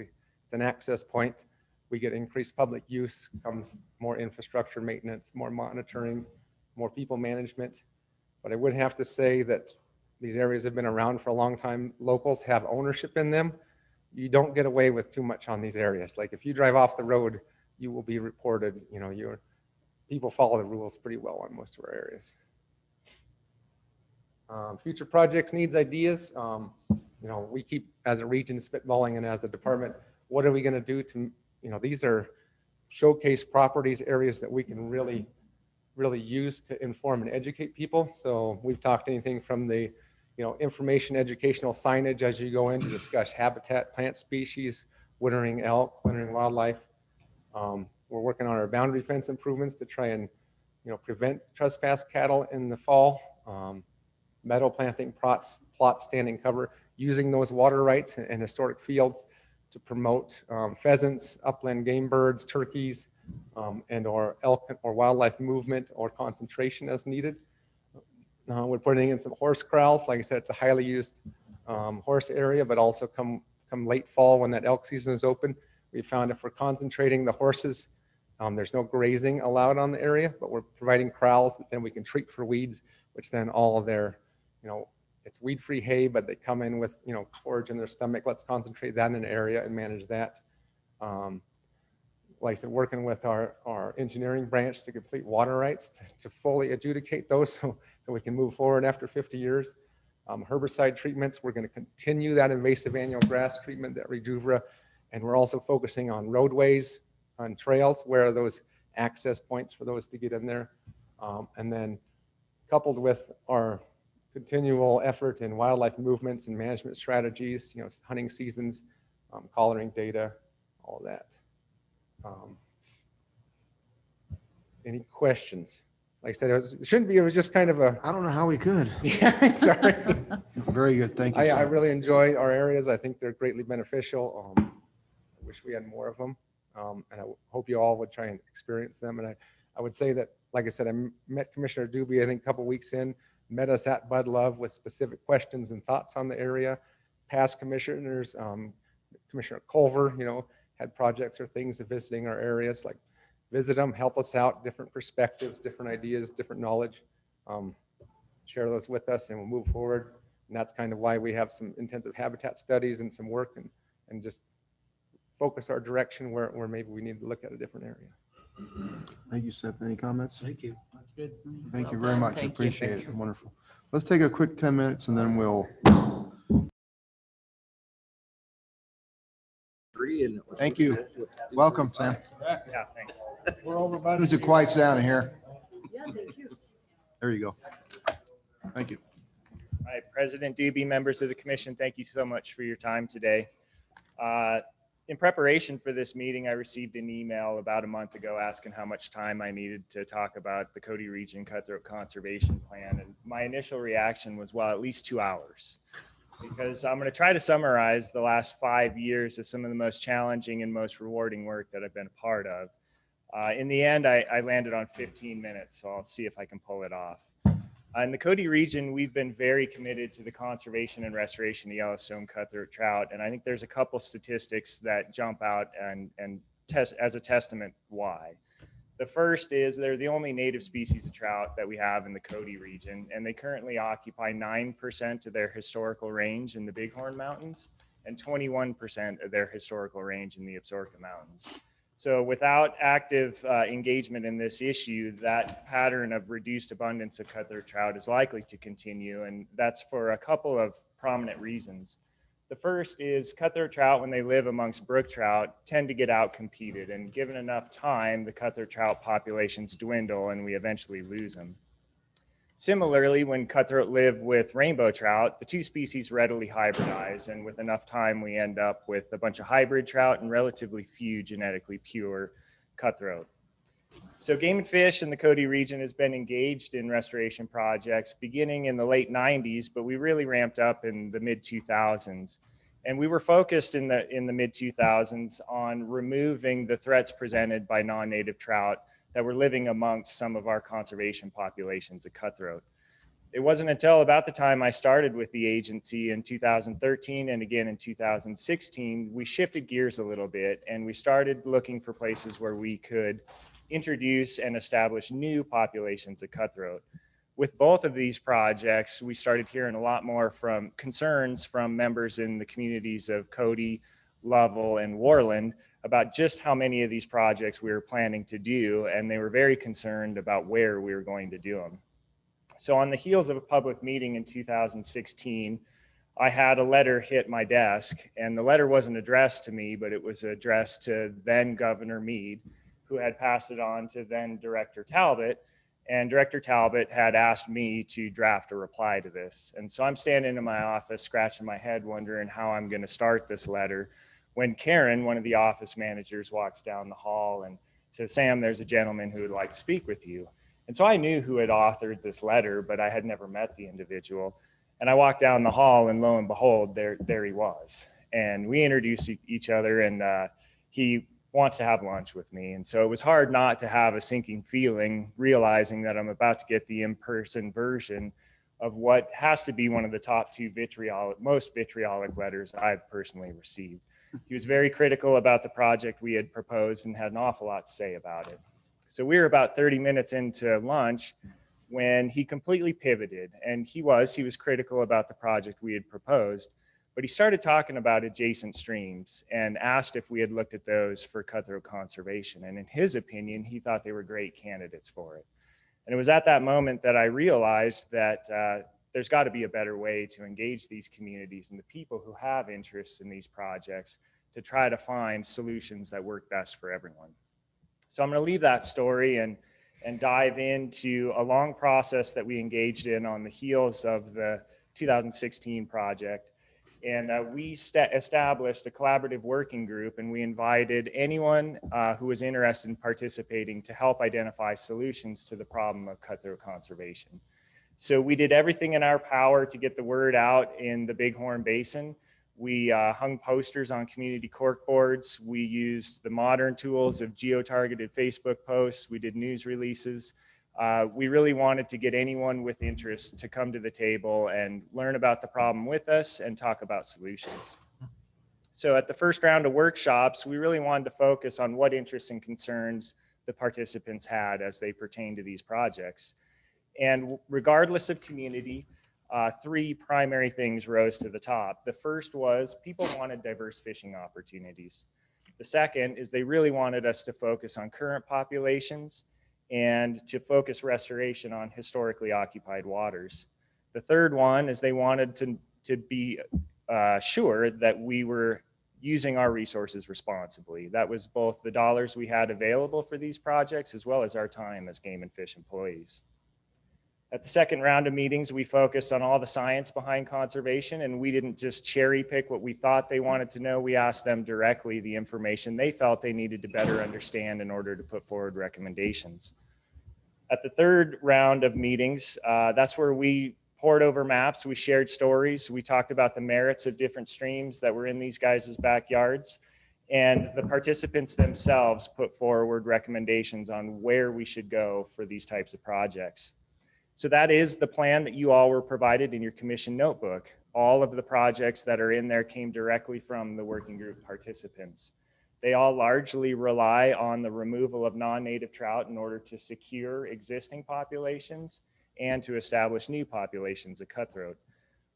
an access point. We get increased public use, comes more infrastructure maintenance, more monitoring, more people management. But I would have to say that these areas have been around for a long time. Locals have ownership in them. You don't get away with too much on these areas. Like if you drive off the road, you will be reported. People follow the rules pretty well on most of our areas. Future projects, needs, ideas. We keep, as a region, spitballing, and as a department, what are we going to do to, these are showcase properties, areas that we can really use to inform and educate people. So we've talked anything from the, information educational signage as you go in to discuss habitat, plant species, wintering elk, wintering wildlife. We're working on our boundary fence improvements to try and, prevent trespass cattle in the fall. Meadow planting plots standing cover, using those water rights and historic fields to promote pheasants, upland game birds, turkeys, and or elk or wildlife movement or concentration as needed. We're putting in some horse corrals. Like I said, it's a highly used horse area, but also come late fall when that elk season is open, we found if we're concentrating the horses, there's no grazing allowed on the area, but we're providing corrals that then we can treat for weeds, which then all of their, it's weed-free hay, but they come in with, forage in their stomach. Let's concentrate that in an area and manage that. Like I said, working with our engineering branch to complete water rights to fully adjudicate those so we can move forward after 50 years. Herbicide treatments, we're going to continue that invasive annual grass treatment, that Rejuvra, and we're also focusing on roadways, on trails, where are those access points for those to get in there. And then coupled with our continual effort in wildlife movements and management strategies, hunting seasons, collaring data, all of that. Any questions? like I said, it shouldn't be, it was just kind of a. I don't know how we could. Yeah, sorry. Very good. Thank you. I sir. really enjoy our areas. I think they're greatly beneficial. I wish we had more of them. And I hope you all would try and experience them. And I would say that, like I said, I met Commissioner Doobie, I think a couple weeks in, met us at Bud Love with specific questions and thoughts on the area. Past commissioners, Commissioner Culver, had projects or things of visiting our areas, like visit them, help us out, different perspectives, different ideas, different knowledge. Share those with us and we'll move forward. And that's kind of why we have some intensive habitat studies and some work and just focus our direction where maybe we need to look at a different area. Thank you, Seth. Any comments? Thank you. That's good. Thank you Well very done. much. Thank you. Appreciate it. Wonderful. Let's take a quick 10 minutes and then we'll. Thank you. Welcome, Sam. Yeah, thanks. We're over by. There's a quiet sound in here. Yeah, thank you. There you go. Thank you. All right, President Doobie, members of the commission, thank you so much for your time today. In preparation for this meeting, I received an email about a month ago asking how much time I needed to talk about the Cody Region Cutthroat Conservation Plan. And my initial reaction was, well, at least 2 hours. Because I'm going to try to summarize the last 5 years as some of the most challenging and most rewarding work that I've been a part of. In the end, I landed on 15 minutes, so I'll see if I can pull it off. In the Cody region, we've been very committed to the conservation and restoration of Yellowstone cutthroat trout. And I think there's a couple statistics that jump out and test as a testament why. The first is they're the only native species of trout that we have in the Cody region, and they currently occupy 9% of their historical range in the Bighorn Mountains and 21% of their historical range in the Absaroka Mountains. So without active engagement in this issue, that pattern of reduced abundance of cutthroat trout is likely to continue, and that's for a couple of prominent reasons. The first is cutthroat trout, when they live amongst brook trout, tend to get out-competed, and given enough time, the cutthroat trout populations dwindle and we eventually lose them. Similarly, when cutthroat live with rainbow trout, the two species readily hybridize, and with enough time, we end up with a bunch of hybrid trout and relatively few genetically pure cutthroat. So Game and Fish in the Cody region has been engaged in restoration projects beginning in the late 90s, but we really ramped up in the mid 2000s. And we were focused in the mid 2000s on removing the threats presented by non-native trout that were living amongst some of our conservation populations of cutthroat. It wasn't until about the time I started with the agency in 2013 and again in 2016, we shifted gears a little bit and we started looking for places where we could introduce and establish new populations of cutthroat. With both of these projects, we started hearing a lot more from concerns from members in the communities of Cody, Lovell, and Worland about just how many of these projects we were planning to do, and they were very concerned about where we were going to do them. So on the heels of a public meeting in 2016, I had a letter hit my desk, and the letter wasn't addressed to me, but it was addressed to then Governor Meade, who had passed it on to then Director Talbot, and Director Talbot had asked me to draft a reply to this. And so I'm standing in my office, scratching my head, wondering how I'm going to start this letter, when Karen, one of the office managers, walks down the hall and says, "Sam, there's a gentleman who would like to speak with you." And so I knew who had authored this letter, but I had never met the individual. And I walked down the hall, and lo and behold, there he was. And we introduced each other, and he wants to have lunch with me. And so it was hard not to have a sinking feeling, realizing that I'm about to get the in-person version of what has to be one of the top two most vitriolic letters I've personally received. He was very critical about the project we had proposed and had an awful lot to say about it. So we were about 30 minutes into lunch when he completely pivoted, and he was critical about the project we had proposed, but he started talking about adjacent streams and asked if we had looked at those for cutthroat conservation. And in his opinion, he thought they were great candidates for it. And it was at that moment that I realized that there's got to be a better way to engage these communities and the people who have interests in these projects to try to find solutions that work best for everyone. So I'm going to leave that story and dive into a long process that we engaged in on the heels of the 2016 project. And we established a collaborative working group, and we invited anyone who was interested in participating to help identify solutions to the problem of cutthroat conservation. So we did everything in our power to get the word out in the Bighorn Basin. We hung posters on community corkboards. We used the modern tools of geo-targeted Facebook posts. We did news releases. We really wanted to get anyone with interest to come to the table and learn about the problem with us and talk about solutions. So at the first round of workshops, we really wanted to focus on what interests and concerns the participants had as they pertain to these projects. And regardless of community, three primary things rose to the top. The first was people wanted diverse fishing opportunities. The second is they really wanted us to focus on current populations and to focus restoration on historically occupied waters. The third one is they wanted to be sure that we were using our resources responsibly. That was both the dollars we had available for these projects as well as our time as Game and Fish employees. At the second round of meetings, we focused on all the science behind conservation, and we didn't just cherry pick what we thought they wanted to know. We asked them directly the information they felt they needed to better understand in order to put forward recommendations. At the third round of meetings, that's where we poured over maps, we shared stories, we talked about the merits of different streams that were in these guys' backyards, and the participants themselves put forward recommendations on where we should go for these types of projects. So that is the plan that you all were provided in your commission notebook. All of the projects that are in there came directly from the working group participants. They all largely rely on the removal of non-native trout in order to secure existing populations and to establish new populations of cutthroat.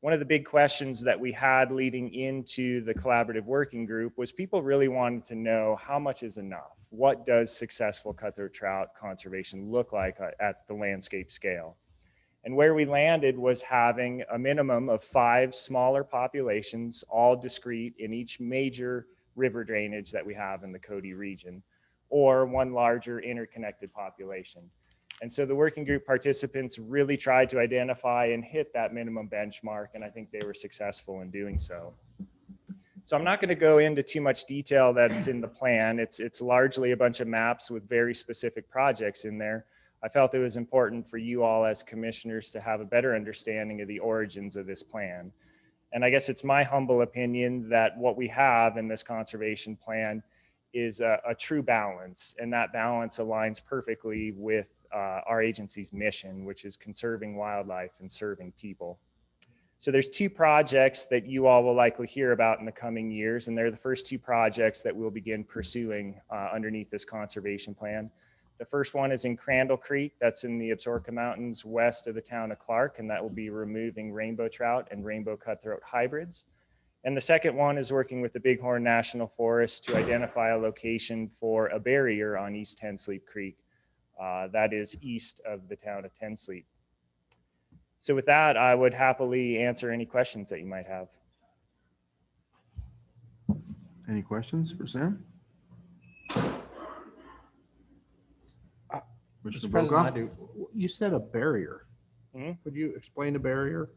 One of the big questions that we had leading into the collaborative working group was people really wanted to know how much is enough? What does successful cutthroat trout conservation look like at the landscape scale? And where we landed was having a minimum of 5 smaller populations, all discrete in each major river drainage that we have in the Cody region, or one larger interconnected population. And so the working group participants really tried to identify and hit that minimum benchmark, and I think they were successful in doing so. So I'm not going to go into too much detail that's in the plan. It's largely a bunch of maps with very specific projects in there. I felt it was important for you all as commissioners to have a better understanding of the origins of this plan. And I guess it's my humble opinion that what we have in this conservation plan is a true balance. And that balance aligns perfectly with our agency's mission, which is conserving wildlife and serving people. So there's 2 projects that you all will likely hear about in the coming years. And they're the first 2 projects that we'll begin pursuing underneath this conservation plan. The first one is in Crandall Creek. That's in the Absaroka Mountains west of the town of Clark, and that will be removing rainbow trout and rainbow cutthroat hybrids. And the second one is working with the Bighorn National Forest to identify a location for a barrier on East Ten Sleep Creek. That is east of the town of Ten Sleep. So with that, I would happily answer any questions that you might have. Any questions for Sam? Mr. President, I do. You said a barrier. Would you explain a barrier?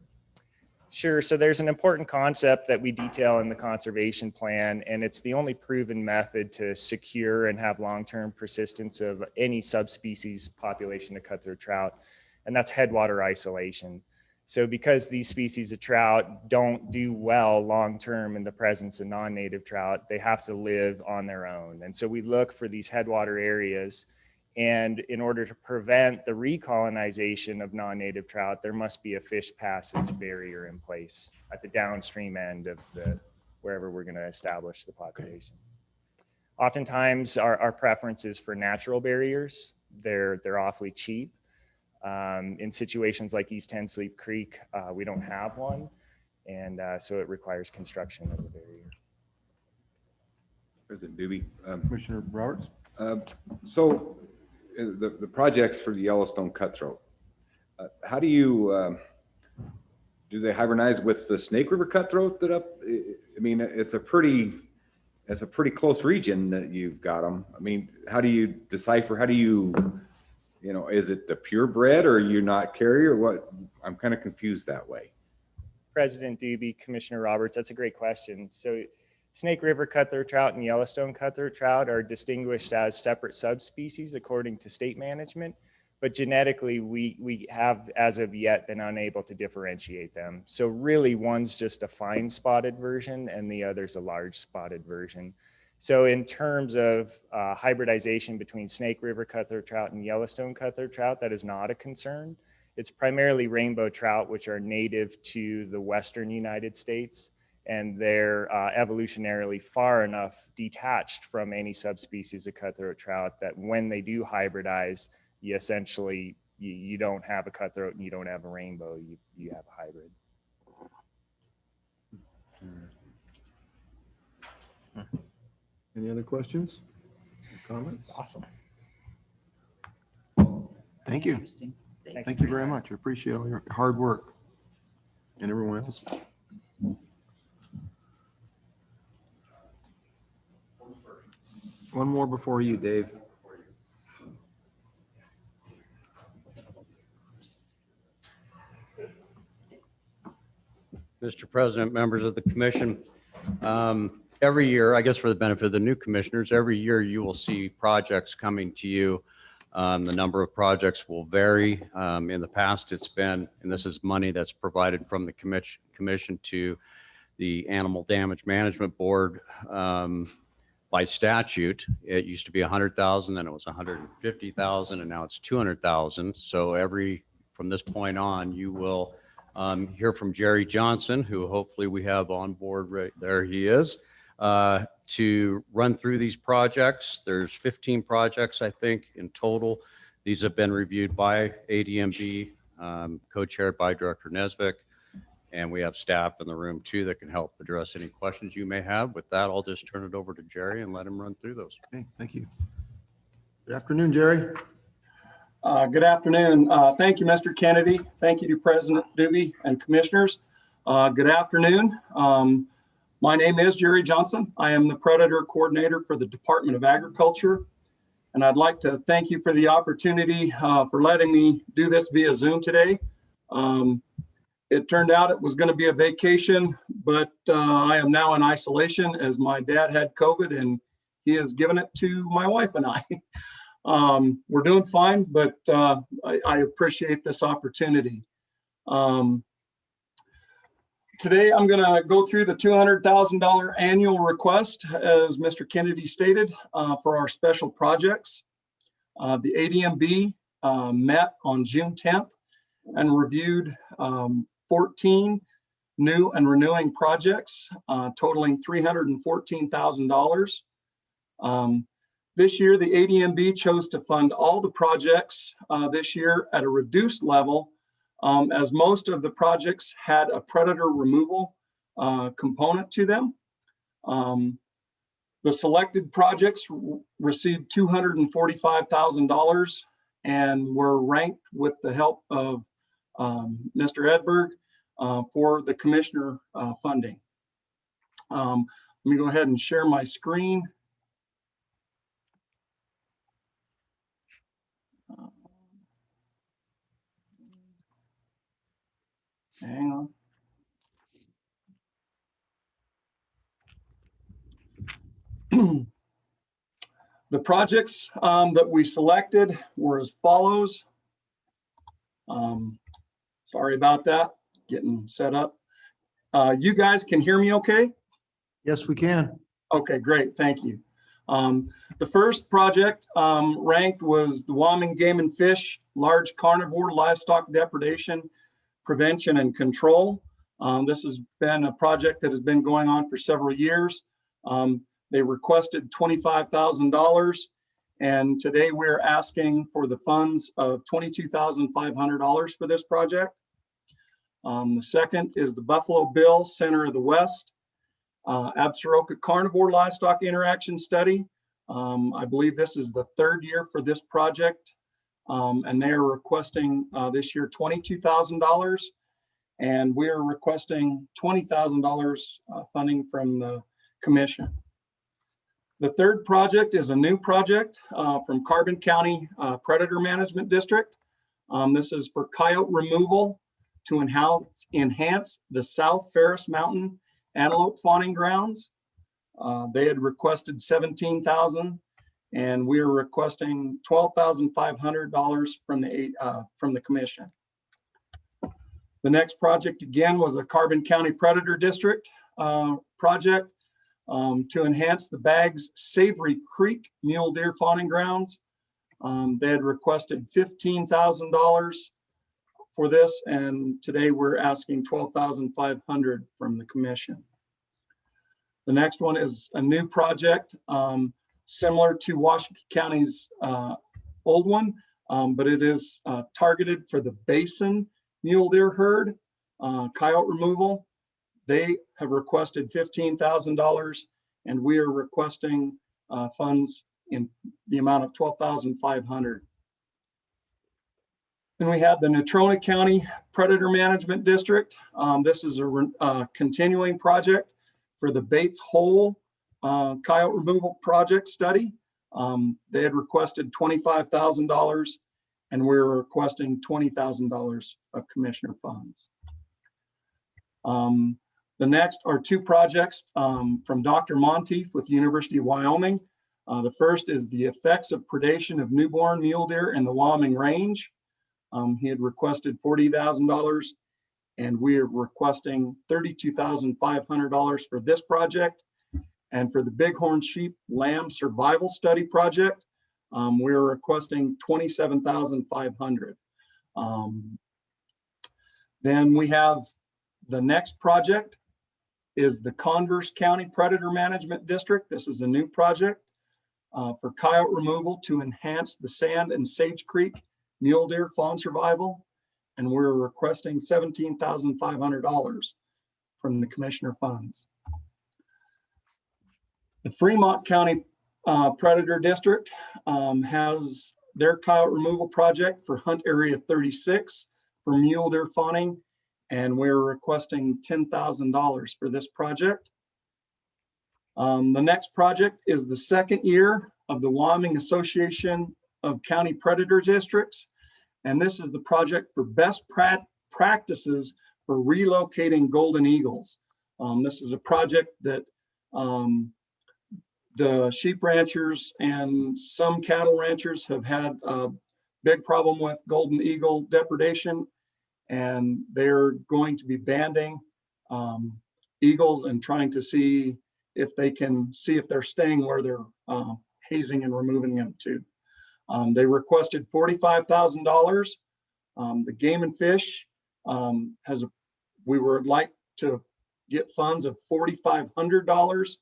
Sure. So there's an important concept that we detail in the conservation plan, and it's the only proven method to secure and have long-term persistence of any subspecies population of cutthroat trout, and that's headwater isolation. So because these species of trout don't do well long-term in the presence of non-native trout, they have to live on their own. And so we look for these headwater areas. And in order to prevent the recolonization of non-native trout, there must be a fish passage barrier in place at the downstream end of wherever we're going to establish the population. Oftentimes, our preference is for natural barriers. They're awfully cheap. In situations like East Ten Sleep Creek, we don't have one, and so it requires construction of a barrier. President Doobie. Commissioner Roberts. So the projects for the Yellowstone cutthroat, how do you, do they hybridize with the Snake River cutthroat that up? I mean, it's a pretty close region that you've got them. I mean, how do you decipher, how do you know, is it the purebred or you're not carrier or what? I'm kind of confused that way. President Doobie, Commissioner Roberts, that's a great question. So Snake River cutthroat trout and Yellowstone cutthroat trout are distinguished as separate subspecies according to state management, but genetically we have as of yet been unable to differentiate them. So really one's just a fine spotted version and the other's a large spotted version. So in terms of hybridization between Snake River cutthroat trout and Yellowstone cutthroat trout, that is not a concern. It's primarily rainbow trout, which are native to the Western United States, and they're evolutionarily far enough detached from any subspecies of cutthroat trout that when they do hybridize, you essentially, you don't have a cutthroat and you don't have a rainbow, you have a hybrid. Any other questions? Comments? Awesome. Thank you. Thank you very much. I appreciate all your hard work and everyone else. One more before you, Dave. Mr. President, members of the commission, every year, I guess for the benefit of the new commissioners, every year you will see projects coming to you. The number of projects will vary. In the past, it's been, and this is money that's provided from the commission to the Animal Damage Management Board by statute. It used to be 100,000, then it was 150,000, and now it's 200,000. So from this point on, you will hear from Jerry Johnson, who hopefully we have on board right there. He is. To run through these projects. There's 15 projects, I think, in total. These have been reviewed by ADMB, co-chaired by Director Nesvik, and we have staff in the room too that can help address any questions you may have. With that, I'll just turn it over to Jerry and let him run through those. Okay, thank you. Good afternoon, Jerry. Good afternoon. Thank you, Mr. Kennedy. Thank you to President Doobie and commissioners. Good afternoon. My name is Jerry Johnson. I am the Predator Coordinator for the Department of Agriculture. And I'd like to thank you for the opportunity for letting me do this via Zoom today. It turned out it was going to be a vacation, but I am now in isolation as my dad had COVID and he has given it to my wife and I. We're doing fine, but I appreciate this opportunity. Today, I'm going to go through the $200,000 annual request, as Mr. Kennedy stated, for our special projects. The ADMB met on June 10th and reviewed 14 new and renewing projects totaling $314,000. This year, the ADMB chose to fund all the projects this year at a reduced level, as most of the projects had a predator removal component to them. The selected projects received $245,000 and were ranked with the help of Mr. Edberg for the commissioner funding. Let me go ahead and share my screen. Hang on. The projects that we selected were as follows. Sorry about that, getting set up. You guys can hear me okay? Yes, we can. Okay, great, thank you. The first project ranked was the Wyoming Game and Fish Large Carnivore Livestock Depredation Prevention and Control. This has been a project that has been going on for several years. They requested $25,000, and today we're asking for the funds of $22,500 for this project. The second is the Buffalo Bill Center of the West Absaroka Carnivore Livestock Interaction Study. I believe this is the third year for this project. And they are requesting this year $22,000, and we're requesting $20,000 funding from the commission. The third project is a new project from Carbon County Predator Management District. This is for coyote removal to enhance the South Ferris Mountain Antelope Fawning Grounds. They had requested $17,000, and we are requesting $12,500 from the commission. The next project again was a Carbon County Predator District project to enhance the Baggs Savory Creek Mule Deer Fawning Grounds. They had requested $15,000 for this, and today we're asking $12,500 from the commission. The next one is a new project similar to Washington County's old one, but it is targeted for the Basin Mule Deer herd, coyote removal. They have requested $15,000, and we are requesting funds in the amount of $12,500. Then we have the Natrona County Predator Management District. This is a continuing project for the Bates Hole coyote removal project study. They had requested $25,000, and we're requesting $20,000 of commissioner funds. The next are two projects from Dr. Monteith with the University of Wyoming. The first is the effects of predation of newborn mule deer in the Wyoming range. He had requested $40,000, and we are requesting $32,500 for this project. And for the Bighorn Sheep Lamb Survival Study project, we're requesting $27,500. Then we have the next project is the Converse County Predator Management District. This is a new project for coyote removal to enhance the Sand and Sage Creek mule deer fawn survival, and we're requesting $17,500 from the commissioner funds. The Fremont County Predator District has their coyote removal project for Hunt Area 36 for mule deer fawning, and we're requesting $10,000 for this project. The next project is the second year of the Wyoming Association of County Predator Districts, and this is the project for best practices for relocating golden eagles. This is a project that the sheep ranchers and some cattle ranchers have had a big problem with golden eagle depredation, and they're going to be banding eagles and trying to see if they can see if they're staying where they're hazing and removing them to. They requested $45,000. The Game and Fish we would like to get funds of $4,500,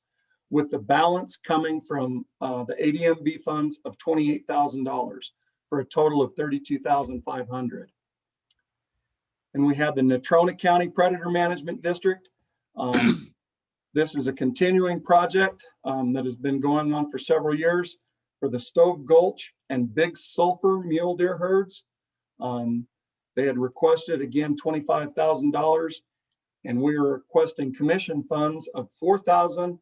with the balance coming from the ADMB funds of $28,000 for a total of $32,500. And we have the Natrona County Predator Management District. This is a continuing project that has been going on for several years for the Stove Gulch and Big Sulphur mule deer herds. They had requested again $25,000, and we are requesting commission funds of $4,000,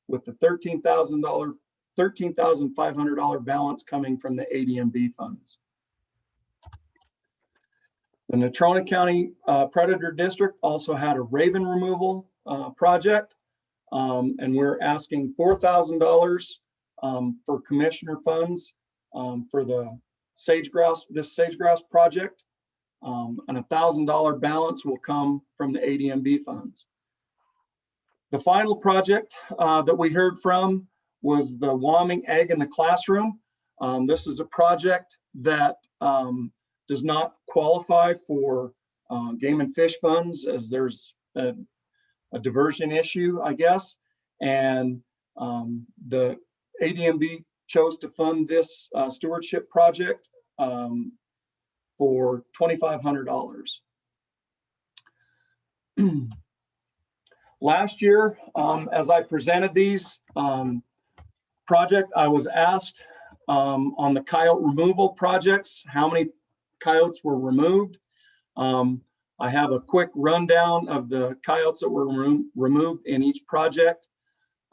with the $13,500 balance coming from the ADMB funds. The Natrona County Predator District also had a raven removal project, and we're asking $4,000 for commissioner funds for the sage-grouse project, and $1,000 balance will come from the ADMB funds. The final project that we heard from was the Wyoming Ag in the Classroom. This is a project that does not qualify for Game and Fish funds, as there's a diversion issue, I guess. And the ADMB chose to fund this stewardship project for $2,500. Last year, as I presented these project, I was asked on the coyote removal projects, how many coyotes were removed. I have a quick rundown of the coyotes that were removed in each project.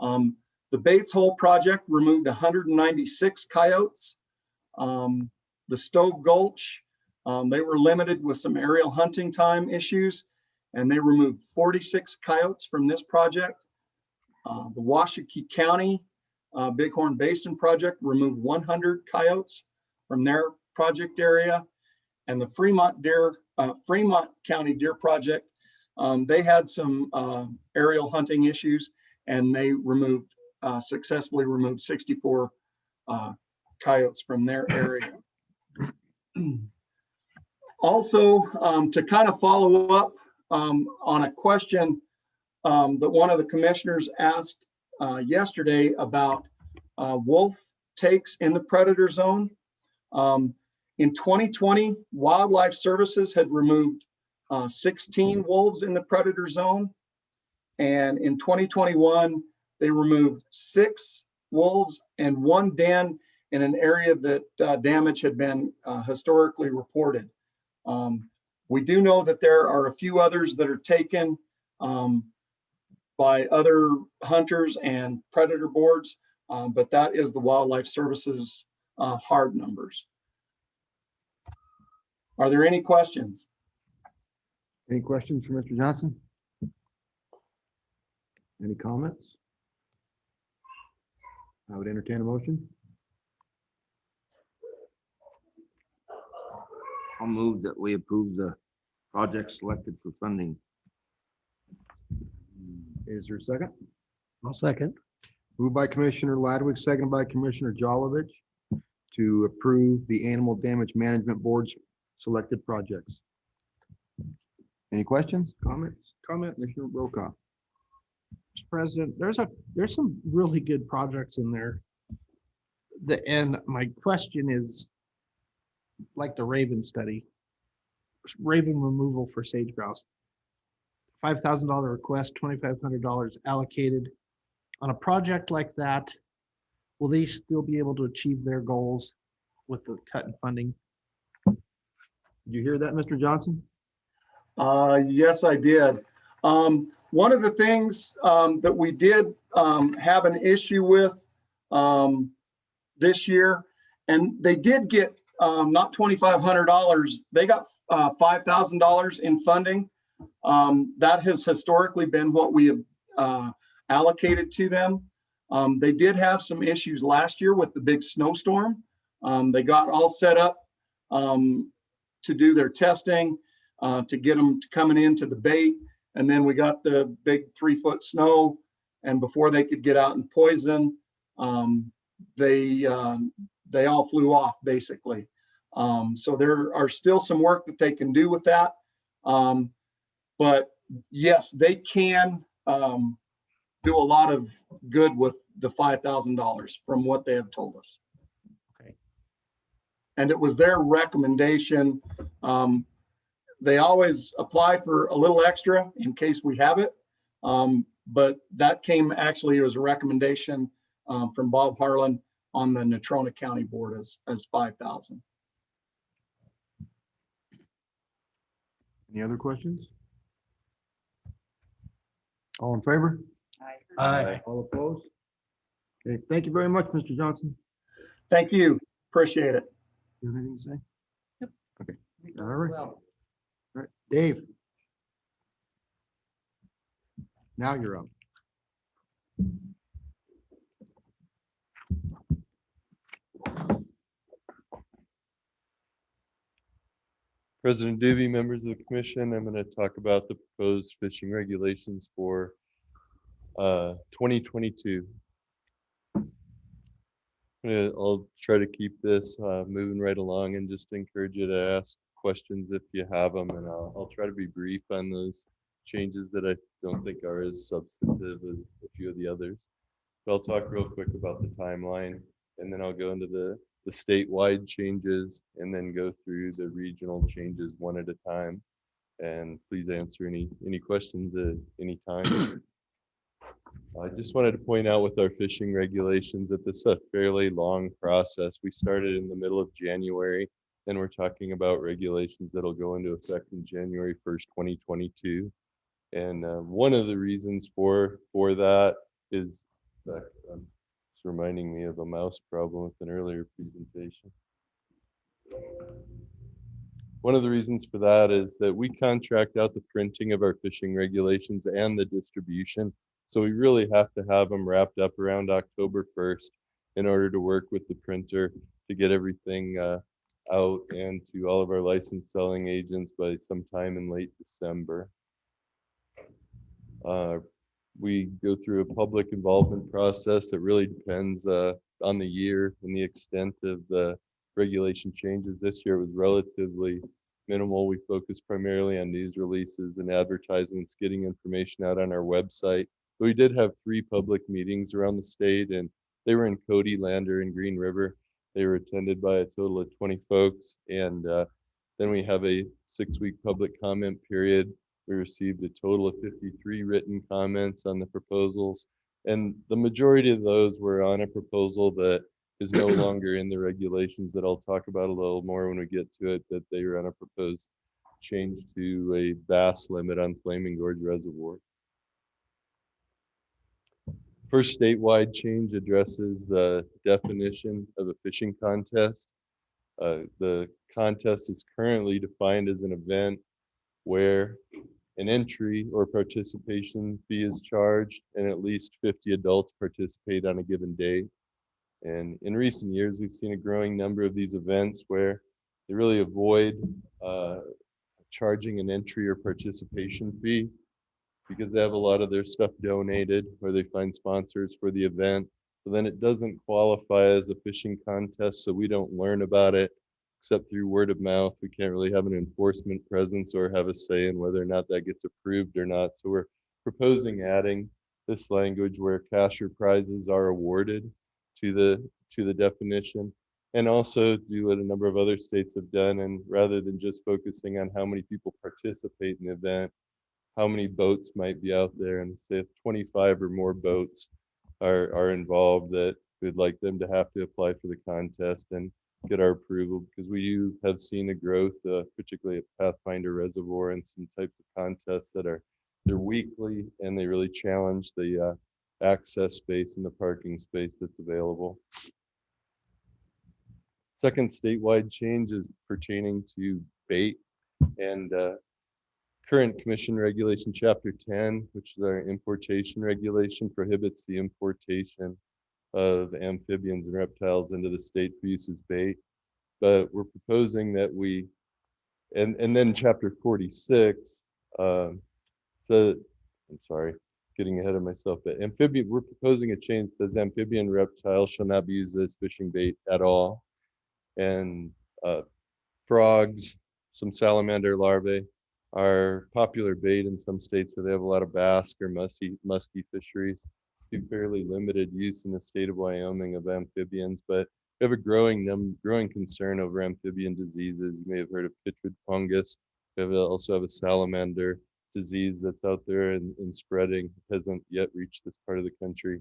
The Bates Hole project removed 196 coyotes. The Stove Gulch They were limited with some aerial hunting time issues, and they removed 46 coyotes from this project. The Washakie County Bighorn Basin project removed 100 coyotes from their project area. And the Fremont County Deer Project, they had some aerial hunting issues, and they successfully removed 64 coyotes from their area. Also, to kind of follow up on a question that one of the commissioners asked yesterday about wolf takes in the predator zone. In 2020, Wildlife Services had removed 16 wolves in the predator zone. And in 2021, they removed 6 wolves and 1 den in an area that damage had been historically reported. We do know that there are a few others that are taken by other hunters and predator boards, but that is the Wildlife Services hard numbers. Are there any questions? Any questions for Mr. Johnson? Any comments? I would entertain a motion. I'll move that we approve the project selected for funding. Is there a second? I'll second. Moved by Commissioner Ladwig, seconded by Commissioner Jolovich to approve the Animal Damage Management Board's selected projects. Any questions, comments? Commissioner Brokaw. Mr. President, there's some really good projects in there. And my question is, like the Raven study, Raven removal for sage grouse, $5,000 request, $2,500 allocated. On a project like that, will they still be able to achieve their goals with the cut in funding? Did you hear that, Mr. Johnson? Yes, I did. One of the things that we did have an issue with this year, and they did get not $2,500, they got $5,000 in funding. That has historically been what we have allocated to them. They did have some issues last year with the big snowstorm. They got all set up to do their testing, to get them coming into the bait. And then we got the big 3-foot snow. And before they could get out and poison, they all flew off basically. So there are still some work that they can do with that. But yes, they can do a lot of good with the $5,000 from what they have told us. Okay. And it was their recommendation. They always apply for a little extra in case we have it. But that came actually as a recommendation from Bob Harlan on the Natrona County Board as 5,000. Any other questions? All in favor? Aye. All opposed? Okay, thank you very much, Mr. Johnson. Thank you. Appreciate it. You have anything to say? Yep. Okay. All right. Well, All right, Dave. Now you're up. President Doobie, members of the commission, I'm going to talk about the proposed fishing regulations for 2022. I'll try to keep this moving right along and just encourage you to ask questions if you have them, and I'll try to be brief on those changes that I don't think are as substantive as a few of the others. But I'll talk real quick about the timeline, and then I'll go into the statewide changes and then go through the regional changes one at a time. And please answer any questions at any time. I just wanted to point out with our fishing regulations that this is a fairly long process. We started in the middle of January, and we're talking about regulations that'll go into effect in January 1st, 2022. And one of the reasons for that is that it's reminding me of a mouse problem with an earlier presentation. One of the reasons for that is that we contract out the printing of our fishing regulations and the distribution. So we really have to have them wrapped up around October 1st in order to work with the printer to get everything out and to all of our licensed selling agents by sometime in late December. We go through a public involvement process that really depends on the year and the extent of the regulation changes. This year was relatively minimal. We focused primarily on news releases and advertisements, getting information out on our website. But we did have 3 public meetings around the state, and they were in Cody, Lander, and Green River. They were attended by a total of 20 folks. And then we have a 6-week public comment period. We received a total of 53 written comments on the proposals. And the majority of those were on a proposal that is no longer in the regulations that I'll talk about a little more when we get to it, that they were on a proposed change to a bass limit on Flaming Gorge Reservoir. First statewide change addresses the definition of a fishing contest. The contest is currently defined as an event where an entry or participation fee is charged and at least 50 adults participate on a given day. And in recent years, we've seen a growing number of these events where they really avoid charging an entry or participation fee because they have a lot of their stuff donated or they find sponsors for the event. So then it doesn't qualify as a fishing contest, so we don't learn about it except through word of mouth. We can't really have an enforcement presence or have a say in whether or not that gets approved or not. So we're proposing adding this language where cash or prizes are awarded to the definition, and also do what a number of other states have done. And rather than just focusing on how many people participate in the event, how many boats might be out there, and say if 25 or more boats are involved, that we'd like them to have to apply for the contest and get our approval, because we have seen a growth, particularly at Pathfinder Reservoir, and some types of contests that they're weekly and they really challenge the access space and the parking space that's available. Second statewide change is pertaining to bait, and current commission regulation chapter 10, which is our importation regulation, prohibits the importation of amphibians and reptiles into the state for use as bait. But we're proposing that we, and then chapter 46, so I'm sorry, getting ahead of myself, but we're proposing a change that says amphibian reptiles shall not be used as fishing bait at all. And frogs, some salamander larvae are popular bait in some states where they have a lot of bass or musky fisheries. See fairly limited use in the state of Wyoming of amphibians, but we have a growing concern over amphibian diseases. You may have heard of chytrid fungus. We also have a salamander disease that's out there and spreading. It hasn't yet reached this part of the country,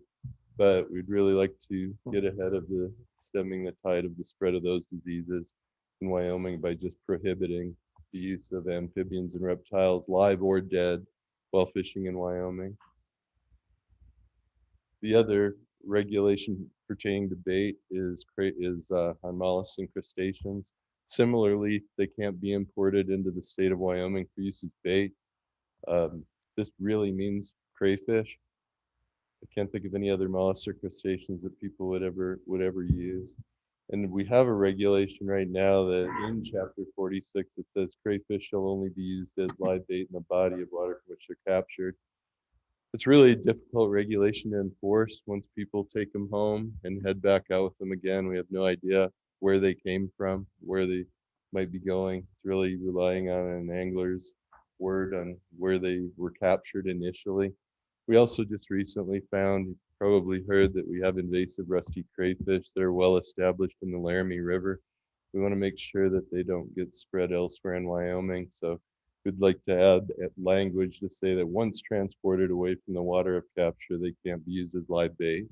but we'd really like to get ahead of the stemming the tide of the spread of those diseases in Wyoming by just prohibiting the use of amphibians and reptiles, live or dead, while fishing in Wyoming. The other regulation pertaining to bait is on mollusks and crustaceans. Similarly, they can't be imported into the state of Wyoming for use as bait. This really means crayfish. I can't think of any other mollusks or crustaceans that people would ever use. And we have a regulation right now that in chapter 46, it says crayfish shall only be used as live bait in the body of water from which they're captured. It's really a difficult regulation to enforce once people take them home and head back out with them again. We have no idea where they came from, where they might be going. It's really relying on an angler's word on where they were captured initially. We also just recently found, you probably heard, that we have invasive rusty crayfish that are well established in the Laramie River. We want to make sure that they don't get spread elsewhere in Wyoming. So we'd like to add language to say that once transported away from the water of capture, they can't be used as live bait.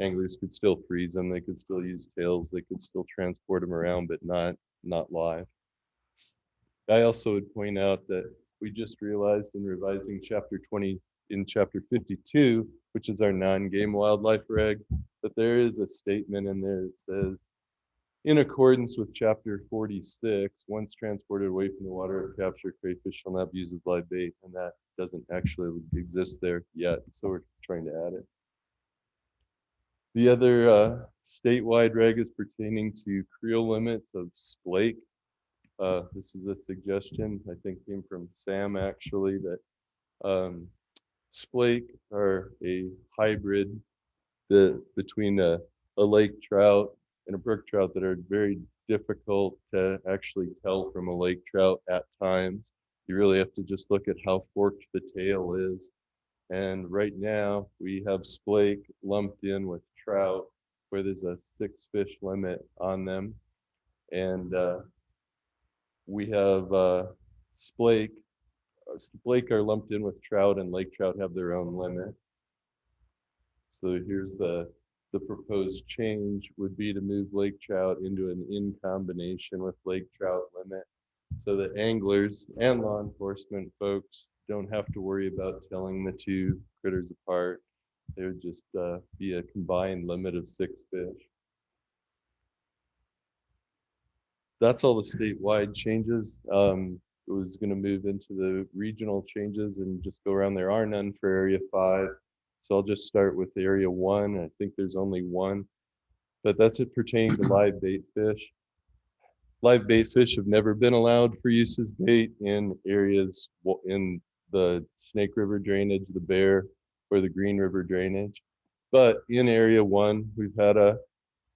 Anglers could still freeze them, they could still use tails, they could still transport them around, but not live. I also would point out that we just realized in revising chapter 52, which is our non-game wildlife reg, that there is a statement in there that says In accordance with chapter 46, once transported away from the water of capture, crayfish shall not be used as live bait, and that doesn't actually exist there yet, so we're trying to add it. The other statewide reg is pertaining to creel limits of splake. This is a suggestion, I think came from Sam actually, that splake are a hybrid between a lake trout and a brook trout that are very difficult to actually tell from a lake trout at times. You really have to just look at how forked the tail is. And right now we have splake lumped in with trout where there's a 6 fish limit on them. And we have splake are lumped in with trout, and lake trout have their own limit. So here's the proposed change would be to move lake trout into an in combination with lake trout limit so that anglers and law enforcement folks don't have to worry about telling the two critters apart. There would just be a combined limit of 6 fish. That's all the statewide changes. It was going to move into the regional changes and just go around. There are none for Area 5. So I'll just start with Area 1. I think there's only one, but that's it pertaining to live bait fish. Live bait fish have never been allowed for use as bait in areas in the Snake River drainage, the Bear, or the Green River drainage. But in Area 1, we've had a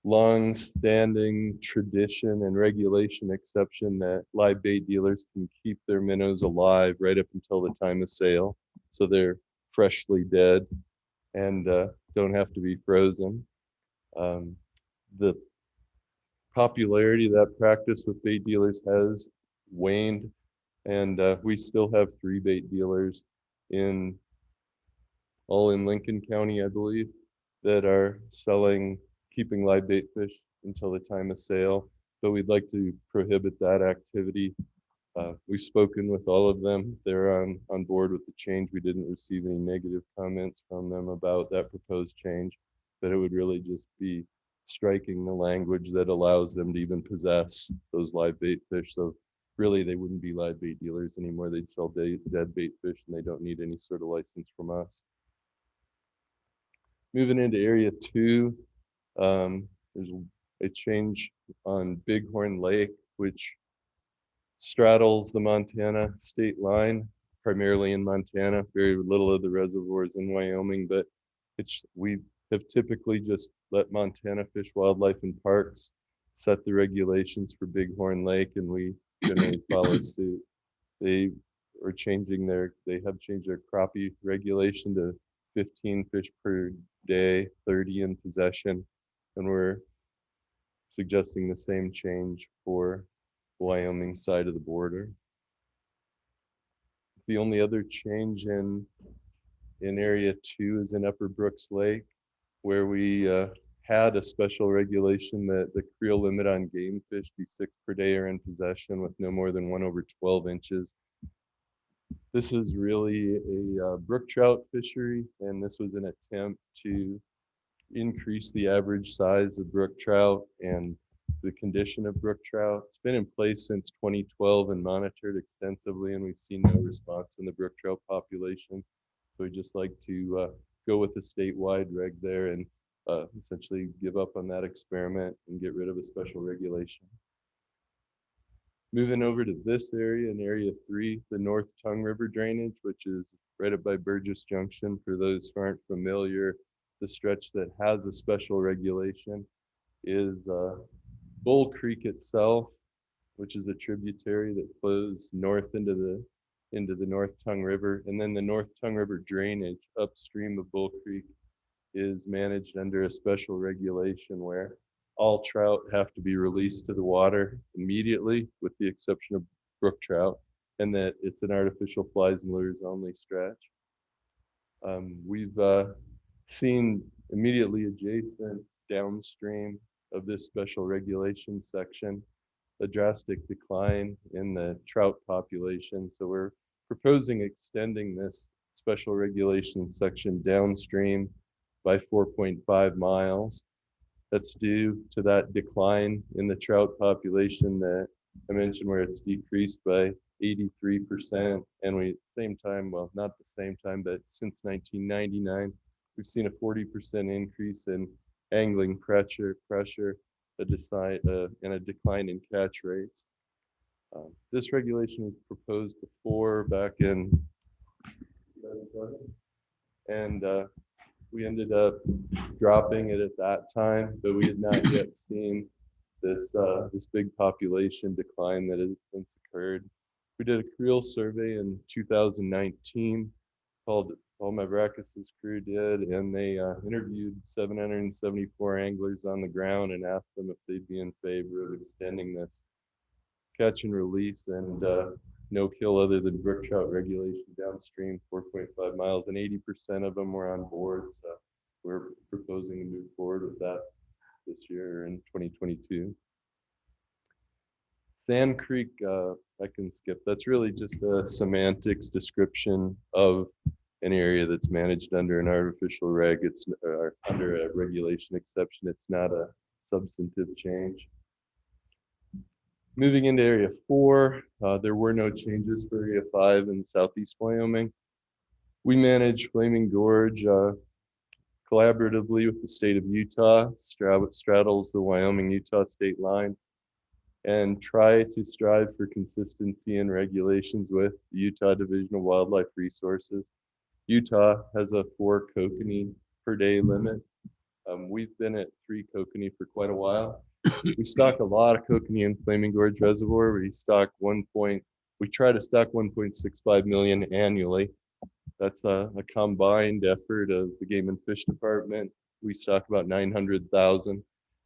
long-standing tradition and regulation exception that live bait dealers can keep their minnows alive right up until the time of sale. So they're freshly dead and don't have to be frozen. The popularity of that practice with bait dealers has waned, and we still have 3 bait dealers all in Lincoln County, I believe, that are keeping live bait fish until the time of sale, but we'd like to prohibit that activity. We've spoken with all of them. They're on board with the change. We didn't receive any negative comments from them about that proposed change, but it would really just be striking the language that allows them to even possess those live bait fish. So really, they wouldn't be live bait dealers anymore. They'd sell dead bait fish, and they don't need any sort of license from us. Moving into Area 2, there's a change on Bighorn Lake, which straddles the Montana state line, primarily in Montana, very little of the reservoirs in Wyoming, but we have typically just let Montana Fish, Wildlife, and Parks set the regulations for Bighorn Lake, and we generally follow suit. They have changed their crappie regulation to 15 fish per day, 30 in possession, and we're suggesting the same change for Wyoming side of the border. The only other change in Area 2 is in Upper Brooks Lake, where we had a special regulation that the creel limit on game fish be 6 per day or in possession with no more than 1/12 inches. This is really a brook trout fishery, and this was an attempt to increase the average size of brook trout and the condition of brook trout. It's been in place since 2012 and monitored extensively, and we've seen no response in the brook trout population. So we'd just like to go with the statewide reg there and essentially give up on that experiment and get rid of a special regulation. Moving over to this area, in Area 3, the North Tongue River drainage, which is right up by Burgess Junction. For those who aren't familiar, the stretch that has a special regulation is Bull Creek itself, which is a tributary that flows north into the North Tongue River. And then the North Tongue River drainage upstream of Bull Creek is managed under a special regulation where all trout have to be released to the water immediately, with the exception of brook trout, and that it's an artificial flies and lures only stretch. We've seen immediately adjacent downstream of this special regulation section a drastic decline in the trout population. So we're proposing extending this special regulation section downstream by 4.5 miles. That's due to that decline in the trout population that I mentioned, where it's decreased by 83%. And we, same time, well, not the same time, but since 1999, we've seen a 40% increase in angling pressure, and a decline in catch rates. This regulation was proposed before back in, and we ended up dropping it at that time, but we had not yet seen this this big population decline that has since occurred. We did a creel survey in 2019 called Paul Mavrakis' crew did, and they interviewed 774 anglers on the ground and asked them if they'd be in favor of extending this catch and release and no kill other than brook trout regulation downstream 4.5 miles, and 80% of them were on board. So we're proposing to move forward with that this year in 2022. Sand Creek, I can skip. That's really just a semantics description of an area that's managed under an artificial reg. It's under a regulation exception. It's not a substantive change. Moving into Area 4, there were no changes for Area 5 in southeast Wyoming. We manage Flaming Gorge collaboratively with the state of Utah, straddles the Wyoming-Utah state line, and try to strive for consistency in regulations with the Utah Division of Wildlife Resources. Utah has a 4 kokanee per day limit. We've been at 3 kokanee for quite a while. We stock a lot of kokanee in Flaming Gorge Reservoir. We try to stock 1.65 million annually. That's a combined effort of the Game and Fish Department. We stock about 900,000.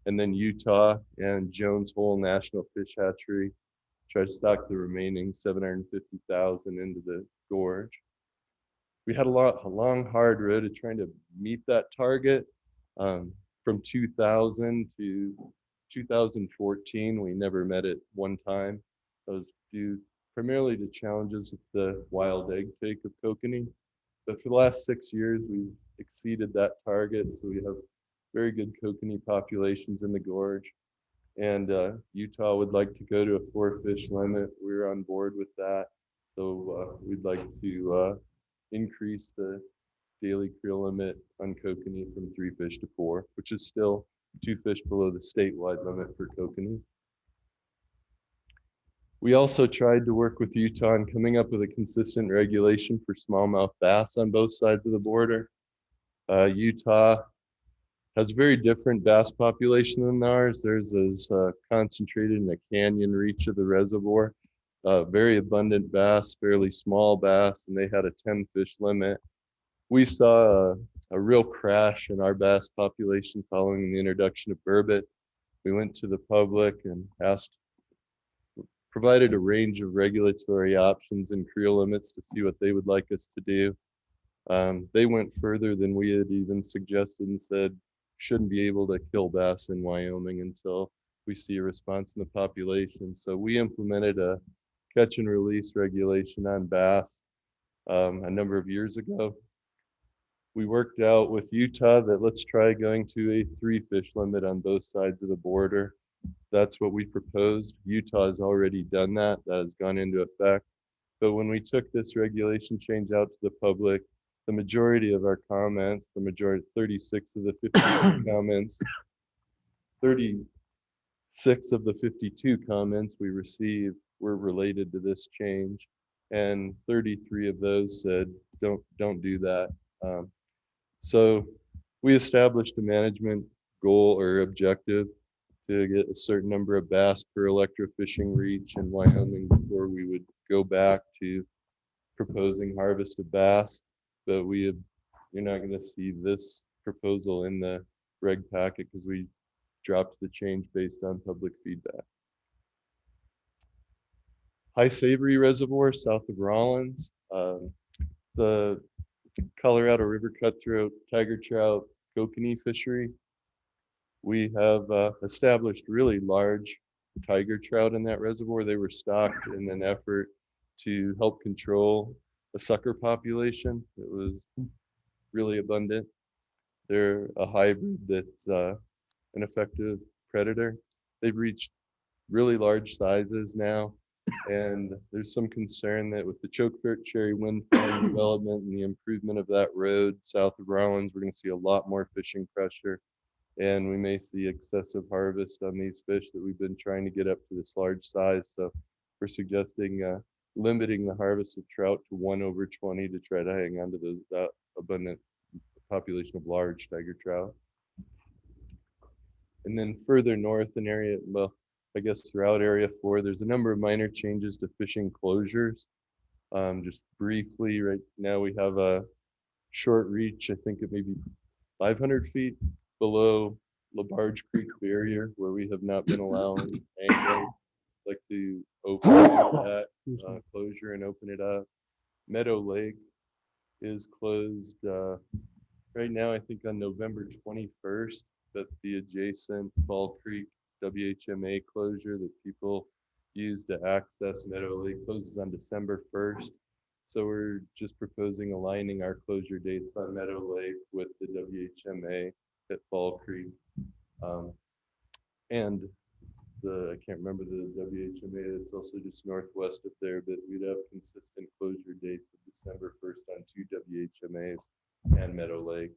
And then Utah and Jones Hole National Fish Hatchery try to stock the remaining 750,000 into the gorge. We had a long, hard road to trying to meet that target. From 2000 to 2014, we never met it one time. That was due primarily to challenges with the wild egg take of kokanee. But for the last 6 years, we've exceeded that target. So we have very good kokanee populations in the gorge. And Utah would like to go to a 4 fish limit. We're on board with that. So we'd like to increase the daily creel limit on kokanee from 3 fish to 4, which is still 2 fish below the statewide limit for kokanee. We also tried to work with Utah on coming up with a consistent regulation for smallmouth bass on both sides of the border. Utah has a very different bass population than ours. Theirs is concentrated in a canyon reach of the reservoir. Very abundant bass, fairly small bass, and they had a 10 fish limit. We saw a real crash in our bass population following the introduction of burbot. We went to the public and provided a range of regulatory options and creel limits to see what they would like us to do. They went further than we had even suggested and said, shouldn't be able to kill bass in Wyoming until we see a response in the population. So we implemented a catch and release regulation on bass a number of years ago. We worked out with Utah that let's try going to a 3 fish limit on both sides of the border. That's what we proposed. Utah has already done that. That has gone into effect. But when we took this regulation change out to the public, the majority of our comments, 36 of the 52 comments, 36 of the 52 comments we received were related to this change, and 33 of those said, don't do that. So we established a management goal or objective to get a certain number of bass per electrofishing reach in Wyoming before we would go back to proposing harvest of bass. But you're not going to see this proposal in the reg packet because we dropped the change based on public feedback. High Savory Reservoir south of Rollins. The Colorado River cutthroat, tiger trout, kokanee fishery. We have established really large tiger trout in that reservoir. They were stocked in an effort to help control a sucker population that was really abundant. They're a hybrid that's an effective predator. They've reached really large sizes now, and there's some concern that with the Chokefoot Cherry Wind Farm development and the improvement of that road south of Rollins, we're going to see a lot more fishing pressure, and we may see excessive harvest on these fish that we've been trying to get up to this large size. So we're suggesting limiting the harvest of trout to 1/20 to try to hang on to that abundant population of large tiger trout. And then further north in area, well, I guess throughout area 4, there's a number of minor changes to fishing closures. Just briefly, right now we have a short reach, I think it may be 500 feet below LaBarge Creek barrier, where we have not been allowing angling. Like to open that closure and open it up. Meadow Lake is closed right now, I think on November 21st, but the adjacent Fall Creek WHMA closure that people use to access Meadow Lake closes on December 1st. So we're just proposing aligning our closure dates on Meadow Lake with the WHMA at Fall Creek. And I can't remember the WHMA that's also just northwest of there, but we'd have consistent closure dates of December 1st on 2 WHMAs and Meadow Lake.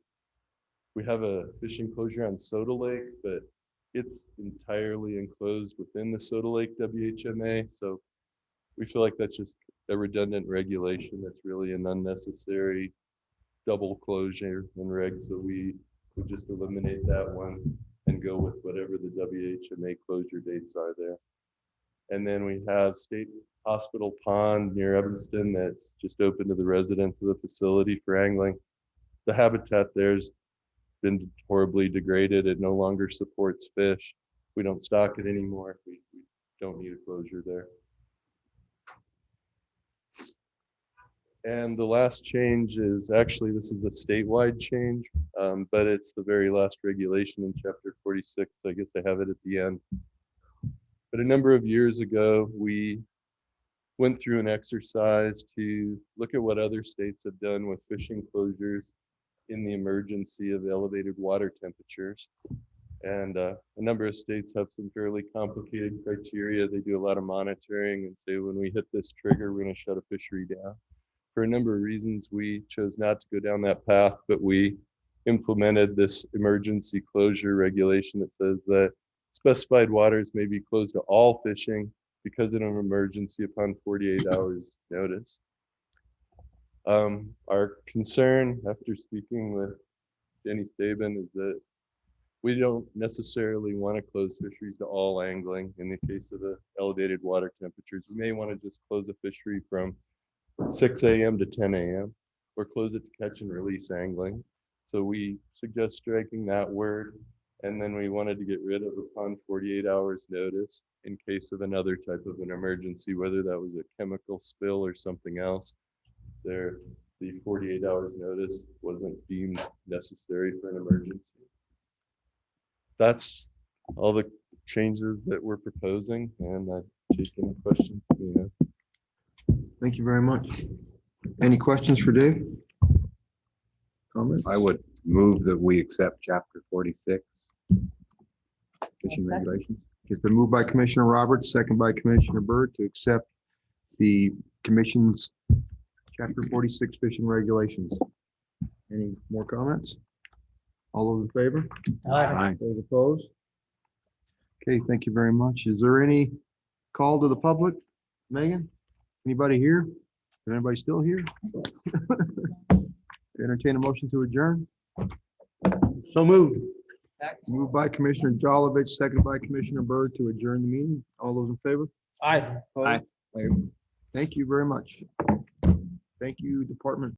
We have a fishing closure on Soda Lake, but it's entirely enclosed within the Soda Lake WHMA. So we feel like that's just a redundant regulation. That's really an unnecessary double closure and reg. So we would just eliminate that one and go with whatever the WHMA closure dates are there. And then we have State Hospital Pond near Evanston that's just open to the residents of the facility for angling. The habitat there's been horribly degraded. It no longer supports fish. We don't stock it anymore. We don't need a closure there. And the last change is actually, this is a statewide change, but it's the very last regulation in chapter 46. So I guess I have it at the end. But a number of years ago, we went through an exercise to look at what other states have done with fishing closures in the emergency of elevated water temperatures. And a number of states have some fairly complicated criteria. They do a lot of monitoring and say, when we hit this trigger, we're going to shut a fishery down. For a number of reasons, we chose not to go down that path, but we implemented this emergency closure regulation that says that specified waters may be closed to all fishing because of an emergency upon 48 hours notice. Our concern after speaking with Jenny Staben is that we don't necessarily want to close fisheries to all angling in the case of the elevated water temperatures. We may want to just close a fishery from 6 a.m. to 10 a.m. or close it to catch and release angling. So we suggest striking that word. And then we wanted to get rid of upon 48 hours notice in case of another type of an emergency, whether that was a chemical spill or something else. The 48 hours notice wasn't deemed necessary for an emergency. That's all the changes that we're proposing, and I take any questions that you have. Thank you very much. Any questions for Dave? Comments? I would move that we accept chapter 46. Fishing regulations. It's been moved by Commissioner Roberts, second by Commissioner Byrd to accept the commission's chapter 46 fishing regulations. Any more comments? All those in favor? Aye. Those opposed? Okay, thank you very much. Is there any call to the public? Megan? Anybody here? Is anybody still here? Entertain a motion to adjourn. So moved. Moved by Commissioner Jolovich, second by Commissioner Byrd to adjourn the meeting. All those in favor? Aye. Thank you very much. Thank you, Department.